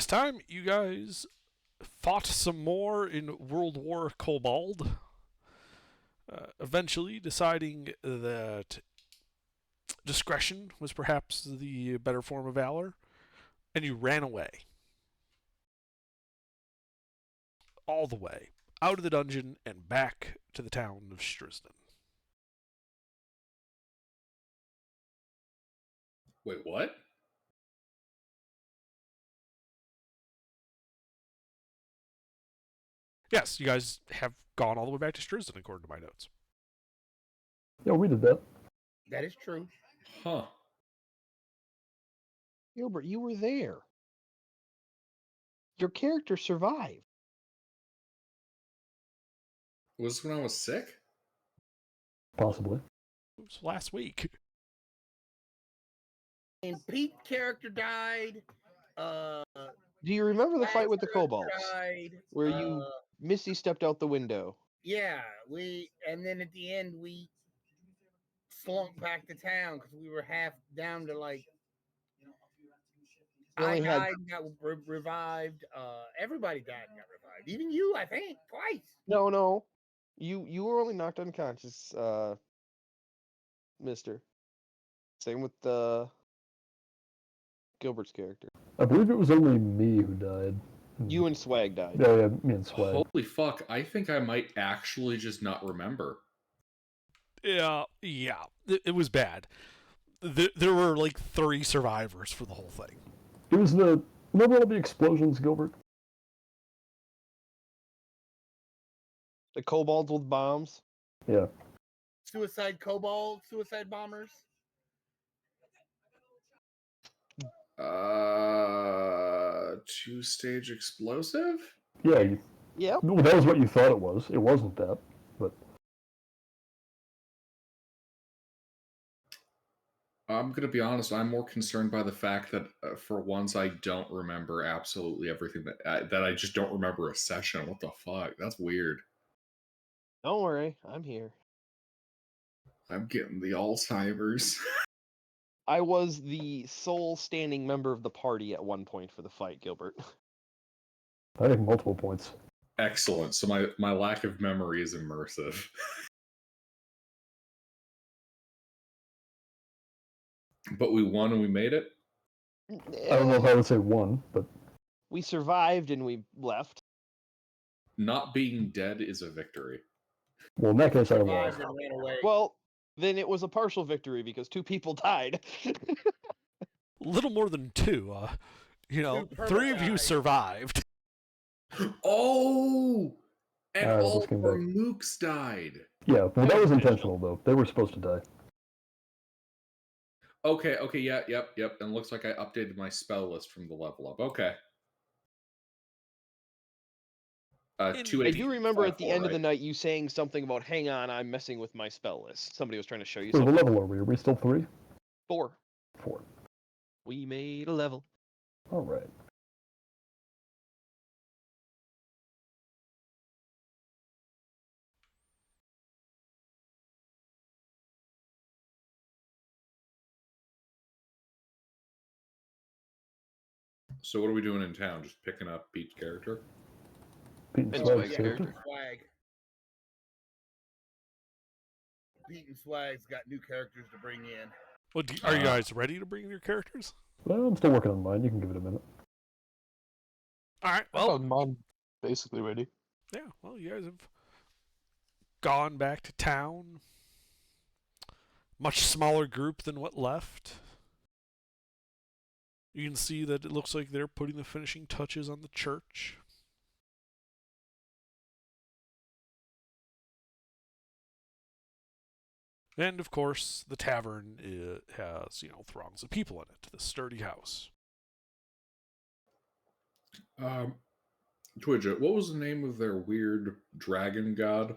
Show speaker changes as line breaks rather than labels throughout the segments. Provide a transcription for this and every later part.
Last time, you guys fought some more in World War Kobold, eventually deciding that discretion was perhaps the better form of valor, and you ran away. All the way. Out of the dungeon and back to the town of Strisden.
Wait, what?
Yes, you guys have gone all the way back to Strisden, according to my notes.
Yeah, we did that.
That is true.
Huh.
Gilbert, you were there. Your character survived.
Was this when I was sick?
Possibly.
It was last week.
And Pete's character died.
Do you remember the fight with the kobolds?
Died.
Where you Misty stepped out the window?
Yeah, and then at the end we slunk back to town because we were half down to like.
You
I
only had-
died and got revived. Everybody died and got revived. Even you, I think, twice.
No. You were only knocked unconscious, Mister. Same with Gilbert's character.
I believe it was only me who died.
You and Swag died.
Yeah, me and Swag.
Holy fuck, I think I might actually just not remember.
Yeah, it was bad. There were like 3 survivors for the whole thing.
It was remember all the explosions, Gilbert?
The kobolds with bombs.
Yeah.
Suicide bombers.
Two-stage explosive?
Yeah.
Yeah.
Well, that was what you thought it was. It wasn't that, but
I'm gonna be honest. I'm more concerned by the fact that for once I don't remember absolutely everything that I just don't remember a session. What the fuck? That's weird.
Don't worry, I'm here.
I'm getting the Alzheimer's.
I was the sole standing member of the party at one point for the fight, Gilbert.
I think multiple points.
Excellent. So my lack of memory is immersive. But we won and we made it?
I don't know if I would say one, but
We survived and we left.
Not being dead is a victory.
well, in that case, I
Survived
lost.
and ran away.
Well, then it was a partial victory because 2 people died.
Little more than 2. 3 of you
died.
survived.
Oh! And all
just came
four
back.
mooks died.
Yeah, well, that was intentional, though. They were supposed to die.
Okay, yeah, yep. And it looks like I updated my spell list from the level up. Okay.
I
2
I
AP,
do remember at the
5-4,
end of the
right?
night you saying something about, hang on, I'm messing with my spell list. Somebody was trying to show you
Wait, what
something.
level are we? Are we still 3?
4.
4.
We made a level.
All right.
So what are we doing in town? Just picking up Pete's character?
Pete and
And
Swag's
Swag's
character.
character.
Swag. Pete and Swag's got new characters to bring in.
Well, are you guys ready to bring in your characters?
Well, I'm still working on mine. You can give it a minute.
All right.
Well,
Well,
mine basically ready.
yeah. Well, you guys have gone back to town. Much smaller group than what left. You can see that it looks like they're putting the finishing touches on the church. And of course, the tavern has, throngs of people in it. The sturdy house.
Twidget, what was the name of their weird dragon god?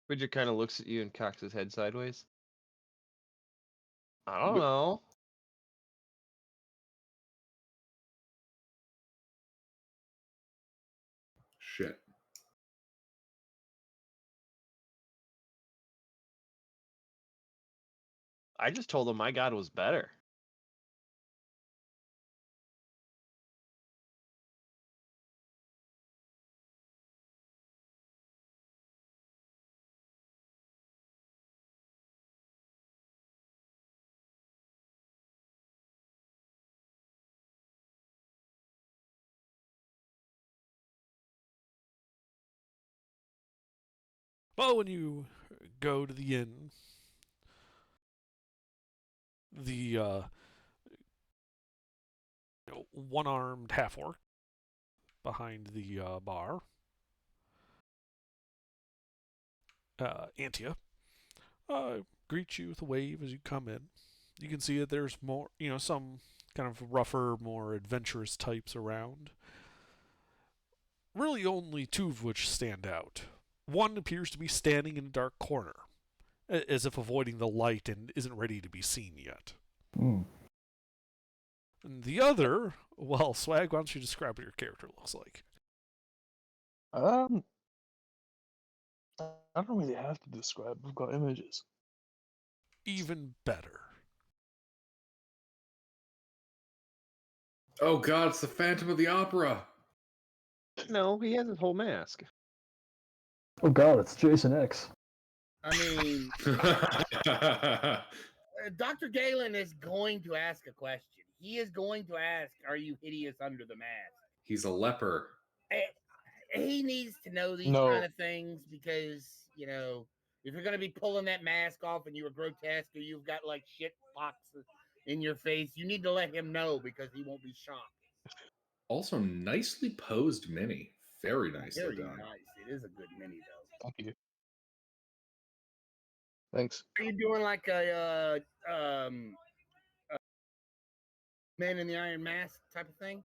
Bridget kind of looks at you and cocks his head sideways. I don't know.
Shit.
I just told him my god was better.
Well, when you go to the inn, the one-armed half-orc behind the bar, Antia, greets you with a wave as you come in. You can see that there's more, some kind of rougher, more adventurous types around. Really, only two of which stand out. One appears to be standing in a dark corner, as if avoiding the light and isn't ready to be seen yet.
Hmm.
And the other, well, Swag, why don't you describe what your character looks like?
I don't really have to describe. We've got images.
Even better.
Oh God, it's the Phantom of the Opera.
No, he has his whole mask.
Oh god, it's Jason X.
I mean, Dr. Galen is going to ask a question. He is going to ask, "Are you hideous under the mask?"
He's a leper.
He needs to know these
No.
kind of things because, if you're going to be pulling that mask off and you're grotesque or you've got like shit pox in your face, you need to let him know because he won't be shocked.
Also, nicely posed mini. Very nicely
Very
done.
nice. It is a good mini, though.
Thank you. Thanks.
Are you doing like a Man in the Iron Mask type of thing?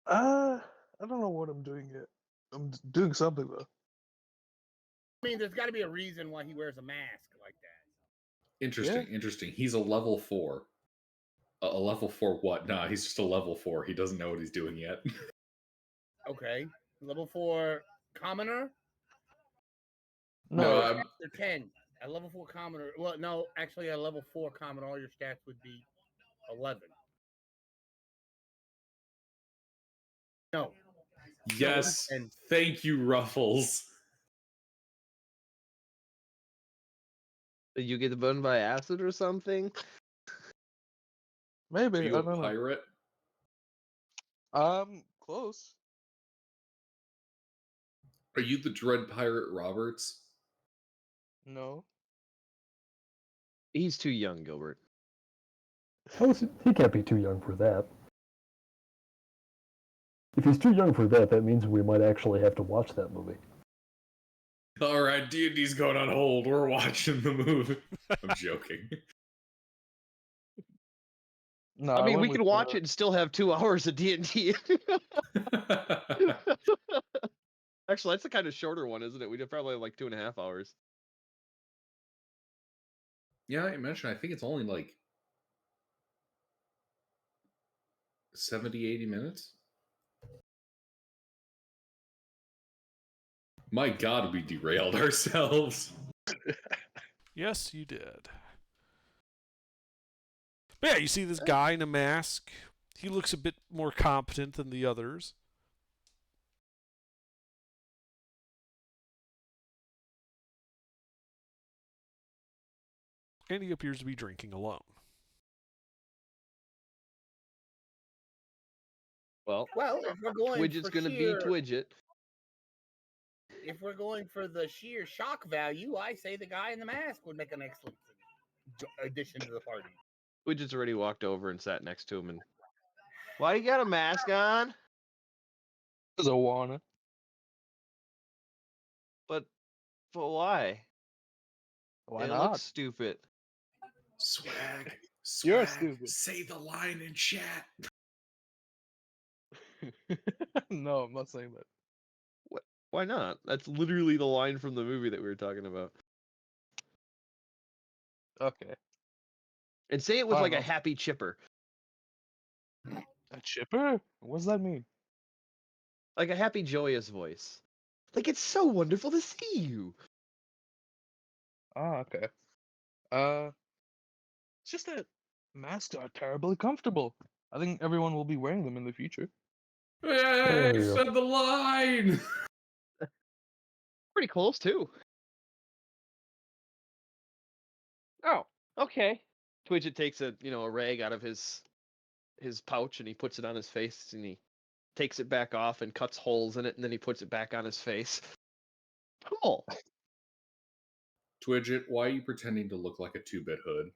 I don't know what I'm doing yet. I'm doing something though.
I mean, there's got to be a reason why he wears a mask like that.
Interesting. He's a level 4. A level 4 what? Nah, he's just a level 4. He doesn't know what he's doing yet.
Okay. Level 4 commoner?
No,
They're 10. A level 4 commoner. Well, no, actually, a level 4 commoner, all your stats would be 11. No.
yes.
And
Thank you, Ruffles.
Did you get burned by acid or something?
Maybe.
Are
I
you a
don't know.
pirate?
Close.
Are you the Dread Pirate Roberts?
No.
He's too young, Gilbert.
He can't be too young for that. If he's too young for that, that means we might actually have to watch that movie.
All right, D&D's going on hold. We're watching the movie. I'm joking.
No.
I mean,
went
we
with,
could watch it and still have 2 hours of D&D. Actually, that's the kind of shorter one, isn't it? We'd probably have like 2.5 hours.
Yeah, I mentioned, I think it's only like 70, 80 minutes. My God, we derailed ourselves.
Yes, you did. But yeah, you see this guy in a mask. He looks a bit more competent than the others. And he appears to be drinking alone.
Well,
if we're going
Twidget's
for
gonna
sheer,
be Twidget.
if we're going for the sheer shock value, I say the guy in the mask would make an excellent addition to the party.
Twidget's already walked over and sat next to him and... Why you got a mask on?
Because I wanna.
But why?
Why
it
not?
looks stupid.
Swag.
You're stupid.
Say the line in chat.
No, I'm not saying that.
Why not? That's literally the line from the movie that we were talking about.
Okay.
And say it with
Fine,
like a
I'll-
happy chipper.
A chipper? What does that mean?
Like a happy, joyous voice. Like, it's so wonderful to see you.
Ah, okay. It's just that masks are terribly comfortable. I think everyone will be wearing them in the future.
Hey,
There you go.
said the line.
Pretty close, too. Oh, okay. Twidget takes a rag out of his pouch and he puts it on his face and he takes it back off and cuts holes in it and then he puts it back on his face. Cool.
Twidget, why are you pretending to look like a 2-bit hood?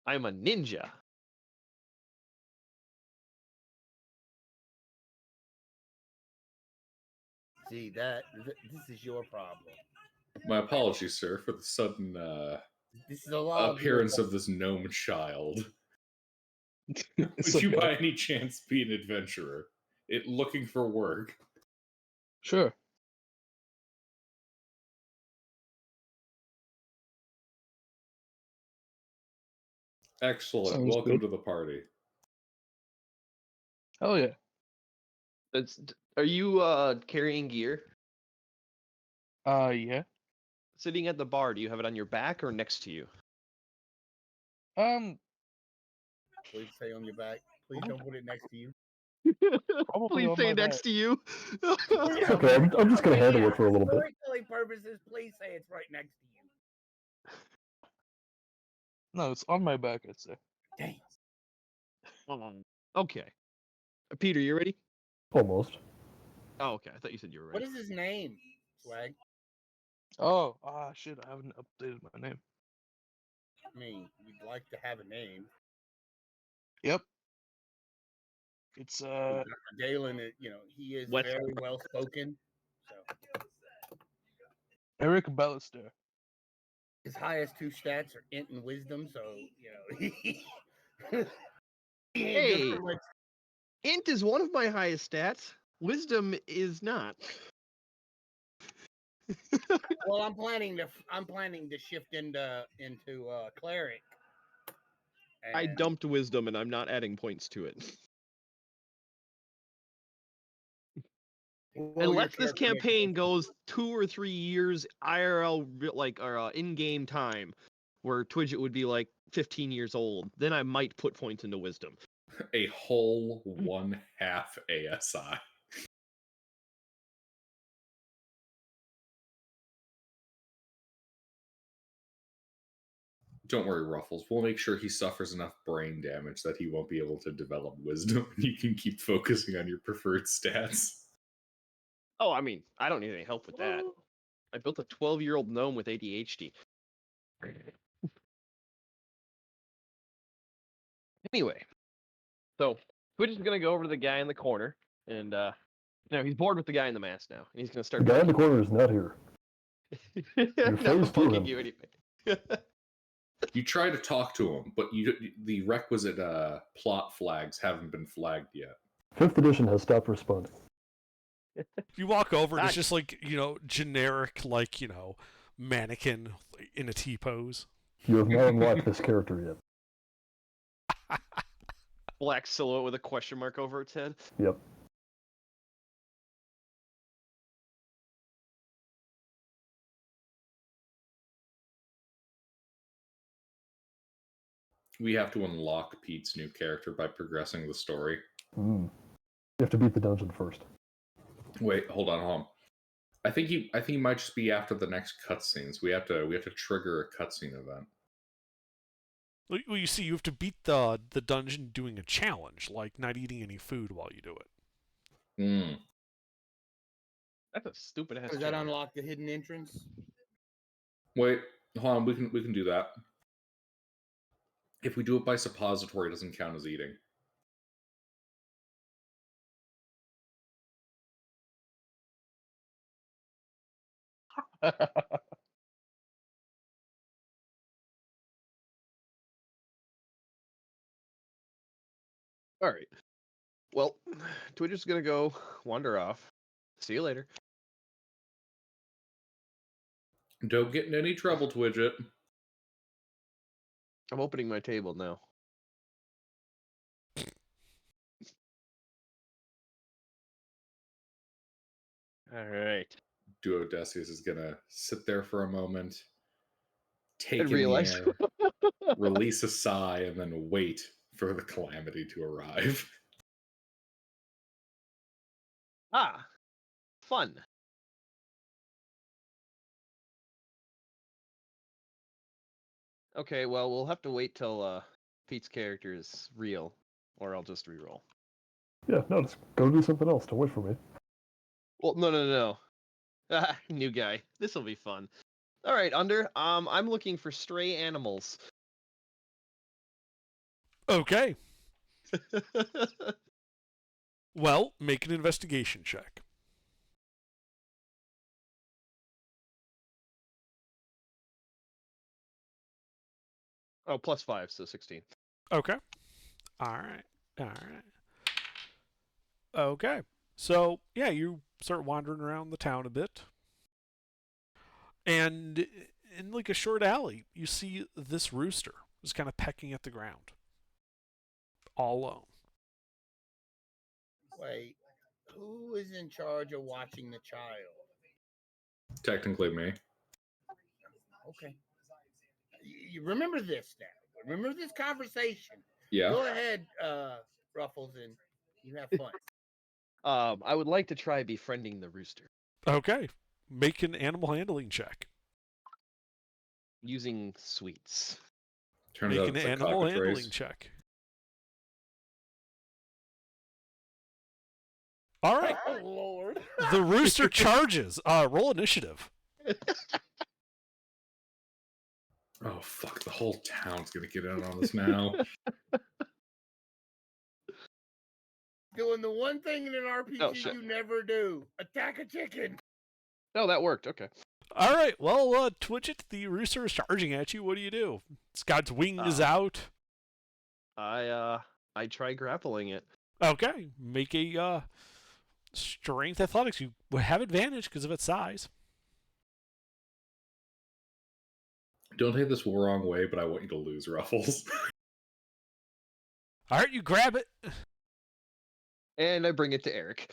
I'm a ninja.
See that this is your problem.
My apologies, sir, for the sudden
This is a lot
appearance of this gnome child.
It's
Would you
okay.
by any chance be an adventurer? Looking for work?
Sure.
Excellent.
Sounds
Welcome
good.
to the party.
Oh yeah.
Are you carrying gear?
Yeah.
Sitting at the bar, do you have it on your back or next to you?
Please stay on your back. Please don't put it next to you.
Probably
Please
on
say
my
next
back.
to you.
It's okay. I'm just gonna handle it for a little bit.
Storytelling purposes, please say it's right next to you.
No, it's on my back, I'd say.
Dang.
Okay. Peter, you ready?
Almost.
Oh, okay. I thought you said you were
What
ready.
is his name, Swag?
Oh, shit, I haven't updated my name.
I mean, you'd like to have a name.
Yep. It's
Galen, he is
What?
very well spoken. So
Eric Ballister.
his highest 2 stats are int and wisdom. So he ain't good
Hey,
for much.
int is one of my highest stats. Wisdom is not.
Well, I'm planning to shift into cleric.
I
And
dumped wisdom and I'm not adding points to it.
well, your
Unless this
character makes
campaign
sense.
goes 2 or 3 years IRL, or in-game time, where Twidget would be like 15 years old, then I might put points into wisdom.
A whole 1/2 ASI. Don't worry, Ruffles. We'll make sure he suffers enough brain damage that he won't be able to develop wisdom. You can keep focusing on your preferred stats.
Oh, I mean, I don't need any help with that. I built a 12-year-old gnome with ADHD. Anyway, so Twitch is gonna go over to the guy in the corner, and he's bored with the guy in the mask now, and he's gonna
The
start.
guy in the corner is not here.
Now
phased through
poking
him.
you anyway.
You try to talk to him, but the requisite plot flags haven't been flagged yet.
5th edition has stopped responding.
You walk over and it's
Nice.
just like, generic, mannequin in a T-pose.
You have not unlocked this character yet.
Black silhouette with a question mark over its head.
Yep.
We have to unlock Pete's new character by progressing the story.
You have to beat the dungeon first.
Wait, hold on. I think he might just be after the next cutscenes. We have to trigger a cutscene event.
Well, you see, you have to beat the dungeon doing a challenge, like not eating any food while you do it.
That's a stupid ass.
Does that unlock the hidden entrance?
Wait, hold on. We can do that. If we do it by suppository, it doesn't count as eating.
All right. Well, Twitter's gonna go wander off. See you later.
Don't get in any trouble, Twidget.
I'm opening my table now. All right.
Duodecius is gonna sit there for a moment, take
And
in
realize.
the air, release a sigh, and then wait for the calamity to arrive.
Ah, fun. Okay, well, we'll have to wait till Pete's character is real, or I'll just reroll.
Yeah, no, just go do something else. Don't wait for me.
Well, no. Ah, new guy. This will be fun. All right, Under. I'm looking for stray animals.
Okay. Well, make an investigation check.
Oh, +5, so 16.
Okay. All right. All right. Okay. So, yeah, you start wandering around the town a bit. And in like a short alley, you see this rooster just kind of pecking at the ground. All alone.
Wait, who is in charge of watching the child?
Technically, me.
Okay. You remember this now. Remember this conversation.
Yeah.
Go ahead, Ruffles, and you have fun.
I would like to try befriending the rooster
Okay. Make an animal handling check.
using sweets.
Turns
Make
out
an
it's a
animal handling
cockatrice.
check. All right.
Oh, Lord.
The rooster charges. Roll initiative.
Oh fuck! The whole town's gonna get in on this now.
Doing the one thing in an RPG
Oh, shit.
you never do. Attack a chicken.
Oh, that worked. Okay.
All right. Well, Twitchit, the rooster is charging at you. What do you do? It's got its wings out.
I try grappling it.
Okay. Make a strength athletics. You would have advantage because of its size.
Don't take this the wrong way, but I want you to lose, Ruffles.
All right. You grab it.
And I bring it to Eric.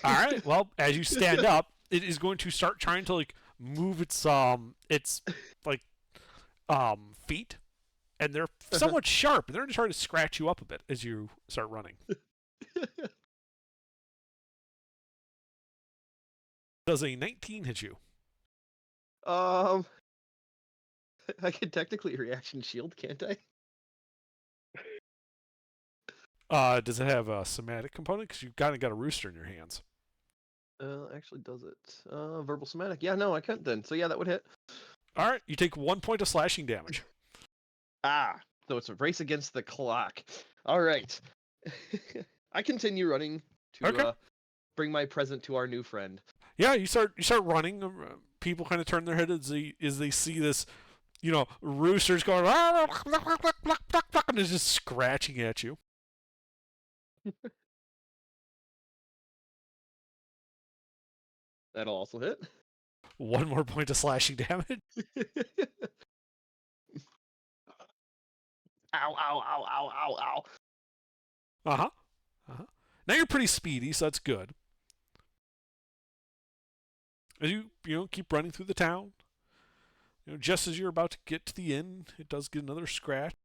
All right. Well, as you stand up, it is going to start trying to like move its like feet, and they're somewhat sharp, and they're going to try to scratch you up a bit as you start running. Does a 19 hit you?
I can technically reaction shield, can't I?
Does it have a somatic component? Because you've kind of got a rooster in your hands.
Actually does it. Verbal somatic. Yeah, no, I can't then. So yeah, that would hit.
All right. You take 1 point of slashing damage.
Ah, so it's a race against the clock. All right. I continue running to
Okay.
bring my present to our new friend.
Yeah, you start running. People kind of turn their head as they see this, roosters going, and it's just scratching at you.
That'll also hit.
1 more point of slashing damage.
Ow, ow, ow, ow, ow, ow.
Uh-huh. Now you're pretty speedy, so that's good. As you keep running through the town, just as you're about to get to the inn, it does get another scratch.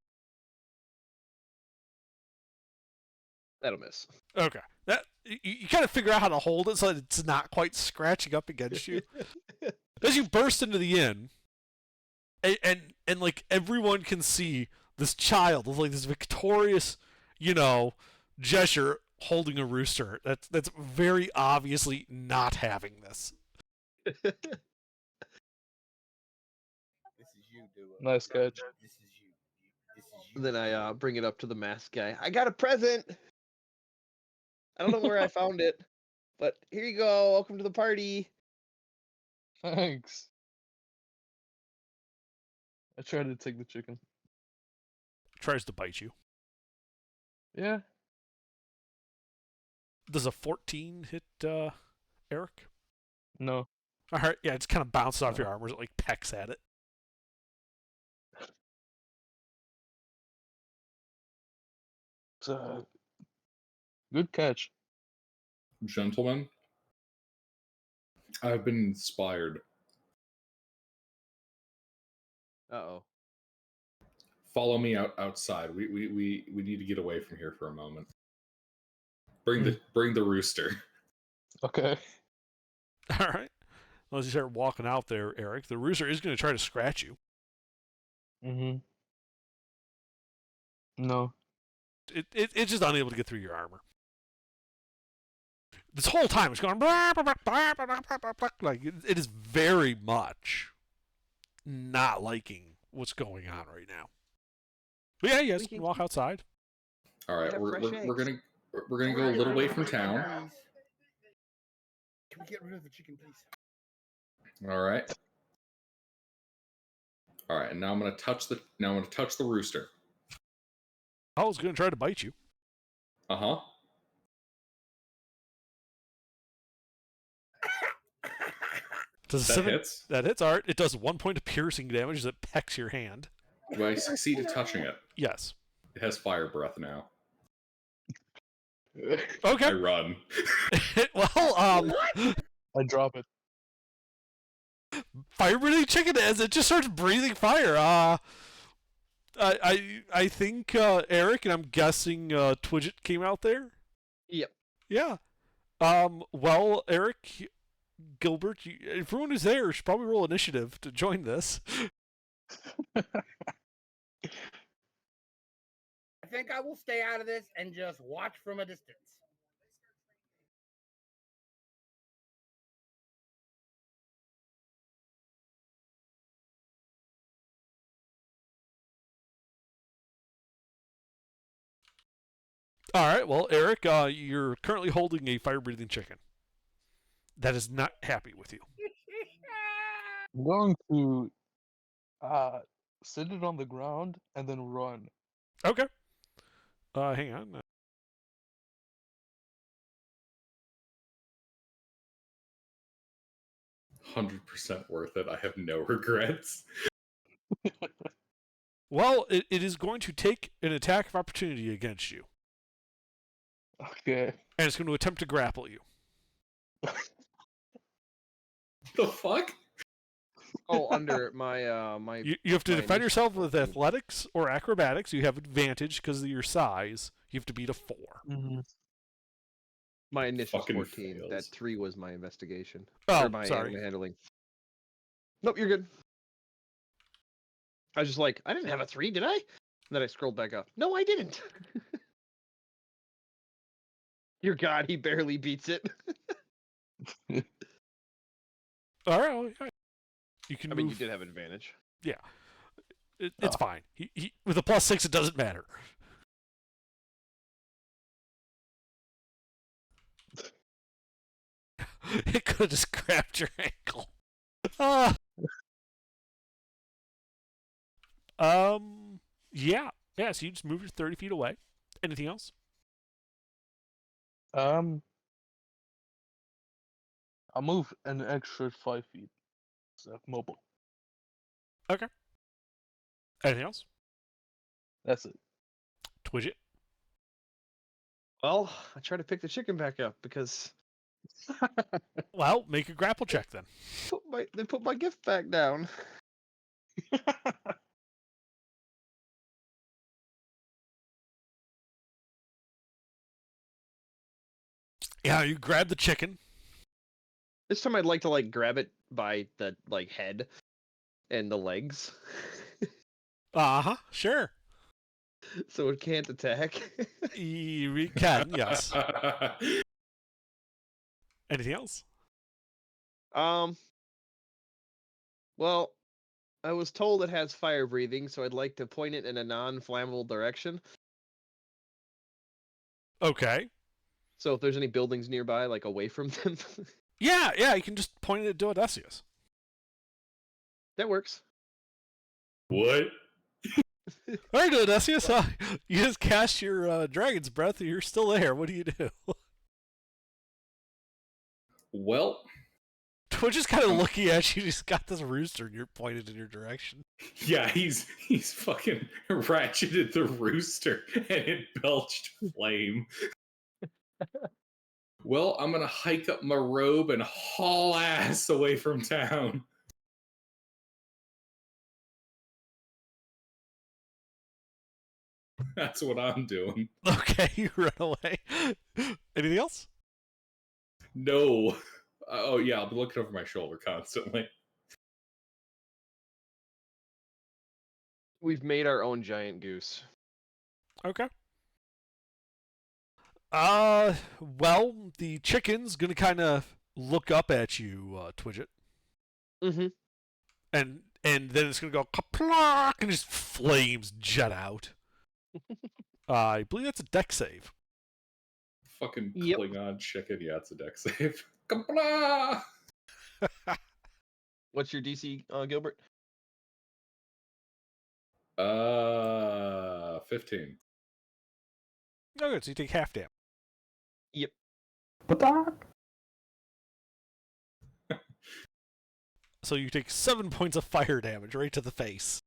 That'll miss.
Okay. That you kind of figure out how to hold it so that it's not quite scratching up against you. As you burst into the inn, and like everyone can see this child with like this victorious, gesture holding a rooster. That's very obviously not having this.
This is you, dude.
Nice catch.
This is you. This is you.
Then I bring it up to the masked guy. I got a present. I don't know where I found it, but here you go. Welcome to the party.
Thanks. I tried to take the chicken.
Tries to bite you.
Yeah.
Does a 14 hit Eric?
No.
All right, yeah, it's kind of bounces off your arm as it like pecks at it.
It's a good catch.
Gentlemen, I've been inspired.
Uh-oh.
Follow me outside. We need to get away from here for a moment. Bring the rooster.
Okay.
All right. Well, as you start walking out there, Eric, the rooster is going to try to scratch you.
Mm-hmm. No.
It's just unable to get through your armor. This whole time it's going like it is very much not liking what's going on right now. But yeah, you guys can walk outside.
All right,
have
we're
fresh
gonna go a little way from town.
Can we get rid of the chicken, please?
All right. All right, and now I'm gonna touch the rooster.
I was going to try to bite you.
Uh-huh.
Does
That
seven,
hits.
That hits. All right. It does 1 point of piercing damage as it pecks your hand.
Do I succeed at touching it?
Yes.
It has fire breath now. I
Okay.
run.
Well,
I drop it.
fire breathing chicken as it just starts breathing fire. I think Eric, and I'm guessing Twidget came out there.
Yep.
Yeah. Well, Eric, Gilbert, everyone who's there should probably roll initiative to join this.
I think I will stay out of this and just watch from a distance.
All right. Well, Eric, you're currently holding a fire-breathing chicken that is not happy with you.
I'm going to sit it on the ground and then run.
Okay. Hang on.
100% worth it. I have no regrets.
Well, it is going to take an attack of opportunity against you,
Okay.
and it's going to attempt to grapple you.
The fuck?
Oh, under my my.
You have to
my
defend yourself with
initiative.
athletics or acrobatics. You have advantage because of your size. You have to beat a 4.
My initial
Fucking
14. That
fails.
3 was my investigation.
Oh,
or my
sorry.
handling. Nope, you're good. I was just like, I didn't have a 3, did I? And then I scrolled back up. No, I didn't. Your God, he barely beats it.
All right. Well, yeah. You can
I mean,
move.
you did have advantage.
It's fine. He with a +6, it doesn't matter. It could have just grabbed your ankle. Yeah. Yeah, so you just moved 30 feet away. Anything else?
I'll move an extra 5 feet. So mobile.
Anything else?
That's it.
Twidget?
Well, I try to pick the chicken back up because
Well, make a grapple check then.
they put my gift back down.
Yeah, you grab the chicken.
This time I'd like to grab it by the head and the legs,
Sure.
so it can't attack.
You can, yes. Anything else?
Well, I was told it has fire breathing, so I'd like to point it in a non-flammable direction.
Okay.
So if there's any buildings nearby, away from them,
Yeah, you can just point it at Duodecius.
that works.
What?
All right, Duodecius, you just cast your Dragon's Breath, and you're still there. What do you do?
Well,
Twitch is kind of looking at you. Just got this rooster, and you're pointed in your direction.
yeah, he's fucking ratcheted the rooster and it belched flame. Well, I'm gonna hike up my robe and haul ass away from town. That's what I'm doing.
Okay, you run away. Anything else?
No. Oh yeah, I'll be looking over my shoulder constantly.
We've made our own giant goose.
Okay. Well, the chicken's gonna kind of look up at you, Twidget,
Mm-hmm.
and then it's gonna go kaplak and just flames jet out. I believe that's a deck save.
Fucking
Yep.
Klingon chicken. Yeah, it's a deck save. Kapla!
What's your DC, Gilbert?
15.
Oh, good. So you take half damage.
Yep.
Patak!
So you take 7 points of fire damage right to the face.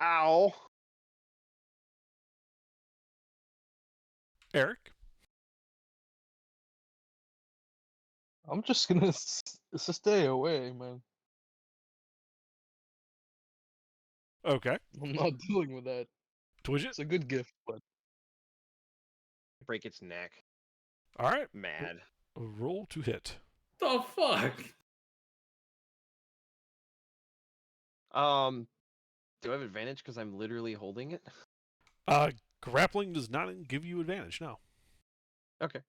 Ow.
Eric?
I'm just gonna stay away, man.
Okay.
I'm not dealing with that.
Twidget?
It's a good gift, but
Break its neck.
All right.
Mad.
Roll to hit.
The fuck?
Do I have advantage because I'm literally holding it?
Grappling does not give you advantage, no.
Okay.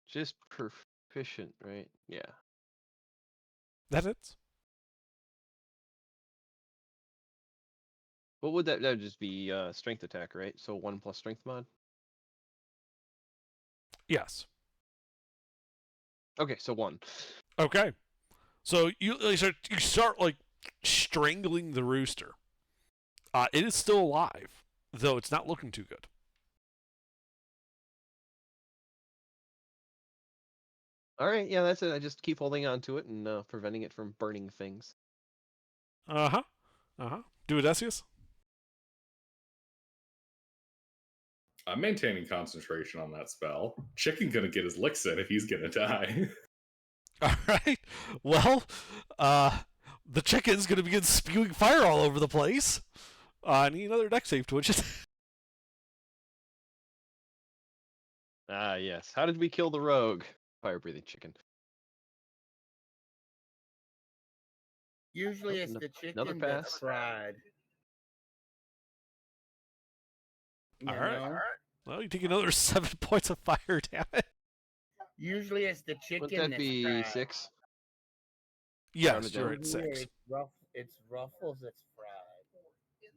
Just proficient, right? Yeah.
That hits.
What would that would just be strength attack, right? So 1 plus strength mod?
Yes.
Okay, so 1.
Okay. So you start like strangling the rooster. It is still alive, though it's not looking too good.
Alright, yeah, that's it. I just keep holding on to it and preventing it from burning things.
Uh-huh. Uh-huh. Do Odysseus?
I'm maintaining concentration on that spell. Chicken gonna get his licks in if he's gonna die.
All right. Well, the chicken's gonna begin spewing fire all over the place. I need another deck save, Twitch.
Ah, yes. How did we kill the rogue? Fire-breathing chicken.
Usually
Oh,
it's the
another
chicken that's
pass.
fried.
All
You
right.
know?
Well, you take another 7 points of fire damage.
Usually it's the chicken
Wouldn't that
that's
be
fried.
6?
Yes,
Rounded
you're
down.
at
Here
6.
It's Ruffles that's fried.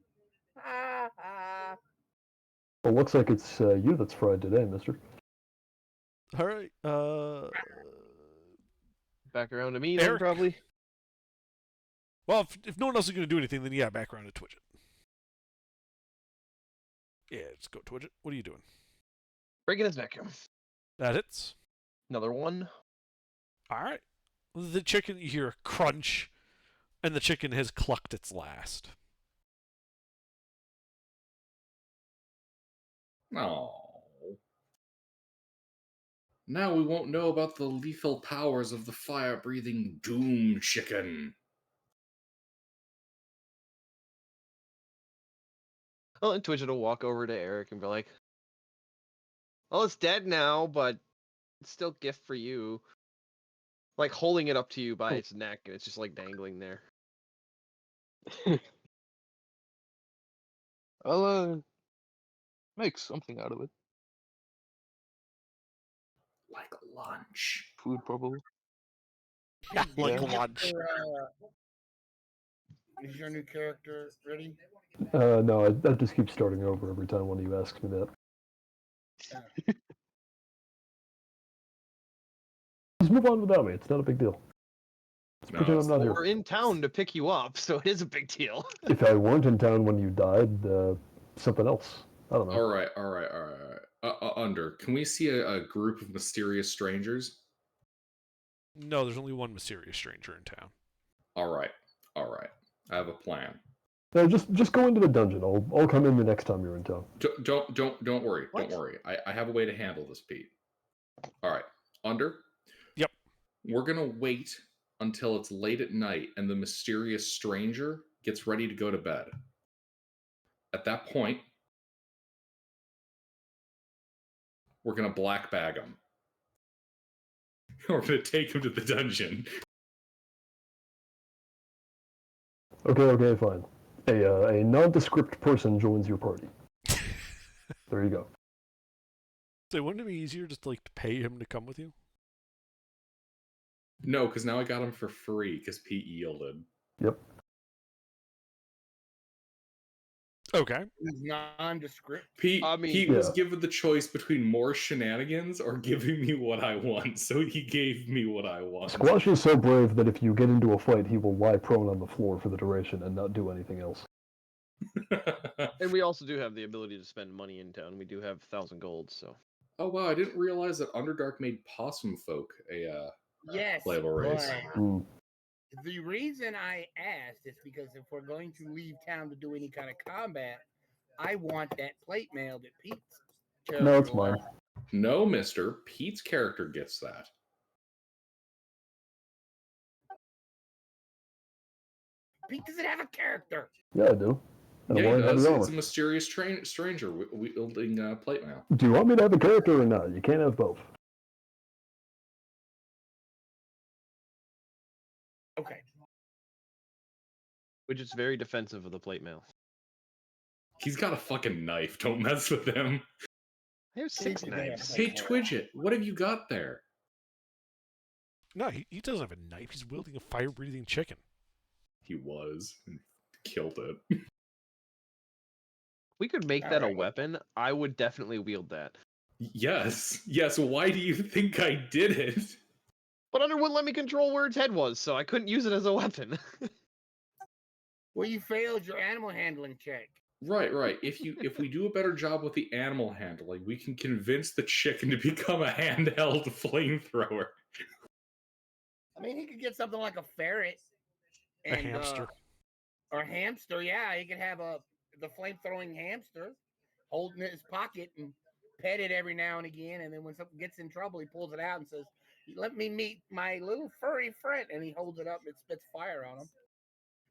Ah, ah.
Well, looks like it's you that's fried today, mister.
All right.
Back around to me then,
Eric?
probably.
Well, if no one else is going to do anything, then yeah, back around to Twitch it. Yeah, just go Twitch it. What are you doing?
Breaking his neck.
That hits.
Another 1.
All right. The chicken, you hear a crunch, and the chicken has clucked its last.
Oh. Now we won't know about the lethal powers of the fire-breathing doom chicken.
Well, and Twitch will walk over to Eric and be like, well, it's dead now, but it's still a gift for you. Like holding it up to you by its neck, and it's just like dangling there.
I'll make something out of it.
Like lunch.
Food, probably.
Yeah, like
Yeah.
lunch.
Is your new character ready?
No, I just keep starting over every time one of you asks me that. Just move on without me. It's not a big deal. Let's
No,
pretend
it's
I'm not
Well,
here.
we're in town to pick you up, so it is a big deal.
If I weren't in town when you died, something else. I don't know.
All right. Under. Can we see a group of mysterious strangers?
No, there's only one mysterious stranger in town.
All right. I have a plan.
No, just go into the dungeon. I'll come in the next time you're in town.
Don't worry.
What?
Don't worry. I have a way to handle this, Pete. All right. Under.
Yep.
We're gonna wait until it's late at night and the mysterious stranger gets ready to go to bed. At that point, we're gonna black bag him. We're gonna take him to the dungeon.
Okay, fine. A nondescript person joins your party. There you go.
So wouldn't it be easier just like to pay him to come with you?
No, because now I got him for free because Pete yielded.
Yep.
Okay.
It's nondescript.
Pete,
I mean-
Pete was
Yeah.
given the choice between more shenanigans or giving me what I want, so he gave me what I want.
Squash is so brave that if you get into a fight, he will lie prone on the floor for the duration and not do anything else.
And we also do have the ability to spend money in town. We do have 1,000 gold, so.
Oh wow, I didn't realize that Underdark made Possum Folk a
Yes.
playable race.
but
Hmm.
the reason I asked is because if we're going to leave town to do any kind of combat, I want that plate mail that Pete's
No, it's
character
mine.
left.
No, mister, Pete's character gets that.
Pete doesn't have a character.
Yeah, I do. And
Yeah,
I'm
he
wearing heavy
does.
armor.
It's a mysterious stranger wielding plate mail.
Do you want me to have a character or not? You can't have both.
Okay.
Which is very defensive of the plate mail.
He's got a fucking knife. Don't mess with him.
I have 6
Yeah.
knives.
Hey, Twidget, what have you got there?
No, he doesn't have a knife. He's wielding a fire-breathing chicken.
He was and killed it.
We could make that a
Alright.
weapon. I would definitely wield that.
Yes. Why do you think I did it?
But Under wouldn't let me control where its head was, so I couldn't use it as a weapon.
Well, you failed your animal handling check.
Right. If we do a better job with the animal handling, we can convince the chicken to become a handheld flamethrower.
I mean, he could get something like a ferret.
A hamster.
Or a hamster, yeah. He could have the flame-throwing hamster holding it in his pocket and pet it every now and again. And then when something gets in trouble, he pulls it out and says, "Let me meet my little furry friend." And he holds it up and it spits fire on him.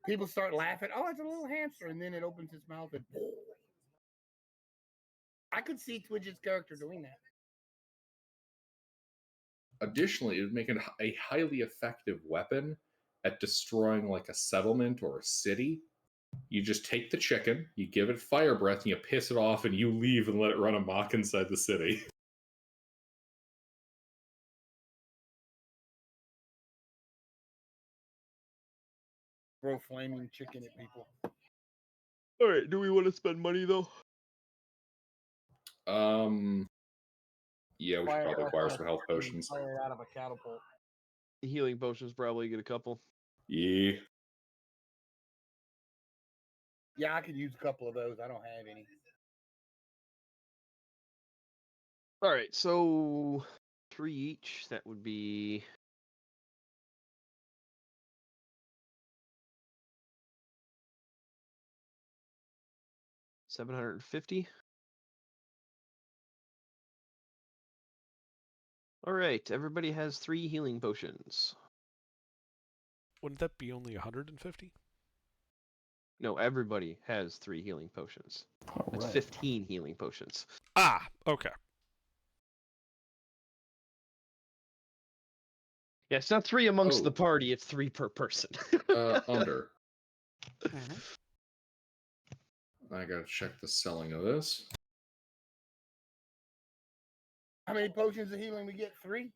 People start laughing. Oh, it's a little hamster. And then it opens its mouth and I could see Twidget's character doing that.
Additionally, it would make it a highly effective weapon at destroying like a settlement or a city. You just take the chicken, you give it fire breath, and you piss it off, and you leave and let it run amok inside the city.
Throw flaming chicken at people.
Alright, do we want to spend money though?
Yeah, we should probably acquire some health potions.
Fire out of a catapult.
Healing potions, probably get a couple.
Yeah.
Yeah, I could use a couple of those. I don't have any.
Alright, so 3 each. That would be $750. Alright, everybody has 3 healing potions.
Wouldn't that be only 150?
No, everybody has 3 healing potions.
All
That's
right.
15 healing potions.
Ah, okay.
Yeah, it's not 3 amongst
Oh.
the party, it's 3 per person.
Under. I gotta check the selling of this.
How many potions of healing we get? 3?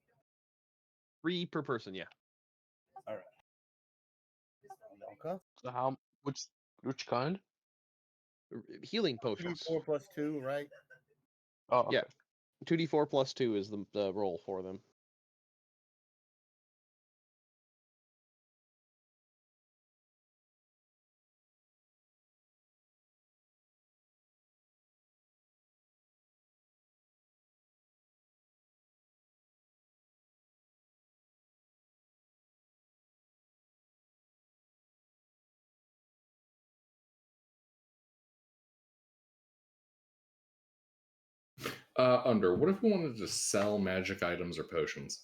3 per person, yeah.
Okay.
So how which kind?
Healing potions.
4 plus 2, right?
Oh, okay.
Yeah. 2d4 plus 2 is the roll for them.
Under. What if we wanted to sell magic items or potions?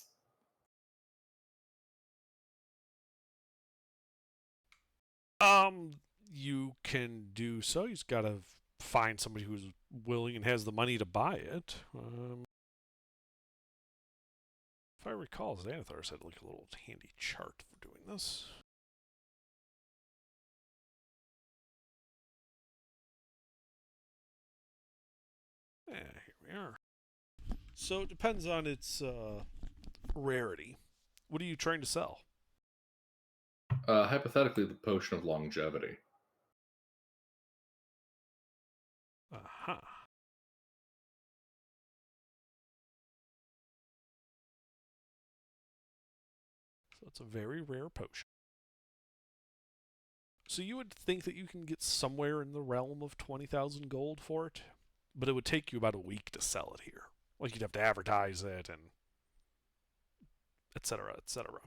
You can do so. You just gotta find somebody who's willing and has the money to buy it. If I recall, Xanathar had like a little handy chart for doing this. Here we are. So it depends on its rarity. What are you trying to sell?
Hypothetically, the potion of longevity.
Aha. So it's a very rare potion. So you would think that you can get somewhere in the realm of 20,000 gold for it, but it would take you about a week to sell it here. Like, you'd have to advertise it and etc., etc.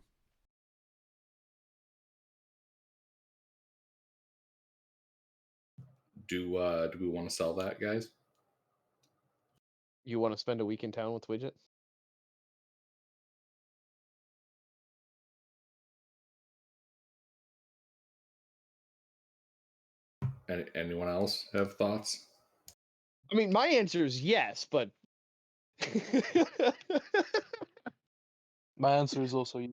Do we want to sell that, guys?
You want to spend a week in town with Widget?
Anyone else have thoughts?
I mean, my answer is yes, but
My answer is also yes.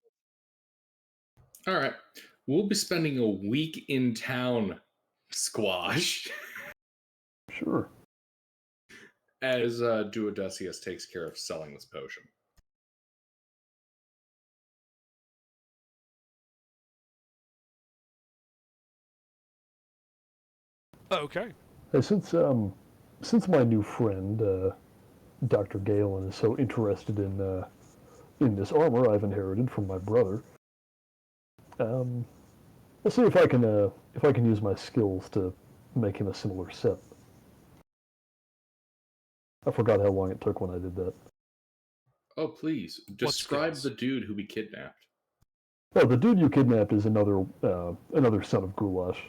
All right. We'll be spending a week in town, Squash,
Sure.
as Duodecius takes care of selling this potion.
Okay.
Hey, since my new friend, Dr. Galen, is so interested in this armor I've inherited from my brother, I'll see if I can use my skills to make him a similar set. I forgot how long it took when I did that.
Oh, please describe
skills?
the dude who we kidnapped.
Oh, the dude you kidnapped is another son of Goulash.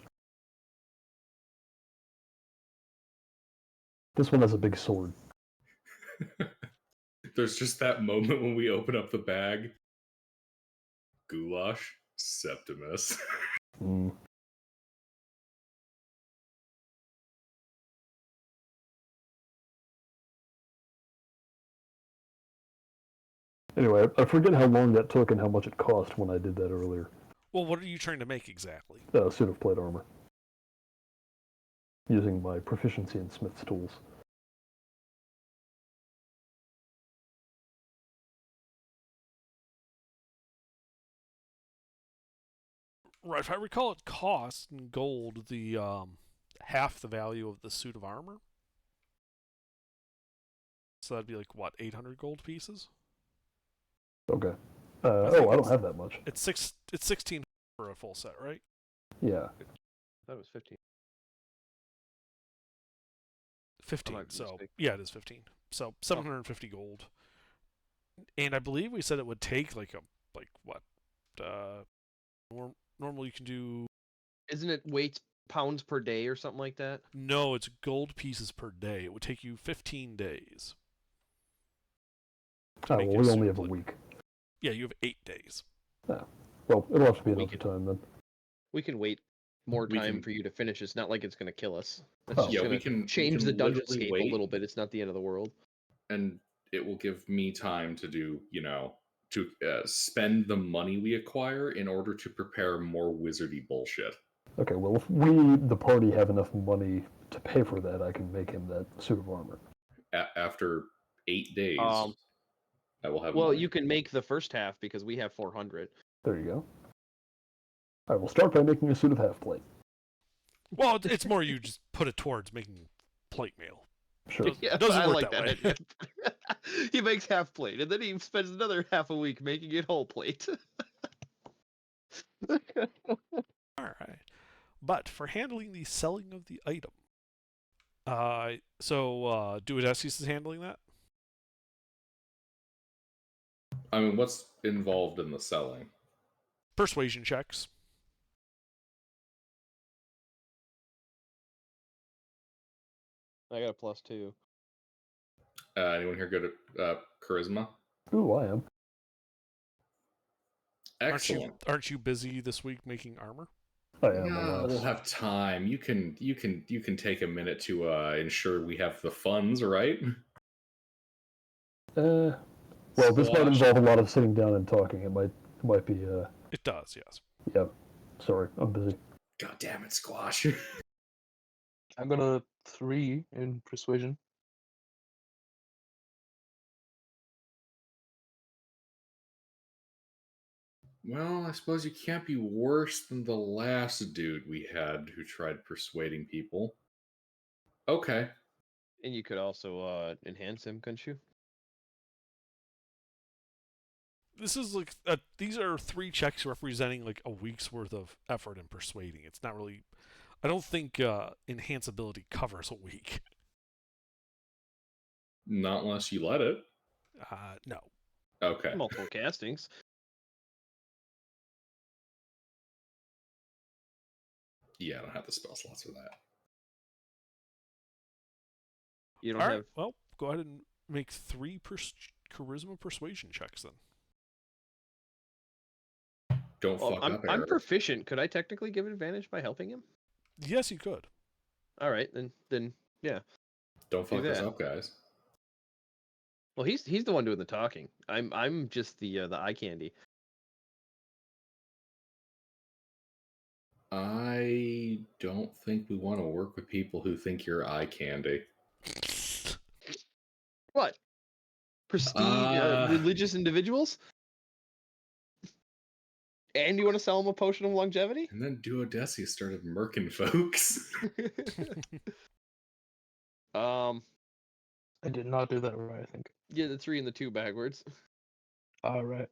This one has a big sword.
There's just that moment when we open up the bag. Goulash, Septimus.
Mm. Anyway, I forget how long that took and how much it cost when I did that earlier.
Well, what are you trying to make exactly?
A suit of plate armor. Using my proficiency in Smith's tools.
Right, if I recall, it costs in gold the half the value of the suit of armor. So that'd be like, what, 800 gold pieces?
Okay.
I
I don't have that much.
It's 16 for a full set, right?
Yeah.
that was 15.
15.
might be
So
mistaken.
yeah, it is 15. So 750 gold. And I believe we said it would take normal you can do.
Isn't it weights pounds per day or something like that?
No, it's gold pieces per day. It would take you 15 days.
Oh,
make
well,
your
we
suit
only have a
plate.
week.
Yeah, you have 8 days.
Well, it'll have to be
We
another time then.
We can wait more
We
time
can-
for you to finish. It's not like it's going to kill us. It's
Oh.
just
Yeah,
going
we
to
can
change
we
the
can
dungeon
literally
scape
wait,
a little bit. It's not the end of the world.
and it will give me time to do, to spend the money we acquire in order to prepare more wizardy bullshit.
Okay, well, if we, the party, have enough money to pay for that, I can make him that suit of armor.
After 8 days, I will have.
Well,
money.
you can make the first half because we have 400.
There you go. Alright, we'll start by making a suit of half plate.
Well, it's more you just put it towards making plate mail.
Sure.
Yeah,
doesn't
I
work
like
that
that. idea. He makes half plate, and then he spends another half a week making it whole plate.
All right. But for handling the selling of the item, Duodecius is handling that?
I mean, what's involved in the selling?
Persuasion checks.
I got a +2.
Anyone here good at charisma?
Ooh, I am.
Excellent.
Aren't you busy this week making armor?
I am.
No,
alas.
we'll have time. You can take a minute to ensure we have the funds, right?
Well, this might
Squash.
involve a lot of sitting down and talking. It might be.
It does, yes.
Yeah. Sorry, I'm busy.
God damn it, Squash.
I got a 3 in persuasion.
Well, I suppose you can't be worse than the last dude we had who tried persuading people. Okay.
And you could also enhance him, couldn't you?
This is like these are 3 checks representing like a week's worth of effort in persuading. It's not really. I don't think enhance ability covers a week.
Not unless you let it.
No.
Okay.
Multiple castings.
Yeah, I don't have the spell slots for that.
You don't
All right.
have.
Well, go ahead and make 3 charisma persuasion checks then.
Don't
Well,
fuck
I'm
up,
I'm
Eric.
proficient. Could I technically give advantage by helping him?
Yes, you could.
All right, then yeah.
Don't
do
fuck this
that.
up, guys.
Well, he's the one doing the talking. I'm just the eye candy.
I don't think we want to work with people who think you're eye candy.
What? Prestige
Uh,
religious individuals? And you want to sell them a potion of longevity?
And then Duodecima started murking folks.
I did not do that right, I think.
Yeah, the 3 and the 2 backwards.
All right.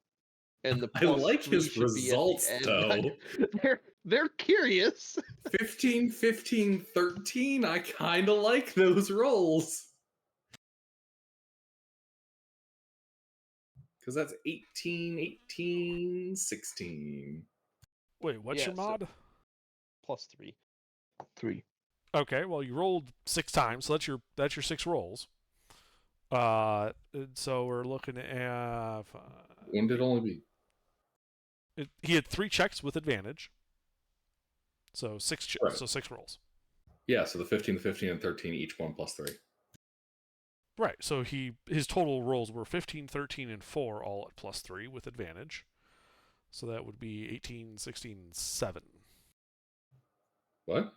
And the
I
plus
like
3
his
should be at the
results,
end.
though.
They're curious.
15, 15, 13. I kind of like those rolls. Because that's 18, 18, 16.
Wait, what's
Yeah,
your
so-
mod?
Plus 3.
3.
Okay, well you rolled 6 times, so that's your 6 rolls. So we're looking at.
When did it only be?
He had 3 checks with advantage. So 6
Right.
so 6 rolls.
Yeah, so the 15, the 15, and 13, each 1 plus 3.
Right. So his total rolls were 15, 13, and 4, all at plus 3 with advantage. So that would be 18, 16, 7.
What?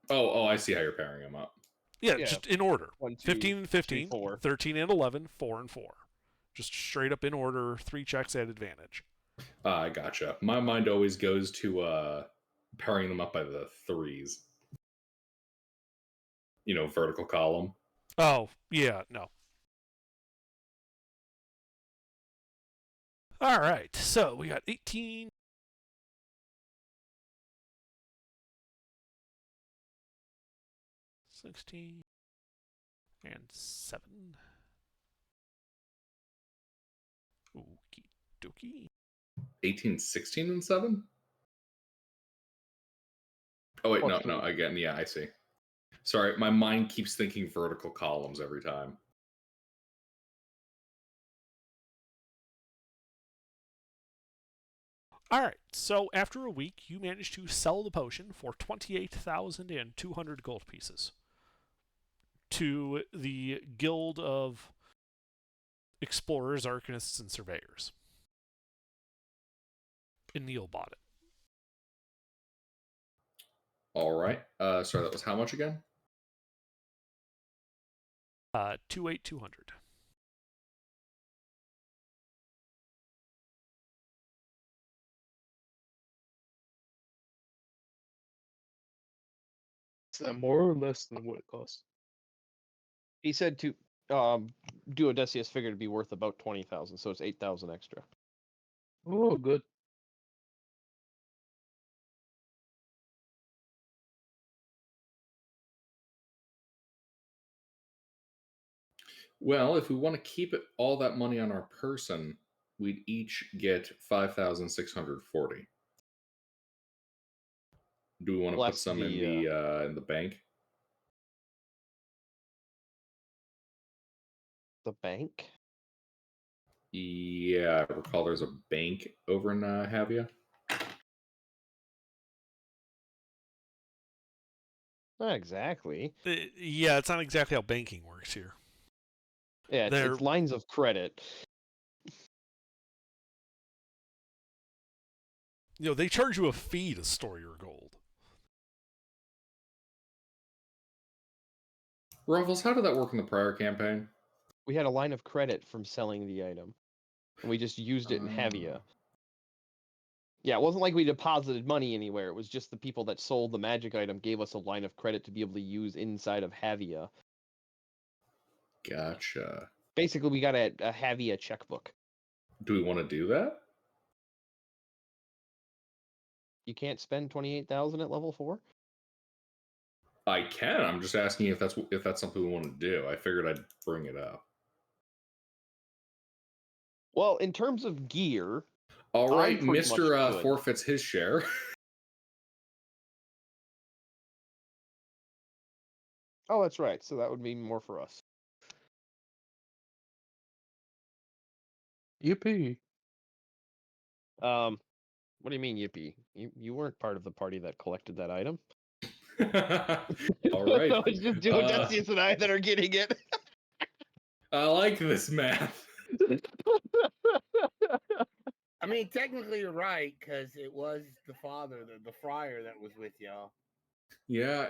Oh, I see how you're pairing them up.
Yeah,
Yeah.
just in order.
1, 2,
15 and 15,
4.
13 and 11, 4 and 4. Just straight up in order, 3 checks at advantage.
I gotcha. My mind always goes to pairing them up by the 3s. Vertical column.
Oh, yeah, no. All right, so we got 18. $16 and 7. Okie dokie.
18, 16, and 7? Oh, wait,
Plus
no,
three.
again, yeah, I see. Sorry, my mind keeps thinking vertical columns every time.
All right, so after a week, you managed to sell the potion for 28,200 gold pieces to the Guild of Explorers, Arcanists, and Surveyors. And Neil bought it.
All right. Sorry, that was how much again?
28,200.
Is that more or less than what it costs?
He said to Duodecima figured to be worth about 20,000, so it's 8,000 extra.
Oh, good.
Well, if we want to keep all that money on our person, we'd each get 5,640. Do we want to put
Less
some in the bank?
The bank?
Yeah, I recall there's a bank over in Havia.
Not exactly.
Yeah, it's not exactly how banking works here.
Yeah, it's lines of credit.
They charge you a fee to store your gold.
Ruffles, how did that work in the prior campaign?
We had a line of credit from selling the item, and we just used it in Havia. Yeah, it wasn't like we deposited money anywhere. It was just the people that sold the magic item gave us a line of credit to be able to use inside of Havia.
Gotcha.
Basically, we got a Havia checkbook.
Do we want to do that?
You can't spend 28,000 at level 4?
I can. I'm just asking if that's something we want to do. I figured I'd bring it up.
Well, in terms of gear,
All right,
pretty much
Mr.
good.
Forfeits his share.
oh, that's right. So that would mean more for us.
Yippee!
What do you mean, yippee? You weren't part of the party that collected that item.
All right.
It's just Duodecius and I that are getting it.
I like this math.
I mean, technically you're right because it was the father, the friar that was with y'all.
Yeah.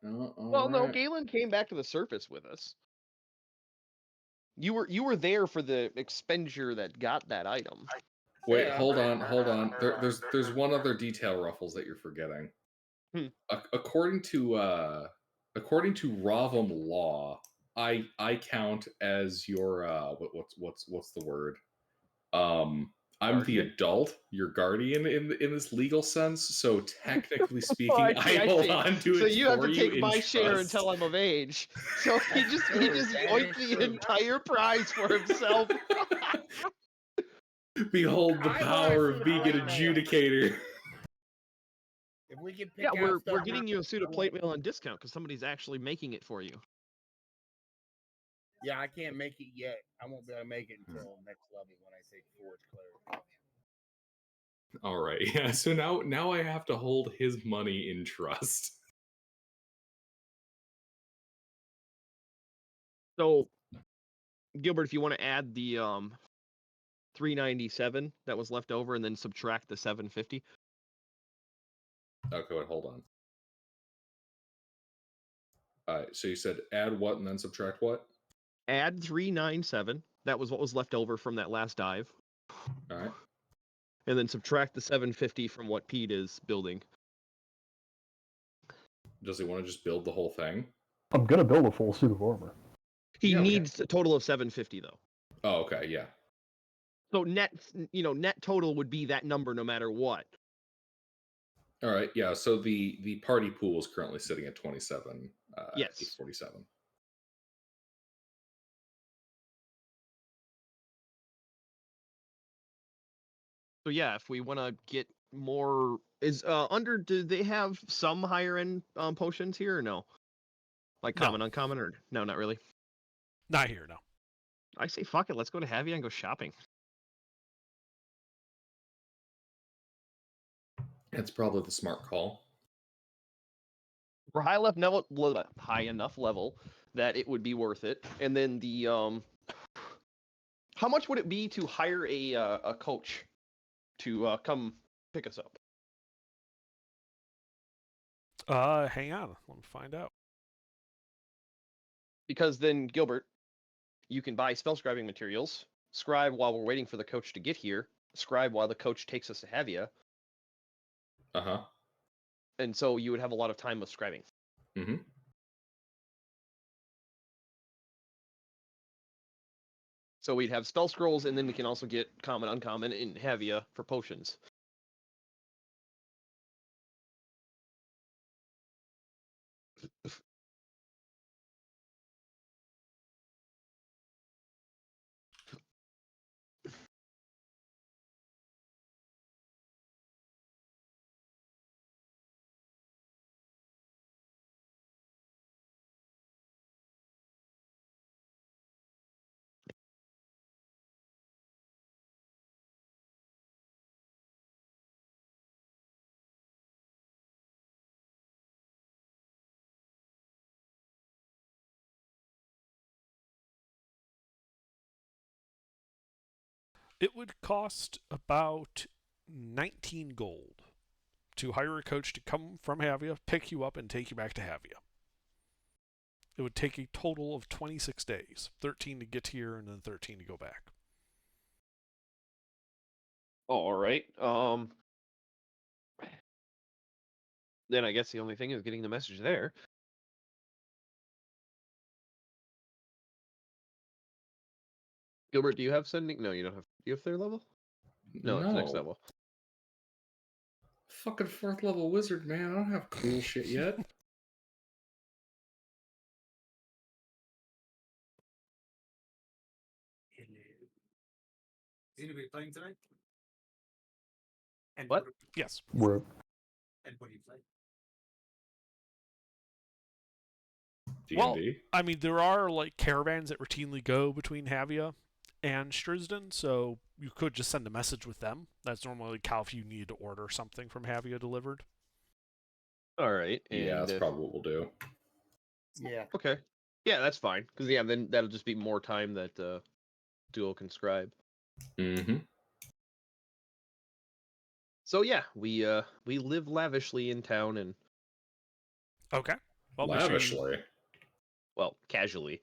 Well, no, Galen came back to the surface with us. You were there for the expenditure that got that item.
Wait,
Yeah.
hold on. There's one other detail, Ruffles, that you're forgetting. According to Ravam law, I count as your what's the word? I'm the adult, your guardian in this legal sense. So technically speaking, I hold on to it.
So you have to take
in
my share
trust.
until I'm of age. So he just voiced the entire prize for himself.
Behold the
I
power
want
of being an
plate mail.
adjudicator.
If we could pick
Yeah,
out
we're
stuff
getting you a suit of plate mail on discount because somebody's actually making it for you.
Yeah, I can't make it yet. I won't be able to make it until next level when I take Forge Cleric.
All right, yeah. So now I have to hold his money in trust.
So, Gilbert, if you want to add the 397 that was left over and then subtract the 750.
Okay, wait, hold on. All right, so you said add what and then subtract what?
Add 397. That was what was left over from that last dive.
All right.
And then subtract the 750 from what Pete is building.
Does he want to just build the whole thing?
I'm gonna build a full suit of armor.
He
Yeah,
needs a total of 750 though.
Oh, okay, yeah.
So net total would be that number no matter what.
All right, yeah. So the party pool is currently sitting at 27.
Yes.
847.
So yeah, if we want to get more, do they have some higher end potions here or no? Like
No.
common, uncommon, or no, not really.
Not here, no.
I say fuck it, let's go to Havia and go shopping.
That's probably the smart call.
For high enough level that it would be worth it. And then the how much would it be to hire a coach to come pick us up?
Hang on. Let me find out.
Because then, Gilbert, you can buy spell scribing materials, scribe while we're waiting for the coach to get here, scribe while the coach takes us to Havia.
Uh-huh.
And so you would have a lot of time with scribing.
Mm-hmm.
So we'd have spell scrolls, and then we can also get common, uncommon in Havia for potions.
It would cost about 19 gold to hire a coach to come from Havia, pick you up, and take you back to Havia. It would take a total of 26 days, 13 to get here and then 13 to go back.
All right. then I guess the only thing is getting the message there. Gilbert, do you have sending? No, you don't have. Do you have 3rd level? No, it's next level.
Fucking 4th level wizard, man. I don't have cool shit yet.
Is anybody playing tonight? And
What?
Yes.
We're
And what do you play?
Well,
D&D.
I mean, there are like caravans that routinely go between Havia and Strisden, so you could just send a message with them. That's normally how if you need to order something from Havia delivered.
All right.
Yeah,
and
that's probably what we'll do.
Yeah.
Okay. Yeah, that's fine. Because then that'll just be more time that Duel can scribe.
Mm-hmm.
So yeah, we live lavishly in town and
Okay. Well, make sure you-
Lavishly.
well, casually.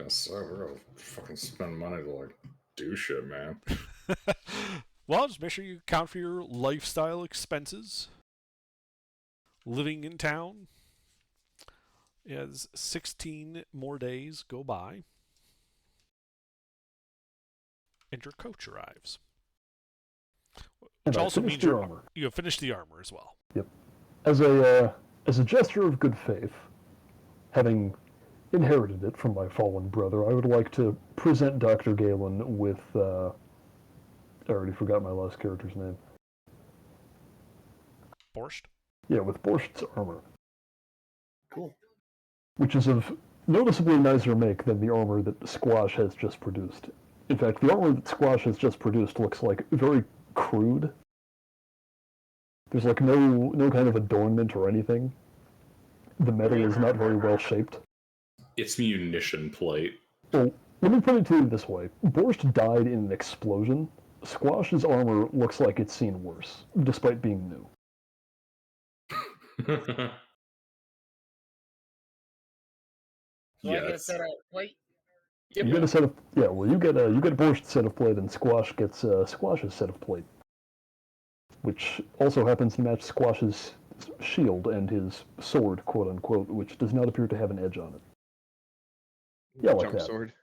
So we're gonna fucking spend money to like do shit, man.
well, just make sure you account for your lifestyle expenses. Living in town. As 16 more days go by, and your coach arrives.
and
Which
I
also
finished
means
the armor.
you have finished the armor as well.
As a gesture of good faith, having inherited it from my fallen brother, I would like to present Dr. Galen with I already forgot my last character's name.
Borscht?
Yeah, with Borscht's armor,
Cool.
which is of noticeably nicer make than the armor that Squash has just produced. In fact, the armor that Squash has just produced looks like very crude. There's like no kind of adornment or anything. The metal is not very well shaped.
It's munition plate.
Well, let me put it to you this way. Borscht died in an explosion. Squash's armor looks like it's seen worse, despite being new.
So I get a
Yes.
set of plate.
You get a set of you get Borscht's set of plate, and Squash gets Squash's set of plate, which also happens to match Squash's shield and his sword, quote unquote, which does not appear to have an edge on it. Yeah, like
Jump
that.
sword.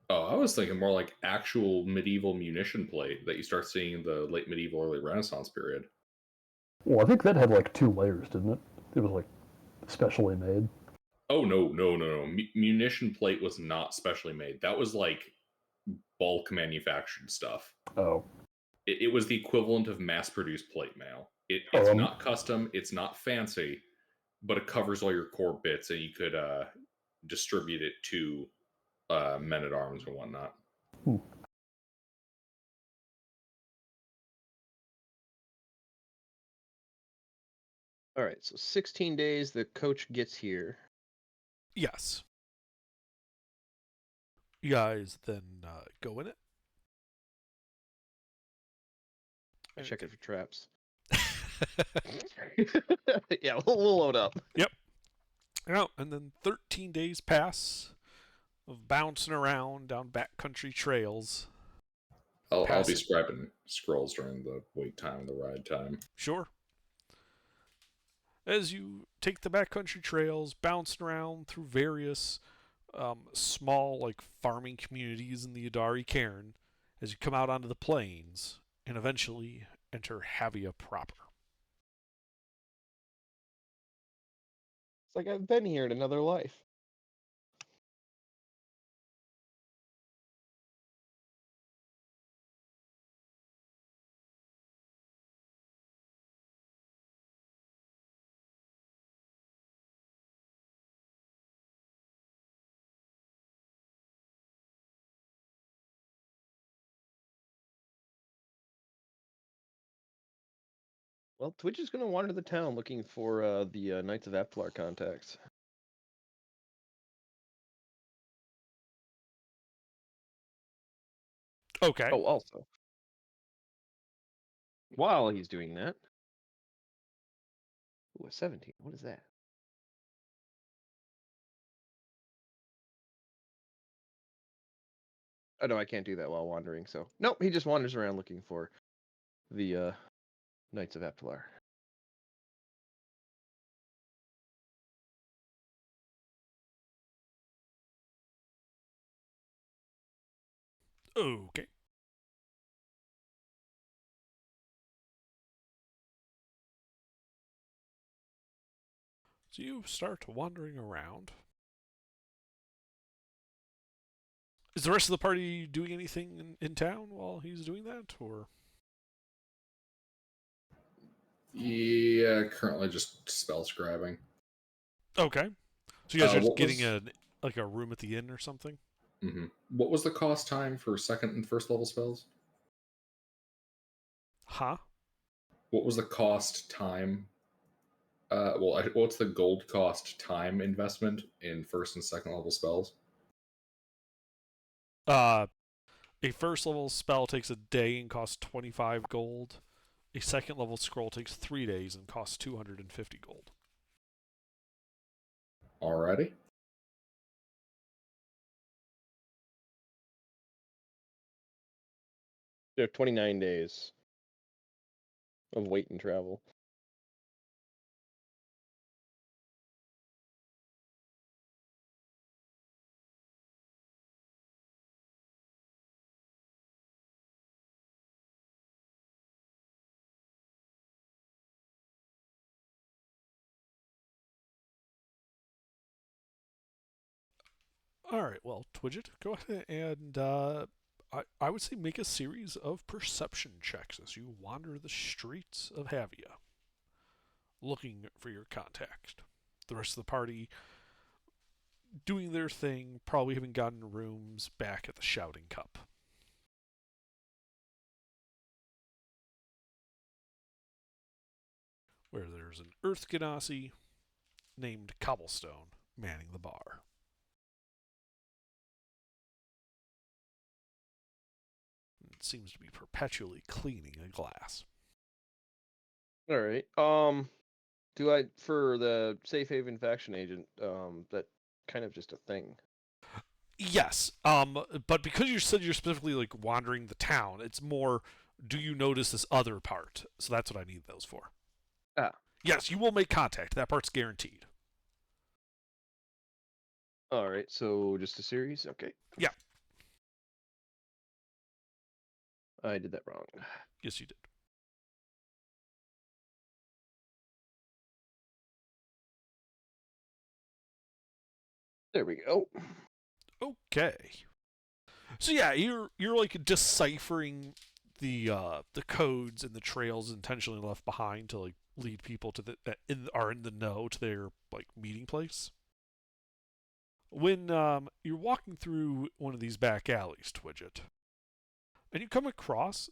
Oh, I was thinking more like actual medieval munition plate that you start seeing in the late medieval, early Renaissance period.
Well, I think that had like 2 layers, didn't it? It was like specially made.
Oh no. Munition plate was not specially made. That was like bulk manufactured stuff.
Oh,
It was the equivalent of mass-produced plate mail. It's
Um,
not custom. It's not fancy, but it covers all your core bits, and you could distribute it to men at arms and whatnot.
All right, so 16 days the coach gets here.
Yes. You guys then go in it.
I check it for traps. Yeah, we'll load up.
Oh, and then 13 days pass of bouncing around down backcountry trails.
I'll
Pass
be
it.
scribing scrolls during the wait time and the ride time.
Sure. As you take the backcountry trails, bouncing around through various small, like, farming communities in the Adari Cairn, as you come out onto the plains and eventually enter Havia proper.
It's like I've been here in another life. Well, Twitch is going to wander the town looking for the Knights of Aplar contacts.
Okay.
Oh, also, while he's doing that, ooh, a 17. What is that? Oh no, I can't do that while wandering. So nope, he just wanders around looking for the Knights of Eplar.
Okay. So you start wandering around. Is the rest of the party doing anything in town while he's doing that, or?
Yeah, currently just spell scribing.
Okay. So you guys are just
What
getting
was
a room at the inn or something?
what was the cost time for second and first level spells?
Huh?
What was the cost time? What's the gold cost time investment in first and second level spells?
A first level spell takes a day and costs 25 gold. A second level scroll takes 3 days and costs 250 gold.
Alrighty.
There are 29 days of wait and travel.
All right, well, Twidget, go ahead and I would say make a series of perception checks as you wander the streets of Havia, looking for your contact. The rest of the party doing their thing, probably having gotten rooms back at the Shouting Cup. Where there's an Earth Ganassi named Cobblestone manning the bar. It seems to be perpetually cleaning a glass.
All right. Do I for the Safe Haven faction agent? That kind of just a thing.
Yes, but because you said you're specifically like wandering the town, it's more. Do you notice this other part? So that's what I need those for.
Ah.
Yes, you will make contact. That part's guaranteed.
All right. So just a series. Okay.
Yeah.
I did that wrong.
Yes, you did.
There we go.
Okay. So yeah, you're like deciphering the codes and the trails intentionally left behind to like lead people to the are in the know to their like meeting place. When you're walking through one of these back alleys, Twidget, and you come across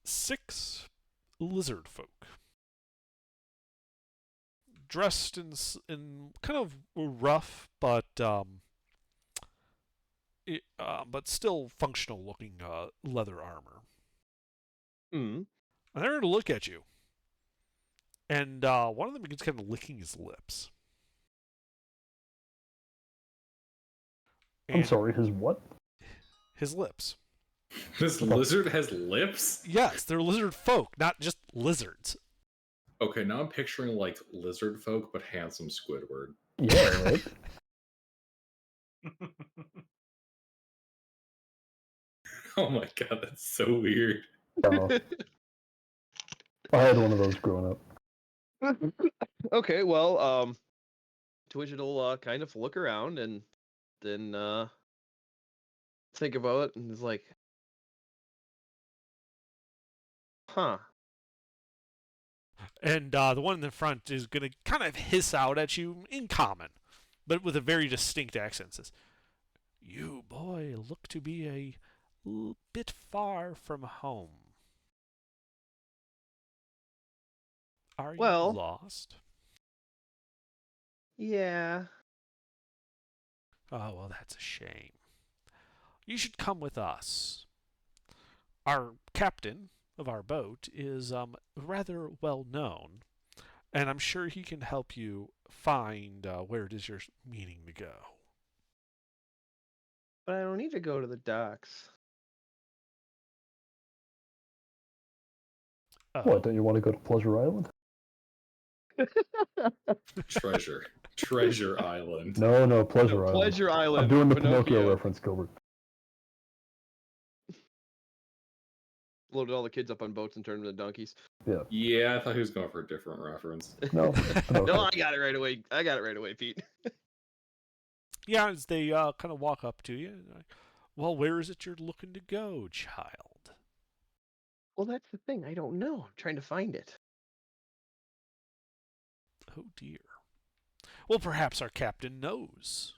6 lizard folk dressed in kind of rough but still functional looking leather armor.
Hmm.
And they're going to look at you. And one of them begins kind of licking his lips.
I'm sorry, his what?
His lips.
This lizard has lips?
Yes, they're lizard folk, not just lizards.
Okay, now I'm picturing like lizard folk, but handsome Squidward.
Yeah, right?
Oh my god, that's so weird.
I had one of those growing up.
Okay. Well, Twidget will kind of look around and then think about it and is like, huh.
And the one in the front is going to kind of hiss out at you in common, but with a very distinct accent. Says, "You, boy, look to be a bit far from home. Are you
Well,
lost?"
yeah.
"Oh, well, that's a shame. You should come with us. Our captain of our boat is rather well known, and I'm sure he can help you find where it is you're meaning to go."
But I don't need to go to the docks.
What, don't you want to go to Pleasure Island?
Treasure Island.
No, Pleasure Island.
Pleasure Island.
I'm doing the
Pinocchio.
Pinocchio reference, Gilbert.
Loaded all the kids up on boats and turned them into donkeys.
Yeah, I thought he was going for a different reference.
No, Pinocchio.
No, I got it right away. Pete.
Yeah, as they kind of walk up to you. Like, well, where is it you're looking to go, child?
Well, that's the thing. I don't know. I'm trying to find it.
Oh dear. Well, perhaps our captain knows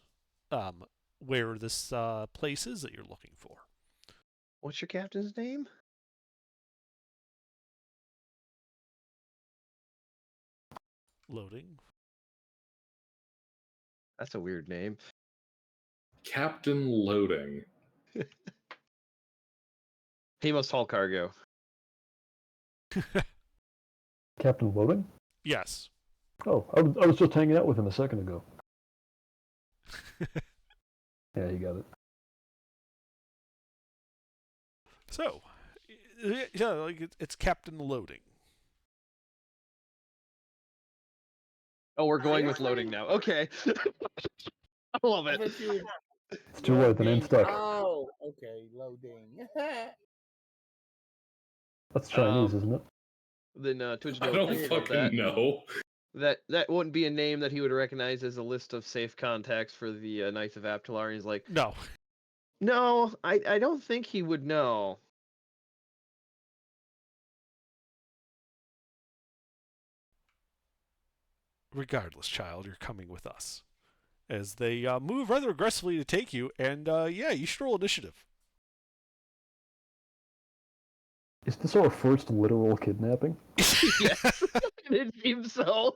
where this place is that you're looking for.
What's your captain's name?
Loading.
That's a weird name.
Captain Loading.
He must haul cargo.
Captain Loading?
Yes.
Oh, I was just hanging out with him a second ago. Yeah, you got it.
So, yeah, like it's Captain Loading.
Oh, we're going with loading now. Okay. I love
I
it.
thought you were-
It's too late, the name's stuck.
Oh, okay, loading.
That's Chinese, isn't it?
Then Twitch
I
note
don't
thinks about
fucking know.
that wouldn't be a name that he would recognize as a list of safe contacts for the Knights of Aptalar. And he's like,
No.
no, I don't think he would know.
Regardless, child, you're coming with us. As they move rather aggressively to take you, and yeah, you should roll initiative.
Is this our first literal kidnapping?
Yes, it seems so.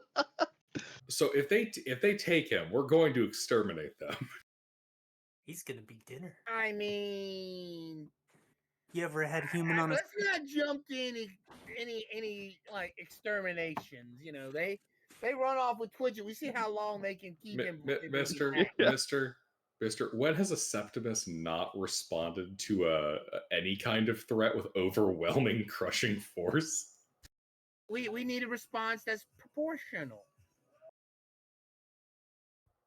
So if they take him, we're going to exterminate them.
He's gonna be dinner.
I mean,
You ever had human on a
let's not jump to any like exterminations. You know, they run off with Twitch. We see how long they can keep him.
Mister, when has a Septimus not responded to any kind of threat with overwhelming, crushing force?
We need a response that's proportional.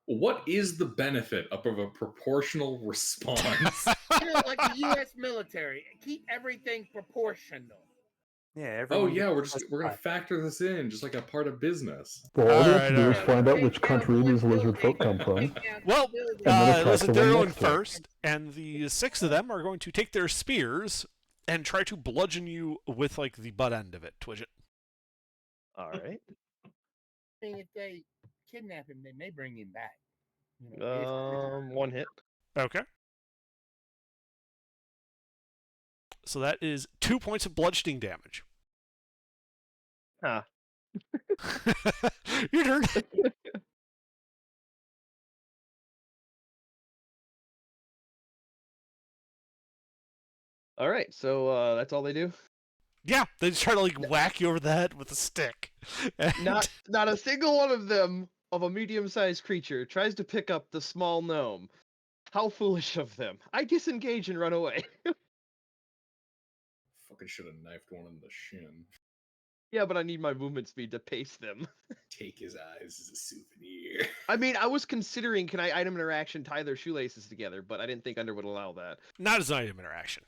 What is the benefit of a proportional response?
You know, like the U.S. military, keep everything proportional.
yeah.
Oh
Everyone
yeah,
gets
we're gonna
justified.
factor this in, just like a part of business.
Well, all we have to do is
Alright.
find out
Take
which
down
country
one
these lizard folk
building,
come from.
take down
Well,
two buildings.
then attack
listen,
the
they're
one
going
next to it.
first, and the 6 of them are going to take their spears and try to bludgeon you with like the butt end of it, Twidget.
All right.
I mean, if they kidnap him, they may bring him back. You know,
One hit.
Okay. So that is 2 points of bludgeoning damage.
Ah.
Your turn.
All right. So that's all they do.
Yeah, they just try to like whack you over the head with a stick. And-
Not a single one of them, of a medium-sized creature, tries to pick up the small gnome. How foolish of them! I disengage and run away.
Fucking should have knifed one in the shin.
Yeah, but I need my movement speed to pace them.
Take his eyes as a souvenir.
I mean, I was considering, can I item interaction tie their shoelaces together, but I didn't think Under would allow that.
Not as an item interaction.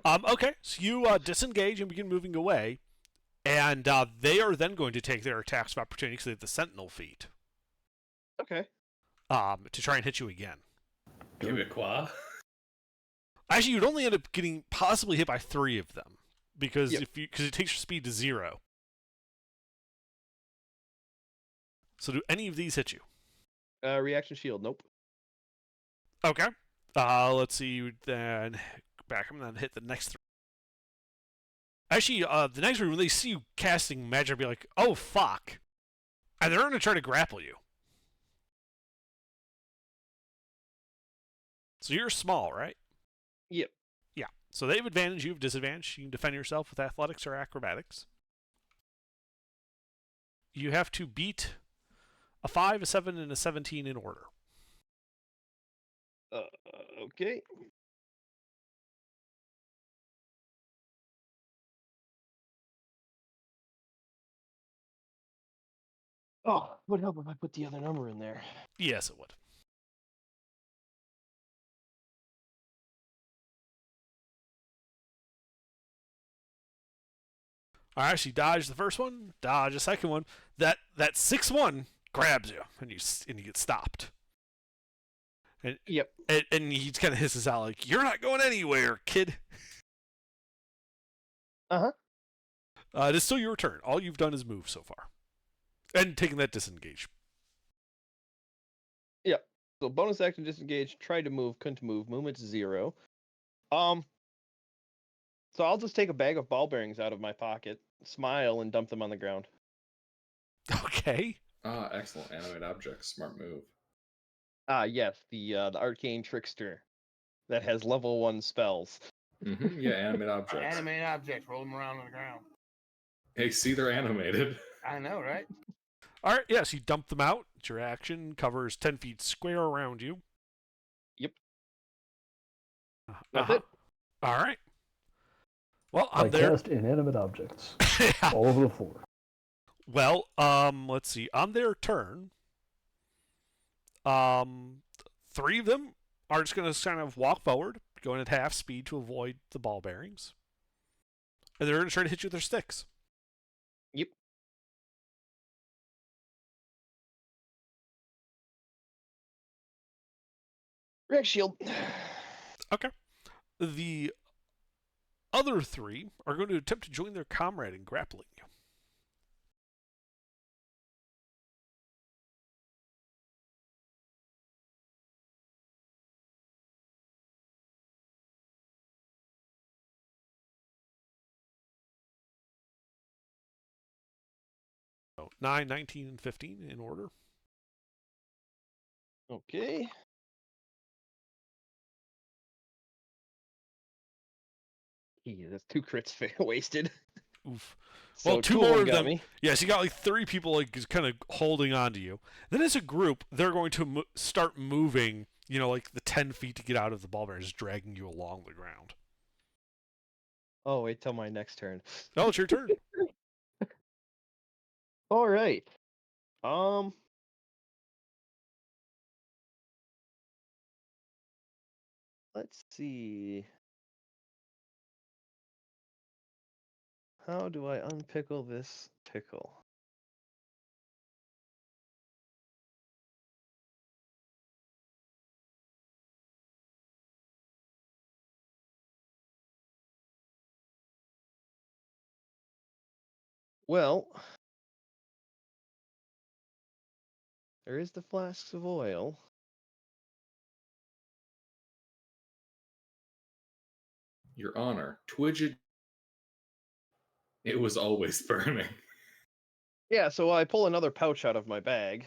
Okay, so you disengage and begin moving away, and they are then going to take their attacks of opportunity because they have the Sentinel feat
Okay.
to try and hit you again.
Quebecois.
Actually, you'd only end up getting possibly hit by 3 of them because
Yep.
because it takes your speed to 0. So do any of these hit you?
Reaction shield, nope.
Okay. Let's see. You then back them and then hit the next 3. Actually, the next 3, when they see you casting magic, they'll be like, "Oh fuck," and they're going to try to grapple you. So you're small, right?
Yep.
Yeah. So they have advantage. You have disadvantage. You can defend yourself with athletics or acrobatics. You have to beat a 5, a 7, and a 17 in order.
Okay. Oh, would help if I put the other number in there.
Yes, it would. All right, she dodged the first one, dodge the second one. That 6-1 grabs you, and you get stopped. And
Yep.
and he kind of hisses out like, "You're not going anywhere, kid."
Uh-huh.
It is still your turn. All you've done is move so far, and taking that disengage.
Yep. So bonus action disengage, tried to move, couldn't move, movement's 0. So I'll just take a bag of ball bearings out of my pocket, smile, and dump them on the ground.
Okay.
Ah, excellent. Animate objects. Smart move.
Yes, the arcane trickster that has level 1 spells.
Yeah, animate objects.
Animate objects, roll them around on the ground.
Hey, see, they're animated.
I know, right?
All right. Yes, you dump them out. Your action covers 10 feet square around you.
Yep. That's it.
All right. Well,
I
I'm there.
cast inanimate objects
Yeah.
all over the floor.
Well, let's see. On their turn, 3 of them are just going to kind of walk forward, going at half speed to avoid the ball bearings. And they're going to try to hit you with their sticks.
Yep. React shield.
Okay. The other 3 are going to attempt to join their comrade in grappling you. So 9, 19, and 15 in order.
Okay. Yeah, that's 2 crits wasted.
Oof.
So
Well, 2
2
more of
got
them.
me.
Yes, you got like 3 people like just kind of holding on to you. Then as a group, they're going to start moving, like the 10 feet to get out of the ball bearings, just dragging you along the ground.
Oh, wait till my next turn.
Oh, it's your turn.
All right. Let's see. How do I unpickle this pickle? Well, there is the flasks of oil.
Your Honor, Twidget. It was always burning.
Yeah, so I pull another pouch out of my bag.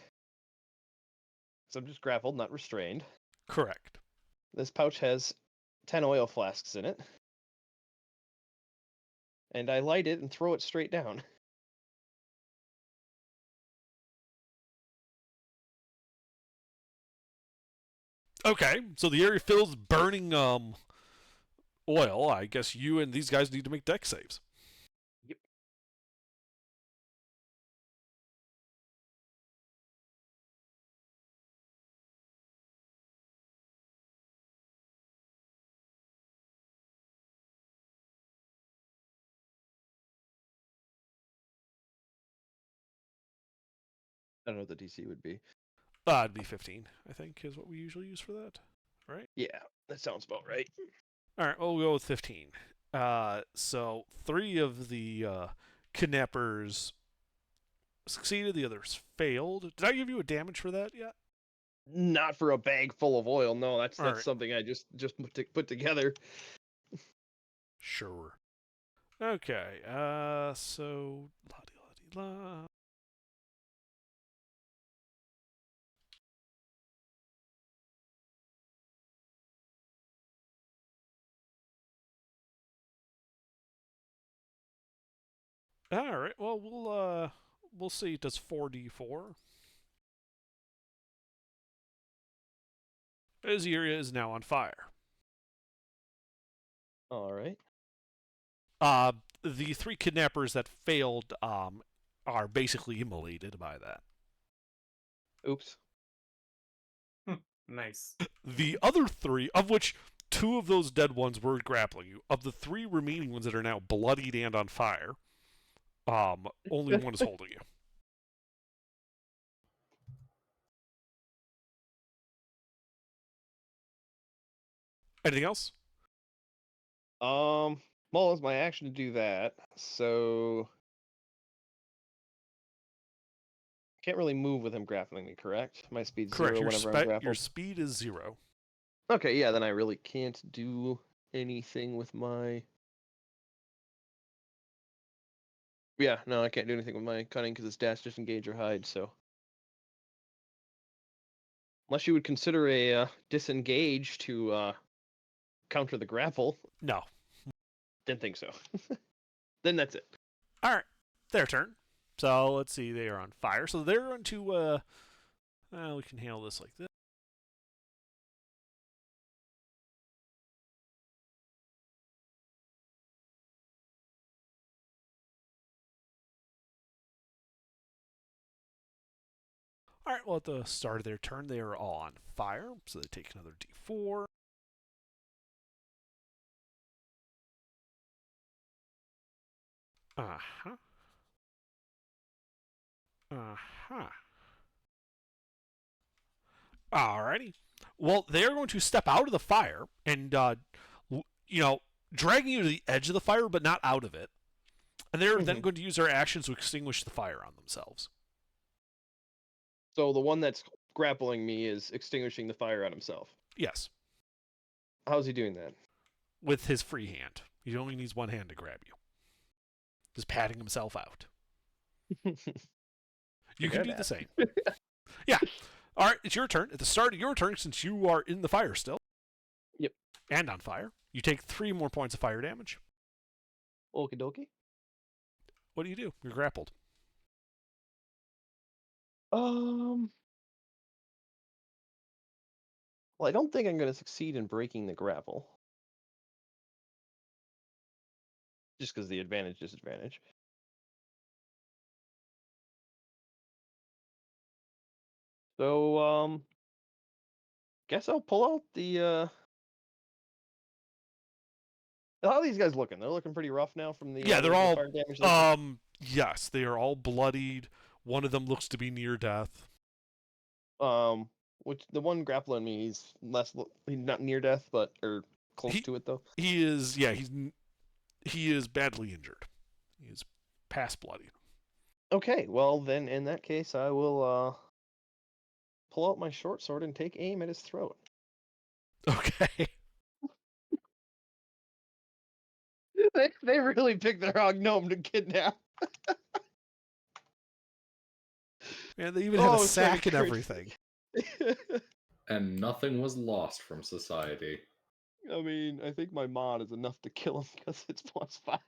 So I'm just grappled, not restrained.
Correct.
This pouch has 10 oil flasks in it. And I light it and throw it straight down.
Okay, so the area fills burning oil. I guess you and these guys need to make deck saves.
Yep. I don't know what the DC would be.
It'd be 15, I think, is what we usually use for that. Right?
Yeah, that sounds about right.
All right, we'll go with 15. So 3 of the kidnappers succeeded, the others failed. Did I give you a damage for that yet?
Not for a bag full of oil. No, that's
Alright.
something I just put together.
Sure. Okay, so la-di-la-di-la. All right. Well, we'll see. It does 4d4. As the area is now on fire.
All right.
The 3 kidnappers that failed are basically immolated by that.
Oops.
Nice.
The other 3, of which 2 of those dead ones were grappling you, of the 3 remaining ones that are now bloodied and on fire, only 1 is holding you. Anything else?
Well, it's my action to do that, so can't really move with him grappling me, correct? My speed's
Correct.
0 whenever I'm
Your
grappled.
speed is 0.
Okay, yeah, then I really can't do anything with my. Yeah, no, I can't do anything with my cunning because it's dash, disengage, or hide. So, unless you would consider a disengage to counter the grapple,
No.
didn't think so. Then that's it.
All right. Their turn. So let's see. They are on fire. So they're going to. We can handle this like this. All right. Well, at the start of their turn, they are all on fire. So they take another D4. Uh-huh. Uh-huh. Alrighty. Well, they're going to step out of the fire and, dragging you to the edge of the fire, but not out of it. And they're then going to use their actions to extinguish the fire on themselves.
So the one that's grappling me is extinguishing the fire on himself.
Yes.
How's he doing that?
With his free hand. He only needs one hand to grab you. Just patting himself out. You can do the same. Yeah. All right, it's your turn. At the start of your turn, since you are in the fire still.
Yep.
And on fire, you take 3 more points of fire damage.
Okie dokie.
What do? You're grappled.
Well, I don't think I'm going to succeed in breaking the grapple. Just because the advantage, disadvantage. So, guess I'll pull out the, How are these guys looking? They're looking pretty rough now from the
Yeah, they're all
fire damage.
yes, they are all bloodied. One of them looks to be near death.
Which the one grappling me, he's not near death, but or close to it though.
He is he is badly injured. He is past bloody.
Okay, well then in that case I will pull out my short sword and take aim at his throat.
Okay.
They really picked the wrong gnome to kidnap.
Man, they even have a sack and everything.
And nothing was lost from society.
I mean, I think my mod is enough to kill him because it's +5.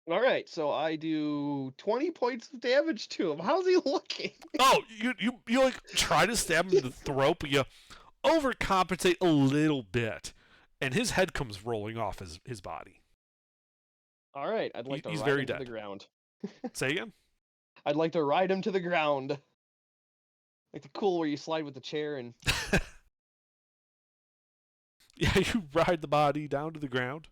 All right, so I do 20 points of damage to him. How's he looking?
Oh, you like try to stab him in the throat, but you overcompensate a little bit, and his head comes rolling off his body.
All right, I'd like to
He's
ride
very
him
dead.
to the ground.
Say again?
I'd like to ride him to the ground. Like the cool where you slide with the chair and...
Yeah, you ride the body down to the ground.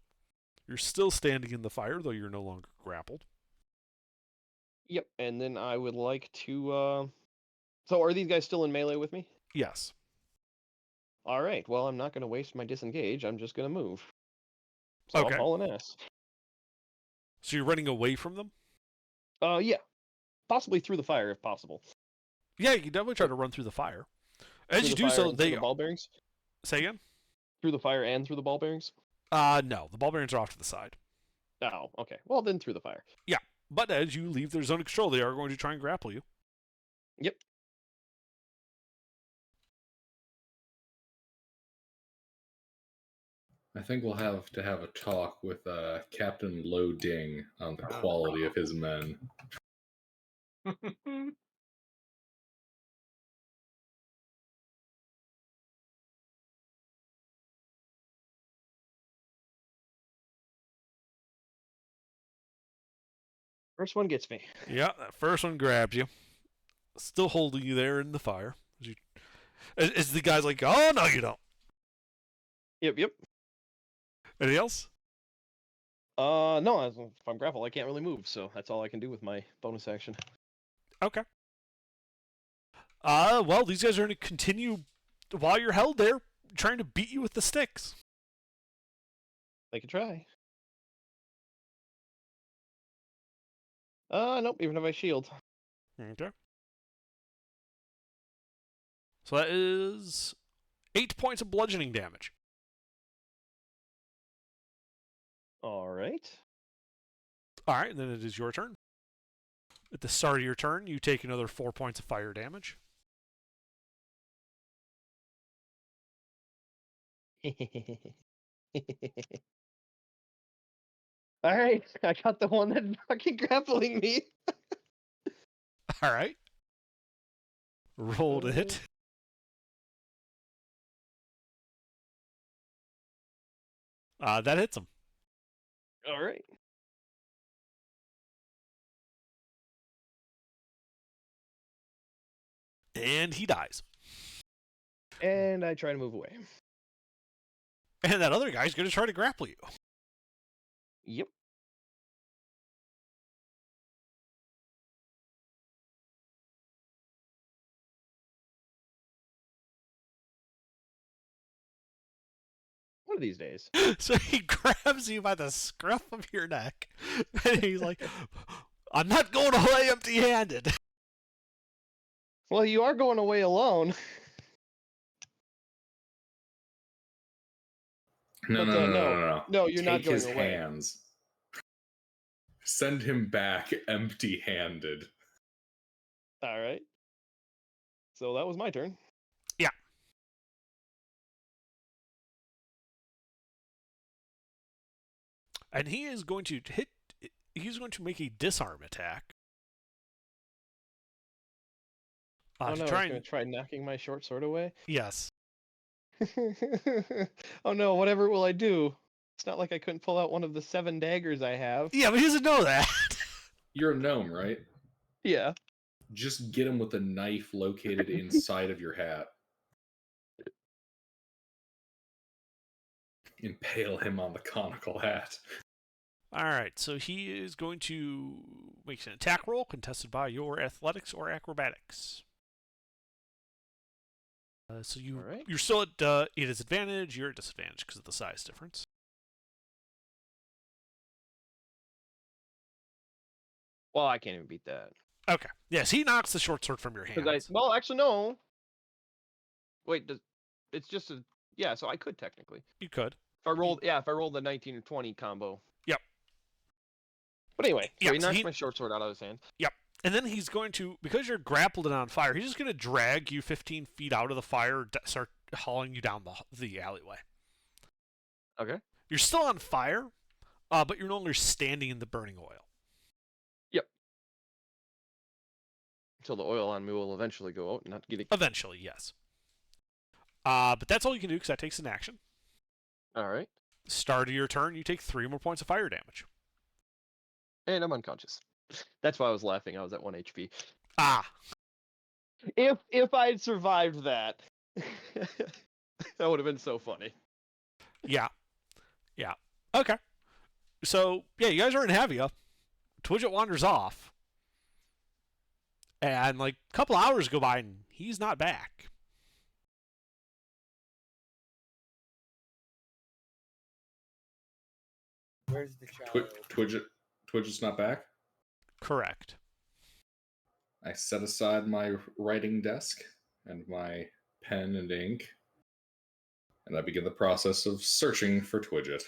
You're still standing in the fire, though you're no longer grappled.
Yep, and then I would like to... So are these guys still in melee with me?
Yes.
All right, well, I'm not going to waste my disengage. I'm just going to move. So
Okay.
I'll haul an ass.
So you're running away from them?
Yeah. Possibly through the fire, if possible.
Yeah, you can definitely try to run through the fire. As
Through
you
the
do
fire
so,
and through
they...
the ball bearings?
Say again?
Through the fire and through the ball bearings?
No. The ball bearings are off to the side.
Oh, okay. Well, then through the fire.
Yeah. But as you leave their zone of control, they are going to try and grapple you.
Yep.
I think we'll have to have a talk with Captain Lo Ding on the quality of his men.
First one gets me.
Yeah, that first one grabs you. Still holding you there in the fire. As the guy's like, oh, no, you don't.
Yep.
Anything else?
No, if I'm grappled, I can't really move, so that's all I can do with my bonus action.
Okay. Well, these guys are going to continue while you're held there, trying to beat you with the sticks.
They could try. Nope, even have my shield.
Okay. So that is 8 points of bludgeoning damage.
All right.
All right, and then it is your turn. At the start of your turn, you take another 4 points of fire damage.
All right, I got the one that's fucking grappling me.
All right. Roll to hit. That hits him.
All right.
And he dies.
And I try to move away.
And that other guy's going to try to grapple you.
Yep. One of these days.
So he grabs you by the scruff of your neck. And he's like, I'm not going away empty-handed.
Well, you are going away alone.
No.
No, you're not
Take
going
his
away.
hands. Send him back empty-handed.
All right. So that was my turn.
Yeah. And he is going to hit. He's going to make a disarm attack.
Oh
to
no,
try
he's going to try knocking my short sword away.
Yes.
Oh no, whatever will I do? It's not like I couldn't pull out one of the 7 daggers I have.
Yeah, but he doesn't know that.
You're a gnome, right?
Yeah.
Just get him with a knife located inside of your hat. Impale him on the conical hat.
All right, so he is going to make an attack roll contested by your athletics or acrobatics. So you're still at it is advantage. You're at disadvantage because of the size difference.
Well, I can't even beat that.
Okay. Yes, he knocks the short sword from your hand.
Well, actually, no. Wait, it's just a... Yeah, so I could technically.
You could.
If I rolled the 19 or 20 combo.
Yep.
But anyway, so
Yeah,
he
so
knocks my short sword out of his hand.
Yep. And then he's going to, because you're grappled and on fire, he's just going to drag you 15 feet out of the fire, start hauling you down the alleyway.
Okay.
You're still on fire, but you're no longer standing in the burning oil.
Yep. Until the oil on me will eventually go out and not get it.
Eventually, yes. But that's all you can do because that takes an action.
All right.
Start of your turn, you take 3 more points of fire damage.
And I'm unconscious. That's why I was laughing. I was at 1 HP.
Ah.
If I'd survived that, that would have been so funny.
Yeah. Okay. So, yeah, you guys are in Havia. Twidget wanders off. And, like, a couple hours go by and he's not back.
Where's the child?
Twidget's not back?
Correct.
I set aside my writing desk and my pen and ink, and I begin the process of searching for Twidget.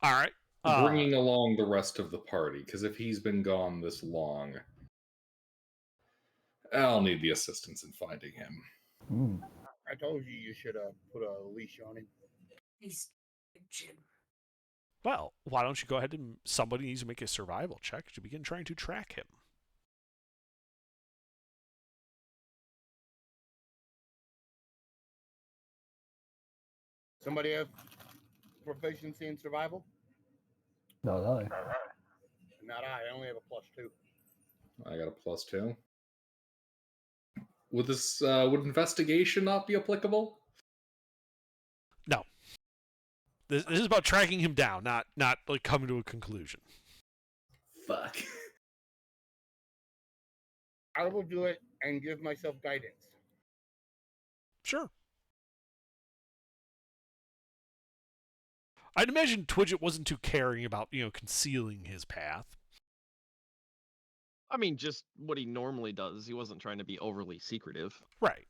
All right.
Bringing along the rest of the party, because if he's been gone this long, I'll need the assistance in finding him.
I told you should put a leash on him.
He's Jim.
Well, why don't you go ahead and somebody needs to make a survival check to begin trying to track him.
Somebody have proficiency in survival?
Not I.
Not I only have a +2.
I got a +2. Would this would investigation not be applicable?
No. This is about tracking him down, not like coming to a conclusion.
Fuck.
I will do it and give myself guidance.
Sure. I'd imagine Twidget wasn't too caring about, concealing his path.
I mean, just what he normally does. He wasn't trying to be overly secretive.
Right.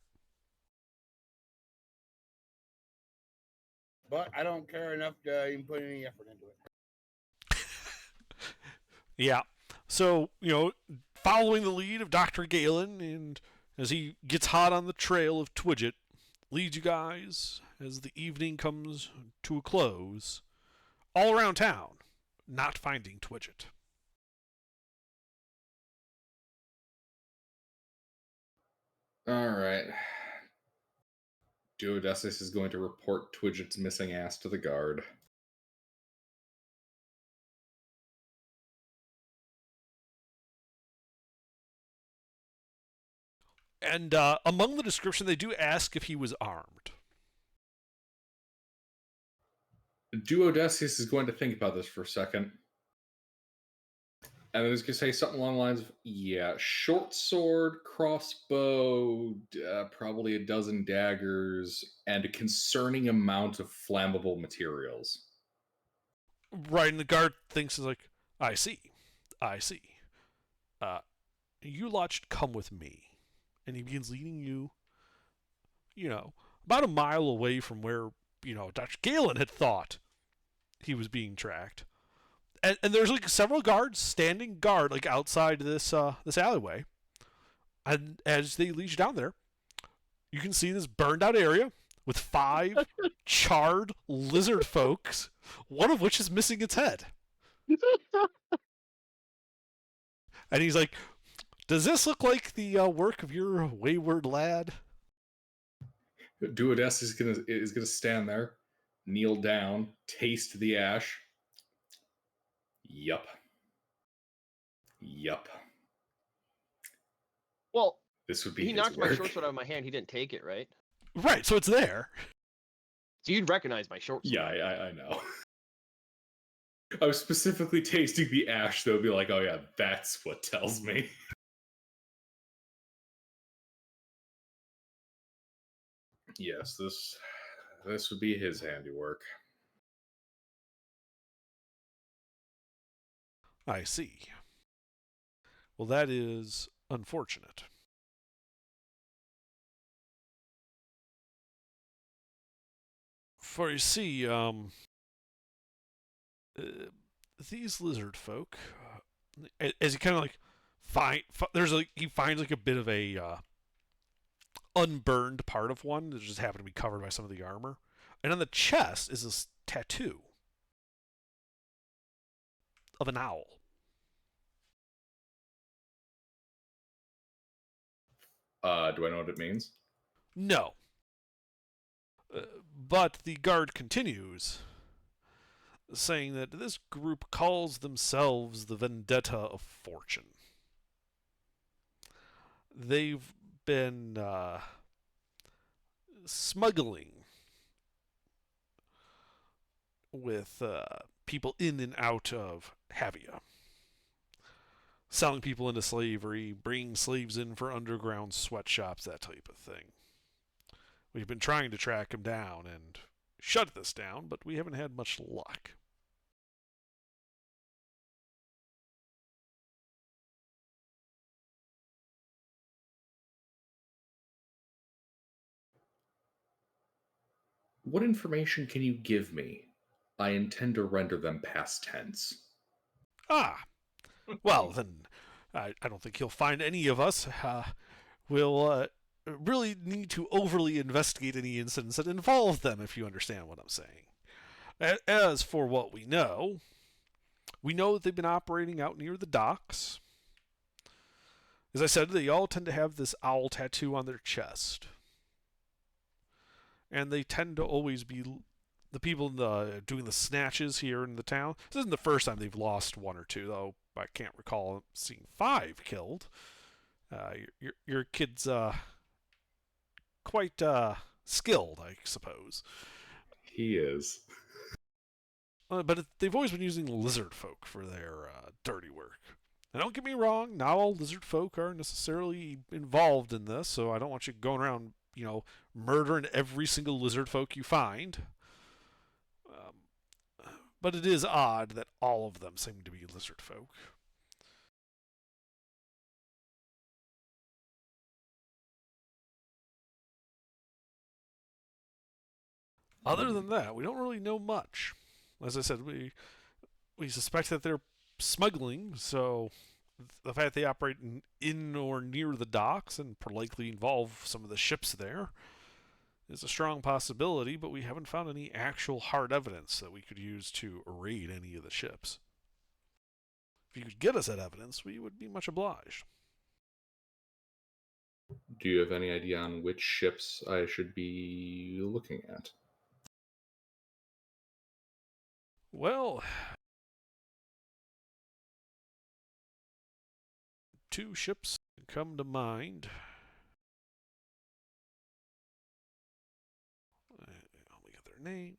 But I don't care enough to even put any effort into it.
Yeah. So, following the lead of Dr. Galen, and as he gets hot on the trail of Twidget, leads you guys as the evening comes to a close, all around town, not finding Twidget.
All right. Duodessus is going to report Twidget's missing ass to the guard.
And among the description, they do ask if he was armed.
Duodessus is going to think about this for a second. And I was going to say something along the lines of, yeah, short sword, crossbow, probably a dozen daggers, and a concerning amount of flammable materials.
Right, and the guard thinks, is like, I see. You lot should come with me. And he begins leading you, about a mile away from where, Dr. Galen had thought he was being tracked. And there's like several guards standing guard like outside this alleyway. And as they lead you down there, you can see this burned out area with 5 charred lizard folks, one of which is missing its head. And he's like, does this look like the work of your wayward lad?
Duodessus is gonna stand there, kneel down, taste the ash. Yup.
Well,
This would be
he
his
knocked my
work.
short sword out of my hand. He didn't take it, right?
Right, so it's there.
So you'd recognize my short sword.
Yeah, I know. I was specifically tasting the ash, though, be like, oh yeah, that's what tells me. Yes, this would be his handiwork.
I see. Well, that is unfortunate. For you see, these lizard folk, as he kind of like he finds like a bit of a unburned part of one that just happened to be covered by some of the armor, and on the chest is this tattoo of an owl.
Do I know what it means?
No. But the guard continues, saying that this group calls themselves the Vendetta of Fortune. They've been smuggling with people in and out of Havia. Selling people into slavery, bringing slaves in for underground sweatshops, that type of thing. We've been trying to track him down and shut this down, but we haven't had much luck.
What information can you give me? I intend to render them past tense.
Ah, well then, I don't think you'll find any of us will really need to overly investigate any incidents that involve them, if you understand what I'm saying. As for what we know that they've been operating out near the docks. As I said, they all tend to have this owl tattoo on their chest. And they tend to always be the people doing the snatches here in the town. This isn't the first time they've lost one or two, though. I can't recall seeing 5 killed. Your kid's quite skilled, I suppose.
He is.
But they've always been using lizard folk for their dirty work. And don't get me wrong, not all lizard folk are necessarily involved in this, so I don't want you going around, murdering every single lizard folk you find. But it is odd that all of them seem to be lizard folk. Other than that, we don't really know much. As I said, we suspect that they're smuggling, so the fact they operate in or near the docks and likely involve some of the ships there is a strong possibility, but we haven't found any actual hard evidence that we could use to raid any of the ships. If you could get us that evidence, we would be much obliged.
Do you have any idea on which ships I should be looking at?
Well, 2 ships come to mind. Let me get their names.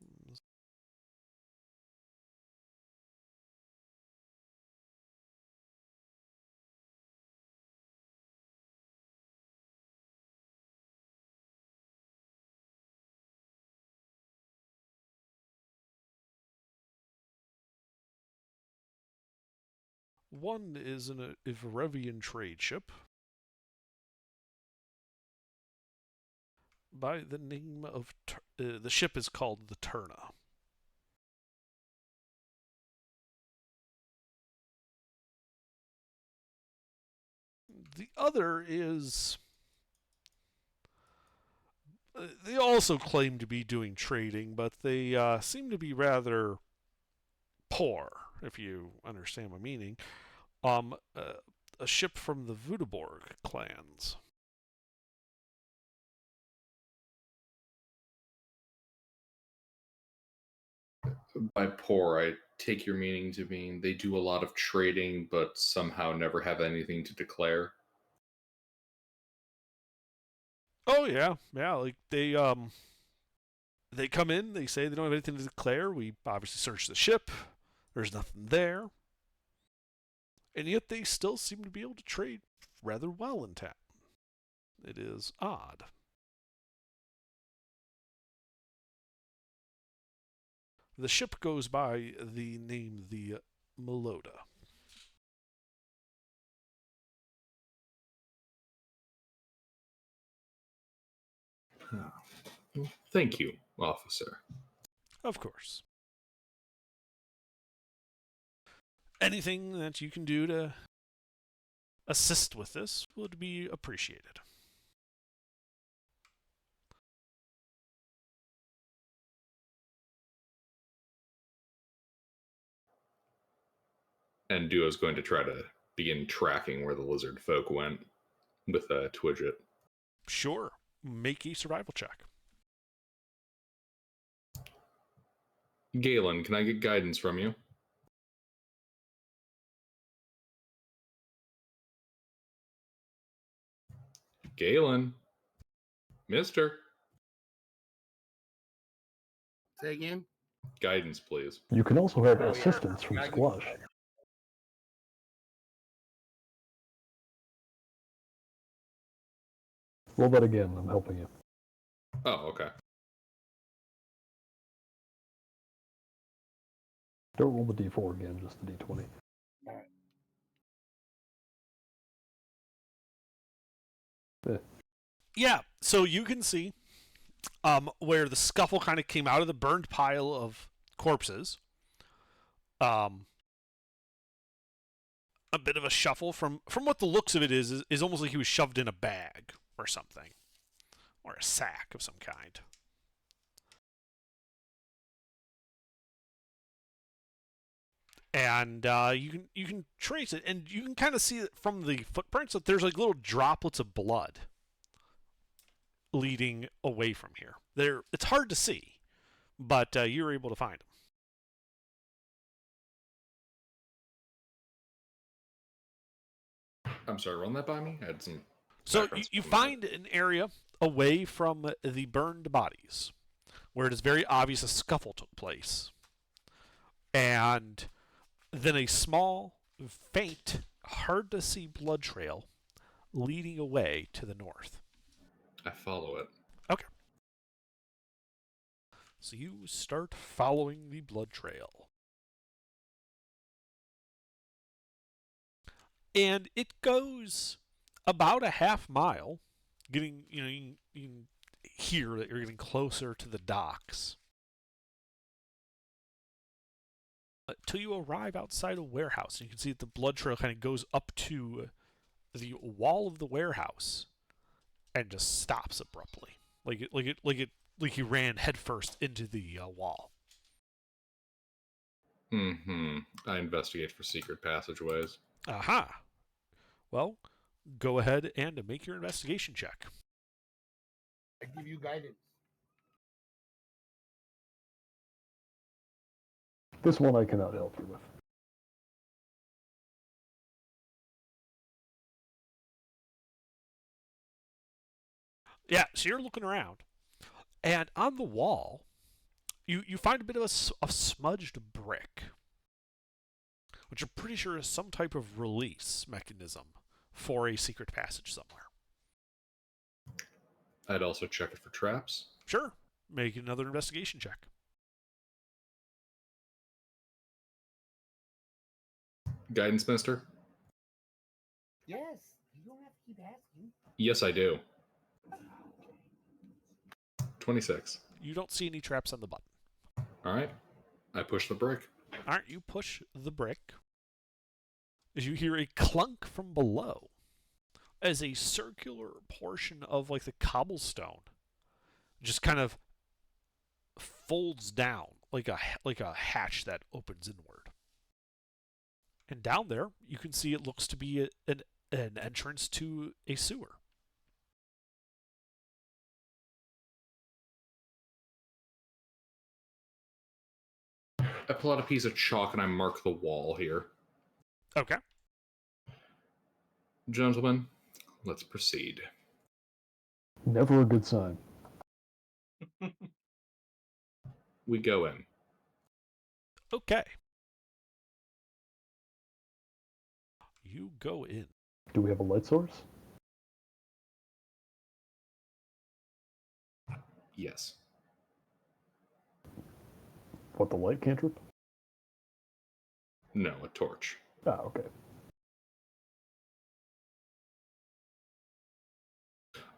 One is an Ivrevian trade ship by the name of the ship is called the Turna. The other is they also claim to be doing trading, but they seem to be rather poor, if you understand my meaning. A ship from the Vudeborg clans.
By poor, I take your meaning to mean they do a lot of trading, but somehow never have anything to declare.
Oh yeah, like they come in, they say they don't have anything to declare. We obviously search the ship. There's nothing there. And yet they still seem to be able to trade rather well in town. It is odd. The ship goes by the name the Meloda.
Thank you, officer.
Of course. Anything that you can do to assist with this would be appreciated.
And Duo's going to try to begin tracking where the lizard folk went with a Twidget.
Sure. Make a survival check.
Galen, can I get guidance from you? Galen. Mister.
Say again?
Guidance, please.
You can also have
Oh, yeah.
assistance from
Gotta get-
Squash. Roll that again. I'm helping you.
Oh, okay.
Don't roll the d4 again, just the d20.
Alright.
Yeah, so you can see where the scuffle kind of came out of the burned pile of corpses. A bit of a shuffle from what the looks of it is almost like he was shoved in a bag or something, or a sack of some kind. And you can trace it, and you can kind of see it from the footprints that there's like little droplets of blood leading away from here. It's hard to see, but you were able to find him.
I'm sorry, run that by me. I had some.
So
background
you
stuff in my
find an area away from the burned bodies, where it is very obvious a scuffle took place, and then a small, faint, hard-to-see blood trail leading away to the north.
I follow it.
Okay. So you start following the blood trail. And it goes about a half mile, getting, you can hear that you're getting closer to the docks. Till you arrive outside a warehouse, and you can see that the blood trail kind of goes up to the wall of the warehouse and just stops abruptly, like you ran headfirst into the wall.
I investigate for secret passageways.
Aha. Well, go ahead and make your investigation check.
I give you guidance.
This one I cannot help you with.
Yeah, so you're looking around, and on the wall, you find a bit of a smudged brick, which I'm pretty sure is some type of release mechanism for a secret passage somewhere.
I'd also check it for traps.
Sure, make another investigation check.
Guidance, mister?
Yes, you don't have to keep asking.
Yes, I do. 26.
You don't see any traps on the button.
All right. I push the brick.
All right, you push the brick as you hear a clunk from below as a circular portion of like the cobblestone just kind of folds down like a hatch that opens inward. And down there, you can see it looks to be an entrance to a sewer.
I pull out a piece of chalk and I mark the wall here.
Okay.
Gentlemen, let's proceed.
Never a good sign.
We go in.
Okay. You go in.
Do we have a light source?
Yes.
What, the light cantrip?
No, a torch.
Ah, okay.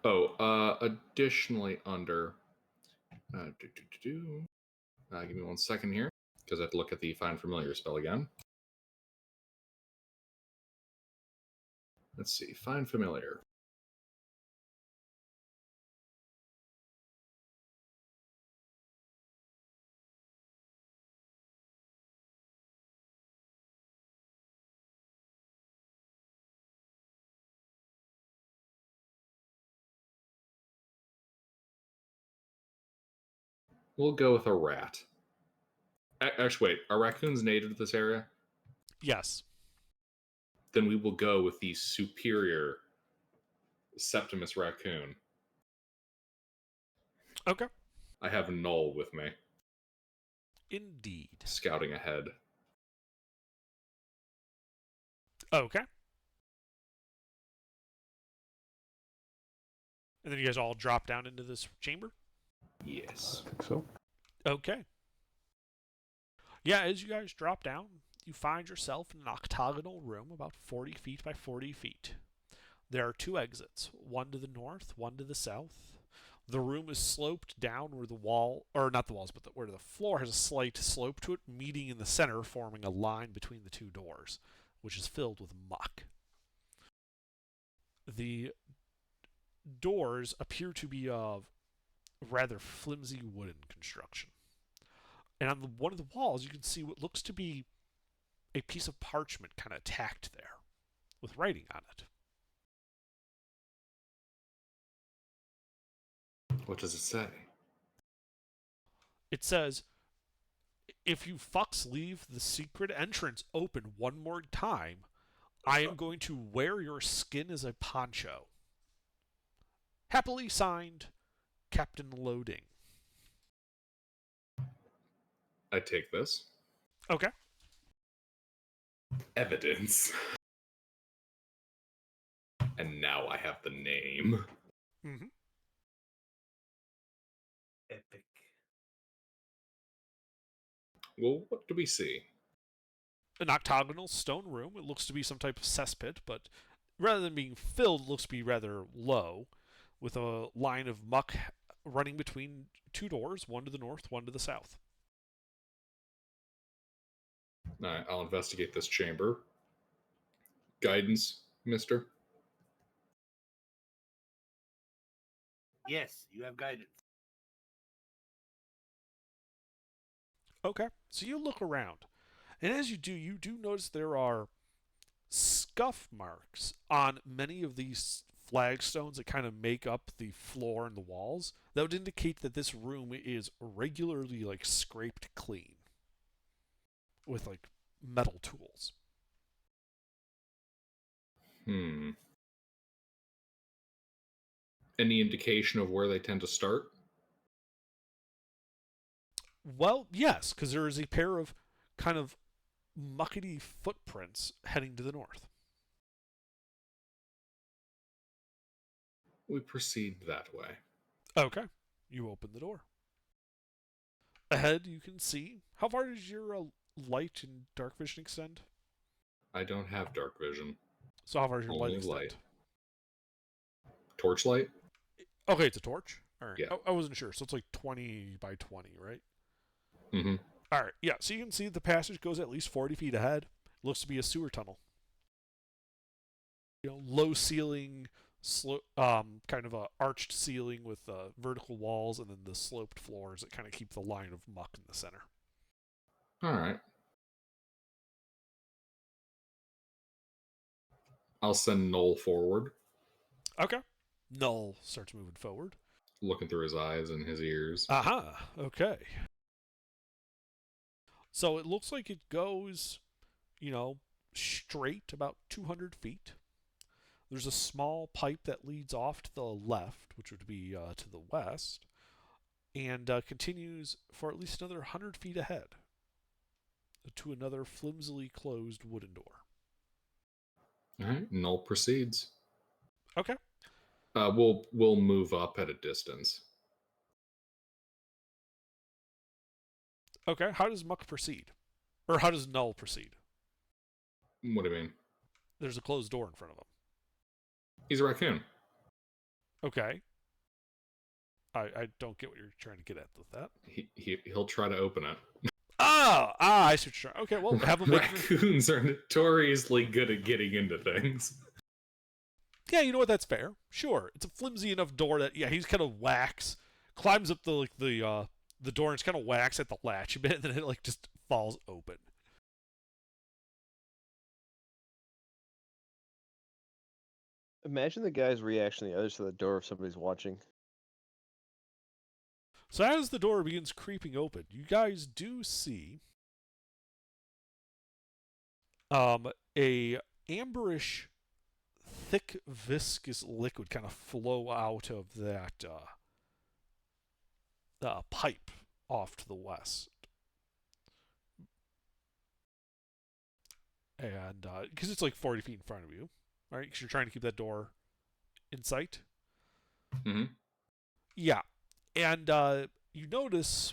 Oh, additionally under... give me 1 second here, because I have to look at the Find Familiar spell again. Let's see, Find Familiar. We'll go with a rat. Actually, wait, are raccoons native to this area?
Yes.
Then we will go with the superior Septimus raccoon.
Okay.
I have Null with me,
Indeed.
scouting ahead.
Okay. And then you guys all drop down into this chamber?
Yes.
I think so.
Okay. Yeah, as you guys drop down, you find yourself in an octagonal room about 40 feet by 40 feet. There are 2 exits, one to the north, one to the south. The room is sloped down where the wall, or not the walls, but where the floor has a slight slope to it, meeting in the center, forming a line between the 2 doors, which is filled with muck. The doors appear to be of rather flimsy wooden construction. And on one of the walls, you can see what looks to be a piece of parchment kind of tacked there, with writing on it.
What does it say?
It says, if you fucks leave the secret entrance open one more time, I am going to wear your skin as a poncho. Happily signed, Captain Loading.
I take this.
Okay.
Evidence. And now I have the name.
Mm-hmm.
Epic.
Well, what do we see?
An octagonal stone room. It looks to be some type of cesspit, but rather than being filled, it looks to be rather low, with a line of muck running between two doors, one to the north, one to the south.
Alright, I'll investigate this chamber. Guidance, mister?
Yes, you have guidance.
Okay, so you look around, and as you do notice there are scuff marks on many of these flagstones that kind of make up the floor and the walls that would indicate that this room is regularly like scraped clean with like metal tools.
Any indication of where they tend to start?
Well, yes, because there is a pair of kind of muckety footprints heading to the north.
We proceed that way.
Okay, you open the door. Ahead, you can see. How far does your light and dark vision extend?
I don't have dark vision.
So how far does your light
Only
extend?
light. Torchlight?
Okay, it's a torch. All right.
Yeah.
I wasn't sure. So it's like 20 by 20, right?
Mm-hmm.
All right. Yeah. So you can see the passage goes at least 40 feet ahead. Looks to be a sewer tunnel. Low ceiling, kind of a arched ceiling with vertical walls, and then the sloped floors that kind of keep the line of muck in the center.
All right. I'll send Noel forward,
Okay. Null starts moving forward.
looking through his eyes and his ears.
Aha. Okay. So it looks like it goes, straight about 200 feet. There's a small pipe that leads off to the left, which would be to the west, and continues for at least another 100 feet ahead to another flimsily closed wooden door.
All right. Noel proceeds.
Okay.
We'll move up at a distance.
Okay. How does Muck proceed? Or how does Null proceed?
What do you mean?
There's a closed door in front of him.
He's a raccoon.
Okay. I don't get what you're trying to get at with that.
He'll try to open it.
I see what you're trying. Okay, well, have him make...
Raccoons are notoriously good at getting into things.
Yeah, you know what? That's fair. Sure, it's a flimsy enough door that he's kind of whacks, climbs up the door and just kind of whacks at the latch a bit, and then it just falls open.
Imagine the guy's reaction on the other side of the door if somebody's watching.
So as the door begins creeping open, you guys do see a amberish, thick, viscous liquid kind of flow out of that pipe off to the west. And because it's like 40 feet in front of you, right? Because you're trying to keep that door in sight.
Mm-hmm.
Yeah. And you notice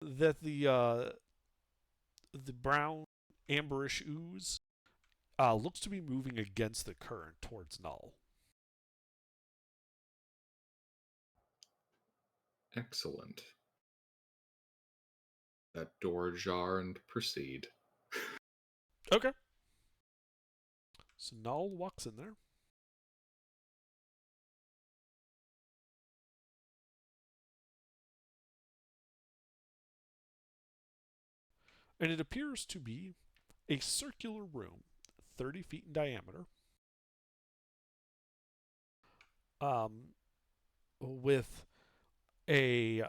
that the brown amberish ooze looks to be moving against the current towards Null.
Excellent. That door ajar and proceed.
Okay. So Null walks in there. And it appears to be a circular room, 30 feet in diameter, with a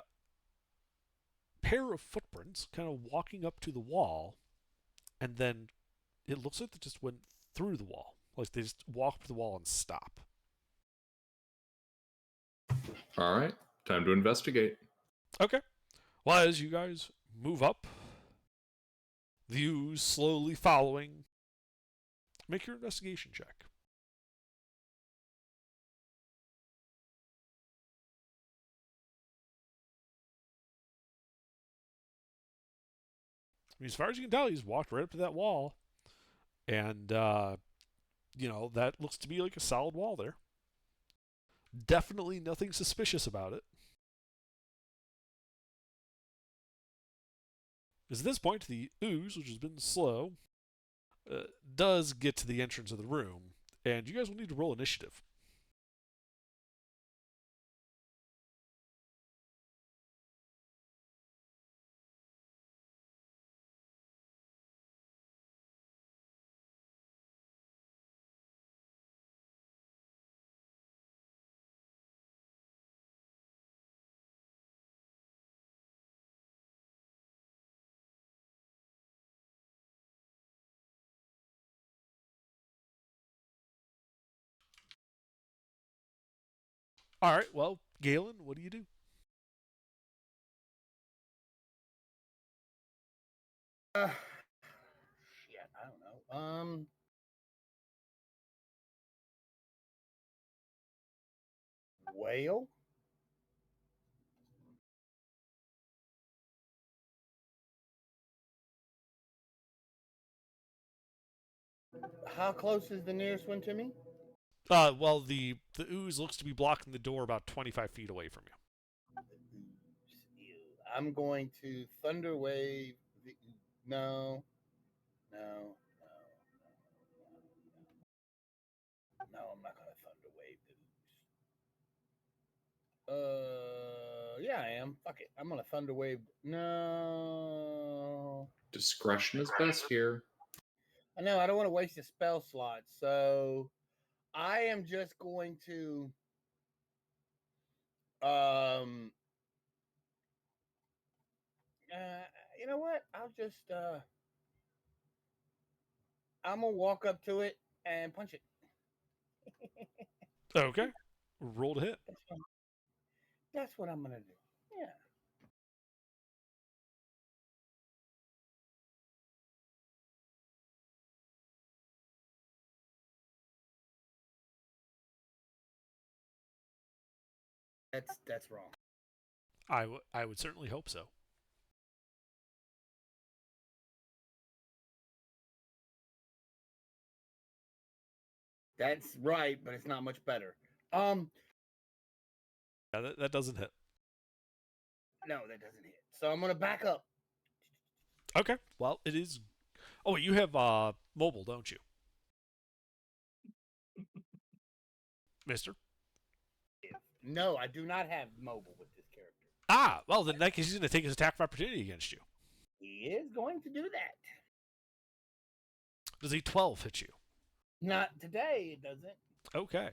pair of footprints kind of walking up to the wall, and then it looks like they just went through the wall. Like they just walk up to the wall and stop.
All right, time to investigate.
Okay. Well, as you guys move up, the ooze slowly following, make your investigation check. I mean, as far as you can tell, he's walked right up to that wall, and that looks to be like a solid wall there. Definitely nothing suspicious about it. Because at this point, the ooze, which has been slow, does get to the entrance of the room, and you guys will need to roll initiative. All right, well, Galen, what do you do?
Shit, I don't know. Whale. How close is the nearest one to me?
Well, the ooze looks to be blocking the door about 25 feet away from you.
I'm going to thunder wave. No, no, no, I'm not going to thunder wave the ooze. Yeah, I am. Fuck it. I'm going to thunder wave. No.
Discretion is best here.
I know. I don't want to waste a spell slot. So I am just going to. You know what? I'm gonna walk up to it and punch it.
Okay. Roll to hit.
That's what I'm gonna do. Yeah. That's wrong.
I would certainly hope so.
That's right, but it's not much better.
Yeah, that doesn't hit.
No, that doesn't hit. So I'm gonna back up.
Okay. Well, it is. Oh, wait, you have mobile, don't you, Mister?
No, I do not have mobile with this character.
Ah, well, then in that case, he's going to take his attack of opportunity against you.
He is going to do that.
Does a 12 hit you?
Not today, it doesn't.
Okay.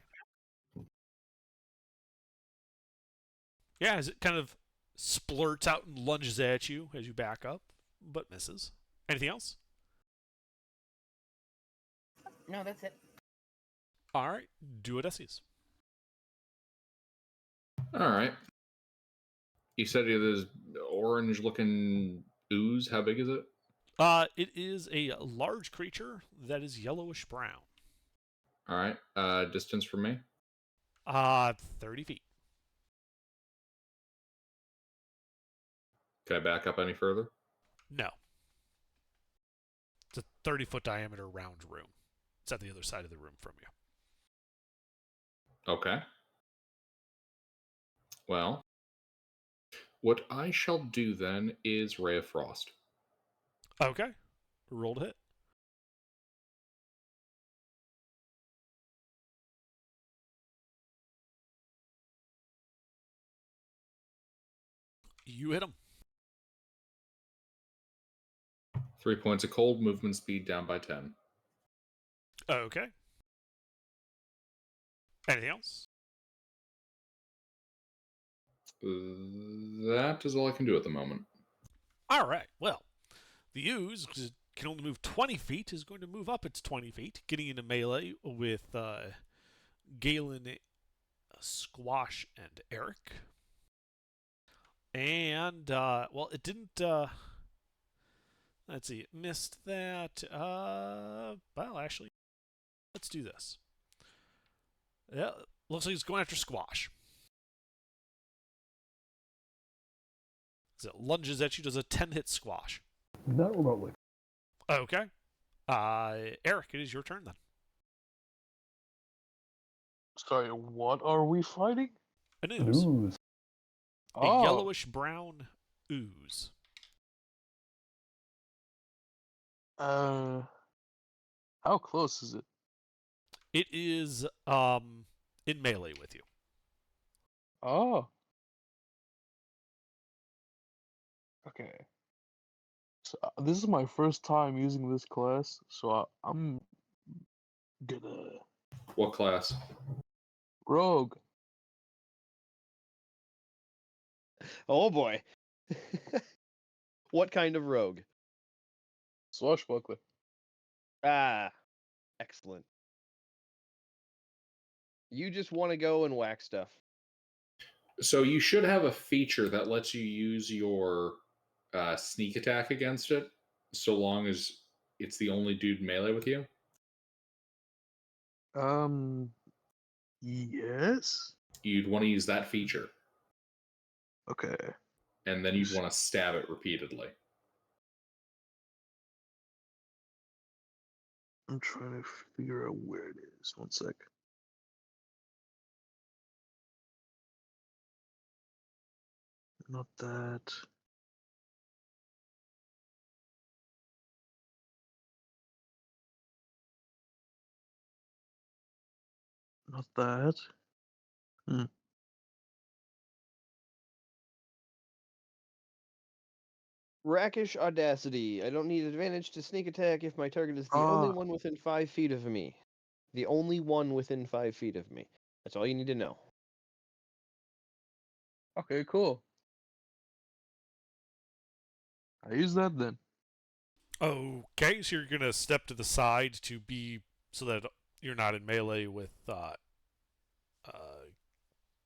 Yeah, as it kind of splurts out and lunges at you as you back up, but misses. Anything else?
No, that's it.
All right, do it, Essies.
All right. You said you have this orange-looking ooze. How big is it?
It is a large creature that is yellowish brown.
All right. Distance from me?
30 feet.
Can I back up any further?
No. It's a 30-foot diameter round room. It's at the other side of the room from you.
Okay. Well, what I shall do then is Ray of Frost.
Okay. Roll to hit. You hit him.
3 points of cold, movement speed down by 10.
Okay. Anything else?
That is all I can do at the moment.
All right. Well, the ooze, which can only move 20 feet, is going to move up its 20 feet, getting into melee with Galen, Squash, and Eric. And, well, it didn't. Let's see. It missed that. Well, actually, let's do this. Yeah, looks like it's going after Squash. So it lunges at you, does a 10-hit Squash.
Not remotely.
Okay. Eric, it is your turn then.
Sorry, what are we fighting?
An
An
ooze.
ooze.
A
Oh,
yellowish brown ooze.
how close is it?
It is in melee with you.
Oh. Okay. So this is my first time using this class, so I'm gonna
What class?
rogue.
Oh boy. What kind of rogue?
Swashbuckler.
Ah, excellent. You just want to go and whack stuff.
So you should have a feature that lets you use your sneak attack against it, so long as it's the only dude melee with you.
Yes.
You'd want to use that feature,
Okay.
and then you'd want to stab it repeatedly.
I'm trying to figure out where it is. One sec. Not that. Not that.
Rakish Audacity. I don't need advantage to sneak attack if my target is the only
Ah.
one within 5 feet of me. The only one within 5 feet of me. That's all you need to know.
Okay, cool. I use that then.
Okay, so you're gonna step to the side to be so that you're not in melee with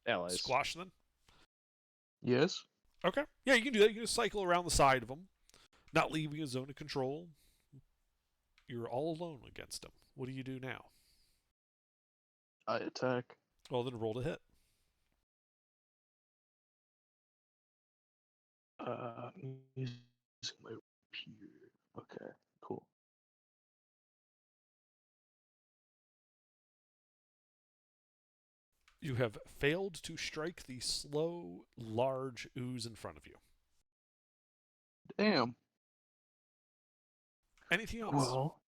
Allies.
Squash then.
Yes.
Okay, yeah, you can do that. You can just cycle around the side of them, not leaving a zone of control. You're all alone against them. What do you do now?
I attack.
Well, then roll to hit.
Using my rapier. Okay, cool.
You have failed to strike the slow, large ooze in front of you.
Damn.
Anything else?
Well,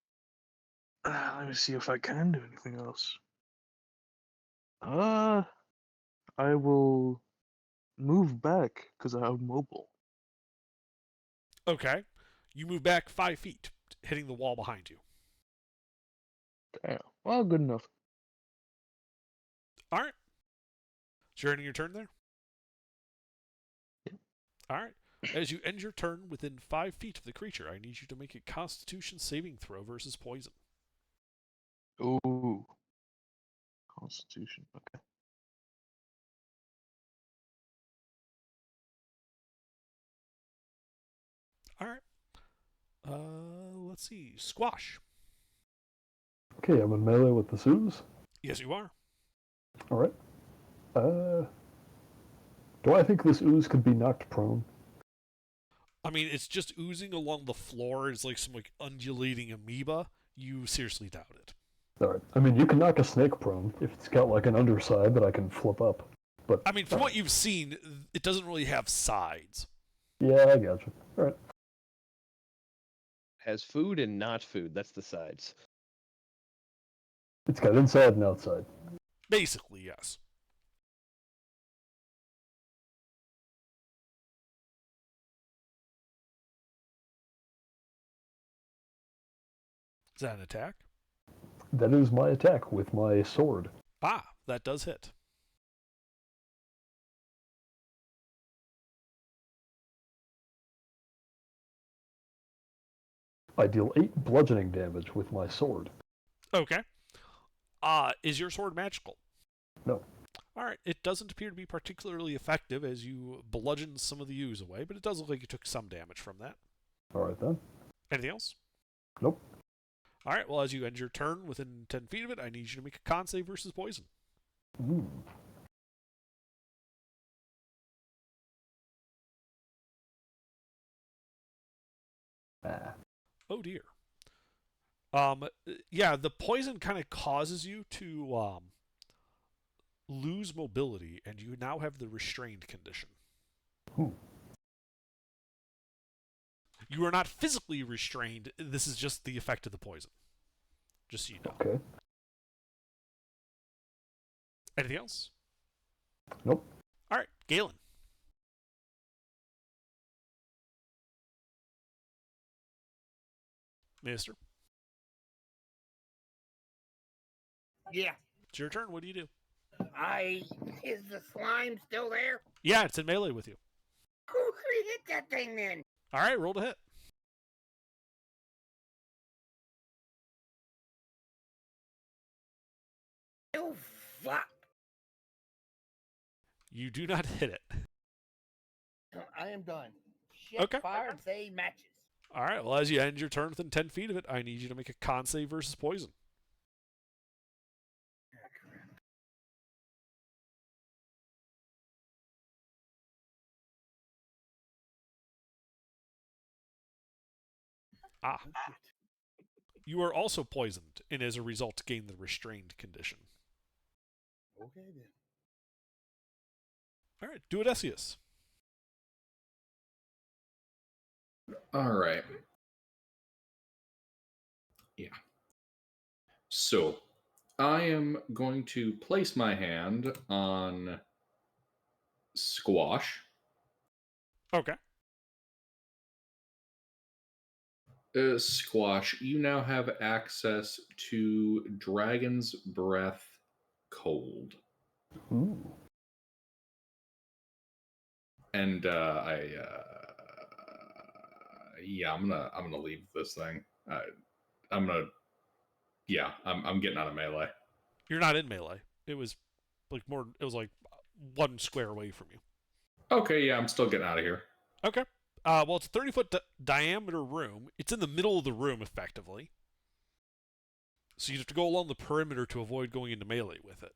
let me see if I can do anything else. I will move back because I have mobile.
Okay. You move back 5 feet, hitting the wall behind you.
Damn. Well, good enough.
All right. So you're ending your turn there?
Yep.
All right. As you end your turn within 5 feet of the creature, I need you to make a Constitution saving throw versus poison.
Ooh. Constitution. Okay.
All right. Let's see. Squash.
Okay, I'm in melee with the ooze.
Yes, you are.
All right. Do I think this ooze could be knocked prone?
I mean, it's just oozing along the floor. It's like some like undulating amoeba. You seriously doubt it.
All right. I mean, you can knock a snake prone if it's got like an underside that I can flip up. But
I mean, from what you've seen, it doesn't really have sides.
yeah, I gotcha. All right.
Has food and not food. That's the sides.
It's got inside and outside.
Basically, yes. Is that an attack?
That is my attack with my sword.
Ah, that does hit.
I deal 8 bludgeoning damage with my sword.
Okay. Is your sword magical?
No.
Alright, it doesn't appear to be particularly effective as you bludgeon some of the ooze away, but it does look like you took some damage from that.
Alright then.
Anything else?
Nope.
Alright, well, as you end your turn within 10 feet of it, I need you to make a con save versus poison.
Ooh. Ah.
Oh dear. Yeah, the poison kind of causes you to lose mobility, and you now have the restrained condition.
Hmm.
You are not physically restrained. This is just the effect of the poison. Just so you know.
Okay.
Anything else?
Nope.
All right, Galen. Mister,
Yeah.
it's your turn. What do you do?
Is the slime still there?
Yeah, it's in melee with you.
Who hit that thing then?
All right, roll to hit.
Oh, fuck.
You do not hit it.
I am done. Shit,
Okay.
fire and say matches.
All right, well, as you end your turn within 10 feet of it, I need you to make a con save versus poison. Ah. You are also poisoned, and as a result, gain the restrained condition.
Okay then.
All right, do it, Essius.
All right. Yeah. So, I am going to place my hand on Squash.
Okay.
Squash, you now have access to Dragon's Breath Cold.
Ooh.
And yeah, I'm gonna leave this thing. I'm getting out of melee.
You're not in melee. It was like one square away from you.
Okay, yeah, I'm still getting out of here.
Okay. Well, it's a 30-foot diameter room. It's in the middle of the room, effectively. So you'd have to go along the perimeter to avoid going into melee with it.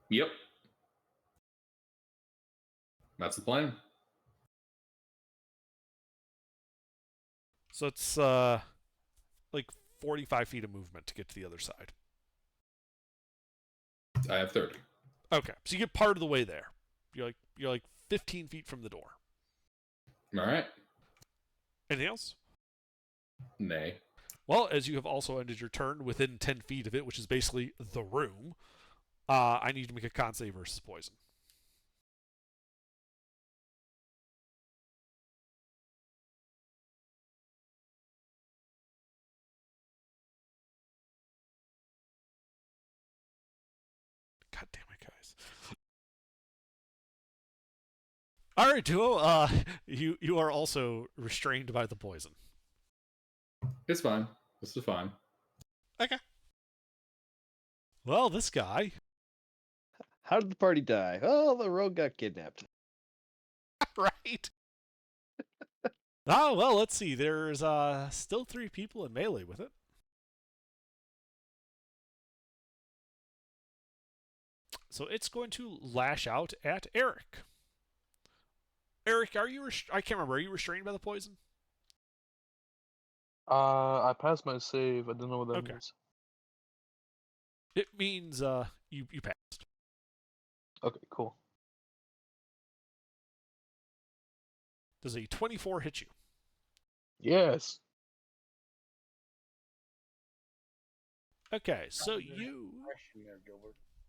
Yep. That's the plan.
So it's like 45 feet of movement to get to the other side.
I have 30.
Okay, so you get part of the way there. You're like 15 feet from the door.
All right.
Anything else?
Nay.
Well, as you have also ended your turn within 10 feet of it, which is basically the room, I need to make a con save versus poison. God damn it, guys. All right, Duo. You are also restrained by the poison.
It's fine. This is fine.
Okay. Well, this guy.
How did the party die? Oh, the rogue got kidnapped.
Right. Oh well, let's see. There's still 3 people in melee with it. So it's going to lash out at Eric. Eric, are you? I can't remember. Are you restrained by the poison?
I passed my save. I don't know what that
Okay.
means.
It means you passed.
Okay, cool.
Does a 24 hit you?
Yes.
Okay, so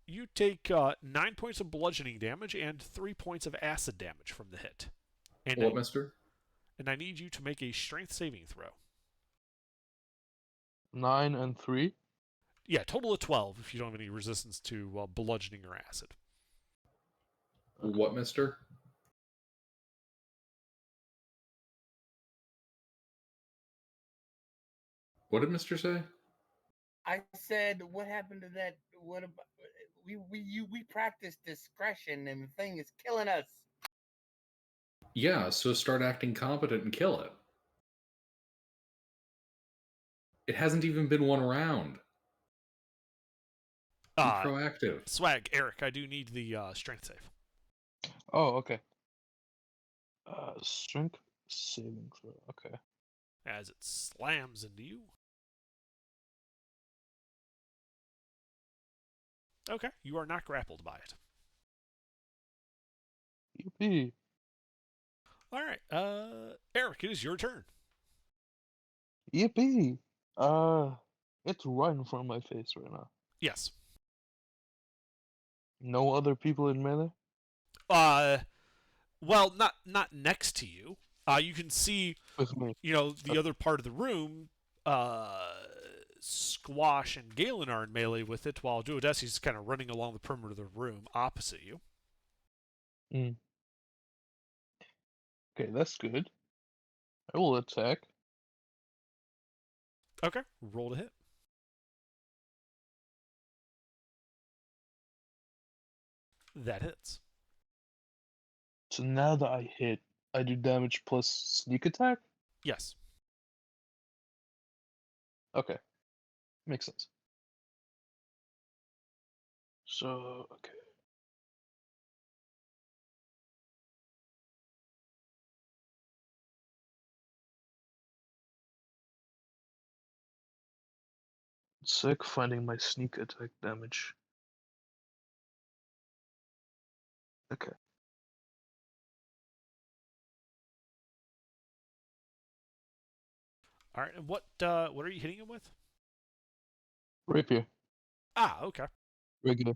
you take 9 points of bludgeoning damage and 3 points of acid damage from the hit. And
What, mister?
And I need you to make a strength saving throw.
9 and 3.
Yeah, total of 12 if you don't have any resistance to bludgeoning or acid.
What, mister? What did Mister say?
I said, what happened to that? What about we practice discretion, and the thing is killing us.
Yeah, so start acting competent and kill it. It hasn't even been one round. Be proactive.
Swag, Eric, I do need the strength save.
Oh, okay. Strength saving throw. Okay.
As it slams into you. Okay, you are not grappled by it.
Yippee.
Alright, Eric, it is your turn.
Yippee. It's right in front of my face right now.
Yes.
No other people in melee?
Well, not next to you. You can see,
With me.
the other part of the room. Squash and Galen are in melee with it, while Duodesi's kind of running along the perimeter of the room opposite you.
Okay, that's good. I will attack.
Okay, roll to hit. That hits.
So now that I hit, I do damage plus sneak attack?
Yes.
Okay. Makes sense. So, okay. Sick finding my sneak attack damage. Okay.
All right, and what are you hitting him with?
Rapier.
Ah, okay.
Regular.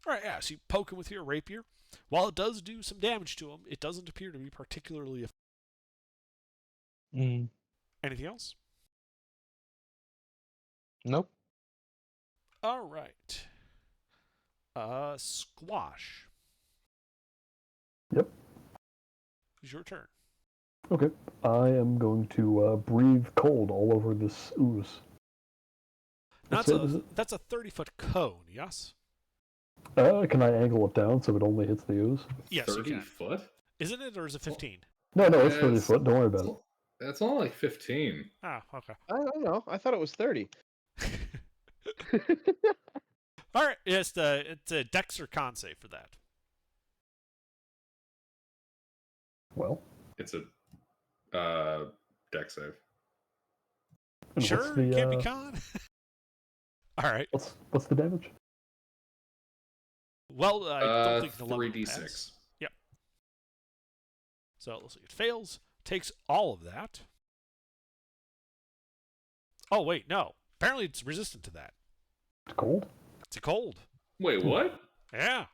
All right, yeah. So you poke him with your rapier. While it does do some damage to him, it doesn't appear to be particularly. Anything else?
Nope.
All right. Squash.
Yep.
It's your turn.
Okay. I am going to breathe cold all over this ooze.
Now
What's it, is it?
that's a 30-foot cone, yes?
Can I angle it down so it only hits the ooze?
Yes, you
30
can.
foot?
Isn't it, or is it 15?
No, it's
Yeah,
30 foot. Don't worry about it.
That's only like 15.
Ah, okay.
I don't know. I thought it was 30.
All right, it's a Dex or Con save for that.
Well,
It's a deck save.
and
Sure,
what's the,
it can't be Con. All right.
What's the damage?
Well, I don't think the level
3d6.
pass. Yep. So it looks like it fails. Takes all of that. Oh wait, no. Apparently it's resistant to that.
It's cold?
It's a cold.
Wait, what?
Yeah.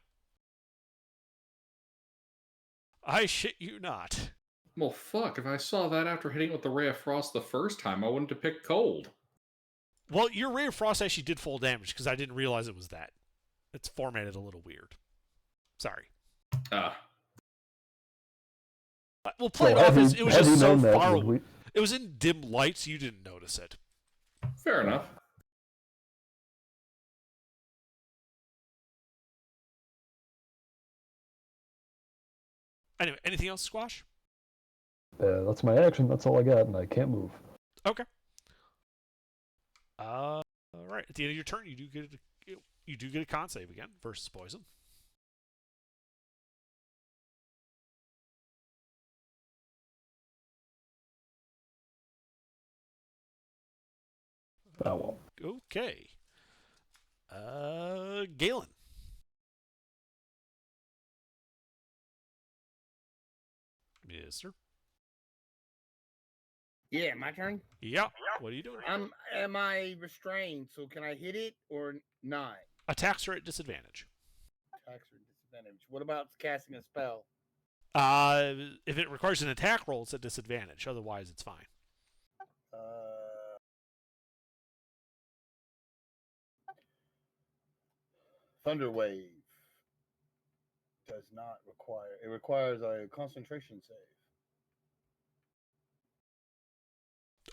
I shit you not.
Well, fuck. If I saw that after hitting it with the Ray of Frost the first time, I wouldn't have picked cold.
Well, your Ray of Frost actually did full damage because I didn't realize it was that. It's formatted a little weird. Sorry. We'll play it off as it was just so far away. It was in dim light, so you didn't notice it.
Fair enough.
Anyway, anything else, Squash?
That's my action. That's all I got, and I can't move.
Okay. All right. At the end of your turn, you do get a con save again versus poison.
Oh well.
Okay. Galen. Yes, sir.
Yeah, my turn.
Yeah. What are you doing?
Am I restrained? So can I hit it or not?
Attacks are at disadvantage.
Attacks are disadvantage. What about casting a spell?
If it requires an attack roll, it's at disadvantage. Otherwise, it's fine.
Thunder Wave does not require. It requires a concentration save.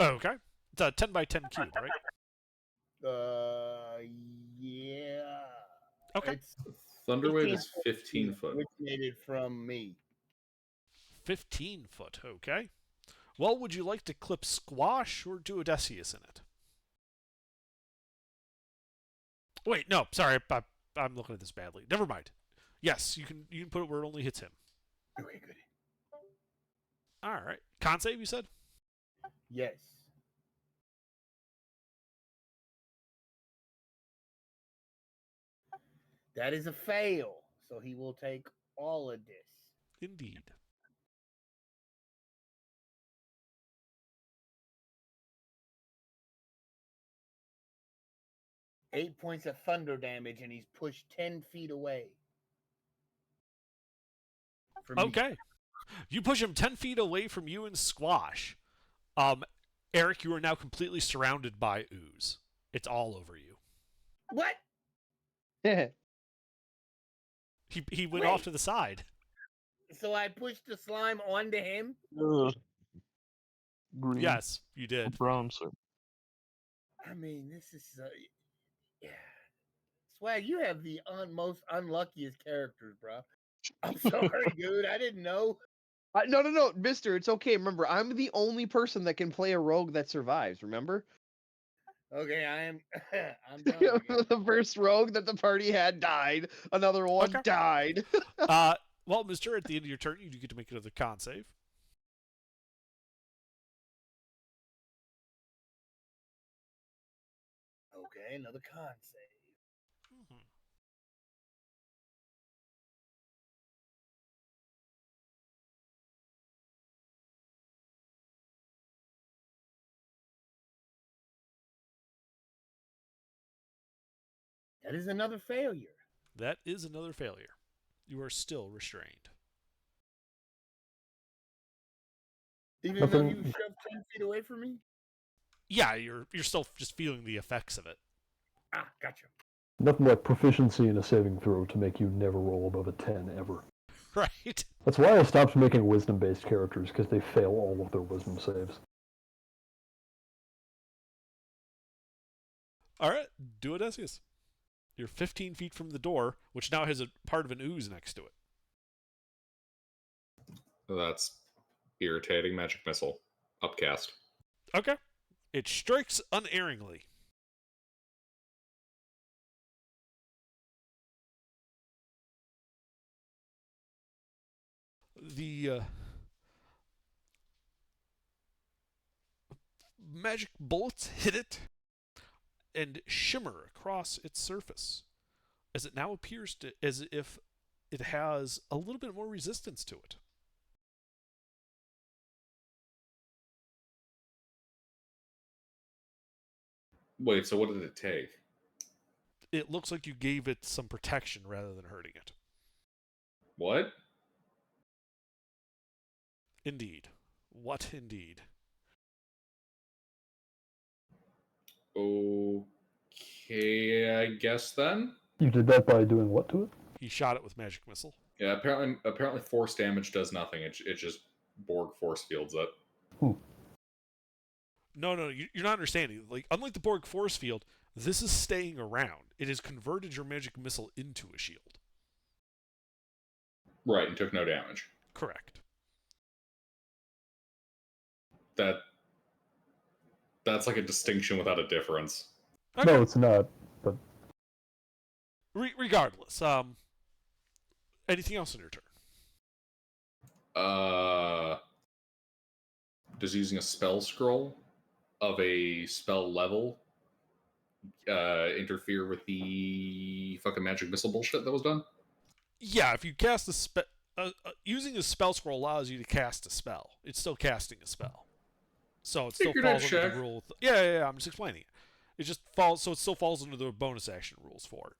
Okay. It's a 10 by 10 cube, right?
Yeah.
Okay.
It's
Thunderwave is
15
15 foot.
originated from me.
15 foot. Okay. Well, would you like to clip Squash or do Odysseus in it? Wait, no. Sorry, I'm looking at this badly. Never mind. Yes, you can put it where it only hits him.
Okay, good.
All right. Con save, you said?
Yes. That is a fail. So he will take all of this.
Indeed.
Eight points of thunder damage, and he's pushed 10 feet away. From me.
Okay. You push him 10 feet away from you and Squash. Eric, you are now completely surrounded by ooze. It's all over you.
What?
He went
Wait.
off to the side.
So I pushed the slime onto him?
Ugh. Green.
Yes, you
Or
did.
brown, sir.
I mean, this is... yeah. Swag, you have the most unluckiest characters, bro. I'm sorry, dude. I didn't know.
No, mister, it's okay. Remember, I'm the only person that can play a rogue that survives, remember?
Okay, I am... I'm done. again.
The first rogue that the party had died. Another one
Okay.
died.
Well, Mister, at the end of your turn, you do get to make another con save.
Okay, another con save.
Mhm.
That is another failure.
That is another failure. You are still restrained.
Even
Nothing-
though you shoved 10 feet away from me?
Yeah, you're still just feeling the effects of it.
Ah, gotcha.
Nothing like proficiency in a saving throw to make you never roll above a 10 ever.
Right?
That's why I stopped making wisdom-based characters, because they fail all of their wisdom saves.
All right, do Odysseus. You're 15 feet from the door, which now has a part of an ooze next to it.
That's irritating. Magic missile. Upcast.
Okay. It strikes unerringly. The magic bullets hit it and shimmer across its surface, as it now appears to as if it has a little bit more resistance to it.
Wait, so what did it take?
It looks like you gave it some protection rather than hurting it.
What?
Indeed. What indeed?
Okay, I guess then.
You did that by doing what to it?
He shot it with magic missile.
Yeah, apparently force damage does nothing. It just Borg force fields it.
No, you're not understanding. Like, unlike the Borg force field, this is staying around. It has converted your magic missile into a shield.
Right, and took no damage.
Correct.
That's like a distinction without a difference.
Okay.
No, it's not. But
Regardless, anything else in your turn?
Does using a spell scroll of a spell level interfere with the fucking magic missile bullshit that was done?
Yeah, if you cast a spell, using a spell scroll allows you to cast a spell. It's still casting a spell, so it still
Figured I'd
falls under
check.
the rule. Yeah. I'm just explaining it. It just falls, so it still falls under the bonus action rules for it.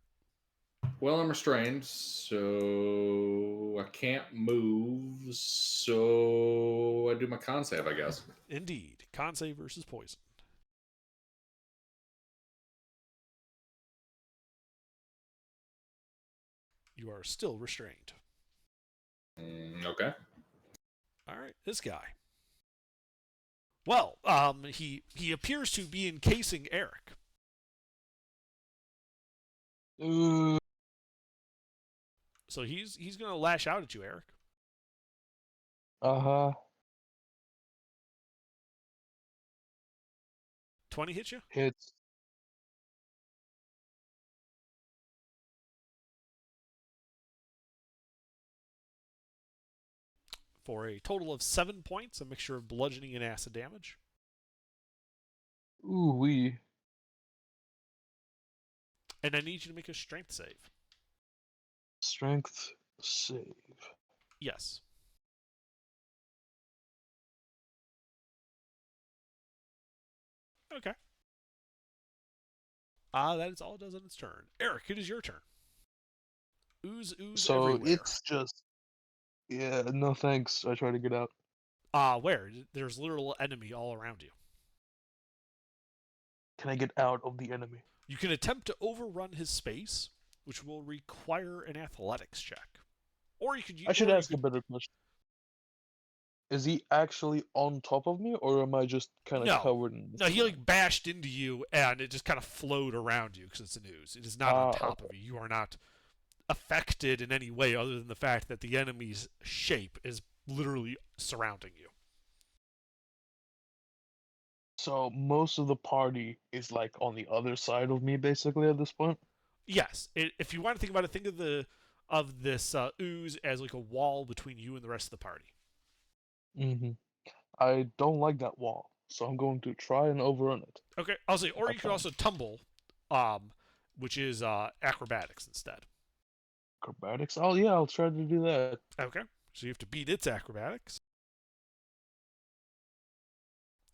Well, I'm restrained, so I can't move. So I do my con save, I guess.
Indeed, con save versus poison. You are still restrained.
Okay.
All right, this guy. Well, he appears to be encasing Eric.
Uh,
So he's gonna lash out at you, Eric.
uh-huh.
20 hit you?
Hits.
For a total of 7 points, a mixture of bludgeoning and acid damage.
Ooh wee.
And I need you to make a strength save.
Strength save.
Yes. Okay. That is all it does on its turn. Eric, it is your turn. Ooze
So
everywhere.
it's just, yeah, no thanks. I try to get out.
Where? There's literal enemy all around you.
Can I get out of the enemy?
You can attempt to overrun his space, which will require an athletics check. Or you could use.
I should ask a better question. Is he actually on top of me, or am I just kind of
No.
covered in?
No, he like bashed into you, and it just kind of flowed around you because it's an ooze. It is not on top of you. You are not affected in any way other than the fact that the enemy's shape is literally surrounding you.
So most of the party is like on the other side of me, basically at this point.
Yes, if you want to think about it, think of this ooze as like a wall between you and the rest of the party.
Mm-hmm. I don't like that wall, so I'm going to try and overrun it.
Okay, I'll say, or
I
you could
can.
also tumble, which is acrobatics instead.
Acrobatics? Oh yeah, I'll try to do that.
Okay, so you have to beat its acrobatics.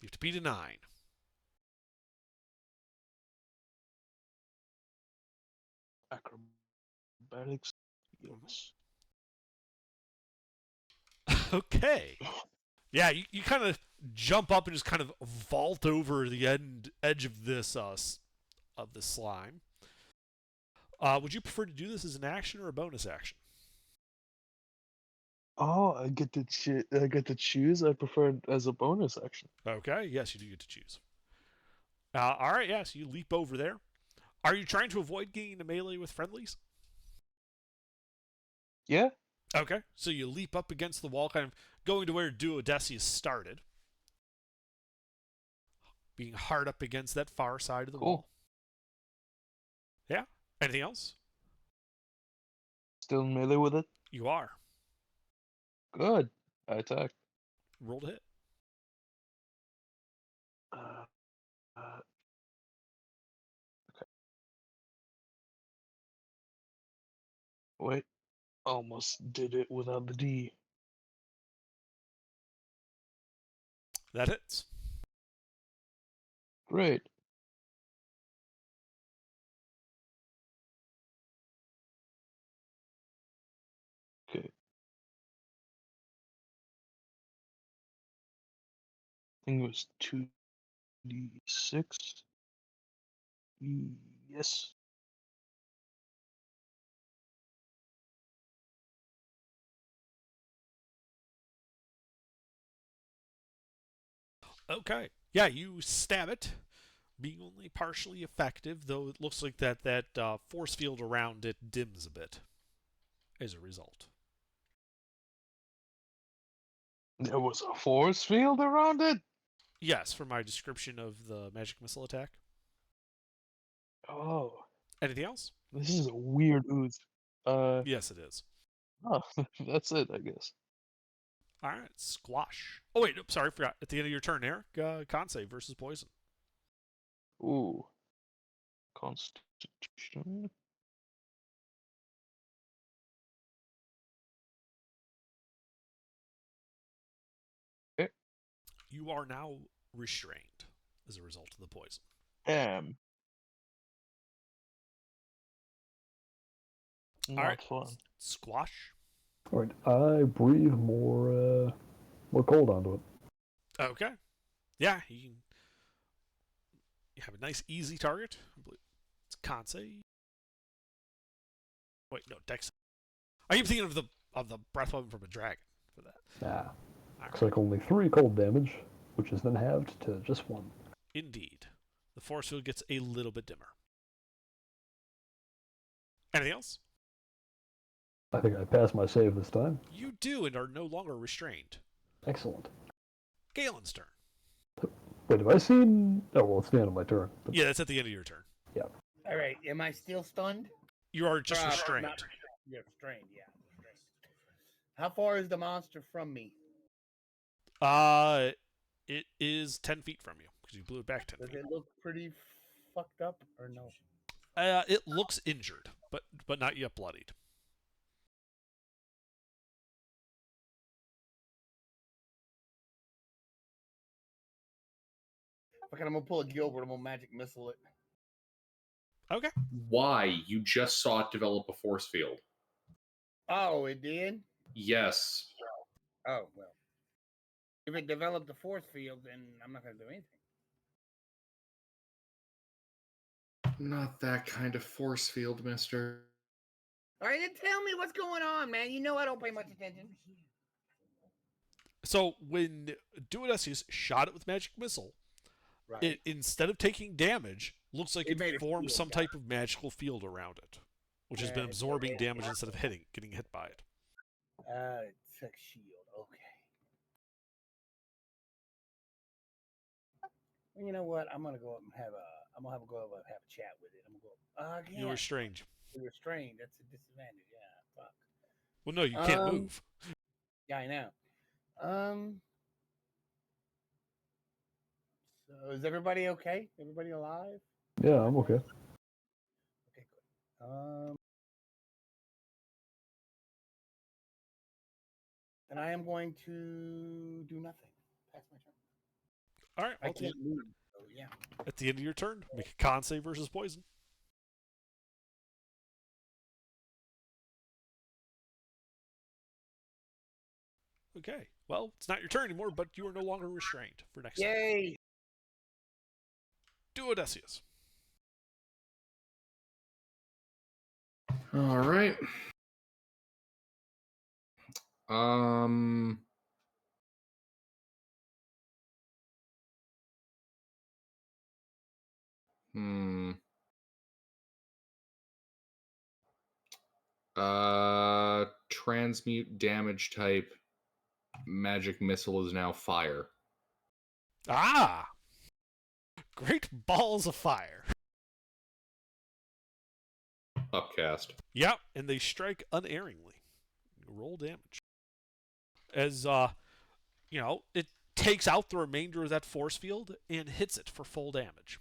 You have to beat a 9.
Acrobatics? Yes.
Okay. Yeah, you kind of jump up and just kind of vault over the edge of this slime. Would you prefer to do this as an action or a bonus action?
Oh, I get to choose. I prefer it as a bonus action.
Okay, yes, you do get to choose. All right, yes, you leap over there. Are you trying to avoid getting into melee with friendlies?
Yeah.
Okay, so you leap up against the wall, kind of going to where Duodecius started, being hard up against that far side of the wall. Yeah. Anything else?
Still in melee with it.
You are.
Good. I attack.
Roll to hit.
Okay. Wait. Almost did it without the D.
That hits.
Great. Okay. I think it was 2d6. Yes.
Okay. Yeah, you stab it, being only partially effective, though it looks like that force field around it dims a bit as a result.
There was a force field around it?
Yes, for my description of the magic missile attack.
Oh.
Anything else?
This is a weird ooze.
Yes, it is.
Oh, that's it, I guess.
All right, squash. Oh wait, nope, sorry, forgot. At the end of your turn, Eric, con save versus poison.
Ooh. Constitution. Okay.
You are now restrained as a result of the poison.
Not
All right,
fun.
squash.
All right, I breathe more cold onto it.
Okay. Yeah, you have a nice, easy target. I believe it's Kansei. Wait, no, Dex. I keep thinking of the breath weapon from a dragon for that.
Nah.
All
Looks
right.
like only 3 cold damage. which is then halved to just 1.
Indeed. The force field gets a little bit dimmer. Anything else?
I think I passed my save this time.
You do and are no longer restrained.
Excellent.
Galen's turn.
Wait, have I seen... Oh, well, it's the end of my turn. But...
Yeah, that's at the end of your turn.
All right. Am I still stunned?
You are just
Not
restrained.
Yeah, restrained. Yeah. Restrained. How far is the monster from me?
It is 10 feet from you because you blew it back 10
Does
feet.
it look pretty fucked up or no?
It looks injured, but not yet bloodied.
Okay, I'm gonna pull a Gilbert. I'm gonna magic missile it.
Okay.
Why? You just saw it develop a force field.
Oh, it did.
Yes.
Oh well. If it developed a force field, then I'm not gonna do anything.
Not that kind of force field, mister.
All right, then tell me what's going on, man. You know I don't pay much attention.
So when Duodesius shot it with magic missile,
Right.
it instead of taking damage, looks like
It made
it
a
formed
field,
some
yeah.
type of magical field around it, which has been
Yeah,
absorbing damage instead of getting hit by it.
It's a shield. Okay. Well, you know what? I'm gonna go up and have a. I'm gonna go up and have a chat with it. I'm gonna go.
You
Yeah.
are strange.
You're restrained. That's a disadvantage. Yeah. Fuck.
Well, no, you can't
Um,
move.
Yeah, I know. So is everybody okay? Everybody alive?
Yeah, I'm okay.
Okay, good. And I am going to do nothing. Pass my turn.
All right.
I
Well,
can't move. So yeah.
at the end of your turn, make a con save versus poison. Okay. Well, it's not your turn anymore, but you are no longer restrained for next time.
Yay!
Duodesius.
All right. Um. Hmm. Transmute damage type. Magic missile is now fire.
Ah! Great balls of fire.
Upcast.
Yep, and they strike unerringly. Roll damage. As, it takes out the remainder of that force field and hits it for full damage.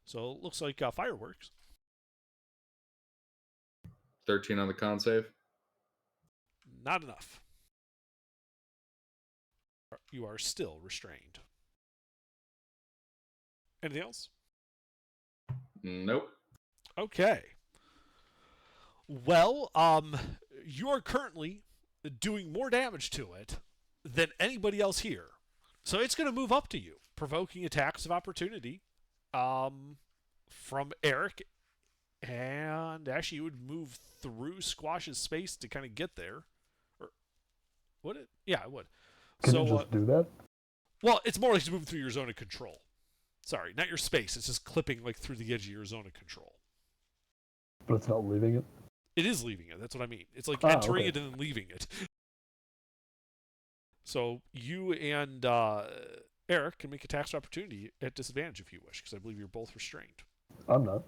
So it looks like fireworks.
13 on the con save.
Not enough. You are still restrained. Anything else?
Nope.
Okay. Well, you are currently doing more damage to it than anybody else here. So it's going to move up to you, provoking attacks of opportunity from Eric. And actually, you would move through Squash's space to kind of get there. Or would it? Yeah, it would.
Can
So,
you just do that?
well, it's more like you move through your zone of control. Sorry, not your space. It's just clipping like through the edge of your zone of control.
But it's not leaving it?
It is leaving it. That's what I mean. It's like
Ah,
entering
okay.
it and then leaving it. So you and Eric can make attacks of opportunity at disadvantage if you wish, because I believe you're both restrained.
I'm not.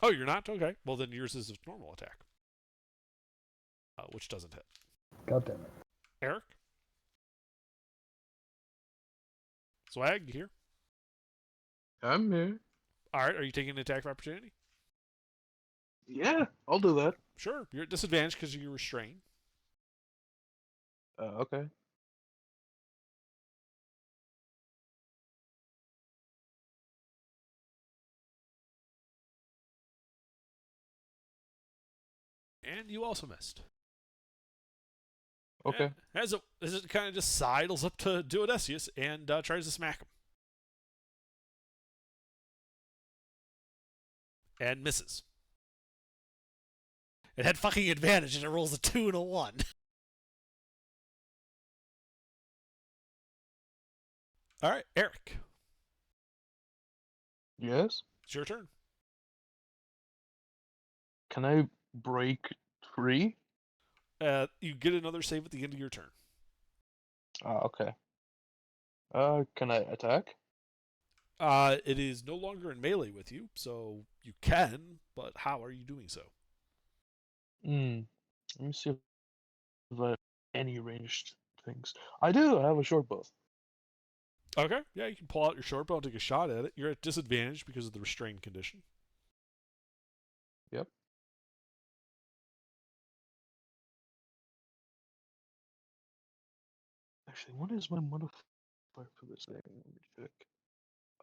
Oh, you're not? Okay. Well, then yours is a normal attack, which doesn't hit.
God damn it.
Eric? Swag, you here?
I'm here.
All right. Are you taking an attack of opportunity?
Yeah, I'll do that.
Sure. You're at disadvantage because you're restrained.
Okay.
And you also missed.
Okay.
As it kind of just sidles up to Duodesius and tries to smack him. And misses. It had fucking advantage and it rolls a 2 and a 1. Alright, Eric.
Yes.
It's your turn.
Can I break free?
You get another save at the end of your turn.
Okay. Can I attack?
It is no longer in melee with you, so you can, but how are you doing so?
Let me see if I have any ranged things. I do. I have a short bow.
Okay, yeah, you can pull out your short bow and take a shot at it. You're at disadvantage because of the restrained condition.
Yep. Actually, what is my modifier for this thing? Let me check.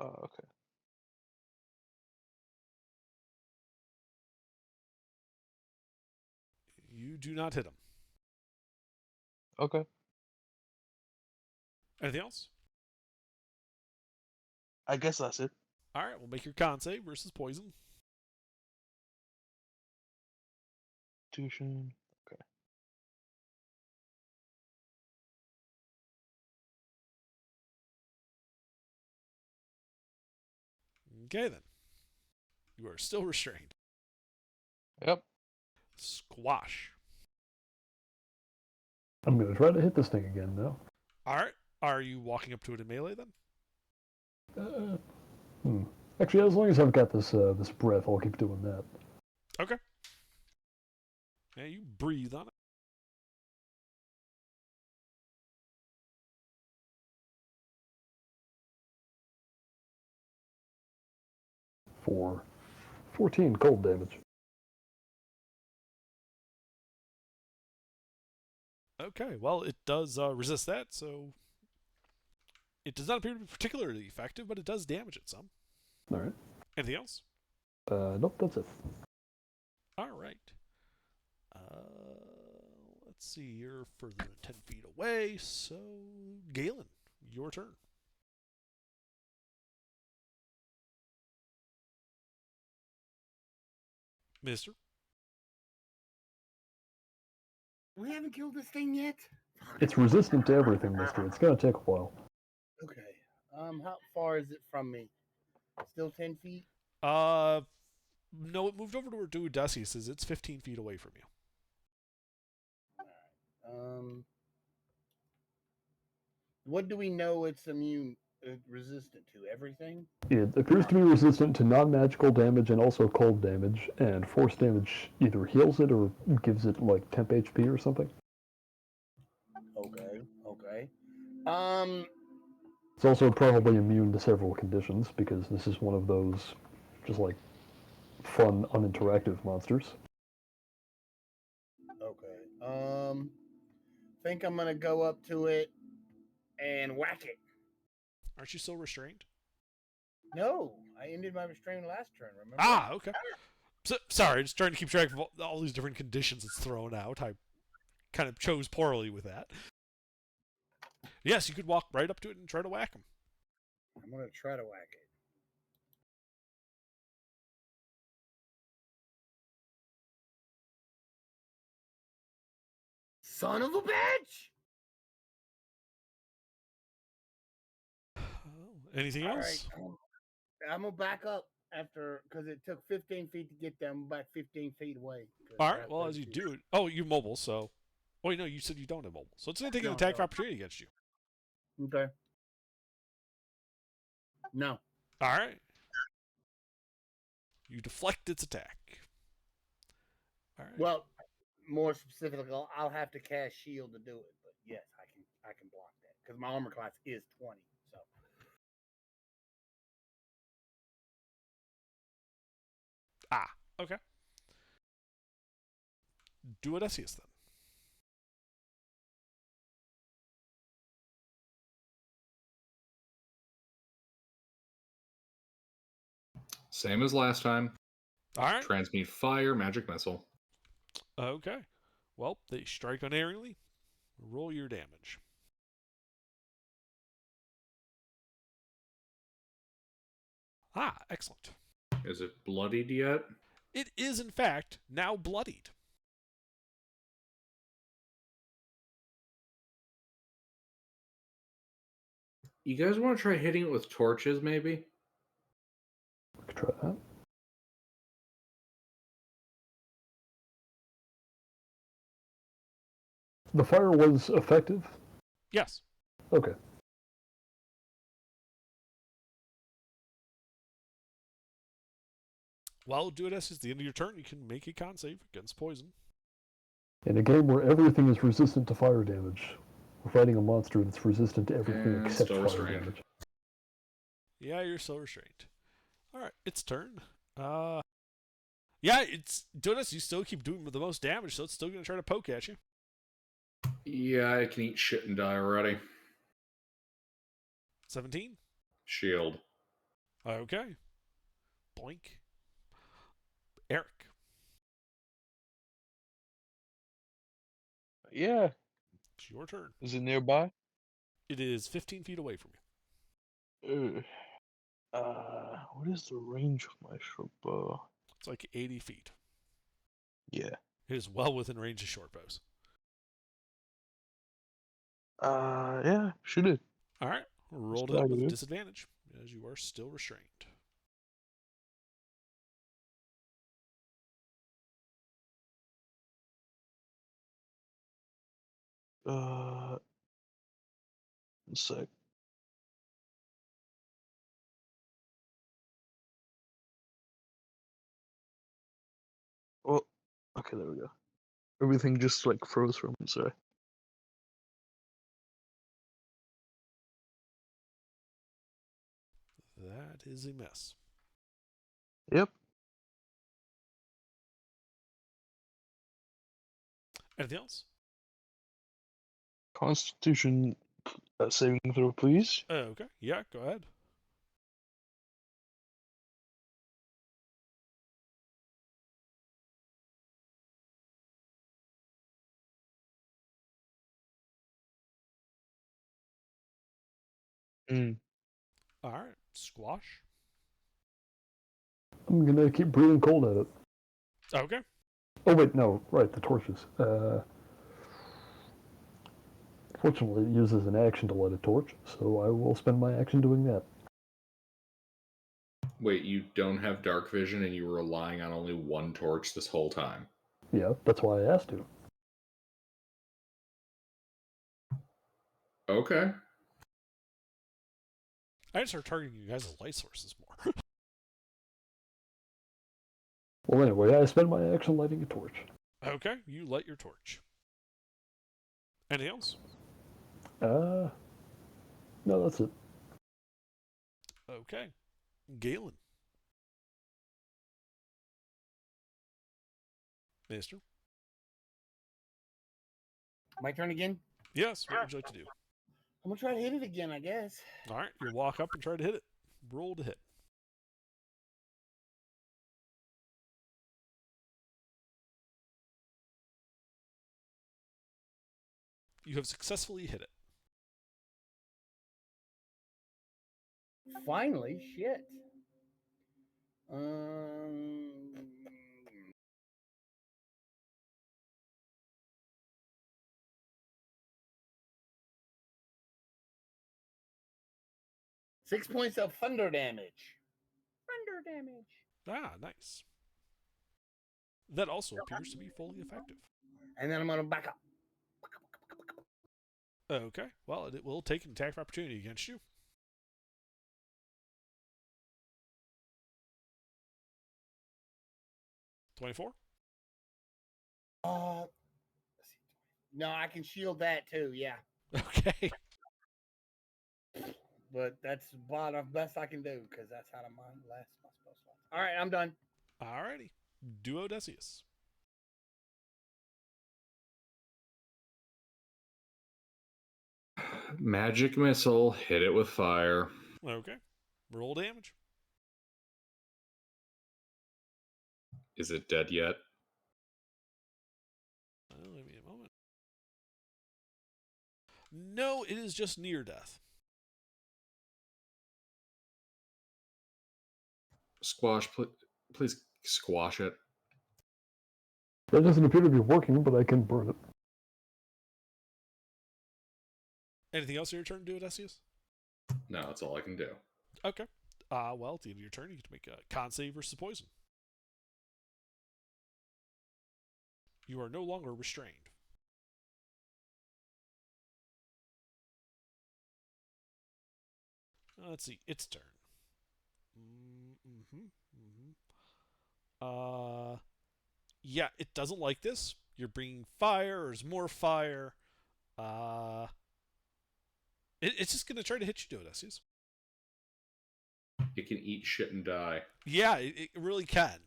Okay.
You do not hit him.
Okay.
Anything else?
I guess that's it.
Alright, we'll make your con save versus poison.
Constitution. Okay.
Okay, then. You are still restrained.
Yep.
Squash.
I'm going to try to hit this thing again now.
Alright, are you walking up to it in melee then?
Actually, as long as I've got this this breath, I'll keep doing that.
Okay. Yeah, you breathe on it.
For 14 cold damage.
Okay, well, it does resist that, so it does not appear to be particularly effective, but it does damage it some.
All right.
Anything else?
Nope, that's it.
All right. Let's see. You're further than 10 feet away, so Galen, your turn. Mister.
We haven't killed this thing yet.
It's resistant to everything, mister. It's going to take a while.
Okay. How far is it from me? Still 10 feet?
No, it moved over to where Duodecus is. It's 15 feet away from you.
What do we know it's resistant to? Everything?
It appears to be resistant to non-magical damage and also cold damage, and force damage either heals it or gives it like temp HP or something.
Okay.
It's also probably immune to several conditions because this is one of those just like fun, uninteractive monsters.
Okay. Think I'm gonna go up to it and whack it.
Aren't you still restrained?
No, I ended my restraint last turn. Remember?
Ah, okay. So, sorry, just trying to keep track of all these different conditions it's thrown out. I kind of chose poorly with that. Yes, you could walk right up to it and try to whack him.
I'm gonna try to whack it. Son of a bitch!
Anything
All
else?
right, I'm gonna back up after because it took 15 feet to get them back 15 feet away.
All right. Well, as you do it, oh, you're mobile, so. Oh, wait, no, you said you don't have mobile, so it's gonna take an
No,
attack of
no.
opportunity against you.
Okay. No.
All right. You deflect its attack. All right.
Well, more specifically, I'll have to cast shield to do it. But yes, I can block that because my armor class is 20. So.
Okay. Duodecus then.
Same as last time.
All right.
Transmute fire, magic missile.
Okay. Well, they strike unerringly. Roll your damage. Excellent.
Is it bloodied yet?
It is, in fact, now bloodied.
You guys want to try hitting it with torches, maybe?
We could try that. The fire was effective?
Yes.
Okay.
Well, Duodess is the end of your turn. You can make a con save against poison.
In a game where everything is resistant to fire damage, we're fighting a monster that's resistant to everything
And
except
still
fire
restrained.
damage.
Yeah, you're still restrained. Alright, its turn. Yeah, it's Duodess, you still keep doing the most damage, so it's still gonna try to poke at you.
Yeah, I can eat shit and die already.
17.
Shield.
Okay. Boink. Eric.
Yeah.
It's your turn.
Is it nearby?
It is 15 feet away from you.
What is the range of my short bow?
It's like 80 feet.
Yeah.
It is well within range of short bows.
Yeah. Shoot it.
Alright. Roll to
Start
hit with
with.
disadvantage, as you are still restrained.
One sec. Oh, okay, there we go. Everything just like froze from inside.
That is a miss.
Yep.
Anything else?
Constitution saving throw, please.
Okay. Yeah, go ahead.
Mm.
Alright. Squash.
I'm gonna keep breathing cold at it.
Okay.
Oh wait, no, right, the torches. Fortunately, it uses an action to light a torch, so I will spend my action doing that.
Wait, you don't have dark vision and you were relying on only one torch this whole time?
Yeah, that's why I asked to.
Okay.
I just start targeting you guys as light sources more.
Well, anyway, I spend my action lighting a torch.
Okay. You light your torch. Anything else?
No, that's it.
Okay. Galen. Mister.
My turn again.
Yes, what would you like to do?
I'm gonna try to hit it again, I guess.
Alright, you walk up and try to hit it. Roll to hit. You have successfully hit it.
Finally, shit. 6 points of thunder damage. Thunder damage.
Ah, nice. That also appears to be fully effective.
And then I'm gonna back up.
Okay, well, it will take an attack of opportunity against you. $24?
No, I can shield that too, yeah.
Okay.
But that's about the best I can do because that's how my last my spell slot. All right, I'm done.
Alrighty. Duodecius.
Magic missile, hit it with fire.
Okay. Roll damage.
Is it dead yet?
Give me a moment. No, it is just near death.
Squash, please squash it.
That doesn't appear to be working, but I can burn it.
Anything else in your turn, Duodecius?
No, that's all I can do.
Okay. Well, at the end of your turn, you get to make a con save versus poison. You are no longer restrained. Let's see. Its turn. Yeah, it doesn't like this. You're bringing fire, or there's more fire. It's just going to try to hit you, Duodecius.
It can eat shit and die.
Yeah, it really can.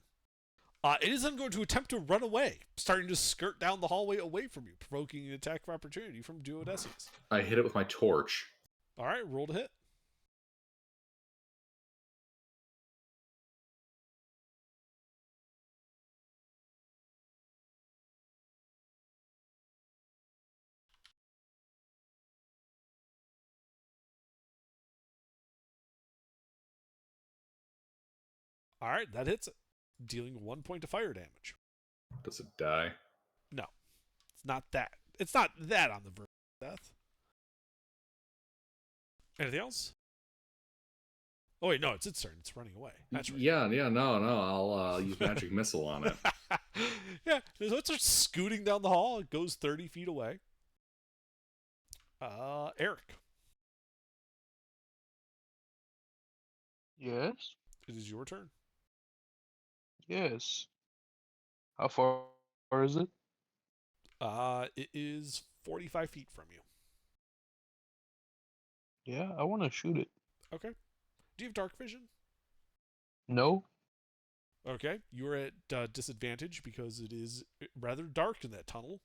It is then going to attempt to run away, starting to skirt down the hallway away from you, provoking an attack of opportunity from Duodecius.
I hit it with my torch.
All right, roll to hit. All right, that hits it, dealing 1 point of fire damage.
Does it die?
No, it's not that. It's not that on the verge of death. Anything else? Oh wait, no, it's its turn. It's running away. That's right.
Yeah, no. I'll use magic missile on it.
Yeah, so it starts scooting down the hall. It goes 30 feet away. Eric,
Yes.
it is your turn.
Yes. How far is it?
It is 45 feet from you.
Yeah, I want to shoot it.
Okay. Do you have dark vision?
No.
Okay. You're at disadvantage because it is rather dark in that tunnel,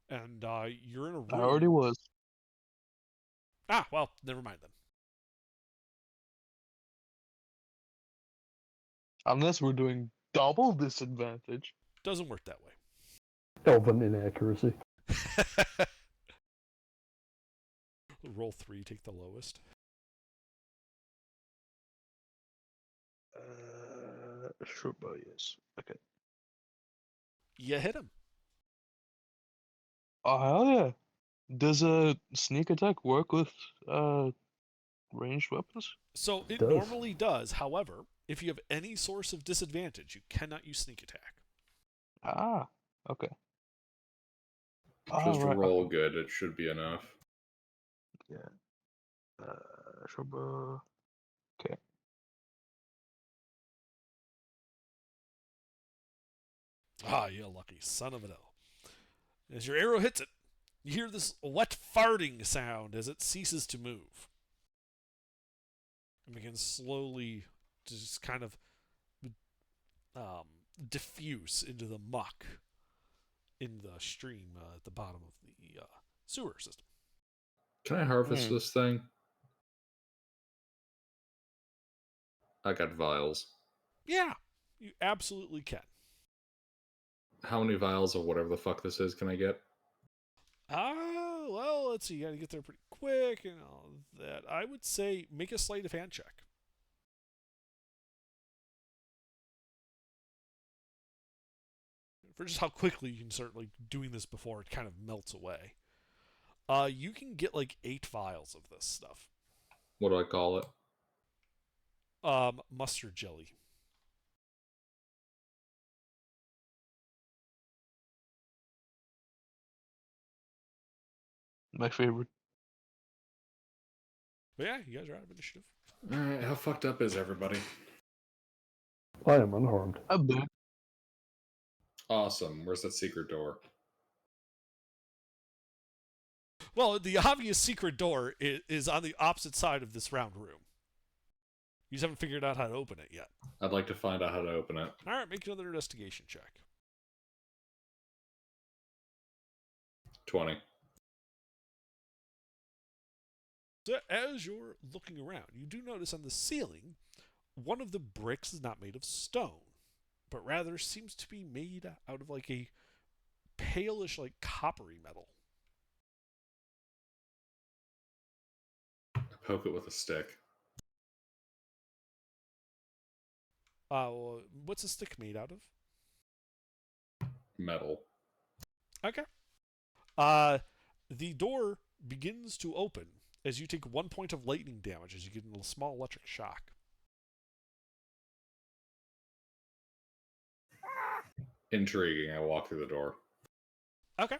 and you're in a room.
I already was.
Ah, well, never mind then.
Unless we're doing double disadvantage.
Doesn't work that way.
Elven inaccuracy.
Roll 3, take the lowest.
Sure, but yes. Okay.
You hit him.
Oh, hell yeah. Does a sneak attack work with ranged weapons?
So it
Does.
normally does. However, if you have any source of disadvantage, you cannot use sneak attack.
Ah, okay.
Just
Alright,
roll good. It should be enough.
Yeah. Sure, but... Okay.
Ah, you lucky son of an L. As your arrow hits it, you hear this wet farting sound as it ceases to move. And begins slowly to just kind of diffuse into the muck in the stream at the bottom of the sewer system.
Can I harvest this thing? I got vials.
Yeah, you absolutely can.
How many vials of whatever the fuck this is can I get?
Well, let's see. You gotta get there pretty quick and all of that. I would say make a sleight of hand check. For just how quickly you can start like doing this before it kind of melts away. You can get like 8 vials of this stuff.
What do I call it?
Mustard jelly.
My favorite.
But yeah, you guys are out of initiative.
Alright, how fucked up is everybody?
I am unharmed.
I'm there.
Awesome. Where's that secret door?
Well, the obvious secret door is on the opposite side of this round room. You just haven't figured out how to open it yet.
I'd like to find out how to open it.
All right, make another investigation check.
20.
So as you're looking around, you do notice on the ceiling, one of the bricks is not made of stone, but rather seems to be made out of like a palish, like coppery metal.
Poke it with a stick.
What's a stick made out of?
Metal.
Okay. The door begins to open, as you take 1 point of lightning damage as you get a small electric shock.
Intriguing. I walk through the door.
Okay.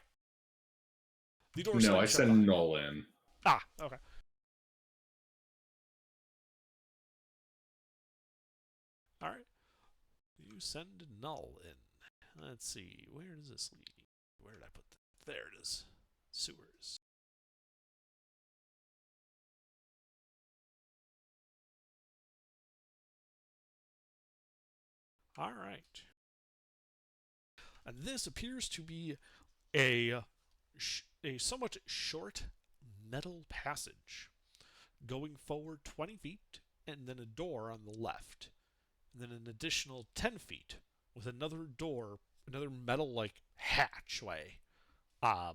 The door.
No, I send Null in.
Ah, okay. All right. You send Null in. Let's see. Where does this lead? Where did I put that? There it is. Sewers. All right. And this appears to be a somewhat short metal passage going forward 20 feet and then a door on the left. And then an additional 10 feet with another door, another metal-like hatchway on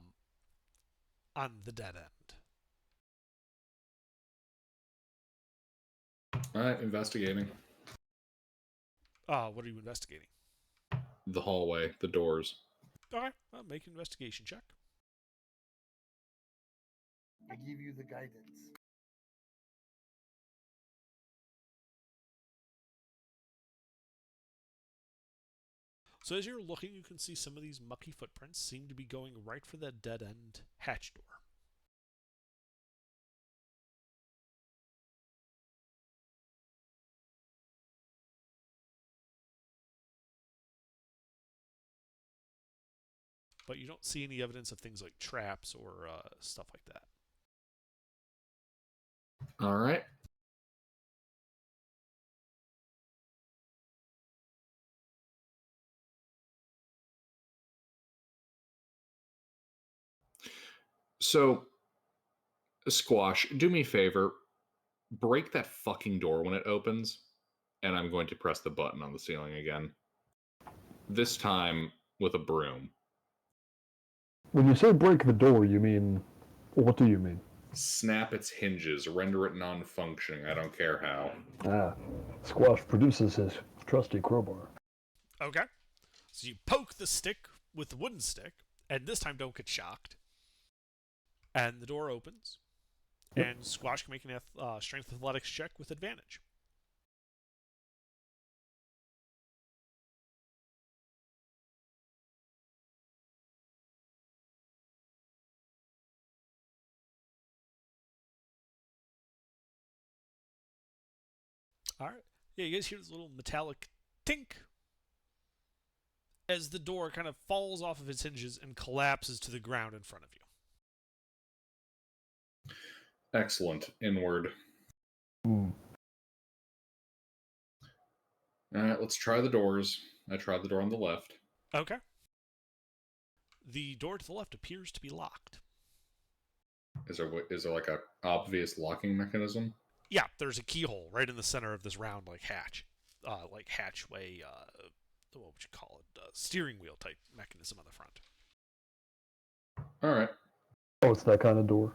the dead end.
All right, investigating.
What are you investigating?
The hallway, the doors.
Okay, well, make an investigation check.
I give you the guidance.
So as you're looking, you can see some of these mucky footprints seem to be going right for that dead-end hatch door. But you don't see any evidence of things like traps or stuff like that.
All right. So, Squash, do me a favor. Break that fucking door when it opens, and I'm going to press the button on the ceiling again. This time with a broom.
When you say break the door, you mean... What do you mean?
Snap its hinges, render it non-functioning. I don't care how.
Ah, Squash produces his trusty crowbar.
Okay. So you poke the stick with the wooden stick, and this time don't get shocked. And the door opens.
Yep.
And Squash can make an strength athletics check with advantage. All right. Yeah, you guys hear this little metallic tink as the door kind of falls off of its hinges and collapses to the ground in front of you.
Excellent. Inward.
Hmm.
All right, let's try the doors. I tried the door on the left.
Okay. The door to the left appears to be locked.
Is there like a obvious locking mechanism?
Yeah, there's a keyhole right in the center of this round like hatch. Like hatchway, what would you call it? Steering wheel type mechanism on the front.
All right.
Oh, it's that kind of door?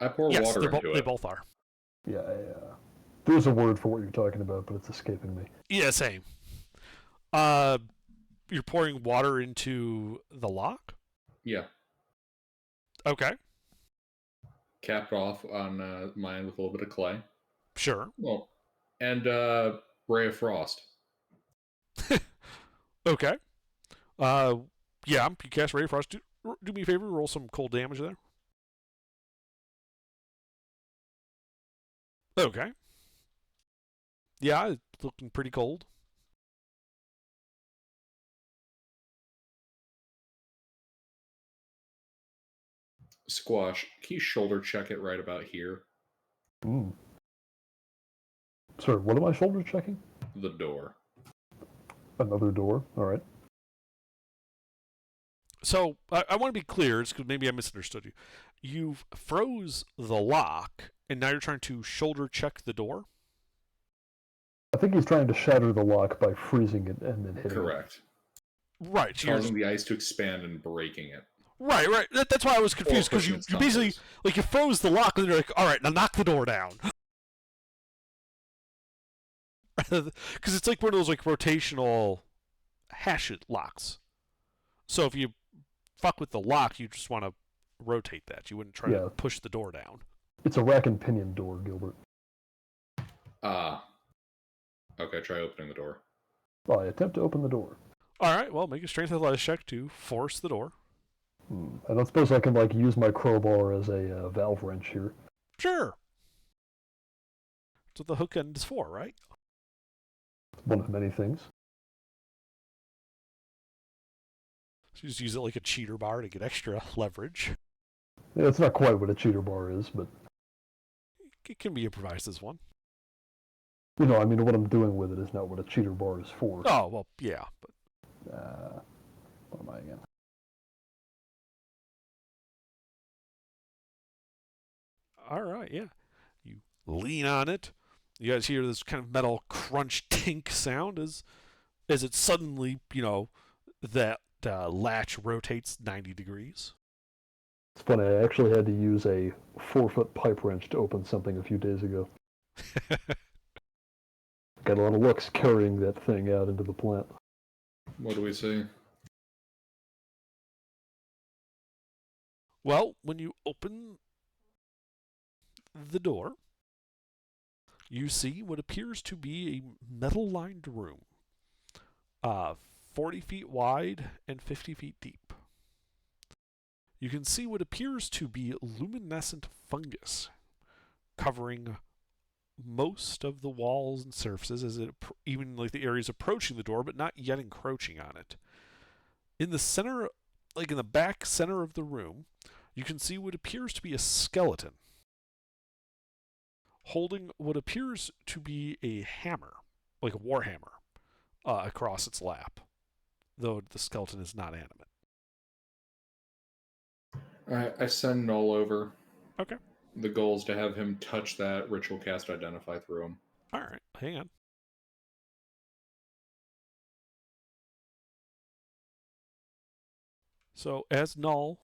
I pour
Yes,
water into
they
it.
both are.
Yeah, there's a word for what you're talking about, but it's escaping me.
Yeah, same. You're pouring water into the lock?
Yeah.
Okay,
Capped off on mine with a little bit of clay.
sure.
Well, and Ray of Frost.
Okay. Yeah, you cast Ray of Frost. Do me a favor, roll some cold damage there. Okay. Yeah, it's looking pretty cold.
Squash, can you shoulder check it right about here?
Hmm. Sir, what am I shoulder checking?
The door.
Another door. All right.
So, I want to be clear, because maybe I misunderstood you. You've froze the lock, and now you're trying to shoulder check the door?
I think he's trying to shatter the lock by freezing it and then hitting
Correct.
Right. So you're
Causing the ice to expand and breaking it.
right. That's why I was confused, because
pushing
you
its
basically,
numbers.
like, you froze the lock, and then you're like, all right, now knock the door down. Because it's like one of those, like, rotational hatchet locks. So if you fuck with the lock, you just want to rotate that. You wouldn't try to
Yeah.
push the door down.
It's a rack and pinion door, Gilbert.
Ah. Okay, try opening the door.
I attempt to open the door.
All right, well, make a strength athletics check to force the door.
I don't suppose I can use my crowbar as a valve wrench here.
Sure. That's what the hook end is for, right?
One of many things.
So you just use it like a cheater bar to get extra leverage.
Yeah, it's not quite what a cheater bar is, but
It can be improvised as one.
what I'm doing with it is not what a cheater bar is for.
Oh, well, yeah. But
What am I again?
all right, yeah. You lean on it. You guys hear this kind of metal crunch tink sound as it suddenly, that latch rotates 90 degrees.
It's funny, I actually had to use a 4-foot pipe wrench to open something a few days ago. Got a lot of looks carrying that thing out into the plant.
What do we see?
Well, when you open the door, you see what appears to be a metal-lined room, 40 feet wide and 50 feet deep. You can see what appears to be luminescent fungus covering most of the walls and surfaces, even like the areas approaching the door, but not yet encroaching on it. In the center, like in the back center of the room, you can see what appears to be a skeleton holding what appears to be a hammer, like a war hammer, across its lap, though the skeleton is not animate.
Alright, I send Null over.
Okay.
The goal is to have him touch that ritual cast identify through him.
All right, hang on. So as Null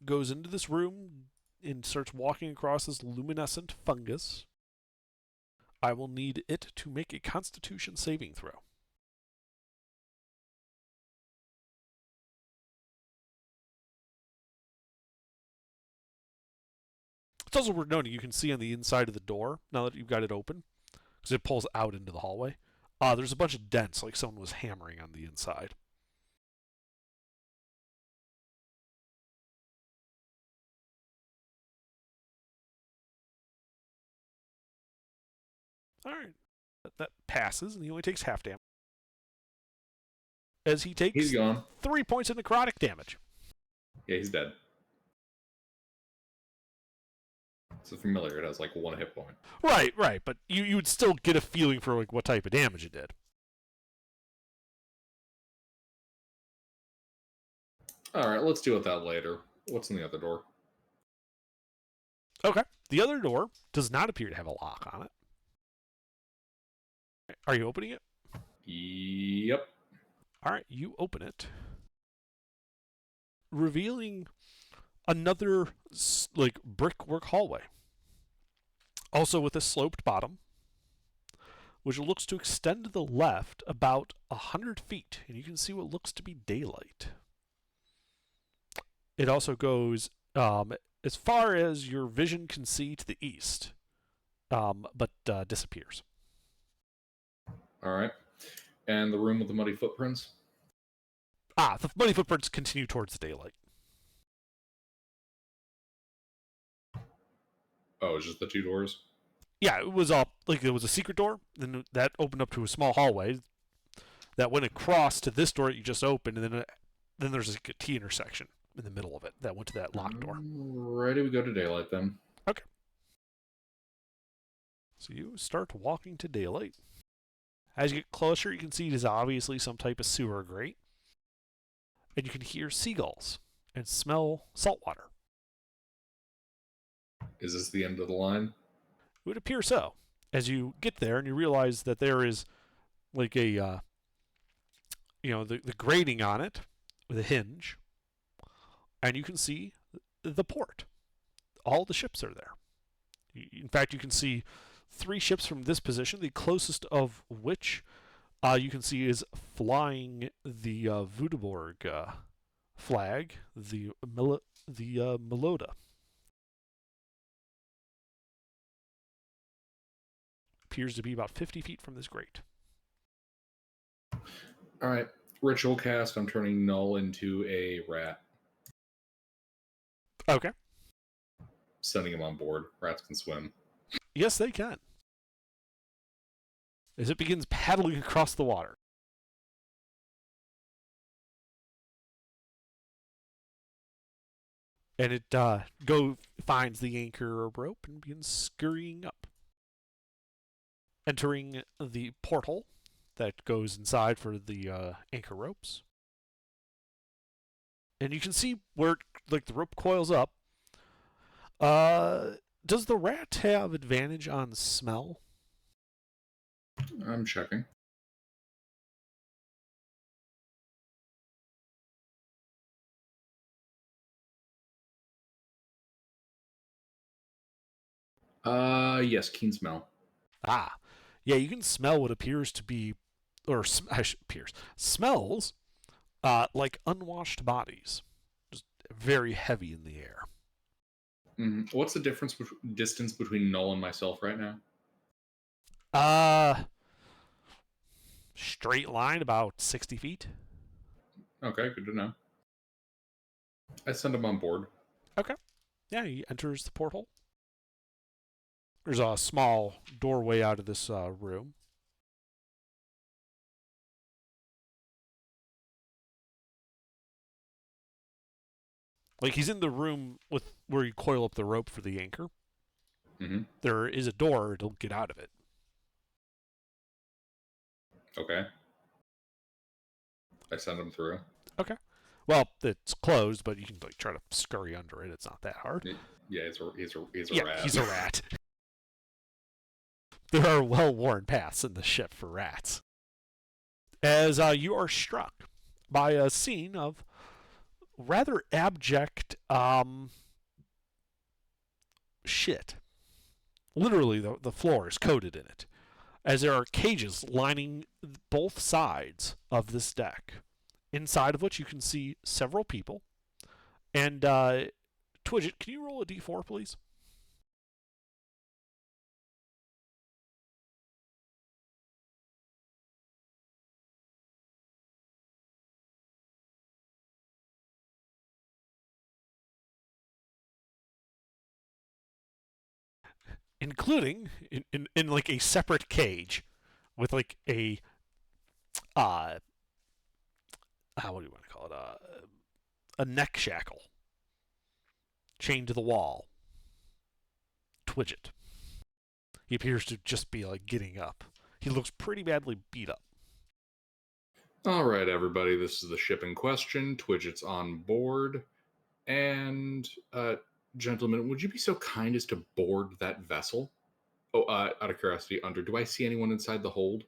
goes into this room and starts walking across this luminescent fungus, I will need it to make a Constitution saving throw. It's also worth noting you can see on the inside of the door, now that you've got it open, because it pulls out into the hallway, there's a bunch of dents, like someone was hammering on the inside. Alright, that passes, and he only takes half damage. As he takes
He's gone.
3 points of necrotic damage.
Yeah, he's dead. It's a familiar. It has like 1 hit point.
Right, but you would still get a feeling for like what type of damage it did.
Alright, let's deal with that later. What's in the other door?
Okay. The other door does not appear to have a lock on it. Are you opening it?
Yep.
Alright, you open it, revealing another like brickwork hallway, also with a sloped bottom, which looks to extend to the left about 100 feet, and you can see what looks to be daylight. It also goes as far as your vision can see to the east, but disappears.
Alright. And the room with the muddy footprints?
The muddy footprints continue towards the daylight.
Oh, it's just the 2 doors?
Yeah, it was a secret door, then that opened up to a small hallway that went across to this door that you just opened, and then there's like a T intersection in the middle of it that went to that locked door.
Ready we go to daylight then.
Okay. So you start walking to daylight. As you get closer, you can see it is obviously some type of sewer grate. And you can hear seagulls and smell salt water.
Is this the end of the line?
It would appear so. As you get there and you realize that there is like a, the grating on it with a hinge. And you can see the port. All the ships are there. In fact, you can see 3 ships from this position, the closest of which you can see is flying the Vudeborg flag, the Melota. appears to be about 50 feet from this grate.
All right. Ritual cast. I'm turning Null into a rat.
Okay.
Sending him on board. Rats can swim.
Yes, they can. As it begins paddling across the water. And it finds the anchor or rope and begins scurrying up. Entering the portal that goes inside for the anchor ropes. And you can see where the rope coils up. Does the rat have advantage on smell?
I'm checking. Yes, keen smell.
Ah, yeah, you can smell what appears to be, or smells like unwashed bodies, just very heavy in the air.
What's the distance between Null and myself right now?
Straight line about 60 feet.
Okay, good to know. I send him on board.
Okay. Yeah, he enters the portal. There's a small doorway out of this room. Like, he's in the room with where you coil up the rope for the anchor.
Mm-hmm.
There is a door to get out of it.
Okay. I send him through.
Okay. Well, it's closed, but you can try to scurry under it. It's not that hard.
Yeah, he's a
Yeah,
rat.
he's a rat. There are well-worn paths in the ship for rats. As you are struck by a scene of rather abject shit. Literally, the floor is coated in it, as there are cages lining both sides of this deck, inside of which you can see several people. And Twidget, can you roll a d4, please? Including in like a separate cage with like a what do you want to call it, a neck shackle chained to the wall. Twidget. He appears to just be like getting up. He looks pretty badly beat up.
All right, everybody. This is the ship in question. Twidget's on board. And, gentlemen, would you be so kind as to board that vessel? Oh, out of curiosity, do I see anyone inside the hold?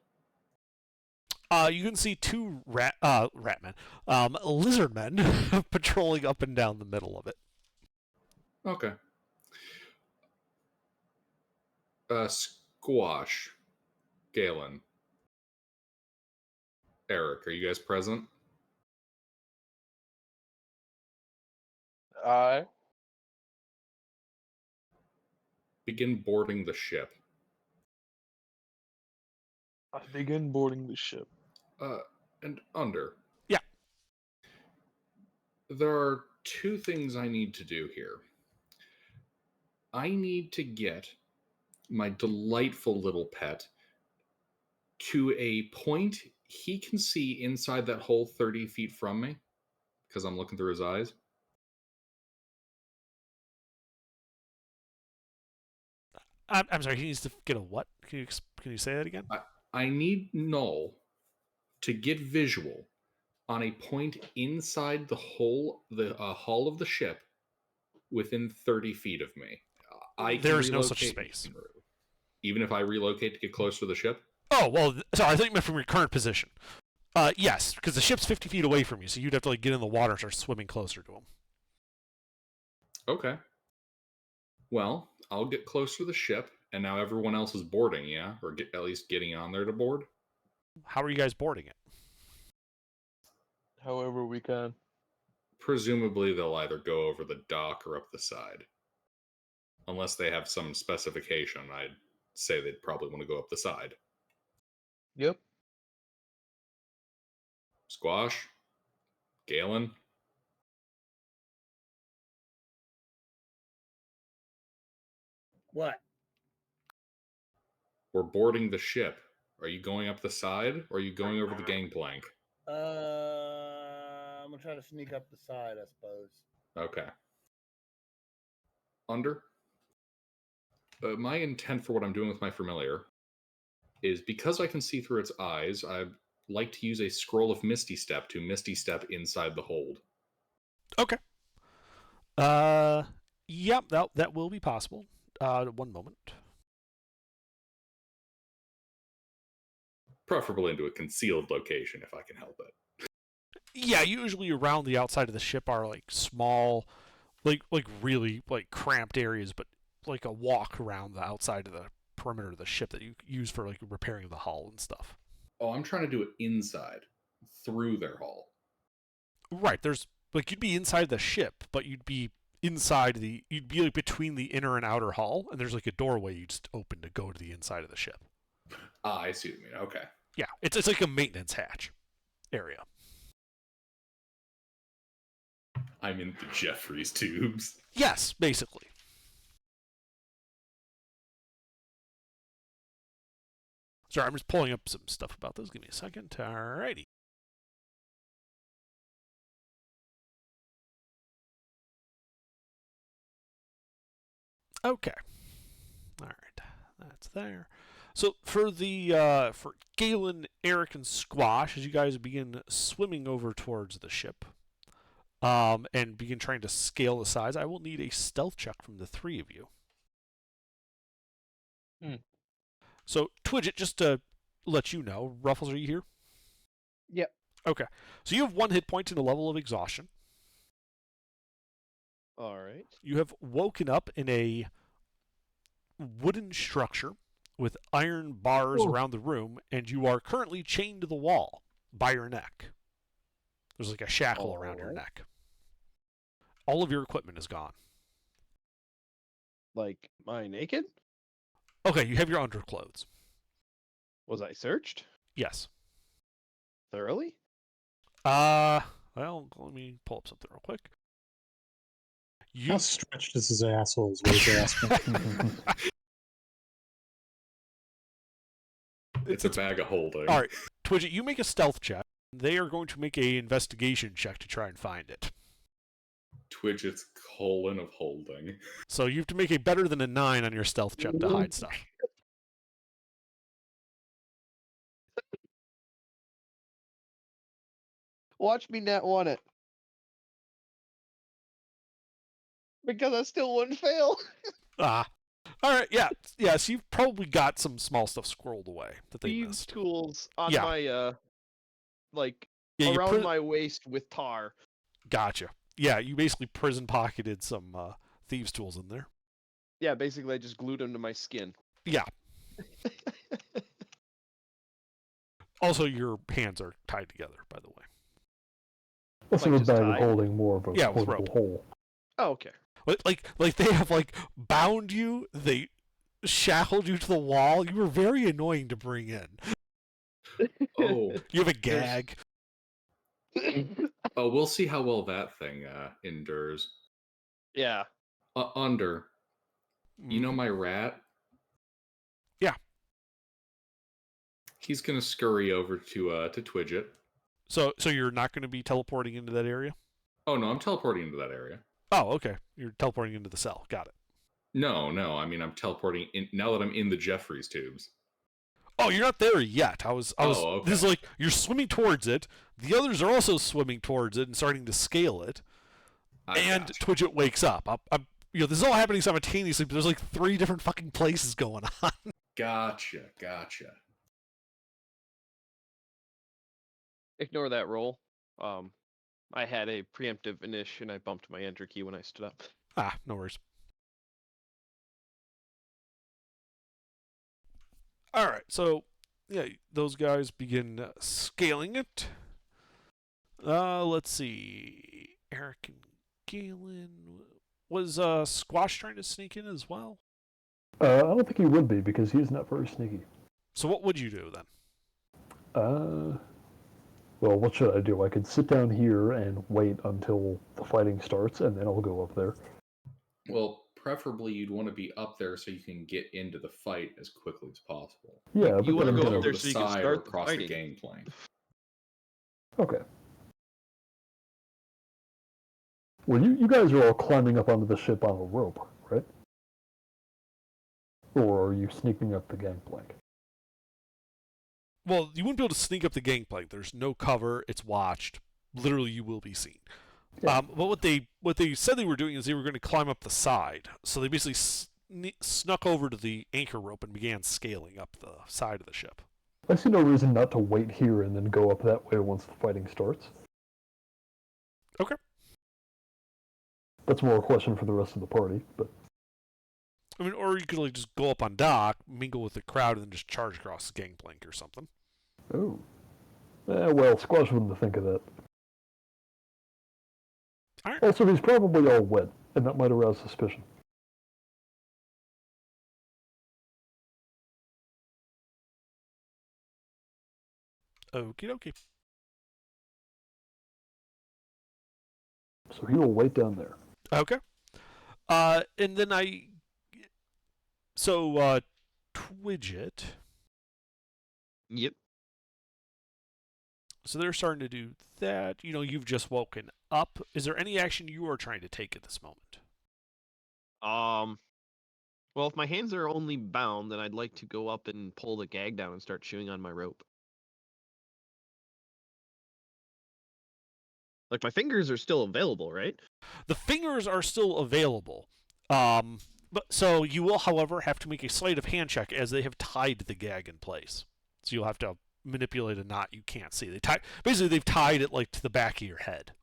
You can see two lizard men patrolling up and down the middle of it.
Okay. Squash, Galen, Eric, are you guys present?
I
Begin boarding the ship.
begin boarding the ship.
And Under.
Yeah.
There are two things I need to do here. I need to get my delightful little pet to a point he can see inside that hole 30 feet from me, because I'm looking through his eyes.
I'm sorry. He needs to get a what? Can you say that again?
I need Null to get visual on a point inside the hull of the ship within 30 feet of me.
There is no such space.
Even if I relocate to get closer to the ship?
Oh, well, sorry. I thought you meant from your current position. Yes, because the ship's 50 feet away from you, so you'd have to like get in the water and start swimming closer to him.
Okay. Well, I'll get close to the ship, and now everyone else is boarding, yeah? Or at least getting on there to board?
How are you guys boarding it?
However we can.
Presumably they'll either go over the dock or up the side. Unless they have some specification, say they'd probably want to go up the side.
Yep.
Squash, Galen.
What?
We're boarding the ship. Are you going up the side, or are you going over the gangplank?
I'm gonna try to sneak up the side, I suppose.
Okay. Under. My intent for what I'm doing with my familiar is because I can see through its eyes, I'd like to use a scroll of Misty Step to Misty Step inside the hold.
Okay. Yep, that will be possible. One moment.
Preferably into a concealed location if I can help it.
Yeah, usually around the outside of the ship are like small, like really like cramped areas, but like a walk around the outside of the perimeter of the ship that you use for like repairing the hull and stuff.
Oh, I'm trying to do it inside, through their hull.
Right, there's like you'd be inside the ship, but you'd be you'd be like between the inner and outer hull, and there's like a doorway you just open to go to the inside of the ship.
Ah, I see what you mean. Okay.
Yeah, it's like a maintenance hatch area.
I'm in the Jeffries tubes.
Yes, basically. Sorry, I'm just pulling up some stuff about this. Give me a second. Alrighty. Okay. Alright. That's there. So for the for Galen, Eric, and Squash, as you guys begin swimming over towards the ship, and begin trying to scale the sides, I will need a stealth check from the three of you. So Twidget, just to let you know, Ruffles, are you here?
Yep.
Okay. So you have 1 hit point in a level of exhaustion.
All right.
You have woken up in a wooden structure with iron bars around the room, and you are currently chained to the wall by your neck. There's like a shackle around your neck. All of your equipment is gone.
Like, am I naked?
Okay, you have your underclothes.
Was I searched
Yes.
thoroughly?
Well, let me pull up something real quick.
How stretched is his asshole? Is what he's asking.
It's a bag of holding.
All right, Twidget, you make a stealth check. They are going to make a investigation check to try and find it.
Twidget's colon of holding.
So you have to make a better than a 9 on your stealth check to hide stuff.
Watch me nat one it. Because I still wouldn't fail.
All right, yeah. So you've probably got some small stuff squirreled away that they
Thieves'
missed.
tools on
Yeah.
my
Yeah,
around my waist with tar.
Gotcha. Yeah, you basically prison pocketed some thieves' tools in there.
Yeah, basically I just glued them to my skin.
Yeah. Also, your hands are tied together, by the way.
Less
Like
of a
just
bag
tied?
of holding, more of a
Yeah, with
portable
rope.
hole.
Oh, okay.
Like they have like bound you. They shackled you to the wall. You were very annoying to bring in.
Oh,
You have a gag.
oh, we'll see how well that thing endures.
Yeah.
Under. You know my rat?
Yeah.
He's gonna scurry over to Twidget.
So you're not going to be teleporting into that area?
Oh no, I'm teleporting into that area.
Oh, okay. You're teleporting into the cell. Got it.
No. I mean, I'm teleporting in now that I'm in the Jeffries tubes.
Oh, you're not there yet. I was.
Oh, okay.
This is like you're swimming towards it. The others are also swimming towards it and starting to scale it. And
Gotcha.
Twidget wakes up. I'm this is all happening simultaneously, but there's like 3 different fucking places going on.
Gotcha.
Ignore that roll. I had a preemptive initial and I bumped my enter key when I stood up.
No worries. All right, so yeah, those guys begin scaling it. Let's see. Eric and Galen. Was Squash trying to sneak in as well?
I don't think he would be because he's not very sneaky.
So what would you do then?
Well, what should I do? I could sit down here and wait until the fighting starts, and then I'll go up there.
Well, preferably you'd want to be up there so you can get into the fight as quickly as possible.
Yeah,
You
but
wanna
then I'm
go
gonna...
up there
the
so you can
side
start
or
the
across the
fighting.
gangplank.
Okay. Well, you guys are all climbing up onto the ship on a rope, right? Or are you sneaking up the gangplank?
Well, you wouldn't be able to sneak up the gangplank. There's no cover. It's watched. Literally, you will be seen.
Yeah.
But what they said they were doing is they were going to climb up the side. So they basically snuck over to the anchor rope and began scaling up the side of the ship.
I see no reason not to wait here and then go up that way once the fighting starts.
Okay.
That's more a question for the rest of the party, but...
I mean, or you could like just go up on dock, mingle with the crowd, and then just charge across the gangplank or something.
Oh. Well, Squash wouldn't think of that.
All right.
Also, he's probably all wet, and that might arouse suspicion.
Okie dokie.
So he will wait down there.
Okay. And then Twidget.
Yep.
So they're starting to do that. You know, you've just woken up. Is there any action you are trying to take at this moment?
Well, if my hands are only bound, then I'd like to go up and pull the gag down and start chewing on my rope. Like, my fingers are still available, right?
The fingers are still available. But so you will, however, have to make a sleight of hand check as they have tied the gag in place. So you'll have to manipulate a knot you can't see. Basically they've tied it like to the back of your head.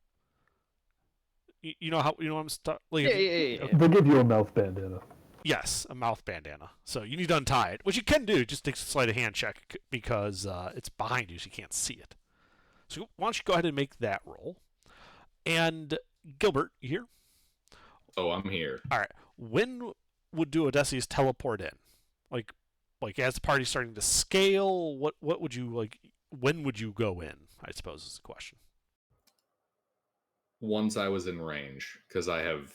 You know how I'm like
Yeah.
They give you a mouth bandana.
Yes, a mouth bandana. So you need to untie it, which you can do. Just takes a sleight of hand check because it's behind you, so you can't see it. So why don't you go ahead and make that roll? And Gilbert, you here?
Oh, I'm here.
All right. When would Duodecius teleport in? Like as the party's starting to scale, what would you like? When would you go in? I suppose is the question.
Once I was in range, because I have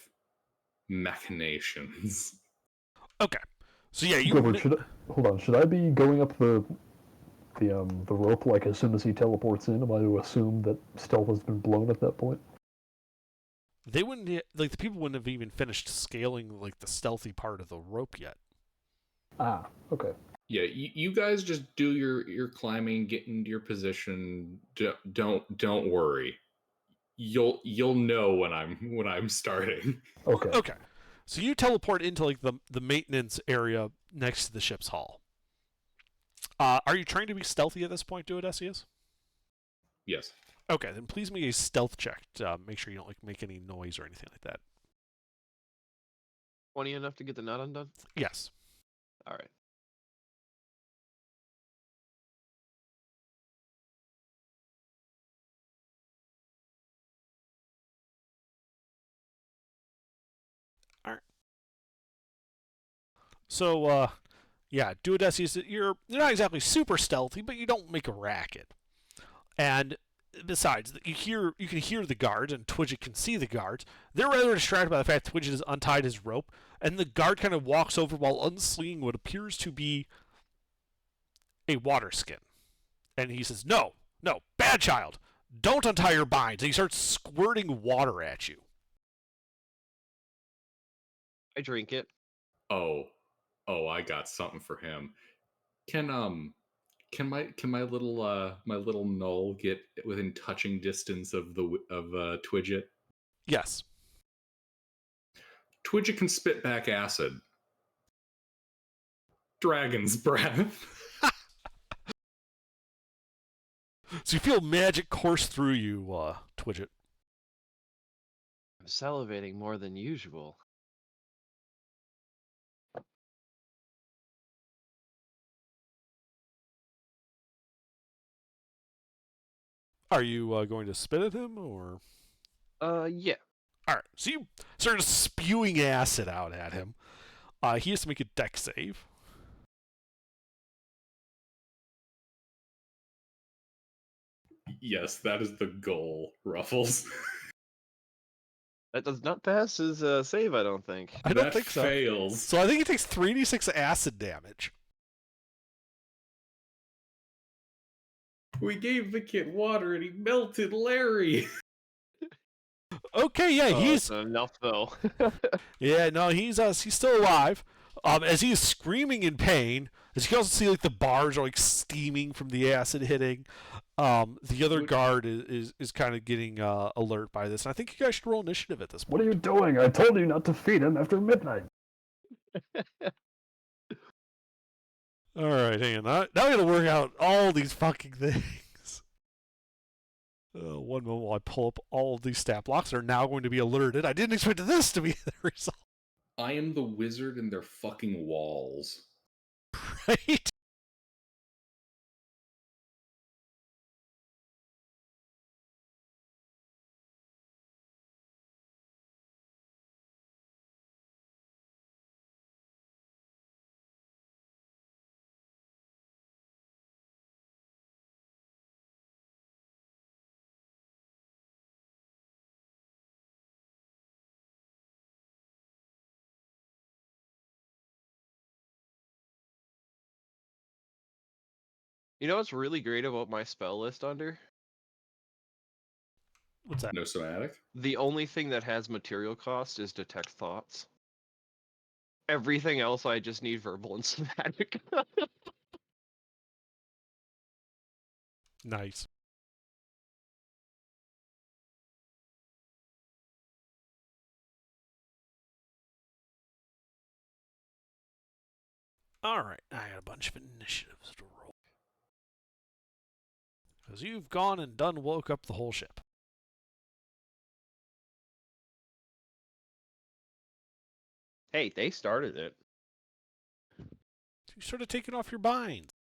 machinations.
Okay. So yeah, you.
Gilbert, should I be going up the rope like as soon as he teleports in? Am I to assume that stealth has been blown at that point?
They wouldn't the people wouldn't have even finished scaling like the stealthy part of the rope yet.
Ah, okay.
Yeah, you guys just do your climbing, get into your position. Don't worry. You'll know when I'm starting.
Okay.
Okay. So you teleport into like the maintenance area next to the ship's hull. Are you trying to be stealthy at this point, Duodecius?
Yes.
Okay, then please make a stealth check to make sure you don't like make any noise or anything like that.
20 enough to get the knot undone?
Yes.
All right.
So, yeah, Duodecius, you're not exactly super stealthy, but you don't make a racket. And besides, you can hear the guards, and Twidget can see the guards. They're rather distracted by the fact Twidget has untied his rope, and the guard kind of walks over while unslinging what appears to be a water skin. And he says, No, bad child, don't untie your binds. And he starts squirting water at you.
I drink it.
Oh, I got something for him. Can my little knoll get within touching distance of Twidget?
Yes.
Twidget can spit back acid. Dragon's breath.
So you feel magic course through you, Twidget.
I'm salivating more than usual.
Are you going to spit at him, or?
Yeah.
All right. So you start spewing acid out at him. He has to make a dex save.
Yes, that is the goal, Ruffles.
That does not pass his save, I don't think.
I don't
That
think so.
fails.
So I think he takes 3d6 acid damage.
We gave the kid water and he melted Larry.
Okay, yeah,
Oh,
he's
that's enough though.
yeah, no, he's still alive. As he is screaming in pain, as you can also see, like the bars are like steaming from the acid hitting. The other guard is kind of getting alert by this, and I think you guys should roll initiative at this point.
What are you doing? I told you not to feed him after midnight.
All right, hang on. Now I gotta work out all these fucking things. One moment while I pull up all of these stat blocks that are now going to be alerted. I didn't expect this to be the result.
I am the wizard in their fucking walls.
Right?
You know what's really great about my spell list under?
What's that?
No somatic?
The only thing that has material cost is detect thoughts. Everything else I just need verbal and somatic.
Nice. Alright, I got a bunch of initiatives to roll. Because you've gone and woke up the whole ship.
Hey, they started it.
You started taking off your binds.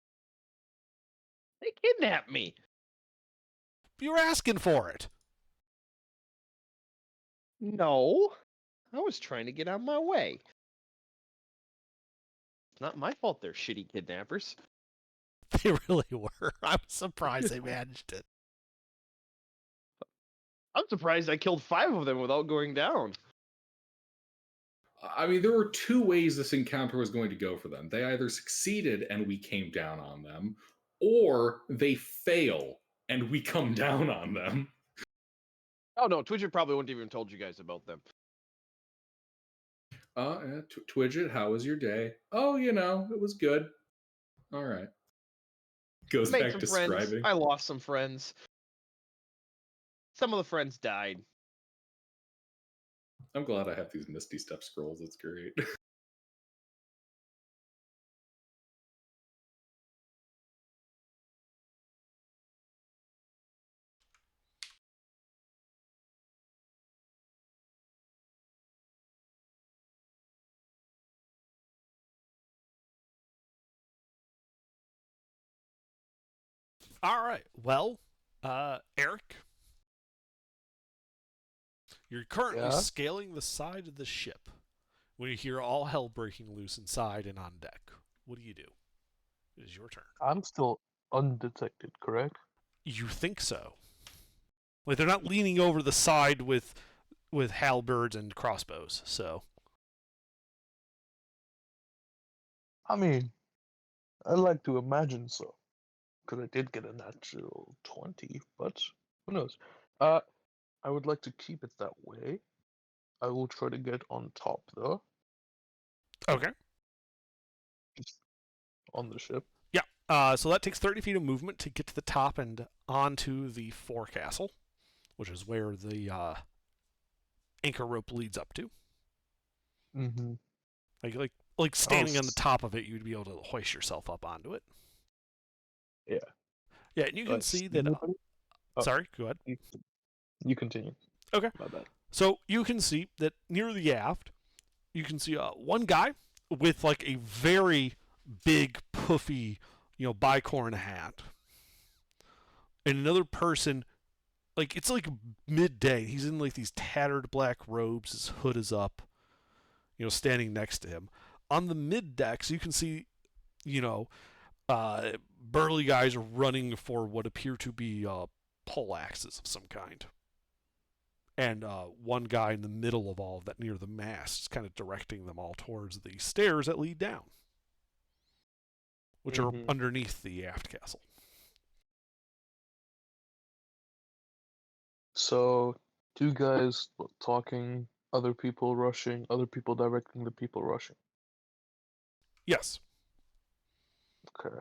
They kidnapped me.
You were asking for it.
No. I was trying to get out of my way. It's not my fault they're shitty kidnappers.
They really were. I'm surprised they managed it.
I'm surprised I killed 5 of them without going down.
I mean, there were 2 ways this encounter was going to go for them. They either succeeded and we came down on them, or they fail and we come down on them.
Oh no, Twitcher probably wouldn't even told you guys about them.
Twidget, how was your day? Oh, it was good. All right. Goes
Made
back
some
to
friends.
scribing.
I lost some friends. Some of the friends died.
I'm glad I have these Misty Step scrolls. It's great.
All right. Well, Eric, you're currently scaling the side of the ship when you hear all hell breaking loose inside and on deck. What do you do? It is your turn.
I'm still undetected, correct?
You think so? Like they're not leaning over the side with halberds and crossbows. So.
I mean, I like to imagine so. Because I did get a natural 20, but who knows? I would like to keep it that way. I will try to get on top, though.
Okay.
Just on the ship.
Yeah. So that takes 30 feet of movement to get to the top and onto the forecastle, which is where the anchor rope leads up to.
Mm-hmm.
Like standing on the top of it, you'd be able to hoist yourself up onto it.
Yeah.
Yeah, and you can see that. Sorry, go ahead.
You continue.
Okay.
My bad.
So you can see that near the aft, you can see one guy with like a very big, puffy, bicorn hat, and another person. Like it's like midday. He's in like these tattered black robes. His hood is up. Standing next to him. On the mid decks, you can see, you know, burly guys running for what appear to be pole axes of some kind. And one guy in the middle of all of that, near the mast, is kind of directing them all towards the stairs that lead down, which are underneath the aft castle.
So, two guys talking, other people rushing, other people directing the people rushing.
Yes.
Okay.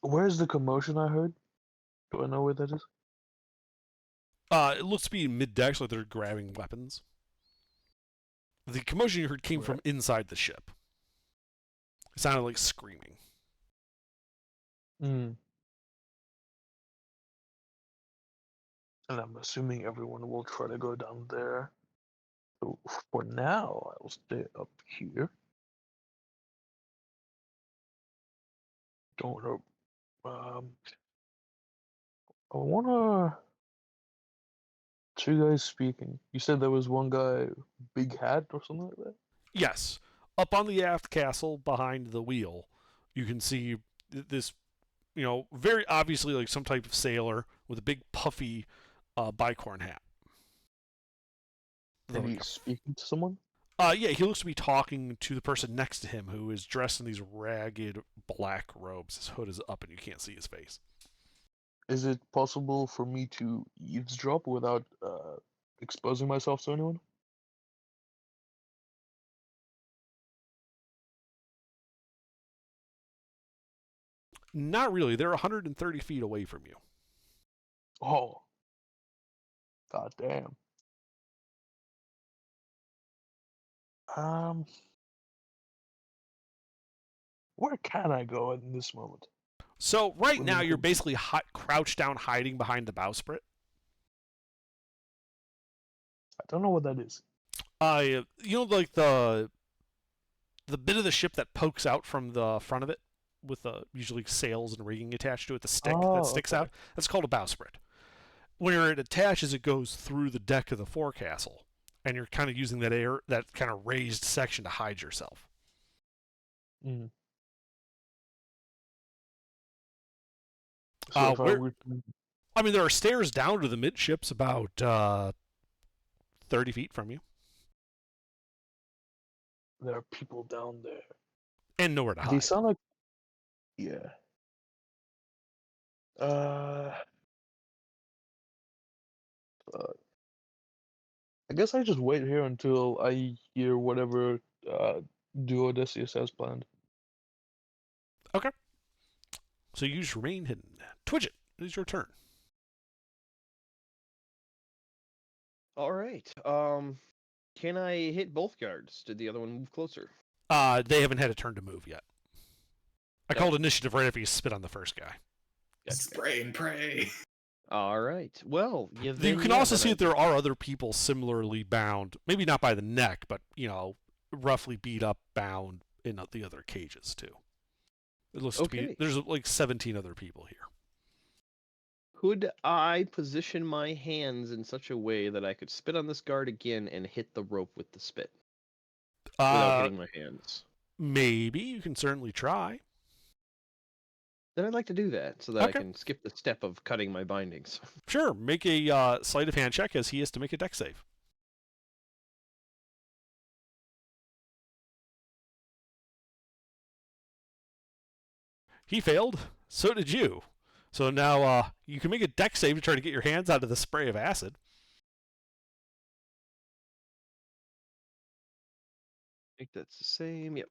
Where's the commotion I heard? Do I know where that is?
It looks to be mid-deck, so they're grabbing weapons. The commotion you heard came from inside the ship. It sounded like screaming.
And I'm assuming everyone will try to go down there. So for now, I'll stay up here. Don't know. I wanna. Two guys speaking. You said there was one guy, big hat or something like that?
Yes. Up on the aft castle behind the wheel, you can see this, you know, very obviously like some type of sailor with a big puffy bicorn hat.
And he's speaking to someone?
Yeah, he looks to be talking to the person next to him who is dressed in these ragged black robes. His hood is up and you can't see his face.
Is it possible for me to eavesdrop without exposing myself to anyone?
Not really. They're 130 feet away from you.
Oh. God damn. Where can I go in this moment?
So right now you're basically crouched down, hiding behind the bowsprit.
I don't know what that is.
You know, like the bit of the ship that pokes out from the front of it, with usually sails and rigging attached to it, the stick that sticks out. That's called a bowsprit. When it attaches, it goes through the deck of the forecastle, and you're kind of using that kind of raised section to hide yourself.
So
I mean, there are stairs down to the midships about 30 feet from you.
There are people down there.
And nowhere to hide.
They sound like... Yeah. I guess I just wait here until I hear whatever Duodecius has planned.
Okay. So you just remain hidden. Twidget, it is your turn.
All right. Can I hit both guards? Did the other one move closer?
They haven't had a turn to move yet. I called initiative right after you spit on the first guy.
Gotcha.
Spray and pray.
All right. Well,
you can also see that there are other people similarly bound, maybe not by the neck, but, you know, roughly beat up, bound in the other cages, too. It looks to be, there's like 17 other people here.
Could I position my hands in such a way that I could spit on this guard again and hit the rope with the spit? Without hitting my hands.
Maybe. You can certainly try.
Then I'd like to do that so that I can skip the step of cutting my bindings.
Sure. Make a sleight of hand check as he has to make a dex save. He failed. So did you. So now you can make a dex save to try to get your hands out of the spray of acid.
I think that's the same. Yep.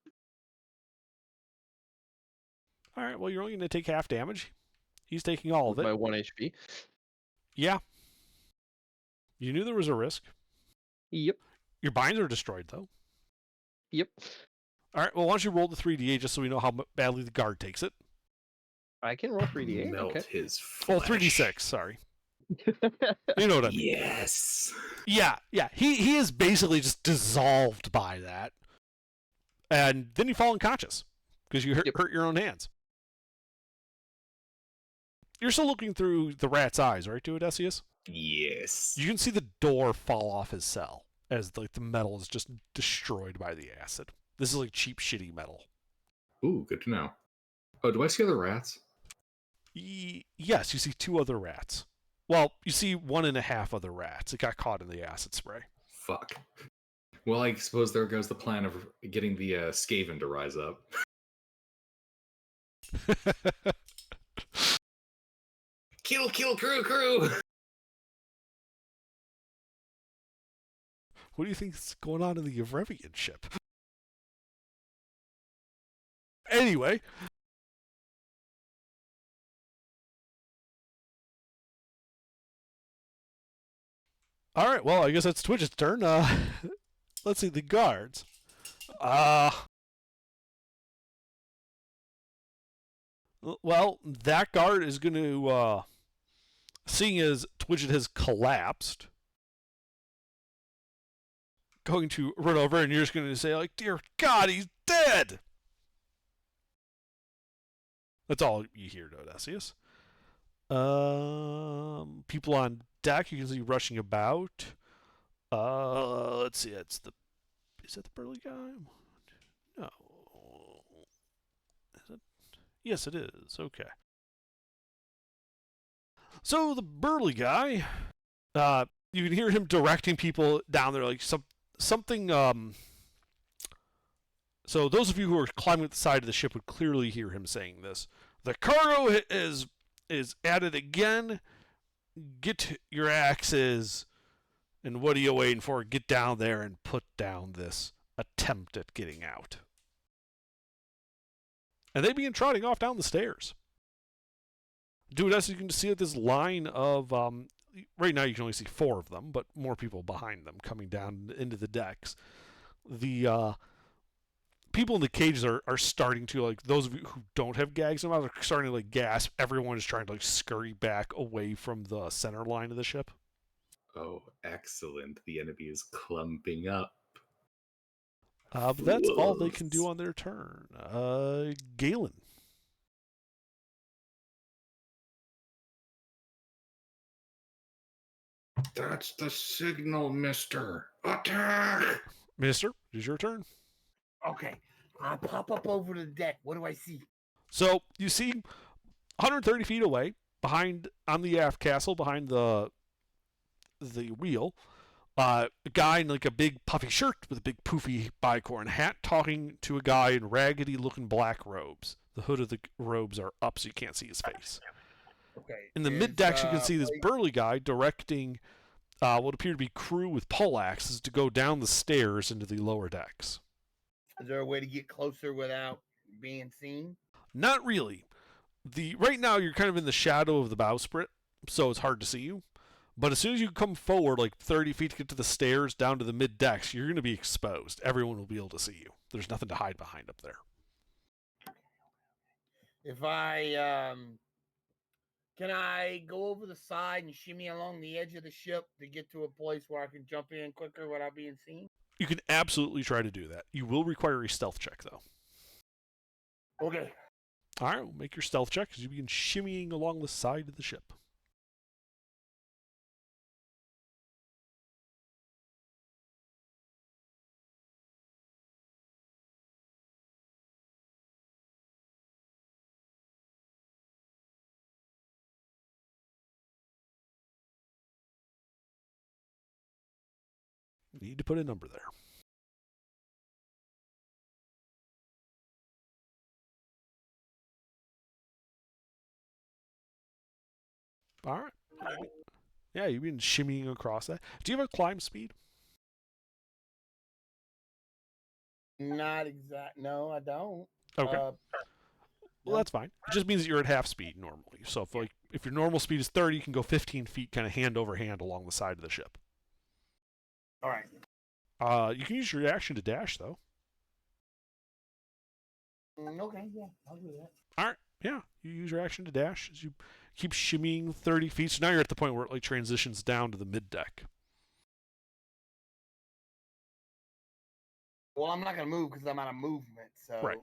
All right. Well, you're only going to take half damage. He's taking all of it.
By 1 HP.
Yeah. You knew there was a risk.
Yep.
Your binds are destroyed, though.
Yep.
All right. Well, why don't you roll the 3d8 just so we know how badly the guard takes it?
I can roll 3d8.
Melt his flesh.
Well, 3d6. Sorry. You know what I mean?
Yes.
Yeah. He is basically just dissolved by that, and then you fall unconscious because you hurt your own hands. You're still looking through the rat's eyes, right, Duodecius?
Yes. Nice.
You can see the door fall off his cell as like the metal is just destroyed by the acid. This is like cheap, shitty metal.
Ooh, good to know. Oh, do I see other rats?
Yes, you see 2 other rats. Well, you see 1.5 other rats. It got caught in the acid spray.
Fuck. Well, I suppose there goes the plan of getting the Skaven to rise up. Kill, crew!
What do you think's going on in the Yevrevian ship? Anyway. Alright, well, I guess that's Twitch's turn. Let's see, the guards. Well, that guard is going to, seeing as Twitchett has collapsed, going to run over and you're just going to say, like, dear God, he's dead! That's all you hear, Odysseus. People on deck, you can see rushing about. Let's see, is that the burly guy? No. Is it? Yes, it is. Okay. So the burly guy, you can hear him directing people down there, like something. So those of you who are climbing at the side of the ship would clearly hear him saying this. The cargo is at it again. Get your axes. And what are you waiting for? Get down there and put down this attempt at getting out. And they begin trotting off down the stairs. Dude, as you can see, this line of right now you can only see 4 of them, but more people behind them coming down into the decks. The people in the cages are starting to, like, those of you who don't have gags in them are starting to, like, gasp. Everyone is trying to, like, scurry back away from the center line of the ship.
Oh, excellent. The enemy is clumping up.
But that's all they can do on their turn. Galen.
That's the signal, mister. Attack!
Mister, it is your turn.
Okay. I pop up over the deck. What do I see?
So you see 130 feet away, behind on the aft castle, behind the wheel, a guy in like a big puffy shirt with a big poofy bicorn hat talking to a guy in raggedy looking black robes. The hood of the robes are up so you can't see his face.
Okay.
In the mid decks, you can see this burly guy directing what appear to be crew with poleaxes to go down the stairs into the lower decks.
Is there a way to get closer without being seen?
Not really. Right now, you're kind of in the shadow of the bowsprit, so it's hard to see you. But as soon as you come forward, like 30 feet to get to the stairs down to the mid decks, you're going to be exposed. Everyone will be able to see you. There's nothing to hide behind up there.
If I can I go over the side and shimmy along the edge of the ship to get to a place where I can jump in quicker without being seen?
You can absolutely try to do that. You will require a stealth check, though.
Okay.
All right, we'll make your stealth check as you begin shimmying along the side of the ship. You need to put a number there. All right. Yeah, you've been shimmying across that. Do you have a climb speed?
Not exact. No, I don't.
Okay. Well, that's fine. It just means that you're at half speed normally. So if your normal speed is 30, you can go 15 feet kind of hand over hand along the side of the ship.
All right.
You can use your action to dash, though.
Okay, yeah, I'll do that.
All right. Yeah, you use your action to dash as you keep shimmying 30 feet. So now you're at the point where it like transitions down to the mid deck.
Well, I'm not going to move because I'm out of movement, so
Right.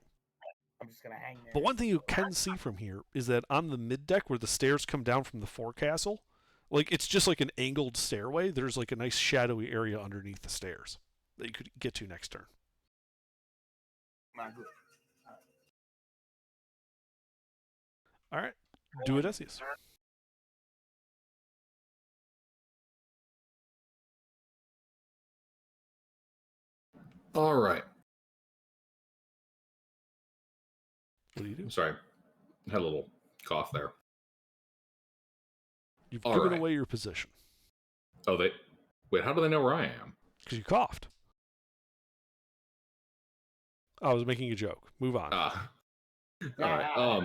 I'm just going to hang there.
But one thing you can see from here is that on the mid deck where the stairs come down from the forecastle, Like, it's just like an angled stairway. There's like a nice shadowy area underneath the stairs that you could get to next turn.
My good.
All right. Do it, Esius.
All right.
What do you do?
I'm sorry. I had a little cough there.
You've
All
given
right.
away your position
Oh, wait, how do they know where I am?
because you coughed. I was making a joke. Move on.
All right.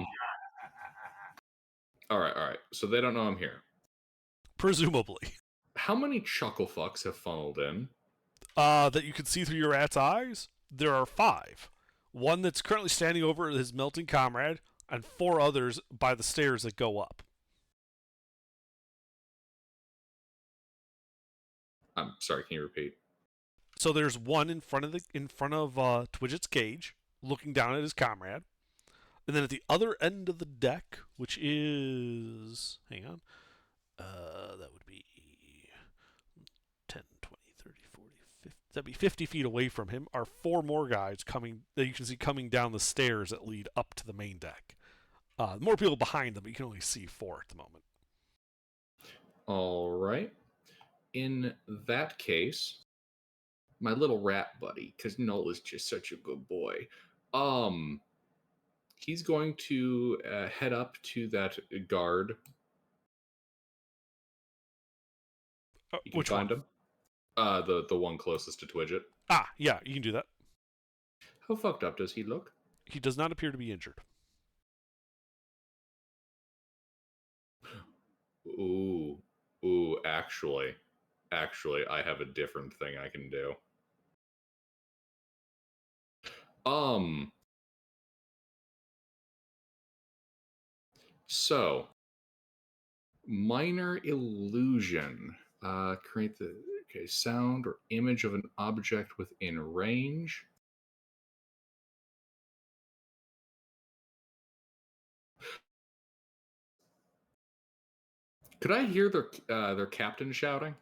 All right. So they don't know I'm here.
Presumably.
How many chuckle fucks have funneled in?
That you can see through your rat's eyes, there are 5. One that's currently standing over his melting comrade, and 4 others by the stairs that go up.
I'm sorry, can you repeat?
So there's one in front of Twidget's cage, looking down at his comrade. And then at the other end of the deck, which is... Hang on. That would be 10, 20, 30, 40, 50... That'd be 50 feet away from him, are 4 more guys that you can see coming down the stairs that lead up to the main deck. More people behind them, but you can only see 4 at the moment.
All right. In that case, my little rat buddy, because Noel is just such a good boy, he's going to head up to that guard. You can
Which
find
one?
him. The one closest to Twidget.
Yeah, you can do that.
How fucked up does he look?
He does not appear to be injured.
Ooh, actually, I have a different thing I can do. So, minor illusion. Create the sound or image of an object within range. Could I hear their captain shouting?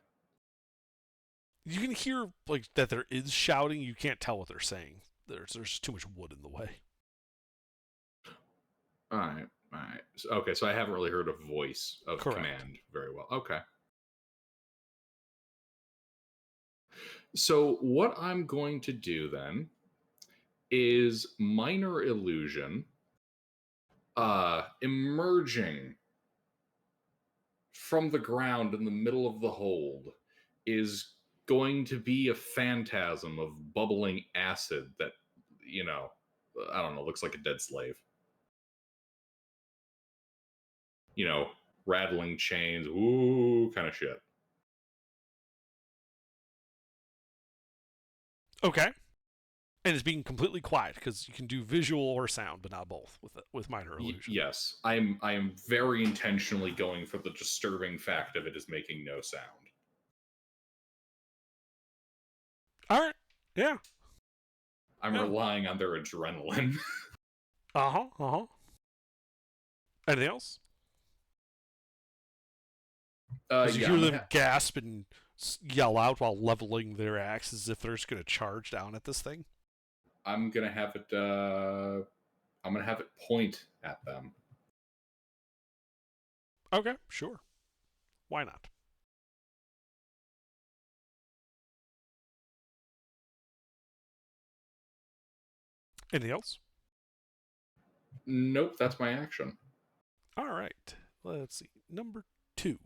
You can hear like that there is shouting. You can't tell what they're saying. There's too much wood in the way.
All right. Okay, so I haven't really heard a voice of
Correct.
command very well. Okay. So what I'm going to do then is minor illusion, emerging from the ground in the middle of the hold is going to be a phantasm of bubbling acid that, I don't know, looks like a dead slave. Rattling chains, ooh, kind of shit.
Okay. And it's being completely quiet because you can do visual or sound, but not both with minor illusion.
Yes, I am very intentionally going for the disturbing fact of it is making no sound.
All right. Yeah.
I'm relying on their adrenaline.
Anything else? You
Yeah,
hear them gasp and yell out while leveling their axe as if they're just going to charge down at this thing.
I'm gonna have it. I'm gonna have it point at them.
Okay, sure. Why not? Anything else?
Nope, that's my action.
All right. Let's see. Number 2.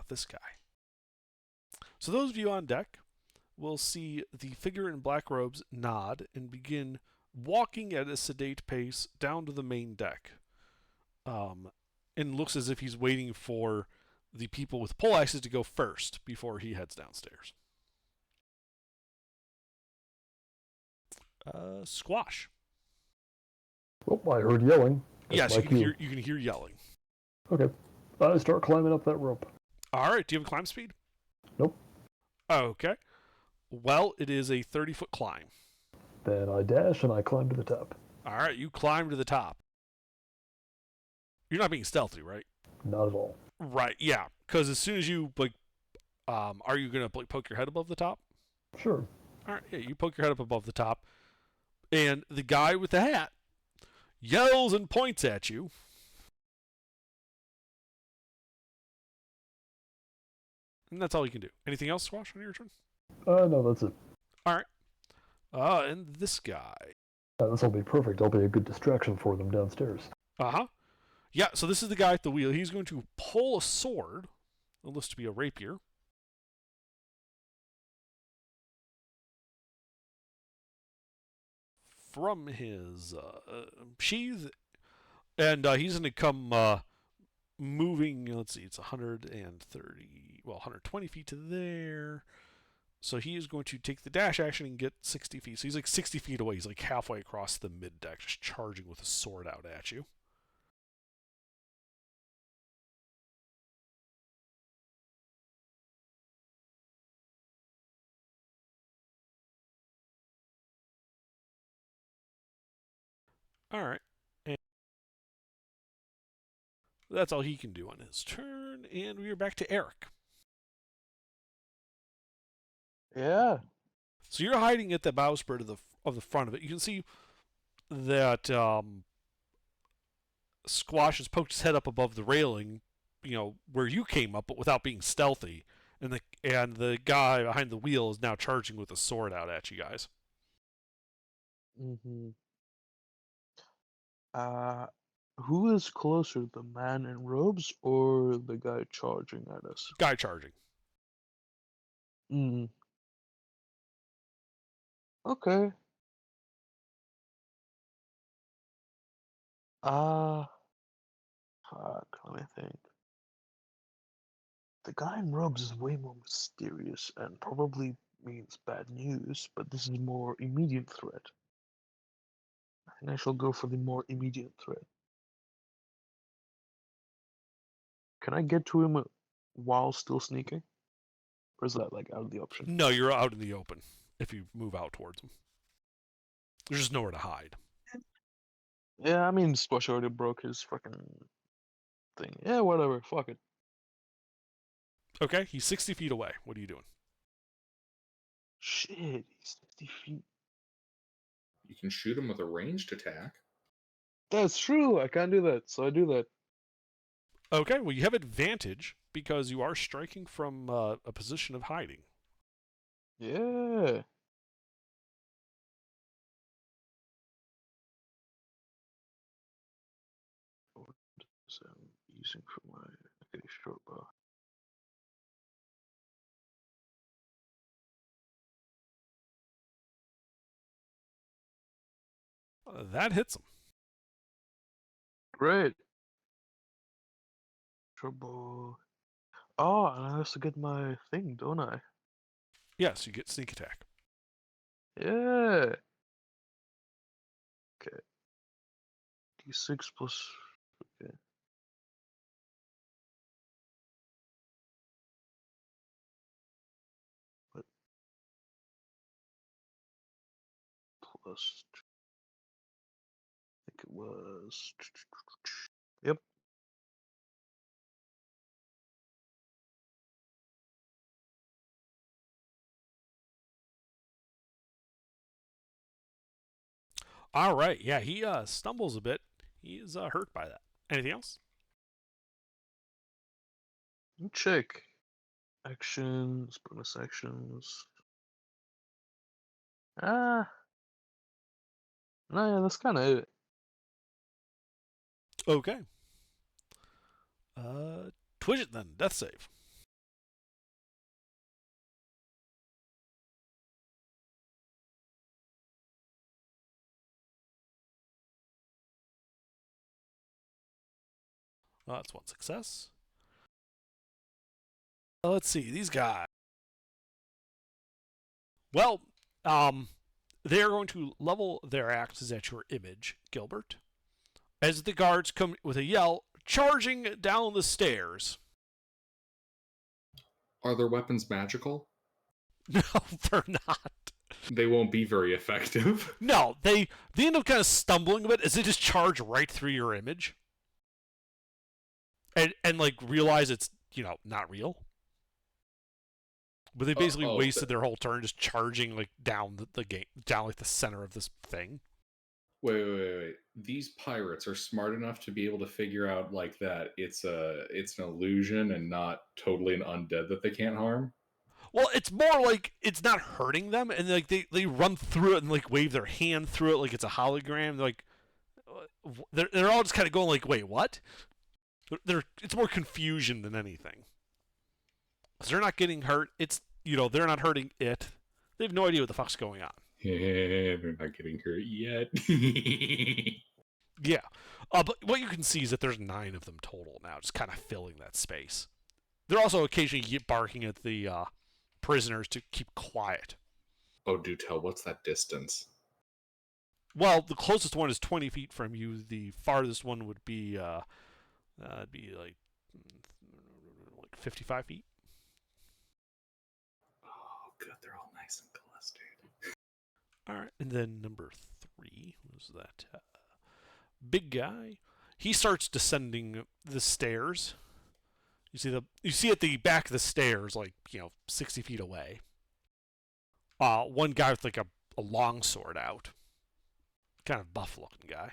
This guy. So those of you on deck will see the figure in black robes nod and begin walking at a sedate pace down to the main deck. And looks as if he's waiting for the people with pole axes to go first before he heads downstairs. Squash.
Oh, I heard yelling.
Yes,
That's
you can hear yelling.
Okay. I start climbing up that rope.
All right, do you have a climb speed?
Nope.
Okay. Well, it is a 30-foot climb.
Then I dash and I climb to the top.
All right, you climb to the top. You're not being stealthy, right?
Not at all.
Right. Yeah. Because as soon as you like, are you gonna like poke your head above the top?
Sure.
All right. Yeah. You poke your head up above the top, and the guy with the hat yells and points at you. And that's all you can do. Anything else, Squash, on your turn?
No, that's it.
All right. And this guy.
This will be perfect. I'll be a good distraction for them downstairs.
Uh-huh. Yeah, so this is the guy at the wheel. He's going to pull a sword. It looks to be a rapier. From his sheath. And he's going to come moving, let's see, it's 120 feet to there. So he is going to take the dash action and get 60 feet. So he's like 60 feet away. He's like halfway across the mid-deck, just charging with a sword out at you. All right. And that's all he can do on his turn. And we are back to Eric.
Yeah.
So you're hiding at the bowsprit of the front of it. You can see that Squash has poked his head up above the railing, where you came up, but without being stealthy. And the guy behind the wheel is now charging with a sword out at you guys.
Mm-hmm. Who is closer, the man in robes or the guy charging at us?
Guy charging.
Hmm. Okay. Let me think. The guy in robes is way more mysterious and probably means bad news, but this is a more immediate threat. I think I shall go for the more immediate threat. Can I get to him while still sneaking? Or is that like out of the option?
No, you're out in the open if you move out towards him. There's just nowhere to hide.
Yeah, I mean, Squash already broke his fucking thing. Yeah, whatever. Fuck it.
Okay, he's 60 feet away. What are you doing?
Shit, he's 60 feet.
You can shoot him with a ranged attack.
That's true. I can't do that, so I do that.
Okay, well, you have advantage because you are striking from a position of hiding.
Yeah. So I'm using for my short bow.
That hits him.
Great. Short bow. Oh, and I also get my thing, don't I?
Yes, you get sneak attack.
Yeah. Okay. D6 plus. Okay. What? Plus. I think it was. Yep.
All right, yeah, he stumbles a bit. He is hurt by that. Anything else?
Check. Actions, bonus actions. No, yeah, that's kind of it.
Okay. Twidget then, death save. That's one success. Let's see, these guys. Well, they're going to level their axes at your image, Gilbert, as the guards come with a yell, charging down the stairs.
Are their weapons magical?
No, they're not.
They won't be very effective.
No, they end up kind of stumbling a bit as they just charge right through your image, and like realize it's not real. But they basically wasted their whole turn just charging like down the gate, down like the center of this thing.
Wait. These pirates are smart enough to be able to figure out like that it's an illusion and not totally an undead that they can't harm.
Well, it's more like it's not hurting them, and like they run through it and like wave their hand through it like it's a hologram. They're all just kind of going like, wait, what? It's more confusion than anything. So they're not getting hurt. It's they're not hurting it. They have no idea what the fuck's going on.
Yeah, they're not getting hurt yet.
Yeah. But what you can see is that there's 9 of them total now, just kind of filling that space. They're also occasionally barking at the prisoners to keep quiet.
Oh, do tell, what's that distance?
Well, the closest one is 20 feet from you. The farthest one would be like 55 feet.
Oh, good. They're all nice and clustered.
All right, and then number 3 was that big guy. He starts descending the stairs. You see at the back of the stairs, like 60 feet away. One guy with like a long sword out, kind of buff looking guy.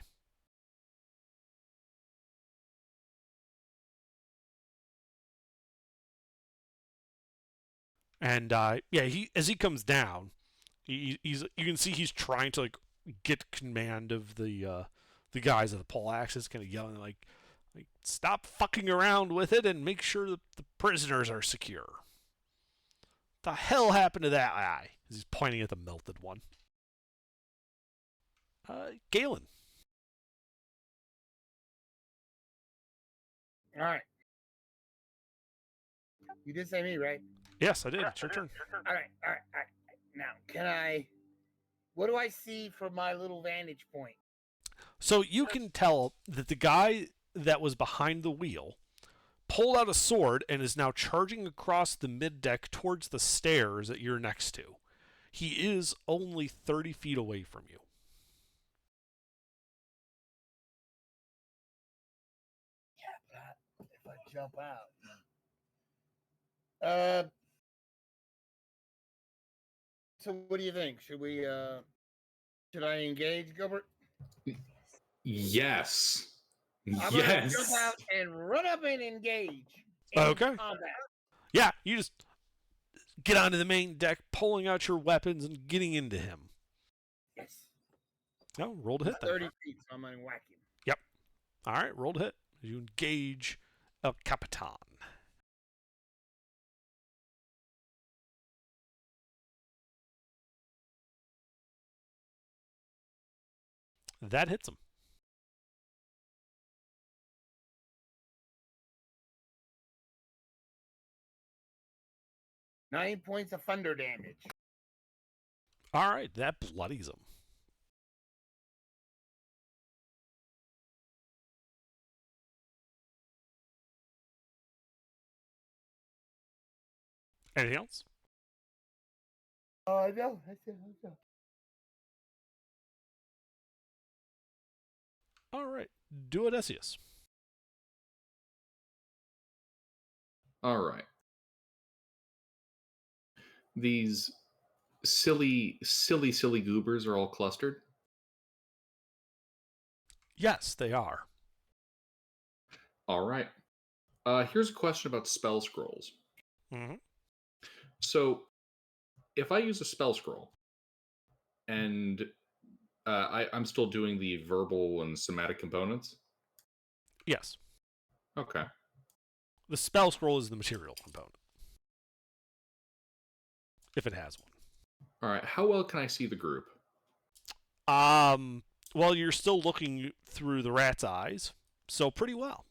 And as he comes down, you can see he's trying to like get command of the guys with the pole axes, kind of yelling like stop fucking around with it and make sure that the prisoners are secure. What the hell happened to that guy? He's pointing at the melted one. Galen.
All right. You did say me, right?
Yes, I did. It's your turn.
All right. Now, what do I see from my little vantage point?
So you can tell that the guy that was behind the wheel pulled out a sword and is now charging across the mid-deck towards the stairs that you're next to. He is only 30 feet away from you.
Yeah, but if I jump out... So what do you think? Should I engage, Gilbert?
Yes.
I'm gonna jump out and run up and engage.
Okay. Yeah, you just get onto the main deck, pulling out your weapons and getting into him.
Yes.
Oh, roll to hit then.
30 feet, so I'm gonna whack him.
Yep. All right, roll to hit. You engage El Capitan. That hits him.
Nine points of thunder damage.
All right, that bloodies him. Anything else?
No, that's it.
All right, do Odysseus.
All right. These silly goobers are all clustered.
Yes, they are.
All right. Here's a question about spell scrolls.
Mm-hmm.
So, if I use a spell scroll, and I'm still doing the verbal and somatic components?
Yes.
Okay.
The spell scroll is the material component. If it has one.
All right. How well can I see the group?
Well, you're still looking through the rat's eyes, so pretty well.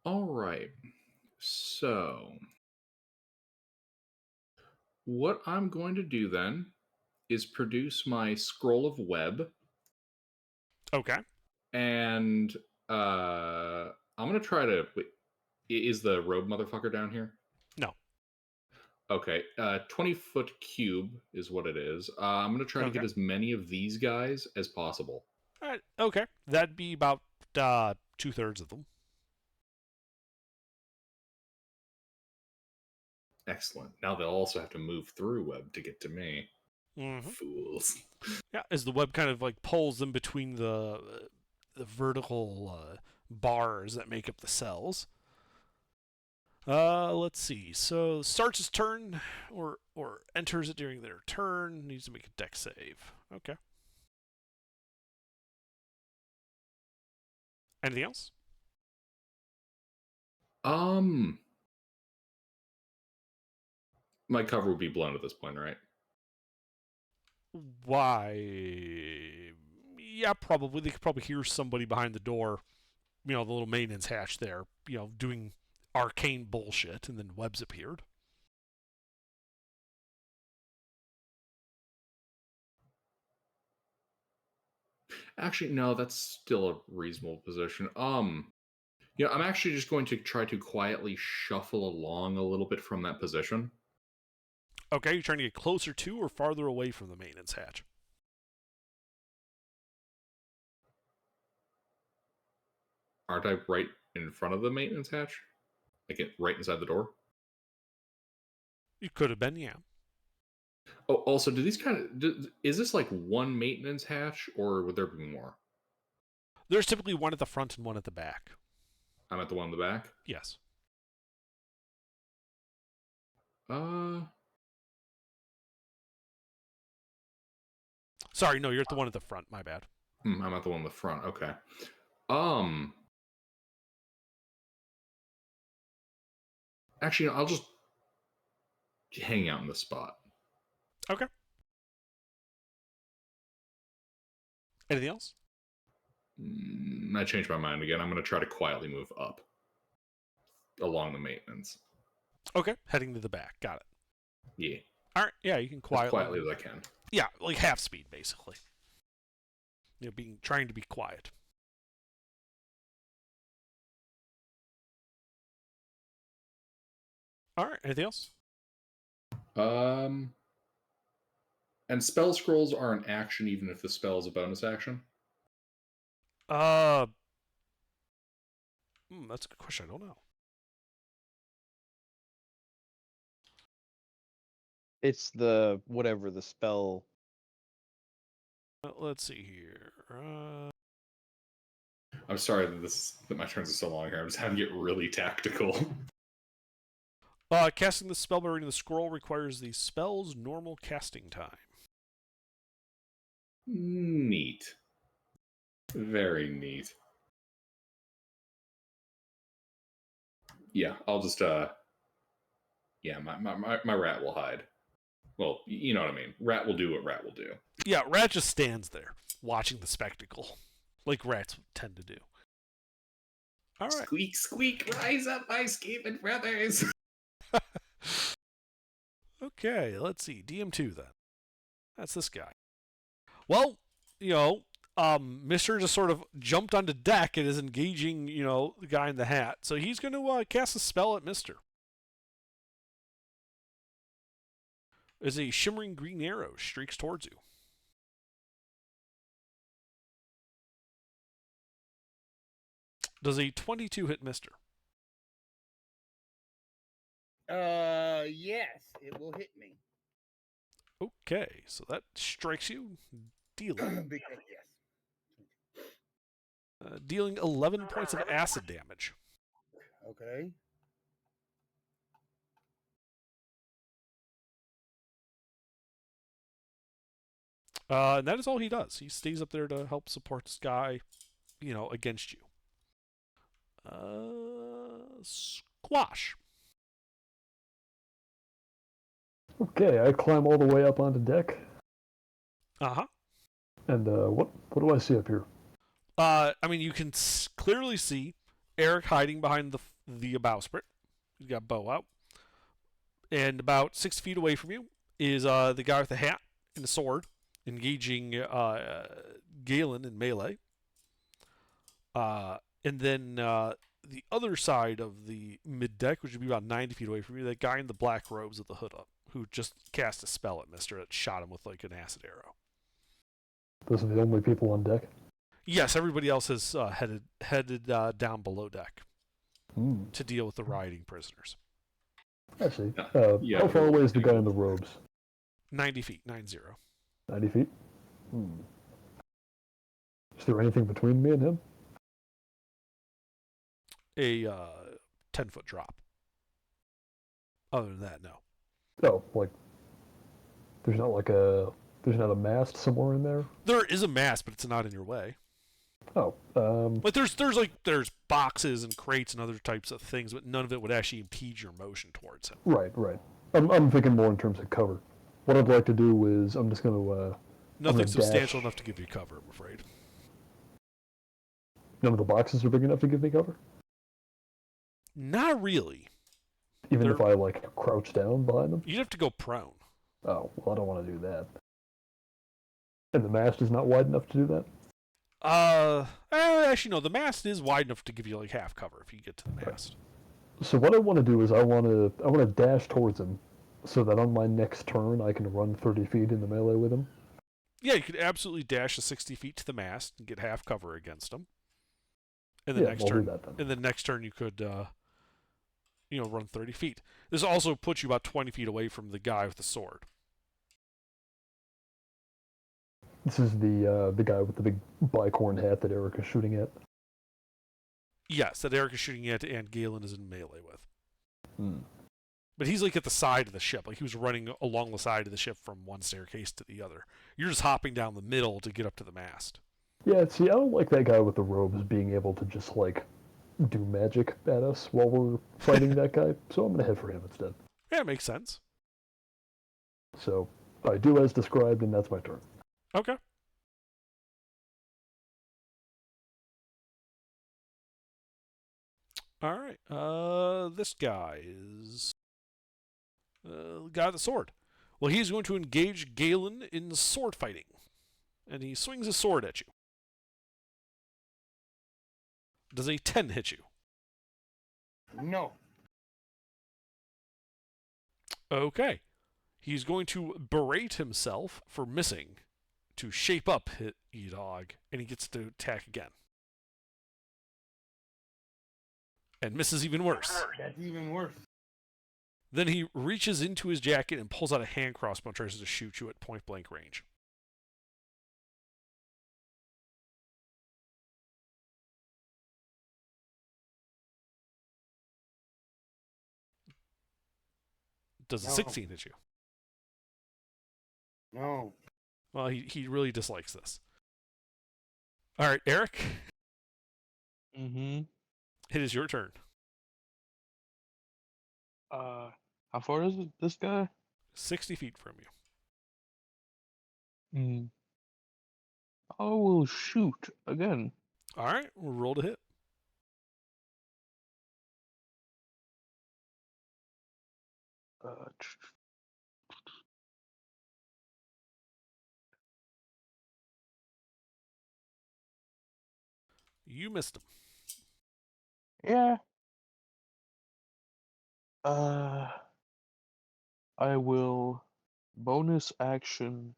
All right. So, what I'm going to do then is produce my scroll of web.
Okay.
And I'm gonna try to. Wait, is the robe motherfucker down here?
No.
Okay. 20-foot cube is what it is. I'm gonna try to get
Okay.
as many of these guys as possible.
All right. Okay. That'd be about 2/3 of them.
Excellent. Now they'll also have to move through web to get to me.
Mm-hmm.
Fools.
Yeah, as the web kind of like pulls them between the vertical bars that make up the cells. Let's see. So starts his turn or enters it during their turn. Needs to make a dex save. Okay. Anything else?
My cover would be blown at this point, right?
Why? Yeah, probably. They could probably hear somebody behind the door, the little maintenance hatch there, doing arcane bullshit, and then webs appeared.
Actually, no, that's still a reasonable position. I'm actually just going to try to quietly shuffle along a little bit from that position.
Okay, you're trying to get closer to or farther away from the maintenance hatch?
Aren't I right in front of the maintenance hatch? Like right inside the door?
You could have been, yeah.
Oh, also, is this like one maintenance hatch, or would there be more?
There's typically one at the front and one at the back.
I'm at the one in the back?
Yes. Sorry, no, you're at the one at the front. My bad.
I'm at the one in the front. Okay. Actually, I'll just hang out in the spot.
Okay. Anything else?
I changed my mind again. I'm going to try to quietly move up along the maintenance.
Okay, heading to the back. Got it.
Yeah.
All right. Yeah, you can
As quietly as I can.
Yeah, like half speed, basically. Trying to be quiet. All right. Anything else?
And spell scrolls are an action even if the spell is a bonus action?
That's a good question. I don't know.
It's the whatever the spell.
Let's see here.
I'm sorry that my turns are so long here. I'm just having to get really tactical.
Casting the spell by reading the scroll requires the spell's normal casting time.
Neat. Very neat. Yeah, I'll just yeah, my rat will hide. Well, you know what I mean. Rat will do what rat will do.
Yeah, rat just stands there watching the spectacle, like rats tend to do. All right.
Squeak, squeak, rise up, my Skaven brothers.
Okay, let's see. DM2 then. That's this guy. Well, Mr. just sort of jumped onto deck and is engaging, the guy in the hat. So he's going to cast a spell at Mr. As a shimmering green arrow streaks towards you. Does a 22 hit Mr.?
Yes, it will hit me.
Okay, so that strikes you, dealing
Because, yes.
dealing 11 points of acid damage.
Okay.
And that is all he does. He stays up there to help support this guy, against you. Squash.
Okay, I climb all the way up onto deck.
Uh-huh.
And what do I see up here?
You can clearly see Eric hiding behind the bowsprit. He's got bow out. And about 6 feet away from you is the guy with the hat and the sword, engaging Galen in melee. And then the other side of the mid deck, which would be about 90 feet away from you, that guy in the black robes with the hood up, who just cast a spell at Mister that shot him with like an acid arrow.
Those are the only people on deck.
Yes, everybody else has headed down below deck
Hmm.
to deal with the rioting prisoners.
I see.
Yeah,
How far
we're
away is the guy
looking-
in the robes?
90 feet, 90.
90 feet? Hmm. Is there anything between me and him?
A 10-foot drop. Other than that, no.
Oh, like there's not a mast somewhere in there?
There is a mast, but it's not in your way.
Oh,
Like there's boxes and crates and other types of things, but none of it would actually impede your motion towards him.
right. I'm thinking more in terms of cover. What I'd like to do is I'm just going to
Nothing
gonna
substantial
dash.
enough to give you cover, I'm afraid.
none of the boxes are big enough to give me cover,
Not really.
even if
They're-
I like crouch down behind them.
You'd have to go prone.
Oh, well, I don't want to do that. And the mast is not wide enough to do that.
Actually, no. The mast is wide enough to give you like half cover if you get to the mast.
So what I want to do is I want to dash towards him, so that on my next turn I can run 30 feet in the melee with him.
Yeah, you could absolutely dash the 60 feet to the mast and get half cover against him. And the
Yeah,
next
I'll do
turn,
that then.
and the next turn you could, run 30 feet. This also puts you about 20 feet away from the guy with the sword.
This is the guy with the big bicorn hat that Eric is shooting at.
Yes, that Eric is shooting at and Galen is in melee with.
Hmm.
But he's like at the side of the ship. Like he was running along the side of the ship from one staircase to the other. You're just hopping down the middle to get up to the mast.
Yeah, see, I don't like that guy with the robes being able to just like do magic at us while we're fighting that guy. So I'm gonna head for him instead.
Yeah, it makes sense.
So I do as described, and that's my turn.
Okay. All right. This guy is the guy with the sword. Well, he's going to engage Galen in sword fighting, and he swings his sword at you. Does a 10 hit you?
No.
Okay. He's going to berate himself for missing to shape up hit E-Dog, and he gets to attack again. And misses even worse.
That's even worse.
Then he reaches into his jacket and pulls out a hand crossbow and tries to shoot you at point blank range. Does a
No.
16 hit you?
No.
Well, he really dislikes this. All right, Eric,
Mm-hmm.
it is your turn.
How far is it, this guy?
60 feet from you.
I will shoot again.
All right, we'll roll to hit.
Uh,
You missed him.
yeah. I will bonus action.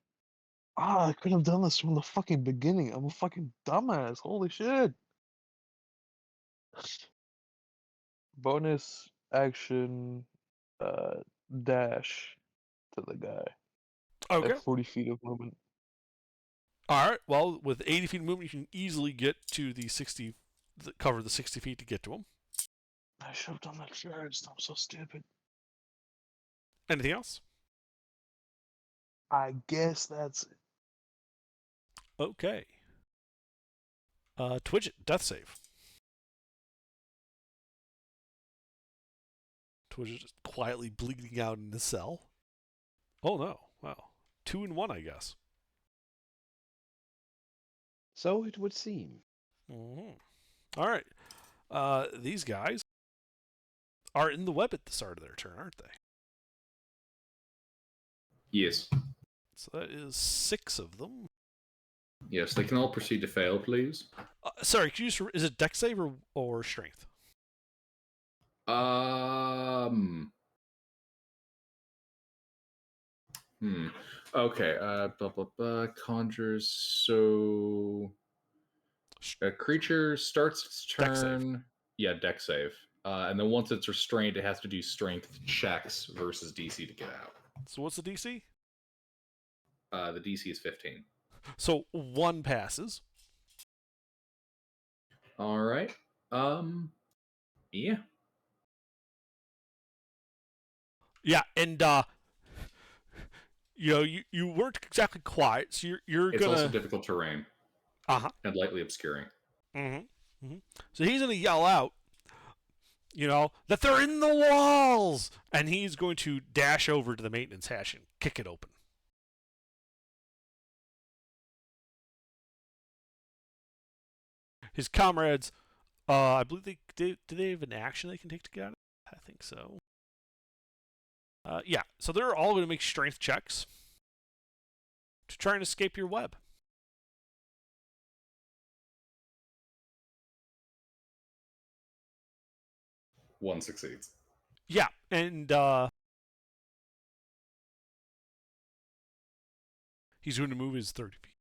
I could have done this from the fucking beginning. I'm a fucking dumbass. Holy shit. Bonus action dash to the guy
Okay.
at 40 feet of movement.
All right. Well, with 80 feet of movement, you can easily get to the 60, cover the 60 feet to get to him.
I should have done that first. I'm so stupid.
Anything else?
I guess that's it.
Okay. Twidget, death save. Twidget just quietly bleeding out in the cell. Oh no! Wow, 2 and 1, I guess.
So it would seem.
Mm-hmm. All right. These guys are in the web at the start of their turn, aren't they?
Yes.
So that is 6 of them.
Yes, they can all proceed to fail, please.
Sorry, can you is it dex save or strength?
Okay. Blah blah blah. Conjures. So a creature starts its
Dex
turn. Yeah, deck save. And then once it's restrained, it has to do strength checks versus DC to get out.
So what's the DC?
The DC is 15.
So 1 passes.
All right. Yeah.
Yeah, and you weren't exactly quiet, so you're
It's
gonna
also difficult terrain and lightly obscuring.
So he's gonna yell out, that they're in the walls, and he's going to dash over to the maintenance hatch and kick it open. His comrades, I believe do they have an action they can take to get out of it? I think so. Yeah, so they're all going to make strength checks to try and escape your web.
One succeeds.
Yeah, and he's going to move his 30 feet.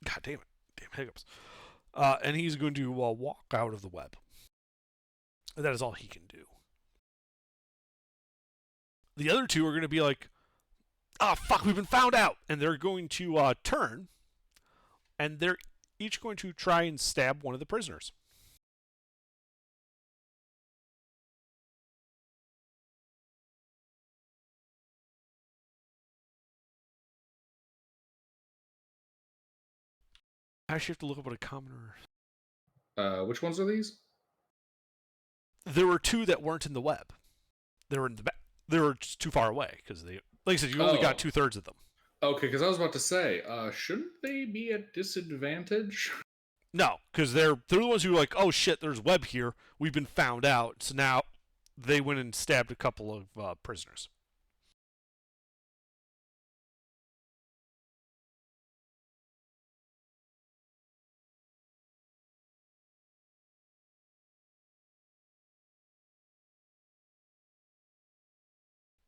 God damn it. Damn hiccups. And he's going to walk out of the web. And that is all he can do. The other two are going to be like, "Ah, fuck, we've been found out." And they're going to turn. And they're each going to try and stab one of the prisoners. I actually have to look up what a commoner.
Which ones are these?
There were 2 that weren't in the web. They were in the back. They were just too far away because they, like I said, you only got 2/3 of them.
Okay, because I was about to say, shouldn't they be at disadvantage?
No, because they're the ones who are like, "Oh shit, there's web here. We've been found out." So now they went and stabbed a couple of prisoners.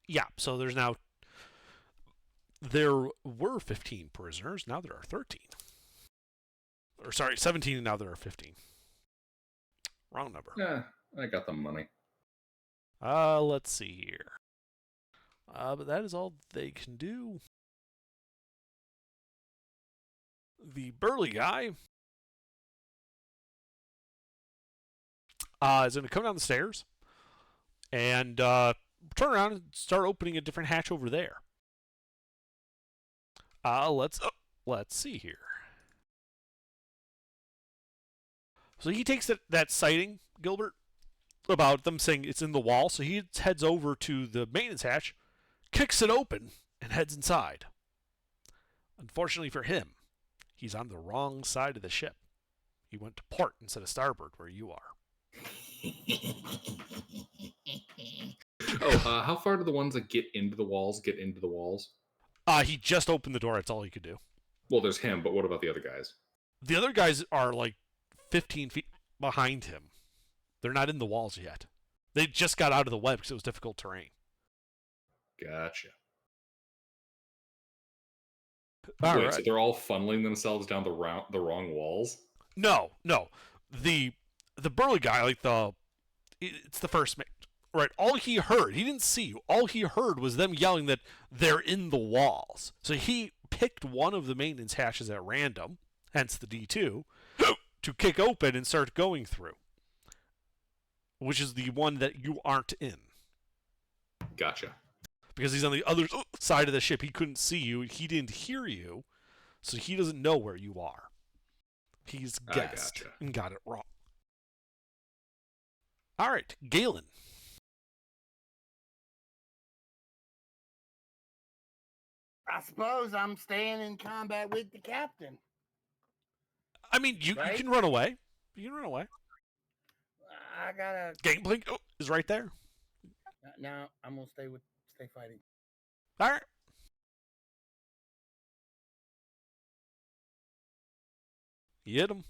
Yeah, so there were 15 prisoners. Now there are 13. Or sorry, 17, and now there are 15. Wrong number.
Yeah, I got the money.
Let's see here. But that is all they can do. The burly guy is going to come down the stairs and turn around and start opening a different hatch over there. Let's see here. So he takes that sighting, Gilbert, about them saying it's in the wall. So he heads over to the maintenance hatch, kicks it open, and heads inside. Unfortunately for him, he's on the wrong side of the ship. He went to port instead of starboard, where you are.
How far do the ones that get into the walls get into the walls?
He just opened the door. That's all he could do.
Well, there's him, but what about the other guys?
The other guys are like 15 feet behind him. They're not in the walls yet. They just got out of the web because it was difficult terrain.
Gotcha.
All
Wait,
right.
so they're all funneling themselves down the wrong walls?
No. The burly guy, it's the first mate. Right, all he heard, he didn't see you. All he heard was them yelling that they're in the walls. So he picked one of the maintenance hatches at random, hence the D2, to kick open and start going through, which is the one that you aren't in.
Gotcha.
Because he's on the other side of the ship. He couldn't see you. He didn't hear you, so he doesn't know where you are. He's guessed and got it wrong. All right, Galen.
I suppose I'm staying in combat with the captain.
I mean, you can run away. You can run away.
I gotta.
Gangplank is right there.
No, I'm gonna stay fighting.
All right. You hit him.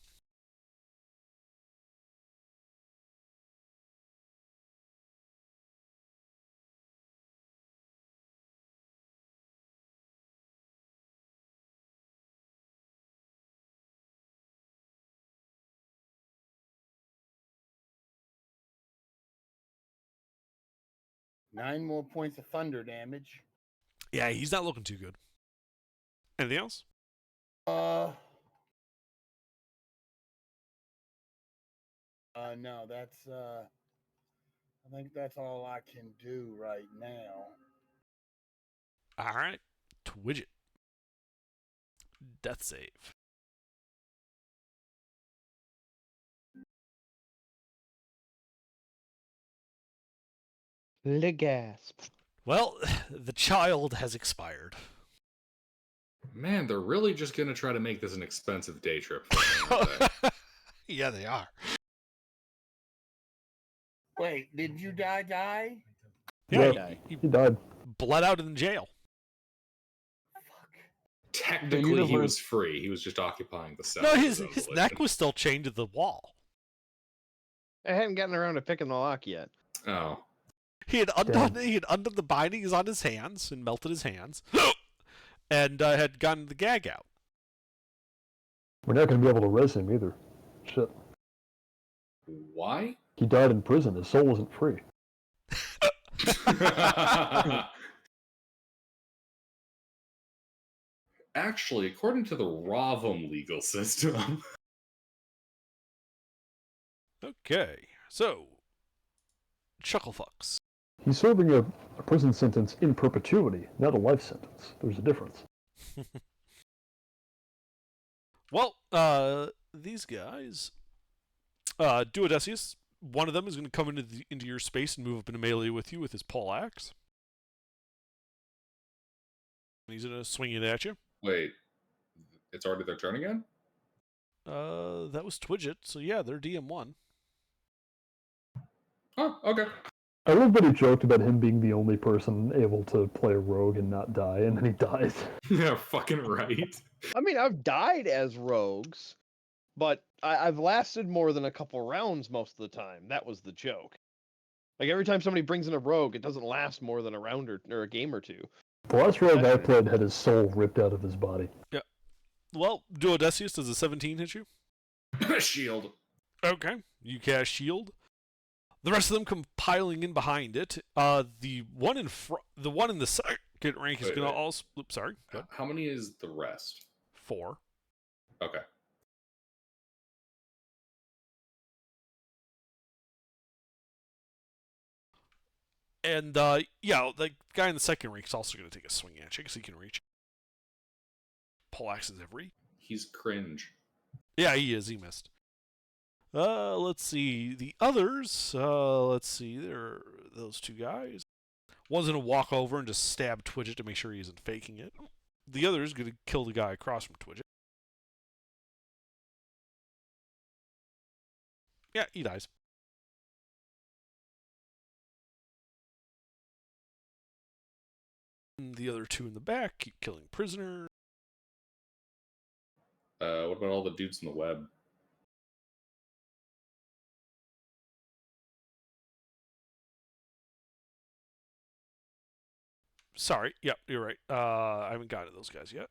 Nine more points of thunder damage.
Yeah, he's not looking too good. Anything else?
No, that's I think that's all I can do right now.
All right. Twidget. Death save.
Le gasp.
Well, the child has expired.
Man, they're really just gonna try to make this an expensive day trip for me, aren't they?
Yeah, they are.
Wait, did you die?
Yeah,
He died.
bled out in jail.
Technically, he
universe-
was free. He was just occupying the cell.
No,
of
his
his own
neck
volition.
was still chained to the wall.
I hadn't gotten around to picking the lock yet.
Oh.
He had undone the bindings on his hands and melted his hands, and had gotten the gag out.
We're not going to be able to res him either. Shit.
Why?
He died in prison. His soul isn't free.
Actually, according to the Ravum legal system,
Okay, so Chucklefucks.
He's serving a prison sentence in perpetuity, not a life sentence. There's a difference.
Well, these guys, Duodecius, one of them is going to come into your space and move up into melee with you with his pole axe. He's going to swing it at you.
wait, it's already their turn again?
That was Twidget, so yeah, they're DM1.
Oh, okay.
Everybody joked about him being the only person able to play a rogue and not die, and then he dies.
Yeah, fucking right.
I mean, I've died as rogues, but I've lasted more than a couple rounds most of the time. That was the joke. Like, every time somebody brings in a rogue, it doesn't last more than a round or a game or two.
The last rogue I played had his soul ripped out of his body.
Well, Duodecius, does a 17 hit you?
Shield.
Okay, you cast shield. The rest of them come piling in behind it. The one in the second rank is
Wait,
going to
wait.
also. Oops, sorry. Go ahead.
How many is the rest?
4.
Okay.
And yeah, the guy in the second rank is also going to take a swing at you because he can reach. Poleaxes every.
He's cringe.
Yeah, he is. He missed. Let's see the others. Let's see. There are those two guys. One's gonna walk over and just stab Twidget to make sure he isn't faking it. The other's gonna kill the guy across from Twidget. Yeah, he dies. And the other two in the back keep killing prisoners.
What about all the dudes in the web?
Sorry. Yep, you're right. I haven't gotten to those guys yet.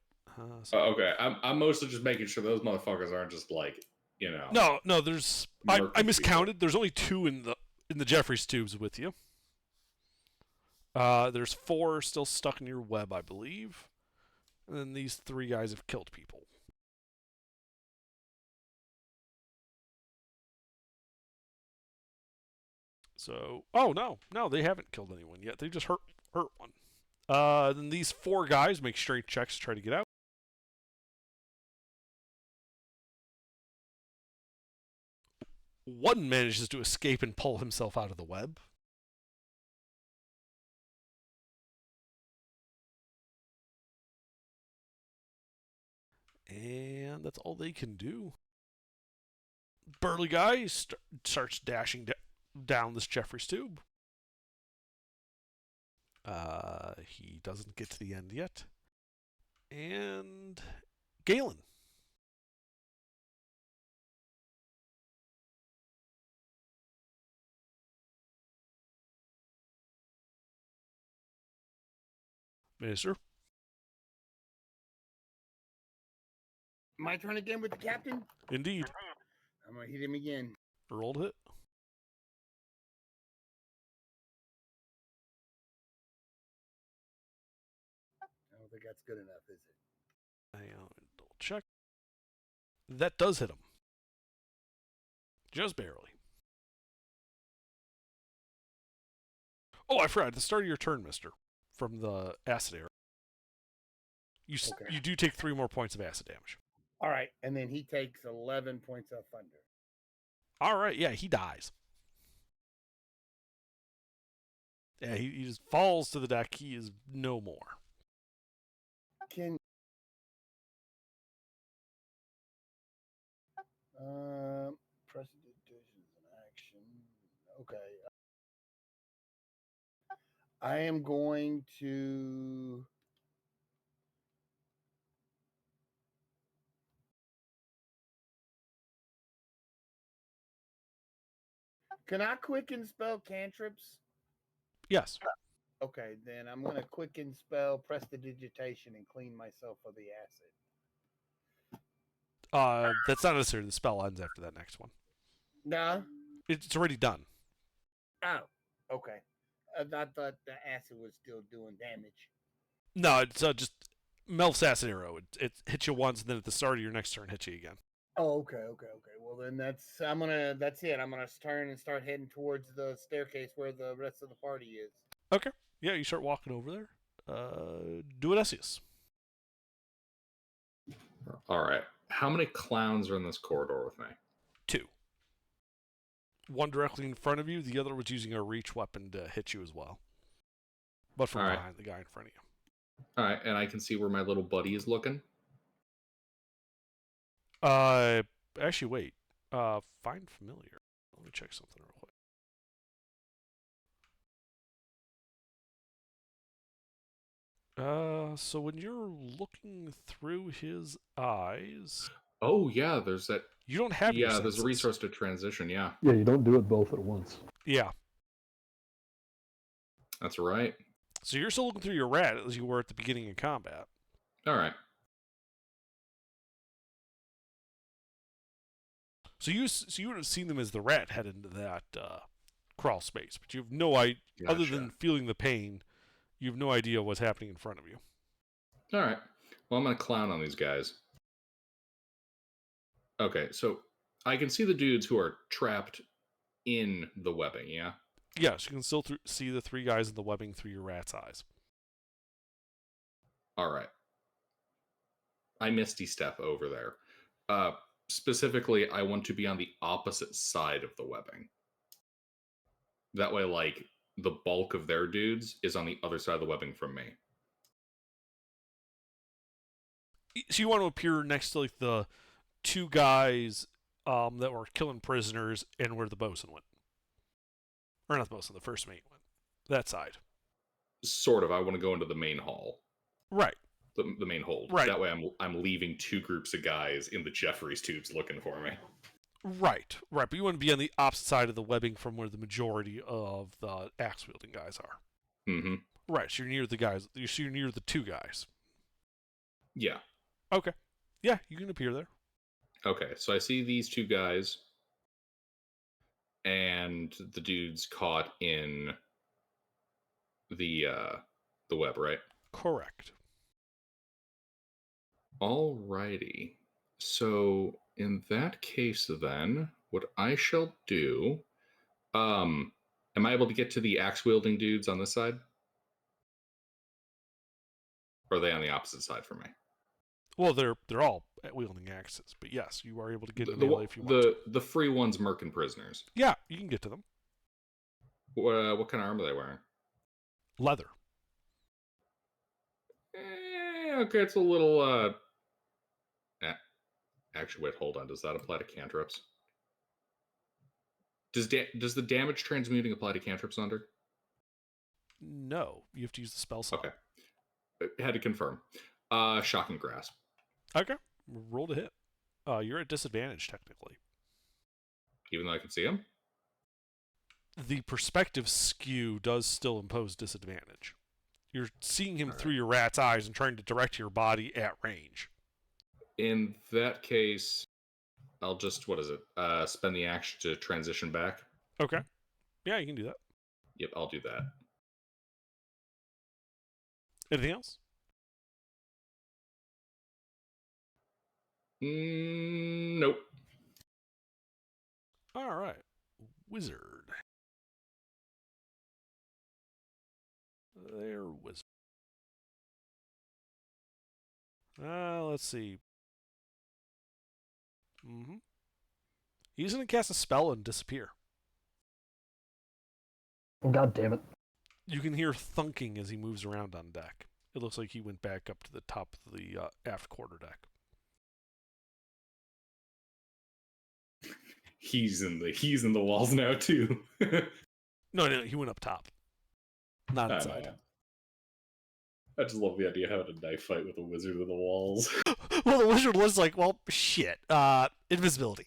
Okay, I'm mostly just making sure those motherfuckers aren't just like, you know.
No. There's I
Murking
miscounted. There's only 2 in the Jeffries tubes with you. There's 4 still stuck in your web, I believe, and then these 3 guys have killed people. So, oh no, they haven't killed anyone yet. They just hurt one. Then these 4 guys make straight checks to try to get out. One manages to escape and pull himself out of the web. And that's all they can do. Burly guy starts dashing down this Jeffries tube. He doesn't get to the end yet. And Galen. Mister.
My turn again with the captain.
Indeed.
I'm gonna hit him again.
Rolled hit.
I don't think that's good enough, is it?
Hang on, double check. That does hit him. Just barely. Oh, I forgot. At the start of your turn, mister, from the acid arrow,
Okay.
you do take 3 more points of acid damage.
All right, and then he takes 11 points of thunder.
All right, yeah, he dies. Yeah, he just falls to the deck. He is no more.
Can prestidigitation is an action. Okay. I am going to Can I quicken spell cantrips?
Yes.
Okay, then I'm going to quicken spell prestidigitation and clean myself of the acid.
That's not necessary. The spell ends after that next one.
No?
It's already done.
Oh, okay. I thought the acid was still doing damage.
No, it's just Melf's acid arrow. It hits you once, and then at the start of your next turn, hits you again.
Oh, okay. Well, then that's it. I'm gonna turn and start heading towards the staircase where the rest of the party is.
Okay. Yeah, you start walking over there. Do it, Essius.
All right. How many clowns are in this corridor with me?
2. One directly in front of you. The other was using a reach weapon to hit you as well, but from behind the guy in front of you.
All right, and I can see where my little buddy is looking.
Actually, wait. Find familiar. Let me check something real quick. So when you're looking through his eyes,
Oh yeah, there's that.
you don't have your
Yeah, there's a
senses.
resource to transition. Yeah,
Yeah, you don't do it both at once.
Yeah.
that's right.
So you're still looking through your rat as you were at the beginning of combat.
All right.
So you would have seen them as the rat head into that crawl space, but you have no idea, other than feeling the pain, you have no idea what's happening in front of you.
All right. Well, I'm gonna clown on these guys. Okay, so I can see the dudes who are trapped in the webbing. Yeah.
Yes, you can still see the 3 guys in the webbing through your rat's eyes.
All right. I misty step over there. Specifically, I want to be on the opposite side of the webbing. That way, like, the bulk of their dudes is on the other side of the webbing from me.
So you want to appear next to like the 2 guys that were killing prisoners and where the bosun went. Or not the bosun, the first mate went. That side.
Sort of. I want to go into the main hall.
Right.
The main hold.
Right.
That way I'm leaving 2 groups of guys in the Jeffries tubes looking for me.
Right. But you want to be on the opposite side of the webbing from where the majority of the axe-wielding guys are.
Mm-hmm.
Right, so you're near the guys. You're near the 2 guys.
Yeah.
Okay. Yeah, you can appear there.
Okay, so I see these 2 guys and the dudes caught in the web, right?
Correct.
Alrighty. So in that case, then, what I shall do, am I able to get to the axe wielding dudes on this side? Or are they on the opposite side from me?
Well, they're all wielding axes, but yes, you are able to get to melee if you want to.
The free ones merkin prisoners.
Yeah, you can get to them.
What kind of armor are they wearing?
Leather.
Okay, it's a little. Actually, wait, hold on. Does that apply to cantrips? Does the damage transmuting apply to cantrips, Under?
No, you have to use the spell slot.
Okay, had to confirm. Shocking grasp.
Okay, roll to hit. You're at disadvantage technically.
Even though I can see him?
The perspective skew does still impose disadvantage. You're seeing him through your rat's eyes and trying to direct your body at range.
In that case, I'll just spend the action to transition back.
Okay. Yeah, you can do that.
Yep, I'll do that.
Anything else?
Nope.
All right. Wizard. There, wizard. Let's see. He's going to cast a spell and disappear.
God damn it.
You can hear thunking as he moves around on deck. It looks like he went back up to the top of the aft quarterdeck.
He's in the walls now too.
No, he went up top. Not
I
inside.
know. I just love the idea of having a knife fight with a wizard in the walls.
Well, the wizard was like, well, shit. Invisibility.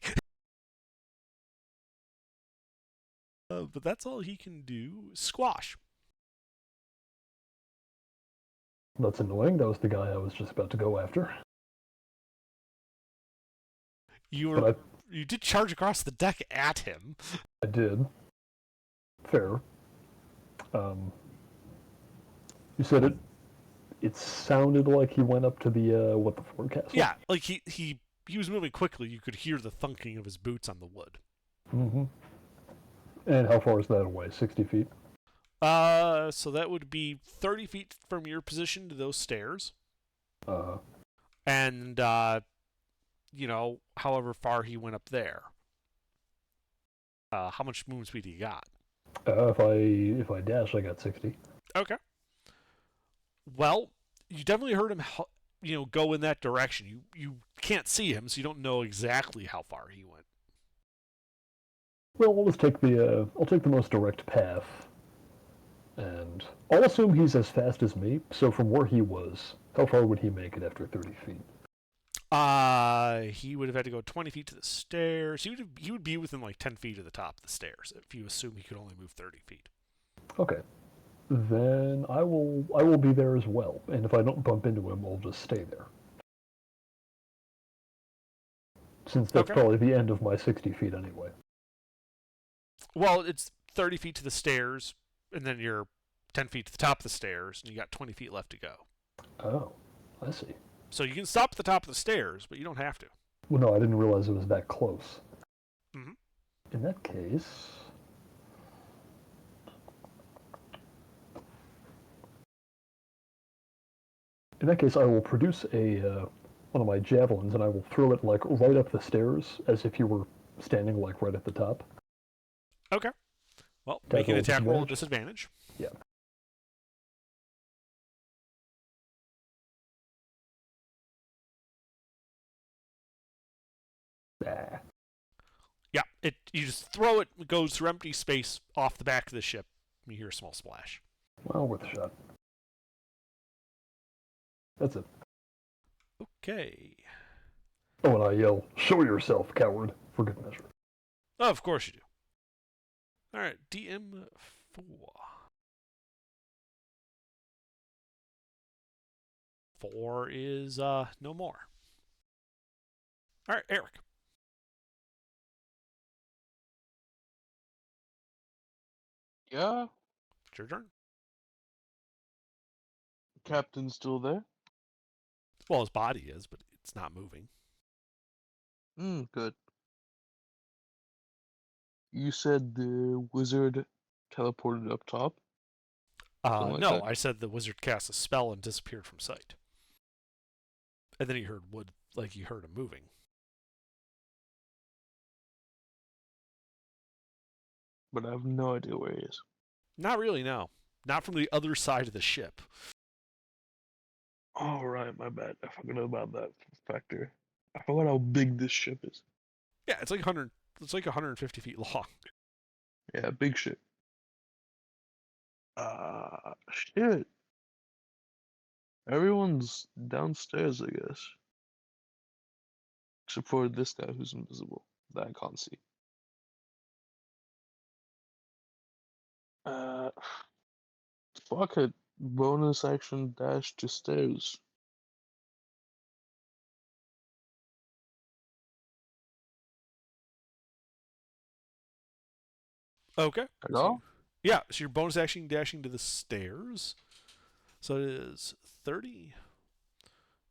But that's all he can do. Squash.
That's annoying. That was the guy I was just about to go after.
You did charge across the deck at him.
I did. Fair. You said it sounded like he went up to the the forecast?
Yeah, like he was moving quickly. You could hear the thunking of his boots on the wood.
Mm-hmm. And how far is that away? 60 feet?
So that would be 30 feet from your position to those stairs. And however far he went up there. How much movement speed do you got?
If I dash, I got 60.
Okay. Well, you definitely heard him, go in that direction. You can't see him, so you don't know exactly how far he went.
Well, I'll just take the most direct path, and I'll assume he's as fast as me. So from where he was, how far would he make it after 30 feet?
He would have had to go 20 feet to the stairs. He would be within like 10 feet of the top of the stairs if you assume he could only move 30 feet.
Okay. Then I will be there as well, and if I don't bump into him, I'll just stay there. Since that's probably the end of my 60 feet anyway.
Well, it's 30 feet to the stairs, and then you're 10 feet to the top of the stairs, and you got 20 feet left to go.
Oh, I see.
So you can stop at the top of the stairs, but you don't have to.
Well, no, I didn't realize it was that close.
Mm-hmm.
In that case... I will produce one of my javelins, and I will throw it right up the stairs, as if you were standing right at the top.
Okay. Well, make an attack roll at disadvantage.
Yeah.
Yeah, you just throw it, it goes through empty space off the back of the ship, and you hear a small splash.
Well, worth a shot. That's it.
Okay.
Oh, and I yell, "Show yourself, coward," for good measure.
Oh, of course you do. All right, DM4. 4 is no more. All right, Eric.
Yeah,
It's your turn.
Captain's still there.
Well, his body is, but it's not moving.
Good. You said the wizard teleported up top?
No,
that?
I said the wizard cast a spell and disappeared from sight. And then he heard wood, like you heard him moving.
But I have no idea where he is.
Not really, no. Not from the other side of the ship.
Oh, right, my bad. I forgot about that factor. I forgot how big this ship is.
Yeah, it's like 150 feet long.
Yeah, big ship. Shit. Everyone's downstairs, I guess. Except for this guy who's invisible, that I can't see. Fuck it. Bonus action dash to stairs.
Okay.
Hello?
Yeah, so your bonus action dashing to the stairs. So it is 30,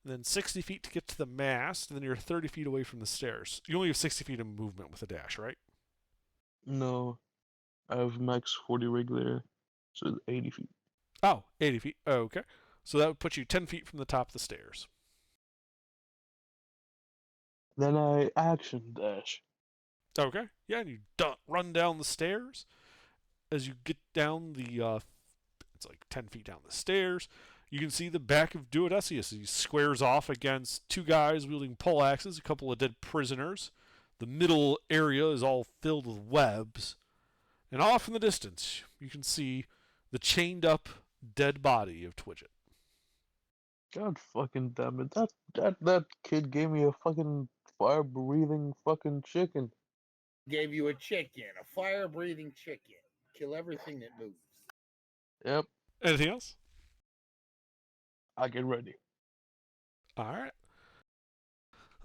then 60 feet to get to the mast, and then you're 30 feet away from the stairs. You only have 60 feet of movement with a dash, right?
No. I have max 40 regular, so it's 80 feet.
Oh, 80 feet. Okay. So that would put you 10 feet from the top of the stairs.
Then I action dash.
Okay. Yeah, and you run down the stairs. As you get down the, it's like 10 feet down the stairs, you can see the back of Duodecius. He squares off against two guys wielding poleaxes, a couple of dead prisoners. The middle area is all filled with webs. And off in the distance, you can see the chained up dead body of Twidget.
God fucking damn it. That kid gave me a fucking fire breathing fucking chicken.
Gave you a chicken, a fire breathing chicken. Kill everything that moves.
Yep.
Anything else?
I get ready.
All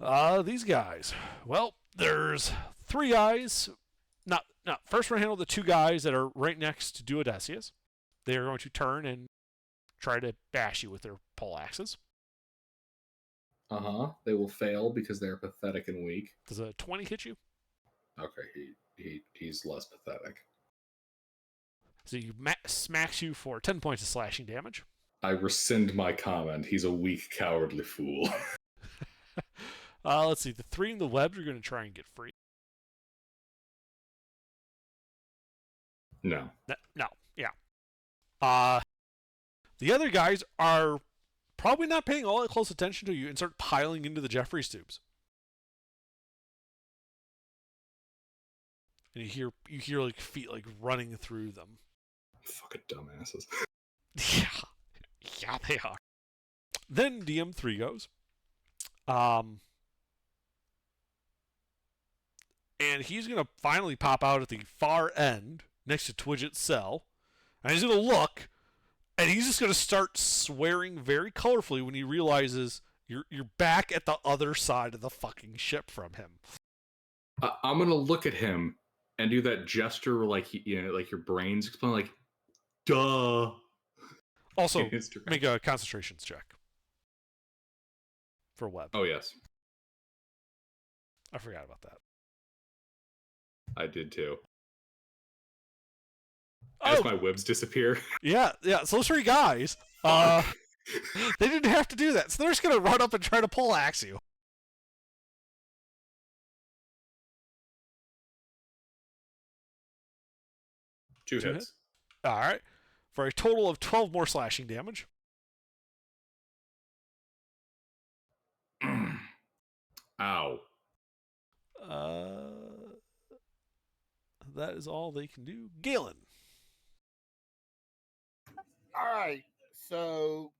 right. These guys. Well, there's three guys. Not first we're gonna handle the two guys that are right next to Duodecius. They are going to turn and try to bash you with their poleaxes.
They will fail because they're pathetic and weak.
Does a 20 hit you?
Okay, he's less pathetic.
So you smacks you for 10 points of slashing damage.
I rescind my comment. He's a weak, cowardly fool.
Let's see. The three in the webs are going to try and get free.
No.
No. Yeah. The other guys are probably not paying all that close attention to you and start piling into the Jeffries tubes. And you hear like feet like running through them.
Fucking dumbasses.
Yeah, they are. Then DM3 goes. And he's going to finally pop out at the far end next to Twidget's cell. And he's going to look, and he's just going to start swearing very colorfully when he realizes you're back at the other side of the fucking ship from him.
I'm going to look at him and do that gesture like, like your brain's exploding, like, duh.
Also, make a concentrations check. For web.
Oh, yes.
I forgot about that.
I did too. As my webs disappear.
Yeah. So those three guys, they didn't have to do that. So they're just going to run up and try to poleaxe you.
Two hits.
All right. For a total of 12 more slashing damage.
Ow.
That is all they can do. Galen.
All right. So,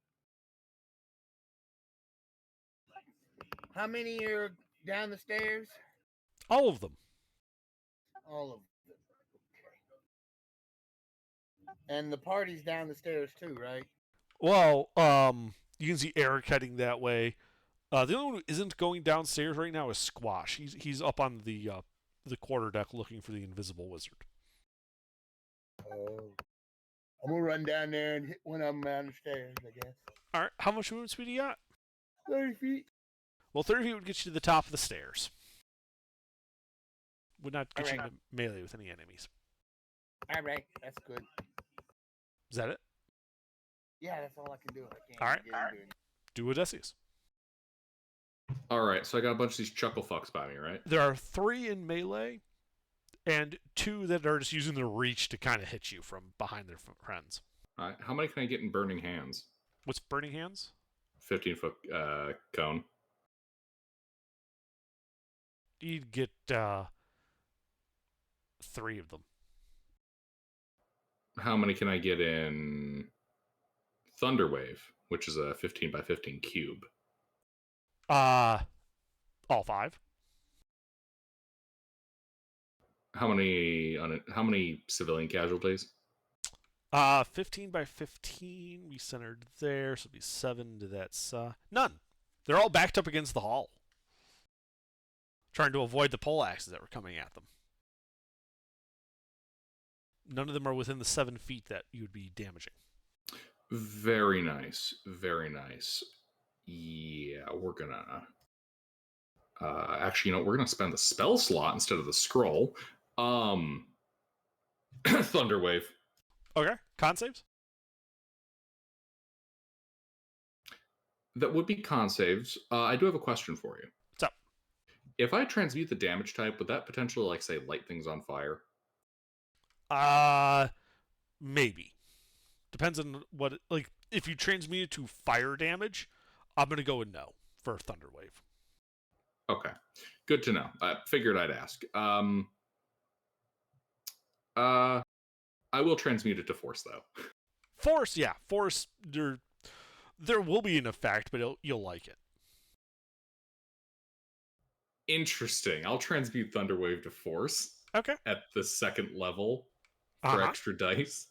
how many are down the stairs?
All of them.
All of them. Okay. And the party's down the stairs too, right?
Well, you can see Eric heading that way. The only one who isn't going downstairs right now is Squash. He's up on the quarterdeck looking for the invisible wizard.
Oh. I'm gonna run down there and hit one of them down the stairs, I guess.
All right, how much movement speed do you got?
30 feet.
Well, 30 feet would get you to the top of the stairs. Would not get you
All
into melee with any enemies.
All right, that's good.
Is that it?
Yeah, that's all I can do. I can't
All right.
get into it.
Do Odysseus.
All right, so I got a bunch of these chuckle fucks by me, right?
There are 3 in melee, and 2 that are just using their reach to kind of hit you from behind their friends.
All right, how many can I get in Burning Hands?
What's Burning Hands?
15-foot cone.
You'd get 3 of them.
How many can I get in Thunderwave, which is a 15 by 15 cube?
All 5.
How many civilian casualties?
15 by 15. We centered there, so it'll be 7 to that side. None. They're all backed up against the hull, trying to avoid the pole axes that were coming at them. None of them are within the 7 feet that you would be damaging.
Very nice. Very nice. Yeah, we're gonna... actually, we're gonna spend the spell slot instead of the scroll. Thunderwave.
Okay. Con saves?
That would be con saves. I do have a question for you.
What's up?
If I transmute the damage type, would that potentially, like, say, light things on fire?
Maybe. Depends on what... Like, if you transmute it to fire damage, I'm going to go with no for Thunderwave.
Okay. Good to know. I figured I'd ask. I will transmute it to force, though.
Force, yeah. Force, there will be an effect, but you'll like it.
Interesting. I'll transmute Thunderwave to force.
Okay.
At the 2nd level for extra dice.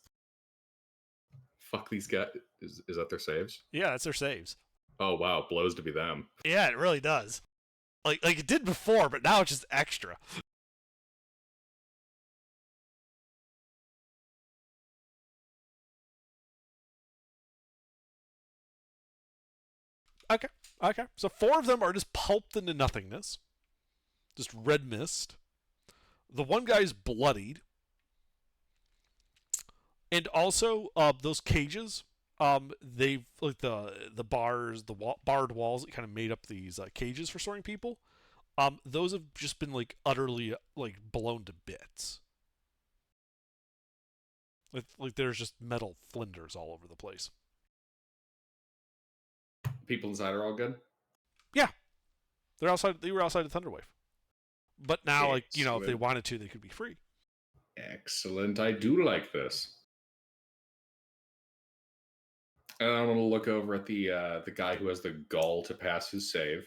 Fuck these guys. Is that their saves?
Yeah, that's their saves.
Oh, wow. Blows to be them.
Yeah, it really does. Like it did before, but now it's just extra. Okay. So 4 of them are just pulped into nothingness. Just red mist. The one guy's bloodied. And also, those cages, they've, like, the bars, barred walls that kind of made up these cages for storing people, those have just been, like, utterly, like, blown to bits. Like there's just metal flinders all over the place.
People inside are all good?
Yeah. They were outside of Thunderwave. But now, like, if they wanted to, they could be free.
Excellent. I do like this. And I'm going to look over at the guy who has the gall to pass his save.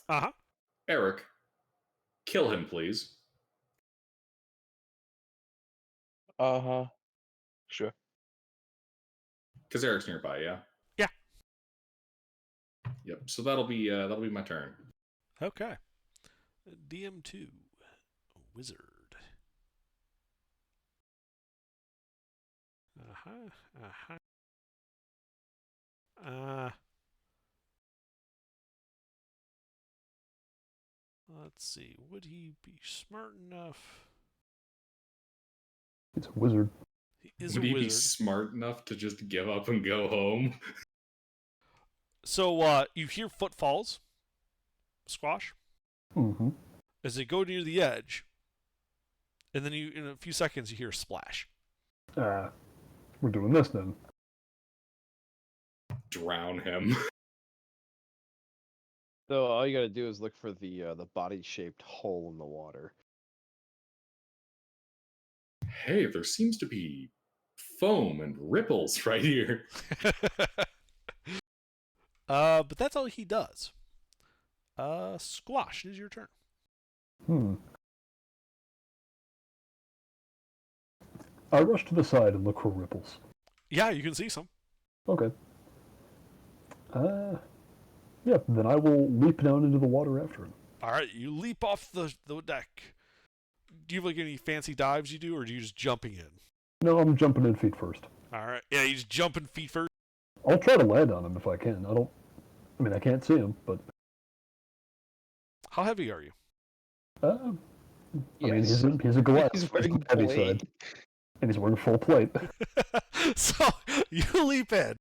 Uh-huh.
Eric, kill him, please.
Uh-huh. Sure.
Because Eric's nearby, yeah?
Yeah.
Yep, so that'll be my turn.
Okay. DM2. Wizard. Let's see. Would he be smart enough?
It's a wizard.
He is
Would
a
he
wizard.
be smart enough to just give up and go home?
So you hear footfalls, Squash,
Mm-hmm.
as they go near the edge, and then in a few seconds you hear a splash.
We're doing this then.
Drown him.
So all you gotta do is look for the body-shaped hole in the water.
Hey, there seems to be foam and ripples right here.
But that's all he does. Squash, it is your turn.
I rush to the side and look for ripples.
Yeah, you can see some.
Okay. Yeah, then I will leap down into the water after him.
All right, you leap off the deck. Do you have, like, any fancy dives you do, or do you just jumping in?
No, I'm jumping in feet first.
All right, yeah, you just jumping feet first.
I'll try to land on him if I can. I can't see him, but...
How heavy are you?
He's a Goliath.
He's wearing
the heavy
plate.
side. And he's wearing full plate.
So you leap in.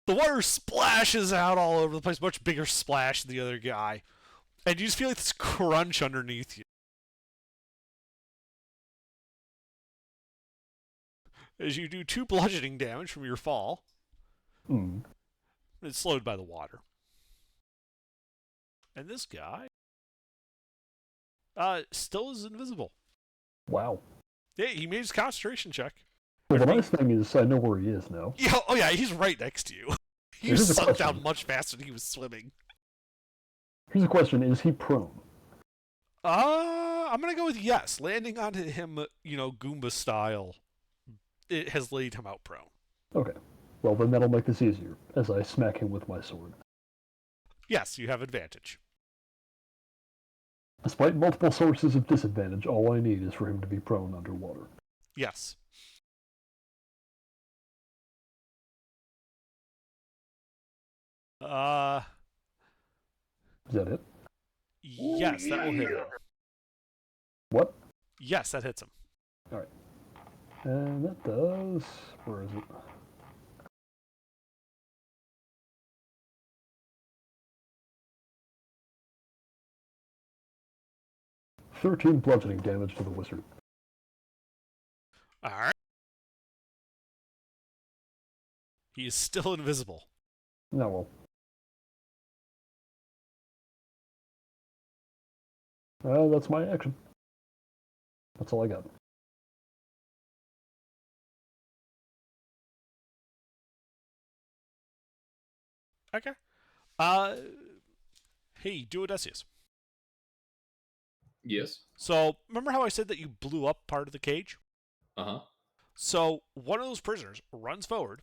The water splashes out all over the place, much bigger splash than the other guy. And you just feel like this crunch underneath you. As you do 2 bludgeoning damage from your fall. It's slowed by the water. And this guy still is invisible.
Wow.
Yeah, he made his concentration check.
Well, the nice thing is I know where he is now.
Yeah, oh yeah, he's right next to you. He was sunk down much faster than he was swimming.
Here's a question: is he prone?
I'm gonna go with yes. Landing onto him, Goomba style, it has laid him out prone.
Okay. Well, then that'll make this easier, as I smack him with my sword.
Yes, you have advantage.
Despite multiple sources of disadvantage, all I need is for him to be prone underwater.
Yes.
Is that it?
Yes, that will hit him.
What?
Yes, that hits him.
Alright. And that does... Where is it? "13 bludgeoning damage to the wizard."
All right. He is still invisible.
Now, well. That's my action. That's all I got.
Okay. Hey, Duodecius.
Yes.
So, remember how I said that you blew up part of the cage?
Uh-huh.
So, one of those prisoners runs forward,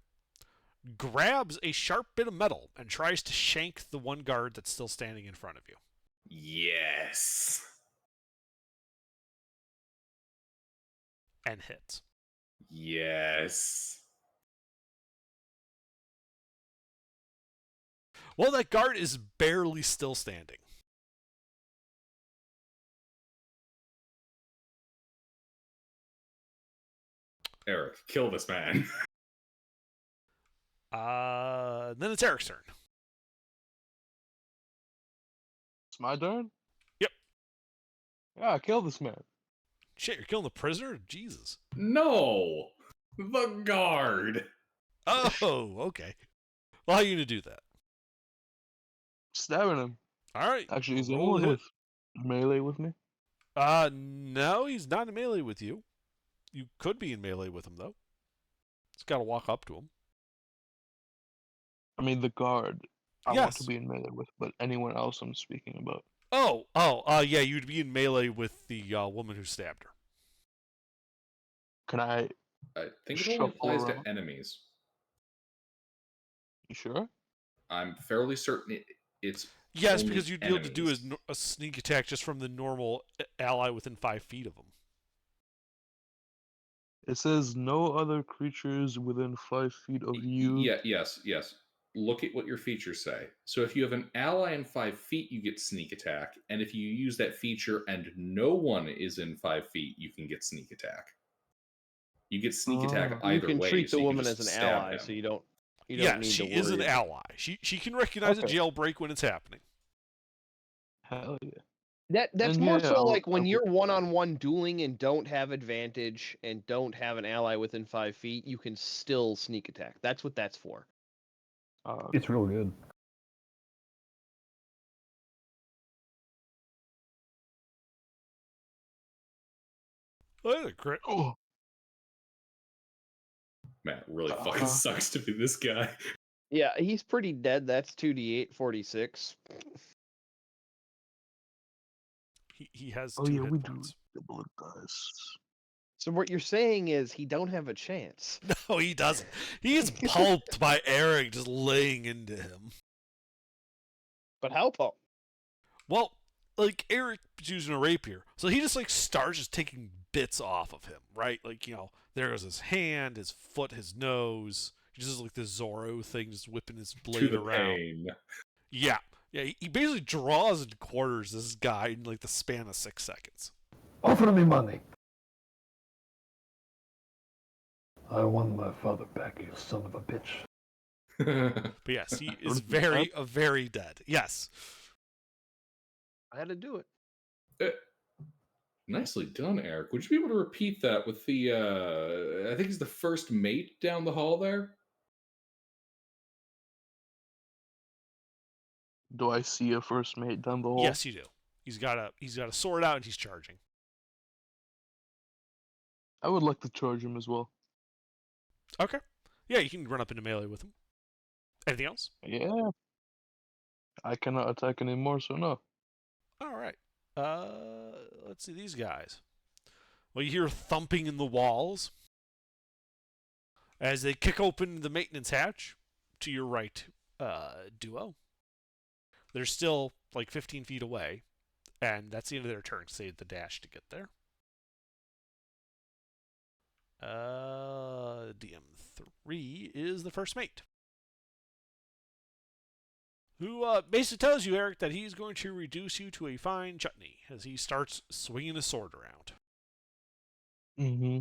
grabs a sharp bit of metal, and tries to shank the one guard that's still standing in front of you.
Yes.
And hits.
Yes.
Well, that guard is barely still standing.
Eric, kill this man.
Then it's Eric's turn.
It's my turn?
Yep.
Yeah, kill this man.
Shit, you're killing the prisoner? Jesus.
No! The guard!
Oh, okay. Well, how are you going to do that?
Stabbing him.
All right.
Actually, is
roll
anyone
a
with melee with me?
No, he's not in melee with you. You could be in melee with him, though. Just got to walk up to him.
I mean, the guard. I want
Yes.
to be in melee with, but anyone else I'm speaking about.
Yeah, you'd be in melee with the woman who stabbed her.
Can I?
I think it
Shuffle
only applies
around.
to enemies.
You sure?
I'm fairly certain it's
Yes,
only
because you'd be able to do
enemies.
a sneak attack just from the normal ally within 5 feet of him.
It says no other creatures within 5 feet of you.
Yeah, yes. Look at what your features say. So if you have an ally in 5 feet, you get sneak attack. And if you use that feature and no one is in 5 feet, you can get sneak attack. You get sneak attack
Oh.
either
You can
way.
treat
so
the
you can
woman
just
as an
stab
ally,
him.
so you don't
Yeah,
need
she
to
is an
worry.
ally. She can recognize a
Okay.
jailbreak when it's happening.
Hell yeah.
That's
And
more
yeah,
so like
I'll
when
go-
you're one-on-one dueling and don't have advantage and don't have an ally within 5 feet, you can still sneak attack. That's what that's for.
It's real good.
Oh, crit.
Oh,
Matt really fucking
Uh-huh.
sucks to be this guy.
Yeah, he's pretty dead. That's 2d8, 46.
He has
oh
2
yeah,
hit
we do
points.
double the dice.
So what you're saying is he don't have a chance.
No, he doesn't. He is pulped by Eric just laying into him.
But help him.
Well, like Eric's using a rapier, so he just like starts just taking bits off of him, right? Like, you know, there goes his hand, his foot, his nose. He just does like this Zorro thing, just whipping his
To
blade
the
around.
pain.
Yeah. He basically draws and quarters this guy in like the span of 6 seconds.
"Offer me money." "I want my father back, you son of a bitch."
But yes, he is very dead. Yes.
I had to do it.
Nicely done, Eric. Would you be able to repeat that with the I think he's the first mate down the hall there?
Do I see a first mate down the hall?
Yes, you do. He's got a sword out and he's charging.
I would like to charge him as well.
Okay. Yeah, you can run up into melee with him. Anything else?
Yeah. I cannot attack anymore, so no.
All right. Let's see these guys. Well, you hear thumping in the walls. As they kick open the maintenance hatch to your right, Duo. They're still like 15 feet away, and that's the end of their turn. Save the dash to get there. DM3 is the first mate, who basically tells you, Eric, that he's going to reduce you to a fine chutney as he starts swinging his sword around.
Mm-hmm.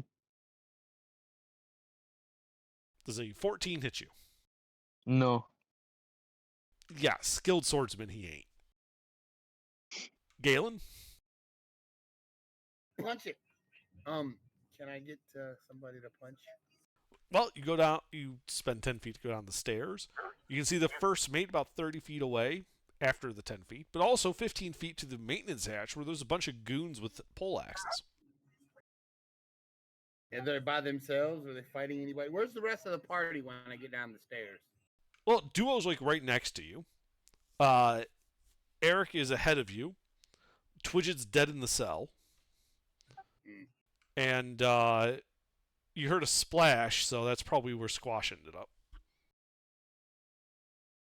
Does a 14 hit you?
No.
Yeah, skilled swordsman he ain't. Galen?
Punch it. Can I get somebody to punch?
Well, you go down, you spend 10 feet to go down the stairs. You can see the first mate about 30 feet away after the 10 feet, but also 15 feet to the maintenance hatch where there's a bunch of goons with pole axes.
Are they by themselves? Are they fighting anybody? Where's the rest of the party when I get down the stairs?
Well, Duo's like right next to you. Eric is ahead of you. Twidget's dead in the cell. And you heard a splash, so that's probably where Squash ended up.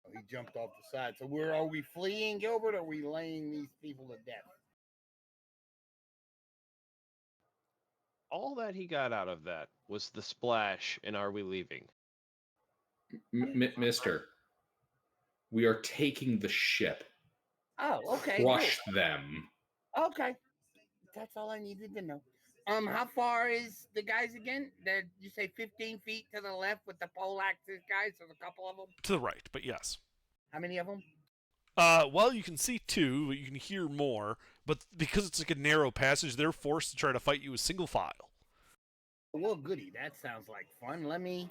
Oh, he jumped off the side. So are we fleeing, Gilbert, or are we laying these people to death?
All that he got out of that was the splash, and are we leaving?
Mister, we are taking the ship.
Oh, okay.
Crush them.
Okay. That's all I needed to know. How far is the guys again? Did you say 15 feet to the left with the pole axis guys? There's a couple of them.
To the right, but yes.
How many of them?
Well, you can see two, but you can hear more. But because it's like a narrow passage, they're forced to try to fight you with single file.
Well, goody. That sounds like fun. Let me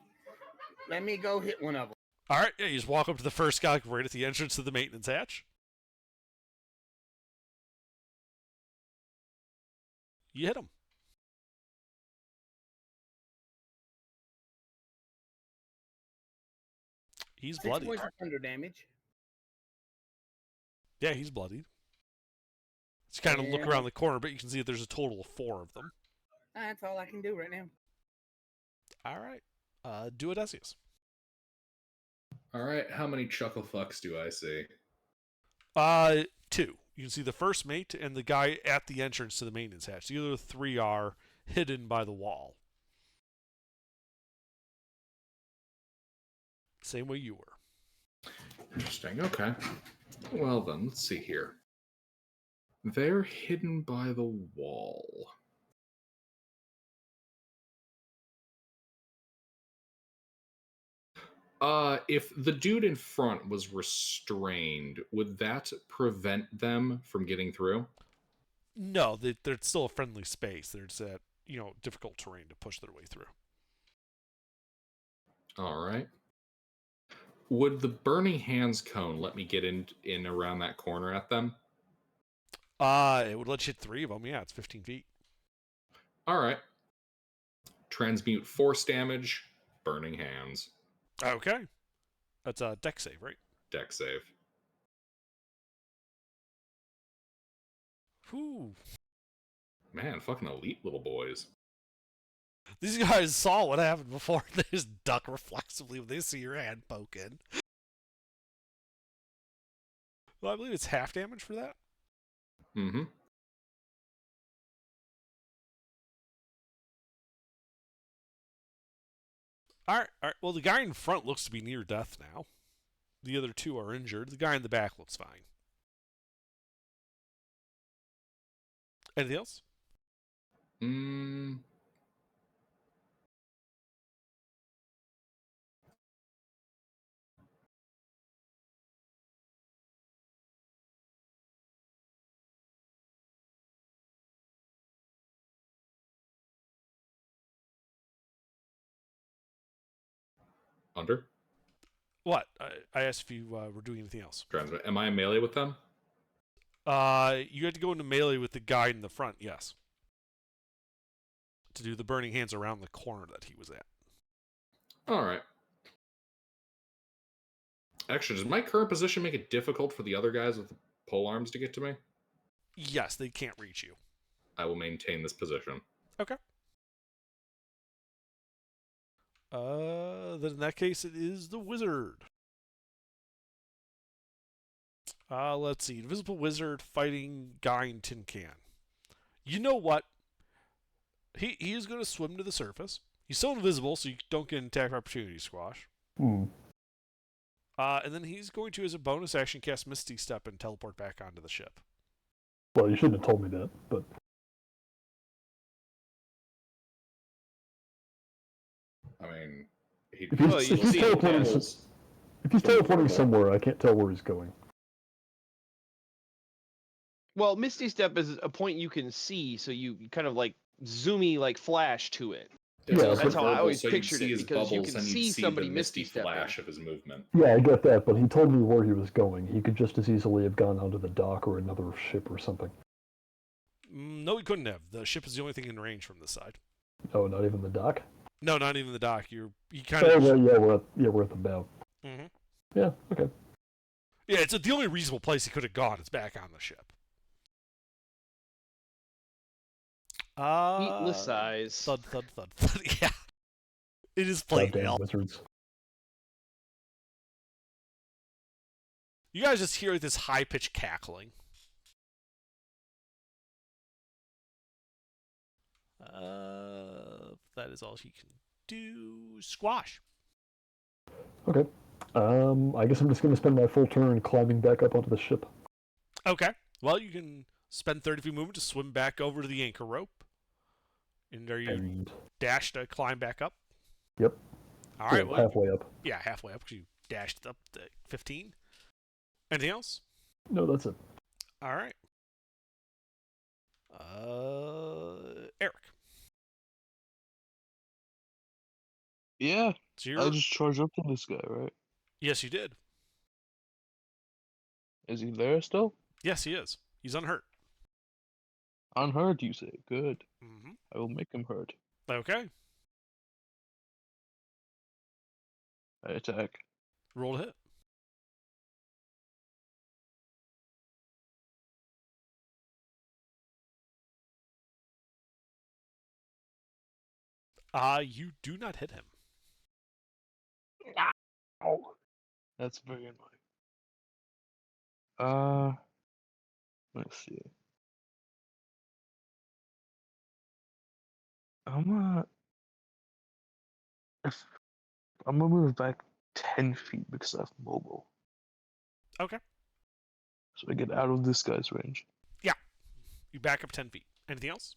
go hit one of them.
All right, yeah, you just walk up to the first guy right at the entrance to the maintenance hatch. You hit him. He's
6
bloody.
points of thunder damage.
Yeah, he's bloodied. Just kind of look around the corner, but you can see that there's a total of 4 of them.
That's all I can do right now.
All right. Duodesius.
All right, how many chuckle fucks do I see?
2. You can see the first mate and the guy at the entrance to the maintenance hatch. The other 3 are hidden by the wall. Same way you were.
Interesting, okay. Well then, let's see here. They're hidden by the wall. If the dude in front was restrained, would that prevent them from getting through?
No, they're still a friendly space. There's that, difficult terrain to push their way through.
All right. Would the burning hands cone let me get in around that corner at them?
It would let you hit 3 of them. Yeah, it's 15 feet.
All right. Transmute force damage, burning hands.
Okay. That's a dex save, right?
Dex save.
Whew.
Man, fucking elite little boys.
These guys saw what happened before. They just duck reflexively when they see your hand poking. Well, I believe it's half damage for that.
Mm-hmm.
All right. Well, the guy in front looks to be near death now. The other 2 are injured. The guy in the back looks fine. Anything else?
Under?
What? I asked if you were doing anything else.
Transmit. Am I in melee with them?
You had to go into melee with the guy in the front, yes. To do the burning hands around the corner that he was at.
All right. Actually, does my current position make it difficult for the other guys with the pole arms to get to me?
Yes, they can't reach you.
I will maintain this position.
Okay. Then in that case, it is the wizard. Let's see. Invisible wizard fighting guy in tin can. You know what? He is going to swim to the surface. He's still invisible, so you don't get an attack opportunity, Squash.
Hmm.
And then he's going to, as a bonus action, cast Misty Step and teleport back onto the ship.
Well, you shouldn't have told me that, but
I mean,
if he's teleporting somewhere, I can't tell where he's going.
Well, Misty Step is a point you can see, so you kind of like zoomy like flash to it.
Yeah,
That's how I always
so you'd
pictured
see
it,
his
because you
bubbles
can
and
see
you'd see
somebody
the
Misty
misty
stepping.
flash of his movement.
Yeah, I get that, but he told me where he was going. He could just as easily have gone onto the dock or another ship or something.
No, he couldn't have. The ship is the only thing in range from this side.
Oh, not even the dock?
No, not even the dock. He kind
Oh,
of.
well, we're at the bow.
Mm-hmm.
Yeah, okay.
Yeah, it's the only reasonable place he could have gone is back on the ship.
Heatless eyes.
Thud, thud, thud, thud. Yeah. It is plate
Goddamn
mail.
wizards.
You guys just hear this high-pitched cackling. That is all he can do. Squash.
Okay. I guess I'm just going to spend my full turn climbing back up onto the ship.
Okay. Well, you can spend 30 feet movement to swim back over to the anchor rope. And are you
And,
dash to climb back up?
yep.
All right.
Yeah,
Well,
halfway up.
yeah, halfway up because you dashed up to 15. Anything else?
No, that's it.
All right. Eric.
Yeah,
So
I'll just charge up to this guy, right?
Yes, you did.
Is he there still?
Yes, he is. He's unhurt.
Unhurt, you say? Good.
Mm-hmm.
I will make him hurt.
Okay.
I attack.
Roll to hit. You do not hit him.
Oh, that's very annoying. Let's see. I'm gonna move back 10 feet because I'm mobile.
Okay.
So I get out of this guy's range.
You back up 10 feet. Anything else?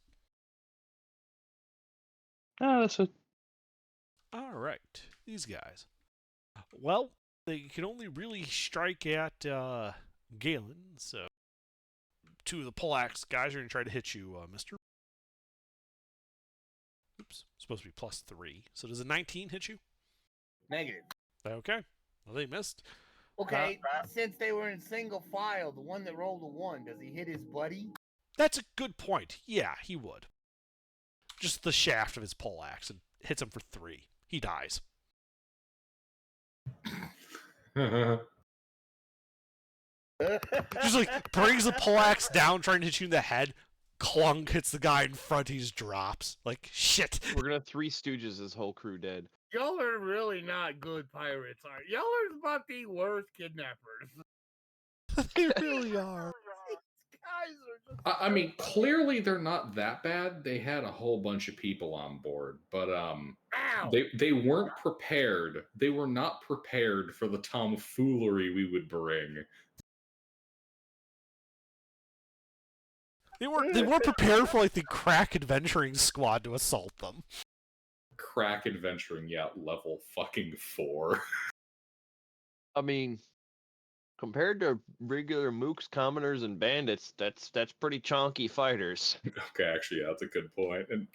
That's it.
All right. These guys. Well, they can only really strike at Galen, so two of the poleaxe guys are going to try to hit you, mister. Oops. Supposed to be +3. So does a 19 hit you?
Negative.
Okay. Well, they missed.
Okay, since they were in single file, the one that rolled a 1, does he hit his buddy?
That's a good point. Yeah, he would. Just the shaft of his poleaxe and hits him for 3. He dies. Just like brings the poleaxe down, trying to hit you in the head. Clunk hits the guy in front. He just drops. Like shit.
We're gonna Three Stooges his whole crew dead.
Y'all are really not good pirates, are y'all? Are about the worst kidnappers.
They really are.
These guys are just...
I mean, clearly they're not that bad. They had a whole bunch of people on board, but
Ow!
they weren't prepared. They were not prepared for the tomfoolery we would bring.
They weren't prepared for like the crack adventuring squad to assault them.
Crack adventuring, yeah, level fucking 4.
I mean, compared to regular mooks, commoners, and bandits, that's pretty chonky fighters.
Okay, actually, yeah, that's a good point. And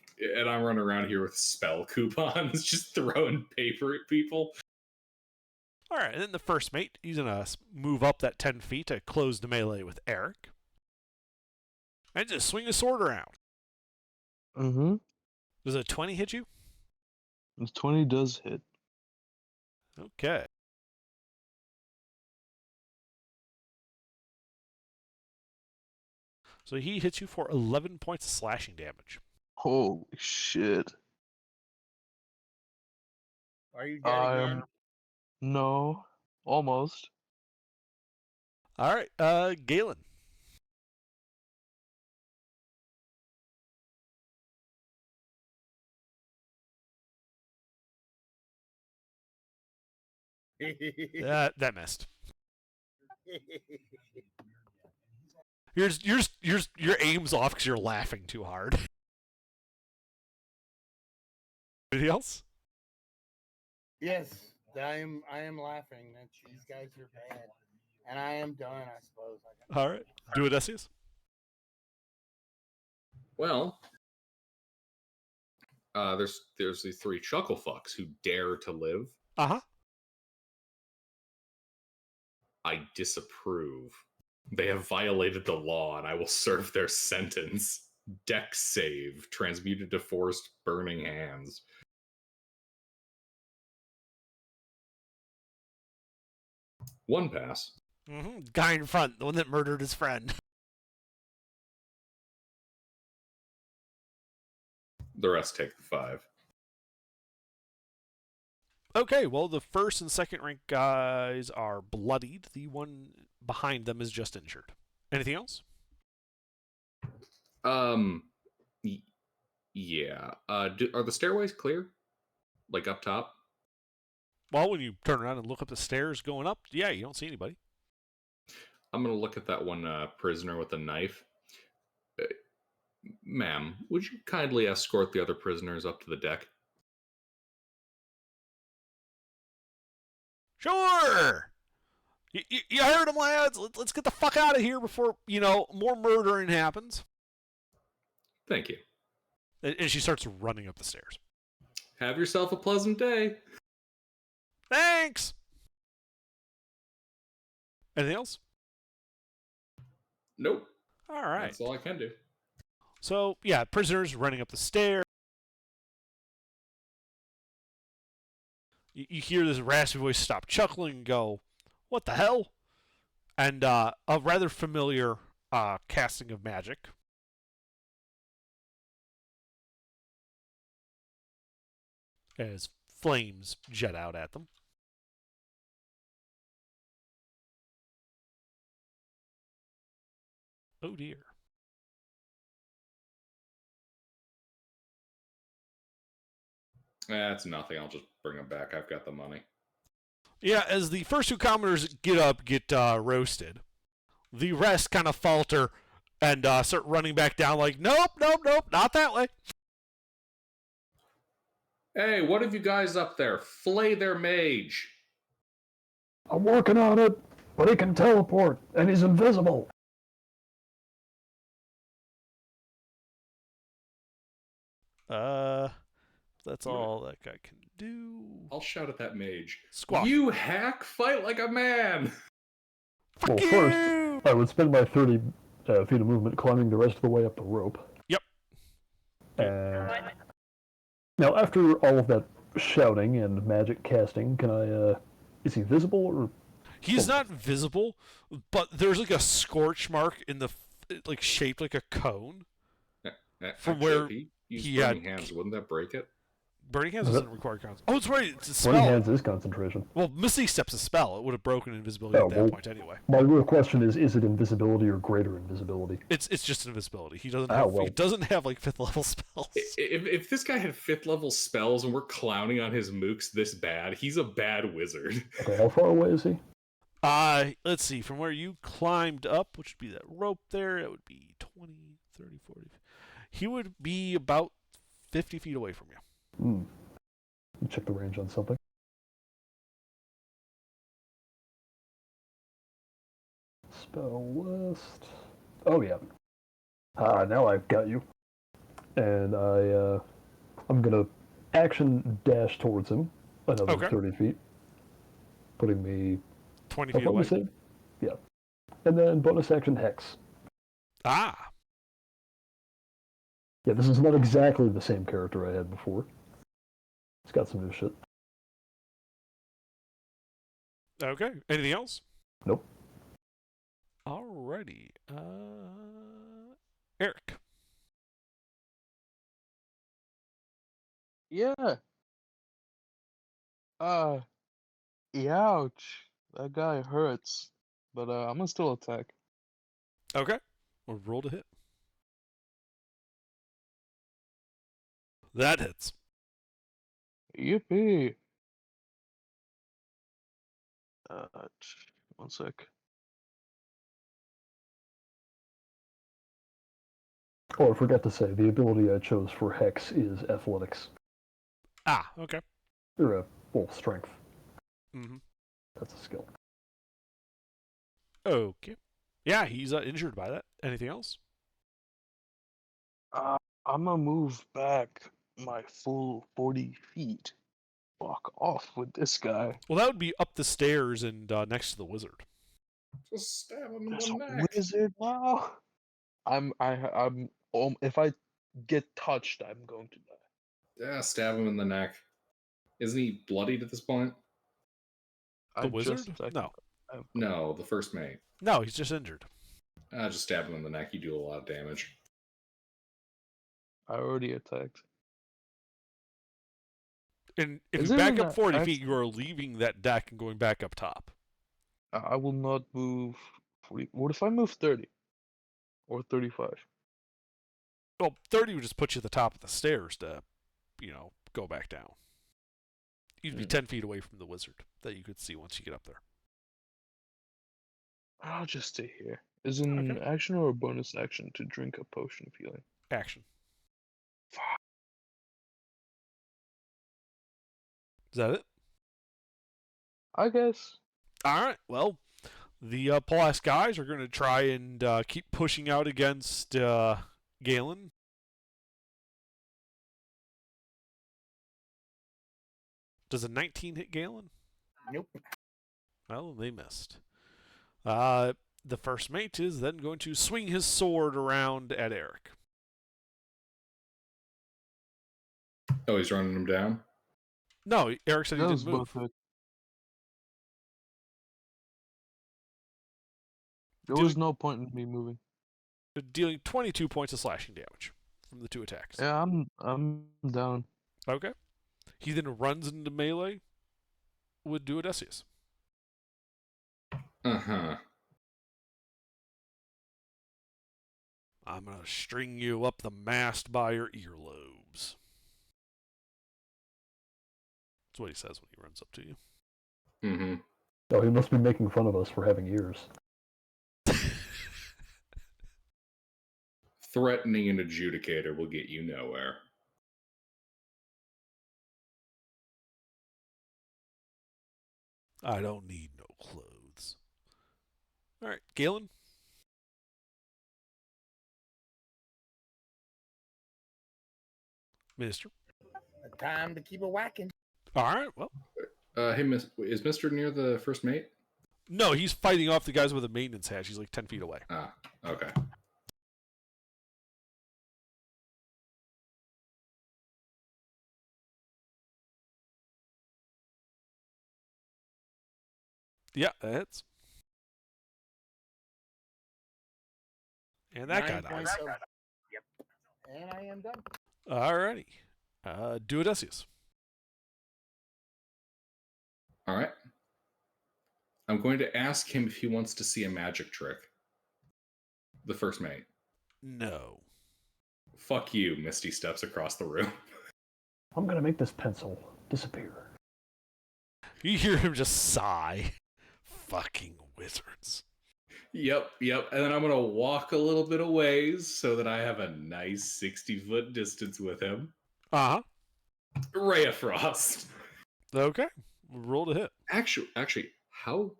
I'm running around here with spell coupons, just throwing paper at people.
All right, and then the first mate, he's gonna move up that 10 feet to close the melee with Eric, and just swing a sword around.
Mm-hmm.
Does a 20 hit you?
This 20 does hit.
Okay. So he hits you for 11 points of slashing damage.
Holy shit.
Are you dead again?
No, almost.
All right, Galen. That missed. Your aim's off because you're laughing too hard. Anything else?
Yes, I am laughing. That these guys are bad, and I am done. I suppose.
All right, do it, Decius.
Well, there's the three chuckle fucks who dare to live.
Uh-huh.
I disapprove. They have violated the law, and I will serve their sentence. Dex save, transmuted to forced burning hands. One pass.
Mm-hmm. Guy in front, the one that murdered his friend.
The rest take the 5.
Okay, well, the first and second rank guys are bloodied. The one behind them is just injured. Anything else?
Yeah. Are the stairways clear? Like up top?
Well, when you turn around and look up the stairs going up, yeah, you don't see anybody.
I'm gonna look at that one prisoner with a knife. Ma'am, would you kindly escort the other prisoners up to the deck?
Sure! You heard him, lads. Let's get the fuck out of here before, more murdering happens.
Thank you.
And she starts running up the stairs.
Have yourself a pleasant day.
Thanks! Anything else?
Nope.
All right.
That's all I can do.
So, yeah, prisoners running up the stairs. You hear this raspy voice stop chuckling and go, "What the hell?" And a rather familiar casting of magic. As flames jet out at them. Oh dear.
That's nothing. I'll just bring them back. I've got the money.
Yeah, as the first two commoners get roasted, the rest kind of falter and start running back down like, nope, not that way.
Hey, what have you guys up there? Flay their mage.
I'm working on it, but he can teleport, and he's invisible.
That's all that guy can do.
I'll shout at that mage.
Squash.
You hack! Fight like a man!
Fuck
Well,
you!
first, I would spend my 30 feet of movement climbing the rest of the way up the rope.
Yep.
And now, after all of that shouting and magic casting, can I, is he visible or?
He's not visible, but there's like a scorch mark in the, shaped like a cone. From where
if he used
he
burning
had-
hands, wouldn't that break it?
Burning Hands doesn't require concentration. Oh, it's right. It's a
Burning
spell.
hands is concentration.
Well, Misty Step's a spell. It would have broken invisibility
Oh,
at that
well-
point anyway.
My real question is it invisibility or greater invisibility?
It's just invisibility. He doesn't
Oh,
have,
well.
he doesn't have like 5th level spells.
If this guy had 5th level spells and we're clowning on his mooks this bad, he's a bad wizard.
Okay, how far away is he?
Let's see. From where you climbed up, which would be that rope there, it would be 20, 30, 40. He would be about 50 feet away from you.
Let me check the range on something. Spell list. Oh yeah. Now I've got you. And I'm gonna action dash towards him another
Okay.
30 feet, putting me
20
how
feet
far we
away.
said? Yeah. And then bonus action hex.
Ah.
Yeah, this is not exactly the same character I had before. It's got some new shit.
Okay. Anything else?
Nope.
Alrighty. Eric.
Yeah. Ouch. That guy hurts. But I'm gonna still attack.
Okay. Well, roll to hit. That hits.
Yippee. One sec.
Oh, I forgot to say, the ability I chose for Hex is Athletics.
Ah, okay.
Or, Strength.
Mm-hmm.
That's a skill.
Okay. Yeah, he's injured by that. Anything else?
I'm gonna move back my full 40 feet. Walk off with this guy.
Well, that would be up the stairs and next to the wizard.
Just stab him in
There's
the
a
neck.
wizard now. If I get touched, I'm going to die.
Yeah, stab him in the neck. Isn't he bloodied at this point?
The wizard? No.
No, the first mate.
No, he's just injured.
Just stab him in the neck. You do a lot of damage.
I already attacked.
And if
Is
you
it
back
in
up
the
40 feet, you are leaving that deck and going back up top.
I will not move 40. What if I move 30? Or 35?
Well, 30 would just put you at the top of the stairs to, go back down. You'd be 10 feet away from the wizard that you could see once you get up there.
I'll just stay here. Is it an action or a bonus action to drink a potion of healing?
Action.
Fuck.
Is that it?
I guess.
All right. Well, the Pulaski guys are going to try and keep pushing out against Galen. Does a 19 hit Galen?
Nope.
Well, they missed. The first mate is then going to swing his sword around at Eric.
Oh, he's running him down?
No, Eric said he didn't move.
There was no point in me moving.
Dealing 22 points of slashing damage from the two attacks.
Yeah, I'm down.
Okay. He then runs into melee with Duodecius.
Uh-huh.
I'm going to string you up the mast by your earlobes. That's what he says when he runs up to you.
Mm-hmm.
Oh, he must be making fun of us for having ears.
Threatening an adjudicator will get you nowhere.
I don't need no clothes. All right, Galen. Minister.
Time to keep it whacking.
All right, well.
Hey, is Mr. near the first mate?
No, he's fighting off the guys with a maintenance hatch. He's like 10 feet away.
Ah, okay.
Yeah, that hits. And that guy
9
dies.
points of- Yep. And I am done.
Alrighty. Duodecius.
All right. I'm going to ask him if he wants to see a magic trick. The first mate.
No.
Fuck you, Misty steps across the room.
I'm gonna make this pencil disappear.
You hear him just sigh. Fucking wizards.
Yep. And then I'm going to walk a little bit of ways so that I have a nice 60-foot distance with him.
Uh-huh.
Ray of Frost.
Okay. Roll to hit.
Actually, how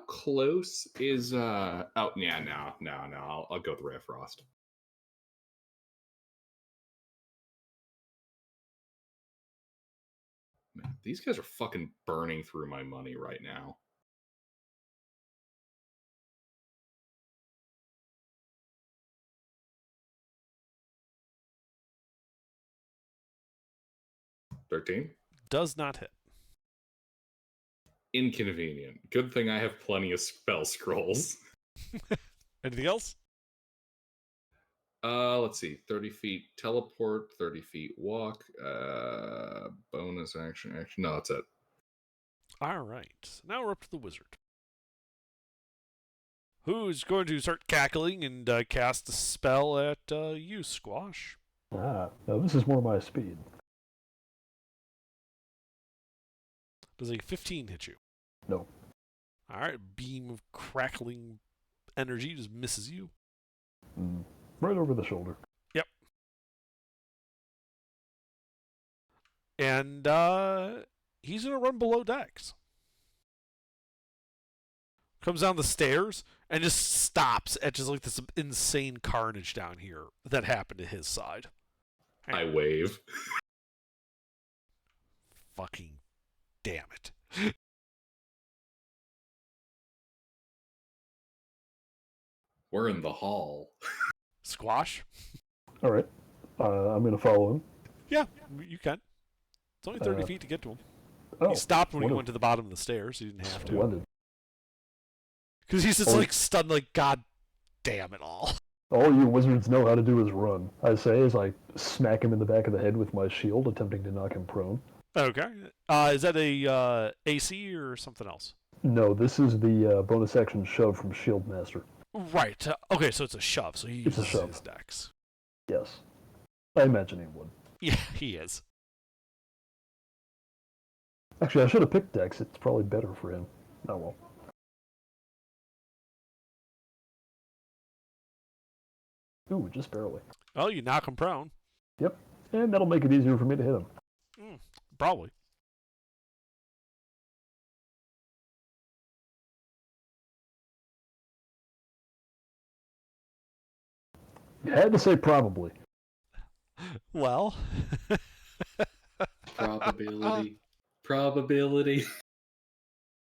close is oh yeah, no. I'll go with Ray of Frost. Man, these guys are fucking burning through my money right now. $13?
Does not hit.
Inconvenient. Good thing I have plenty of spell scrolls.
Anything else?
Let's see. 30 feet teleport, 30 feet walk, bonus action. No, that's it.
All right. Now we're up to the wizard, who's going to start cackling and cast a spell at you, Squash.
Now this is more my speed.
Does a 15 hit you?
No.
All right. Beam of crackling energy just misses you.
Right over the shoulder.
Yep. And he's going to run below Dex. Comes down the stairs and just stops at just like this insane carnage down here that happened to his side.
I wave.
Fucking damn it.
We're in the hall.
Squash?
All right. I'm going to follow him.
Yeah, you can. It's only 30 feet to get to him.
Oh,
He stopped when he
wonderful.
went to the bottom of the stairs. He didn't have to.
Splendid.
Because he's just
Oh.
like stunned, like, God damn it all.
All you wizards know how to do is run. I say as I smack him in the back of the head with my shield, attempting to knock him prone.
Okay. Is that a AC or something else?
No, this is the bonus action shove from Shield Master.
Right. Okay, so it's a shove. So he
It's a
uses
shove.
his dex.
Yes. I imagine he would.
Yeah, he is.
Actually, I should have picked Dex. It's probably better for him. Oh well. Ooh, just barely.
Oh, you knock him prone.
Yep. And that'll make it easier for me to hit him.
Probably.
You had to say probably.
Well.
Probability.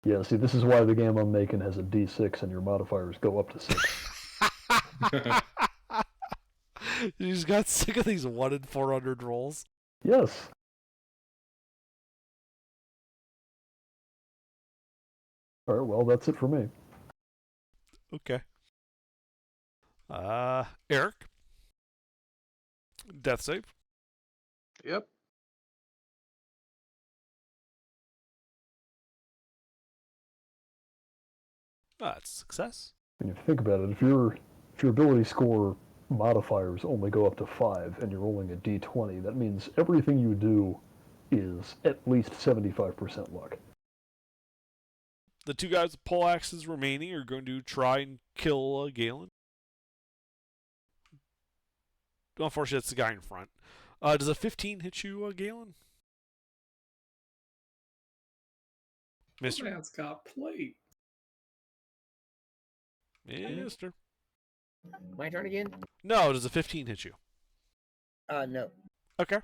Yeah, see, this is why the game I'm making has a D6 and your modifiers go up to 6.
You just got sick of these 1 in 400 rolls.
Yes. Alright, well, that's it for me.
Okay. Eric? Death save?
Yep.
That's a success.
When you think about it, if your ability score modifiers only go up to 5 and you're rolling a D20, that means everything you do is at least 75% luck.
The two guys with pole axes remaining are going to try and kill Galen. Unfortunately, that's the guy in front. Does a 15 hit you, Galen? Mister?
Man's got plate.
Mister.
My turn again?
No, does a 15 hit you?
No.
Okay.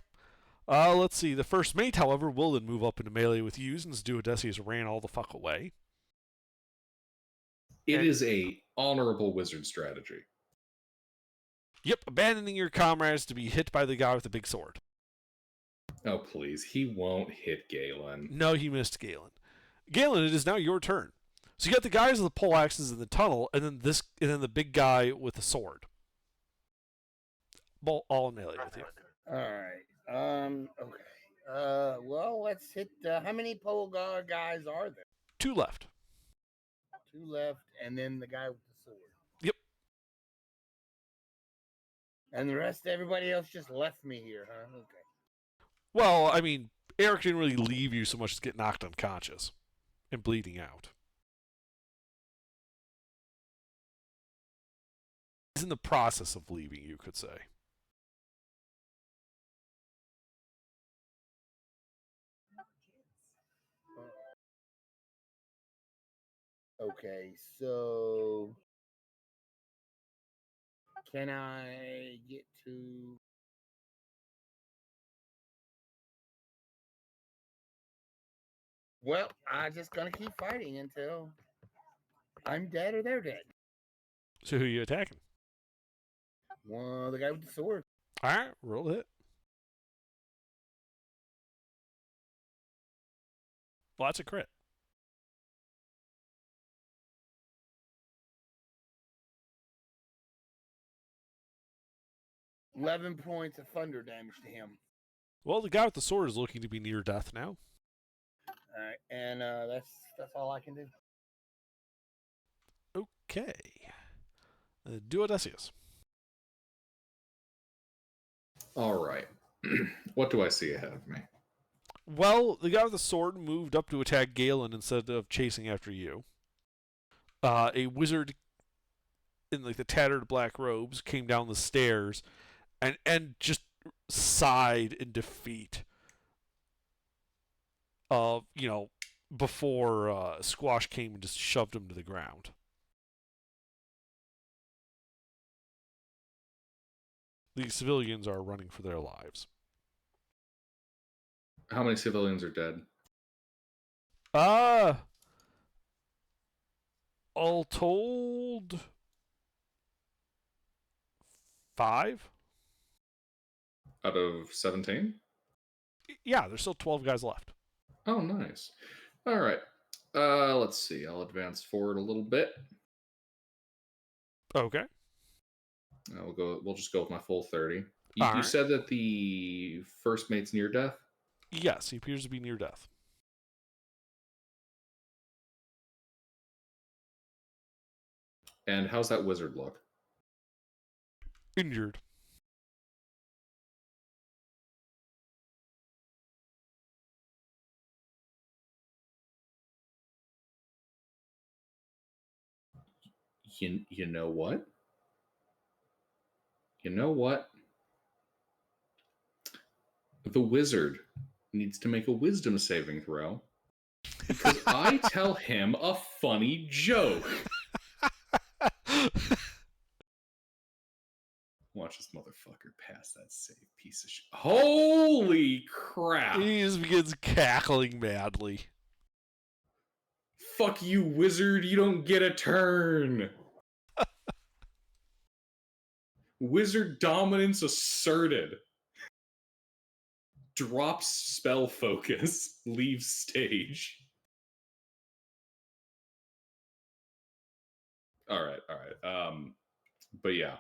Let's see. The first mate, however, will then move up into melee with you since Duodecius ran all the fuck away.
It is a honorable wizard strategy.
Yep, abandoning your comrades to be hit by the guy with the big sword.
Oh, please. He won't hit Galen.
No, he missed Galen. Galen, it is now your turn. So you got the guys with the pole axes in the tunnel, and then the big guy with the sword. All in melee with you.
All right. Okay. Well, let's hit. How many pole guys are there?
2 left.
2 left, and then the guy with the sword.
Yep.
And the rest, everybody else just left me here, huh? Okay.
Well, I mean, Eric didn't really leave you so much as get knocked unconscious and bleeding out. He's in the process of leaving, you could say.
Okay, so can I get to? Well, I'm just gonna keep fighting until I'm dead or they're dead.
So who are you attacking?
Well, the guy with the sword.
All right, roll the hit. Well, that's a crit.
11 points of thunder damage to him.
Well, the guy with the sword is looking to be near death now.
All right, and that's all I can do.
Okay. Do Odysseus.
All right. What do I see ahead of me?
Well, the guy with the sword moved up to attack Galen instead of chasing after you. A wizard in like the tattered black robes came down the stairs and just sighed in defeat. Before Squash came and just shoved him to the ground. The civilians are running for their lives.
How many civilians are dead?
All told, 5?
Out of 17?
Yeah, there's still 12 guys left.
Oh, nice. All right. Let's see. I'll advance forward a little bit.
Okay.
We'll just go with my full 30. You
right.
said that the first mate's near death?
Yes, he appears to be near death.
And how's that wizard look?
Injured.
You know what? You know what? The wizard needs to make a wisdom saving throw because I tell him a funny joke. Watch this motherfucker pass that save, piece of shit. Holy crap!
He just begins cackling madly.
Fuck you, wizard. You don't get a turn. Wizard dominance asserted. Drops spell focus. Leaves stage. All right. But yeah.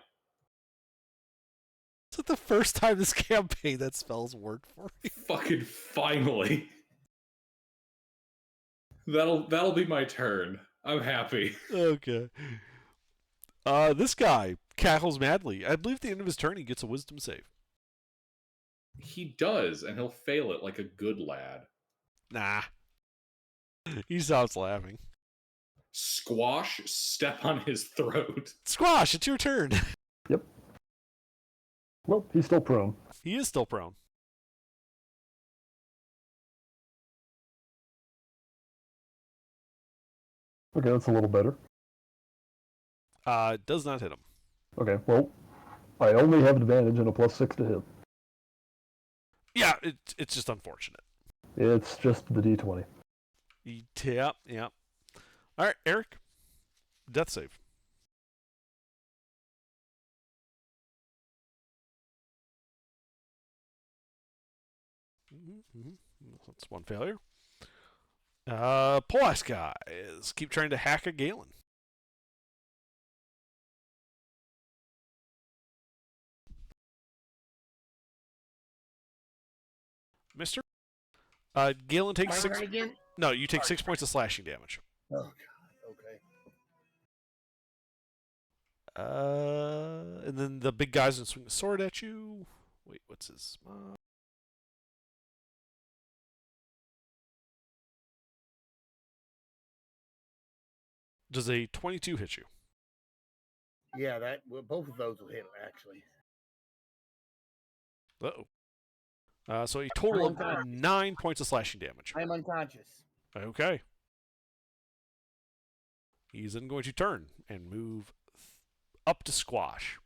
Is it the first time this campaign that spells worked for me?
Fucking finally. That'll be my turn. I'm happy.
Okay. This guy cackles madly. I believe at the end of his turn he gets a wisdom save.
He does, and he'll fail it like a good lad.
Nah. He stops laughing.
Squash, step on his throat.
Squash, it's your turn.
Yep. Well, he's still prone.
He is still prone.
Okay, that's a little better.
Does not hit him.
Okay, well, I only have advantage and a +6 to hit.
Yeah, it's just unfortunate.
It's just the D20.
Yep. All right, Eric. Death save. That's one failure. Polax guys keep trying to hack a Galen. Mister? Galen takes
My
6.
turn again?
No, you take 6 points of slashing damage.
Oh god. Okay.
And then the big guy's gonna swing a sword at you. Wait, what's his? Does a 22 hit you?
Yeah, both of those will hit actually.
Uh-oh. So a total of 9 points of slashing damage.
I'm unconscious.
Okay. He's then going to turn and move up to Squash.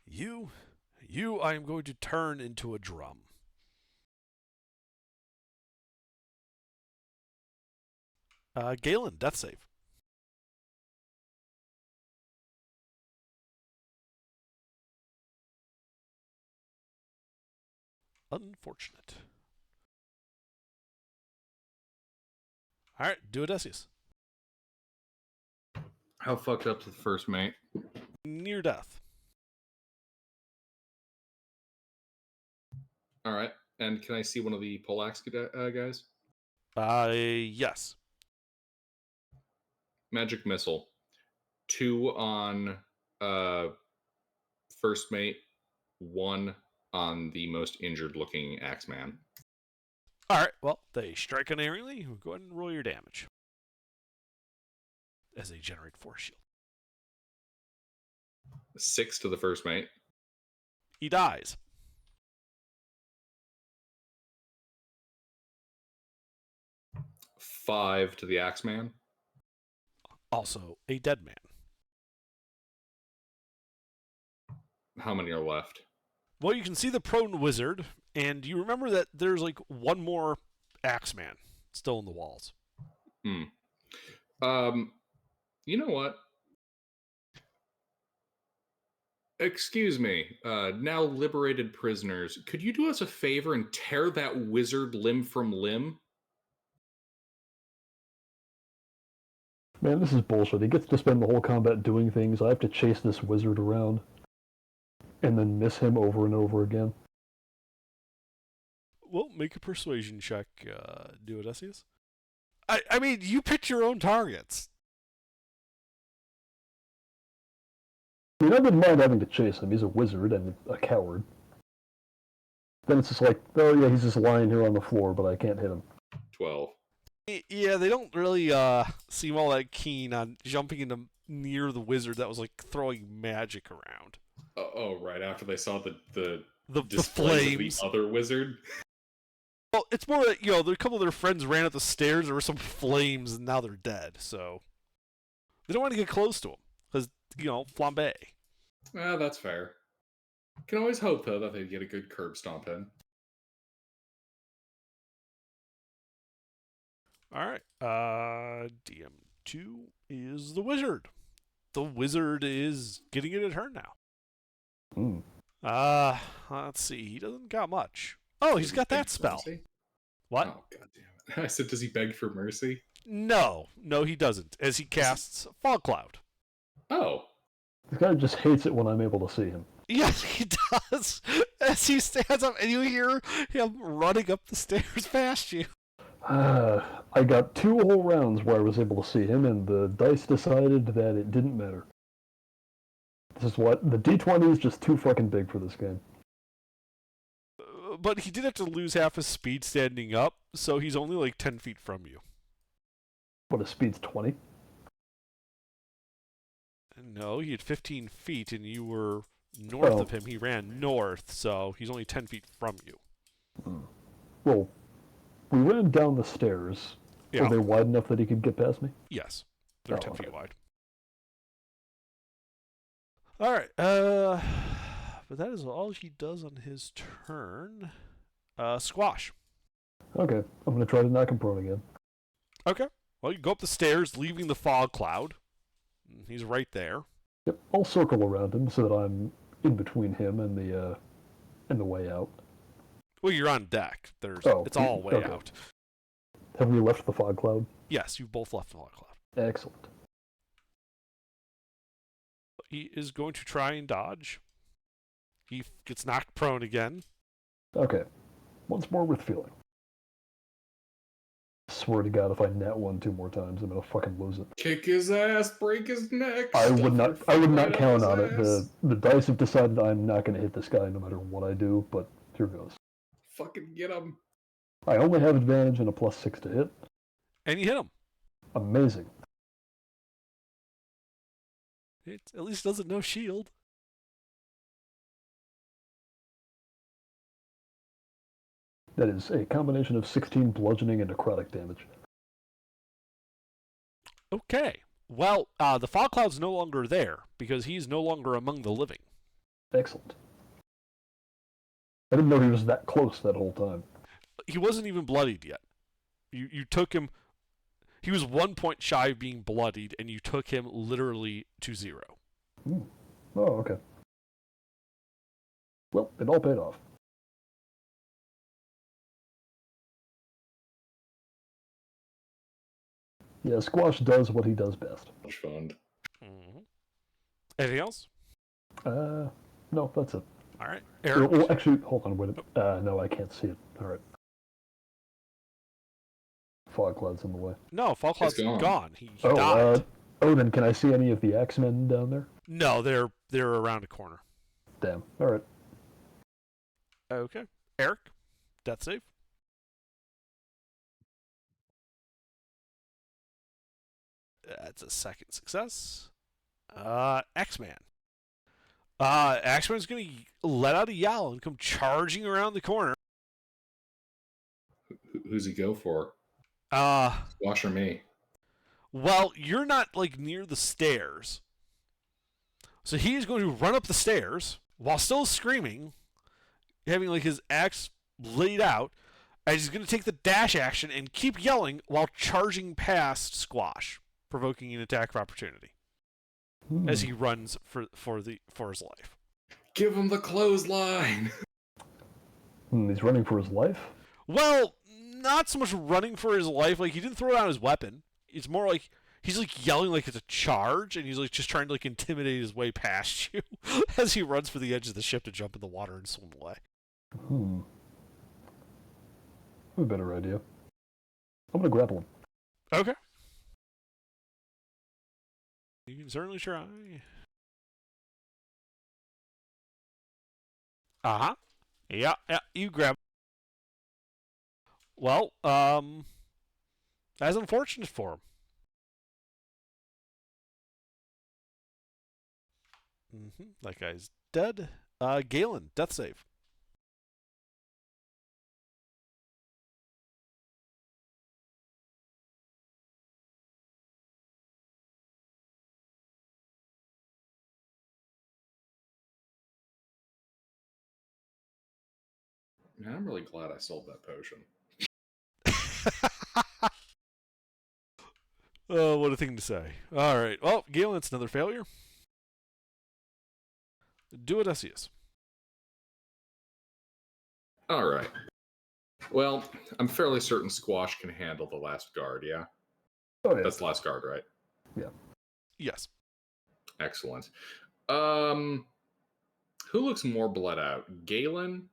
You, I am going to turn into a drum. Galen, death save. Unfortunate. All right, do Odysseus.
How fucked up to the first mate?
Near death.
All right. And can I see one of the poleaxe guys?
Yes.
Magic missile. 2 on first mate, 1 on the most injured looking Axeman.
Alright, well, they strike unerringly. Go ahead and roll your damage. As they generate force shield.
6 to the first mate.
He dies.
Five to the Axeman.
Also a dead man.
How many are left?
Well, you can see the prone wizard, and you remember that there's like one more Axeman still in the walls.
You know what? Excuse me, now liberated prisoners, could you do us a favor and tear that wizard limb from limb?
Man, this is bullshit. He gets to spend the whole combat doing things. I have to chase this wizard around and then miss him over and over again.
Well, make a persuasion check. Do it, Odysseus. I mean, you pick your own targets.
I mean, I wouldn't mind having to chase him. He's a wizard and a coward. Then it's just like, oh yeah, he's just lying here on the floor, but I can't hit him.
12.
Yeah, they don't really seem all that keen on jumping into near the wizard that was like throwing magic around.
Oh, right after they saw the
flames.
Of the other wizard.
Well, it's more that, a couple of their friends ran up the stairs, there were some flames, and now they're dead, so... They don't want to get close to them, because, flambe.
That's fair. Can always hope, though, that they get a good curb stomp in.
Alright, DM2 is the wizard. The wizard is getting it at her now. Let's see, he doesn't got much. Oh, he's got that spell.
Mercy?
What?
Oh, god damn it. I said, does he beg for mercy?
No, he doesn't, as he casts Fog Cloud.
Oh.
This guy just hates it when I'm able to see him.
Yes, he does. As he stands up, and you hear him running up the stairs past you.
I got 2 whole rounds where I was able to see him, and the dice decided that it didn't matter. This is what the D20 is just too fucking big for this game.
But he did have to lose half his speed standing up, so he's only like 10 feet from you.
What, his speed's 20?
No, he had 15 feet, and you were north of him. He ran north, so he's only 10 feet from you.
Well, we ran down the stairs.
Yeah.
Were they wide enough that he could get past me?
Yes, they're 10
okay.
feet wide. All right, but that is all he does on his turn. Squash.
Okay, I'm gonna try to knock him prone again.
Okay. Well, you go up the stairs, leaving the fog cloud. He's right there.
Yep, I'll circle around him so that I'm in between him and the way out.
Well, you're on deck. It's all way
okay.
out.
Have we left the fog cloud?
Yes, you both left the fog cloud.
Excellent.
He is going to try and dodge. He gets knocked prone again.
Okay. Once more with feeling. Swear to God, if I net 1 2 more times, I'm gonna fucking lose it.
Kick his ass, break his neck.
I would not count on it. The dice have decided I'm not gonna hit this guy no matter what I do, but here goes.
Fucking get him.
I only have advantage and a +6 to hit.
And you hit him.
Amazing.
It at least doesn't know shield.
That is a combination of 16 bludgeoning and necrotic damage.
Okay. Well, the fog cloud's no longer there because he's no longer among the living.
Excellent. I didn't know he was that close that whole time.
He wasn't even bloodied yet. You took him... He was 1 point shy of being bloodied, and you took him literally to 0.
Oh, okay. Well, it all paid off. Yeah, Squash does what he does best.
Much fun.
Anything else?
No, that's it.
All right. Eric.
Well, actually, hold on, wait. No, I can't see it. All right. Fog cloud's in the way.
No, Fog Cloud's
gone.
gone. He died.
Then can I see any of the X-Men down there?
No, they're around a corner.
Damn. All right.
Okay. Eric, death save. That's a second success. X-Man. X-Man's going to let out a yell and come charging around the corner.
Who's he go for? Squash or me?
Well, you're not like near the stairs. So he's going to run up the stairs while still screaming, having like his axe laid out, and he's going to take the dash action and keep yelling while charging past Squash, provoking an attack of opportunity as he runs for his life.
Give him the clothesline.
He's running for his life?
Well, not so much running for his life. Like, he didn't throw down his weapon. It's more like he's like yelling like it's a charge, and he's like just trying to like intimidate his way past you as he runs for the edge of the ship to jump in the water and swim away.
I have a better idea. I'm gonna grapple him.
Okay. You can certainly try. Uh-huh. Yeah, you grab. Well, that's unfortunate for him. That guy's dead. Galen, death save.
Man, I'm really glad I sold that potion.
Oh, what a thing to say. All right. Well, Galen, it's another failure. Do it, Odysseus.
All right. Well, I'm fairly certain Squash can handle the last guard, yeah?
Oh, yeah.
That's the last guard, right?
Yeah.
Yes.
Excellent. Who looks more bled out, Galen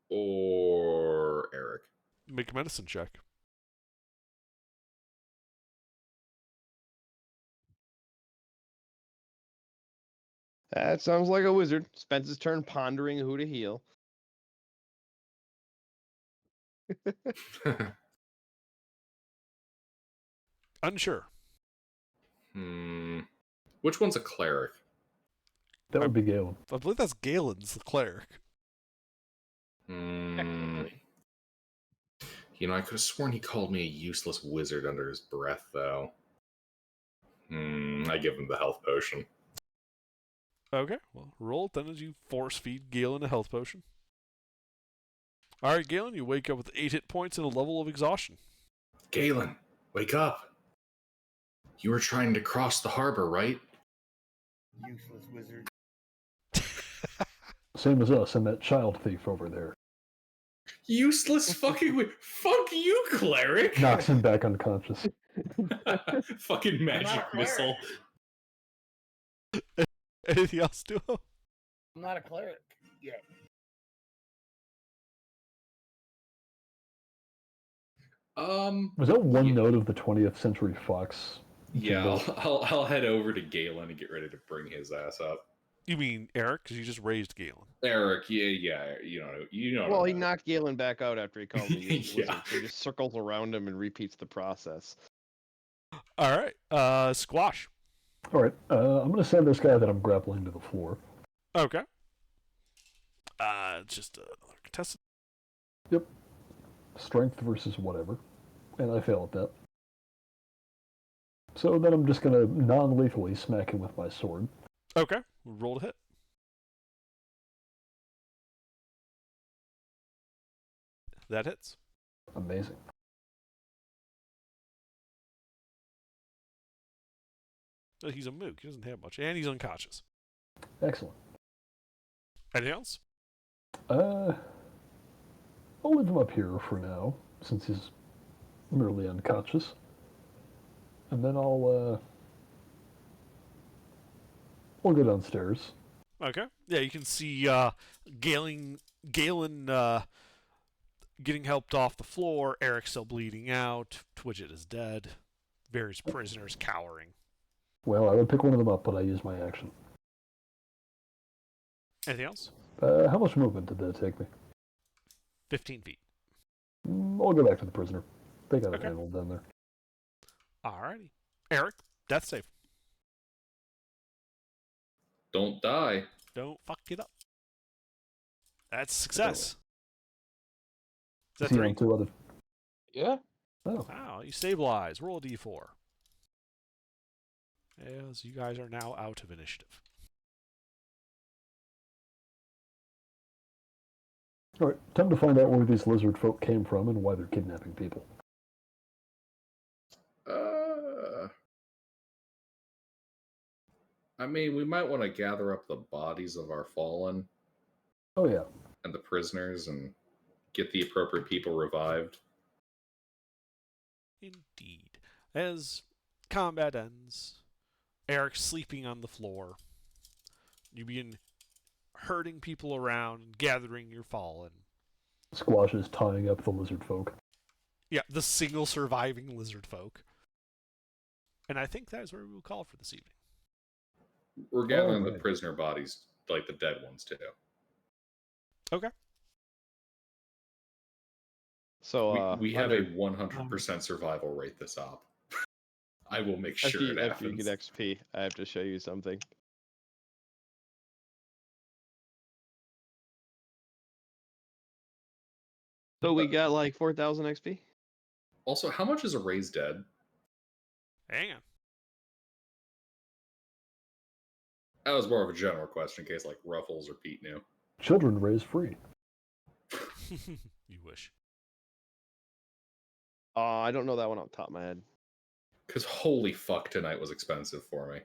or Eric?
Make a medicine check.
That sounds like a wizard. Spends his turn pondering who to heal.
Unsure.
Which one's a cleric?
That would be Galen.
I believe that's Galen's the cleric.
You know, I could have sworn he called me a useless wizard under his breath, though. I give him the health potion.
Okay, well, roll it then as you force feed Galen a health potion. Alright, Galen, you wake up with 8 hit points and a level of exhaustion.
Galen, wake up! You were trying to cross the harbor, right?
Useless wizard.
Same as us and that child thief over there.
Useless fucking fuck you, cleric!
Knocks him back unconscious.
Fucking magic missile.
Anything else, Duo?
I'm not a cleric yet.
Was that one note of the 20th Century Fox?
Yeah, I'll head over to Galen and get ready to bring his ass up.
You mean Eric? Because you just raised Galen.
Eric, yeah, you know.
Well, he knocked Galen back out after he called me.
Yeah.
So he just circles around him and repeats the process.
All right, Squash.
All right, I'm going to send this guy that I'm grappling to the floor.
Okay. Just another contestant.
Yep. Strength versus whatever. And I fail at that. So then I'm just going to non-lethally smack him with my sword.
Okay, roll to hit. That hits.
Amazing.
He's a mook. He doesn't have much. And he's unconscious.
Excellent.
Anything else?
I'll leave him up here for now, since he's merely unconscious. And then I'll We'll go downstairs.
Okay. Yeah, you can see Galen getting helped off the floor. Eric still bleeding out. Twidget is dead. Various prisoners cowering.
Well, I would pick one of them up, but I use my action.
Anything else?
How much movement did that take me?
15 feet.
I'll go back to the prisoner. They got it
Okay.
handled down there.
Alrighty. Eric, death save.
Don't die.
Don't fuck it up. That's success. Is that
Is he
3?
on 2 other?
Yeah.
Oh,
Wow, you stabilize. Roll a d4. As you guys are now out of initiative.
all right. Time to find out where these lizard folk came from and why they're kidnapping people.
I mean, we might want to gather up the bodies of our fallen
Oh yeah.
and the prisoners and get the appropriate people revived.
Indeed. As combat ends, Eric sleeping on the floor. You begin herding people around and gathering your fallen.
Squash is tying up the lizard folk.
Yeah, the single surviving lizard folk. And I think that is where we will call for this evening.
We're gathering the
Alright.
prisoner bodies, like the dead ones, too.
Okay.
So
we have a 100% survival rate this op. I will make sure it
after you
happens.
get XP, I have to show you something. So we got like 4,000 XP.
Also, how much is a raised dead?
Hang on.
That was more of a general question in case like Ruffles or Pete knew.
Children raised free.
You wish.
I don't know that one off the top of my head.
Because holy fuck, tonight was expensive for me.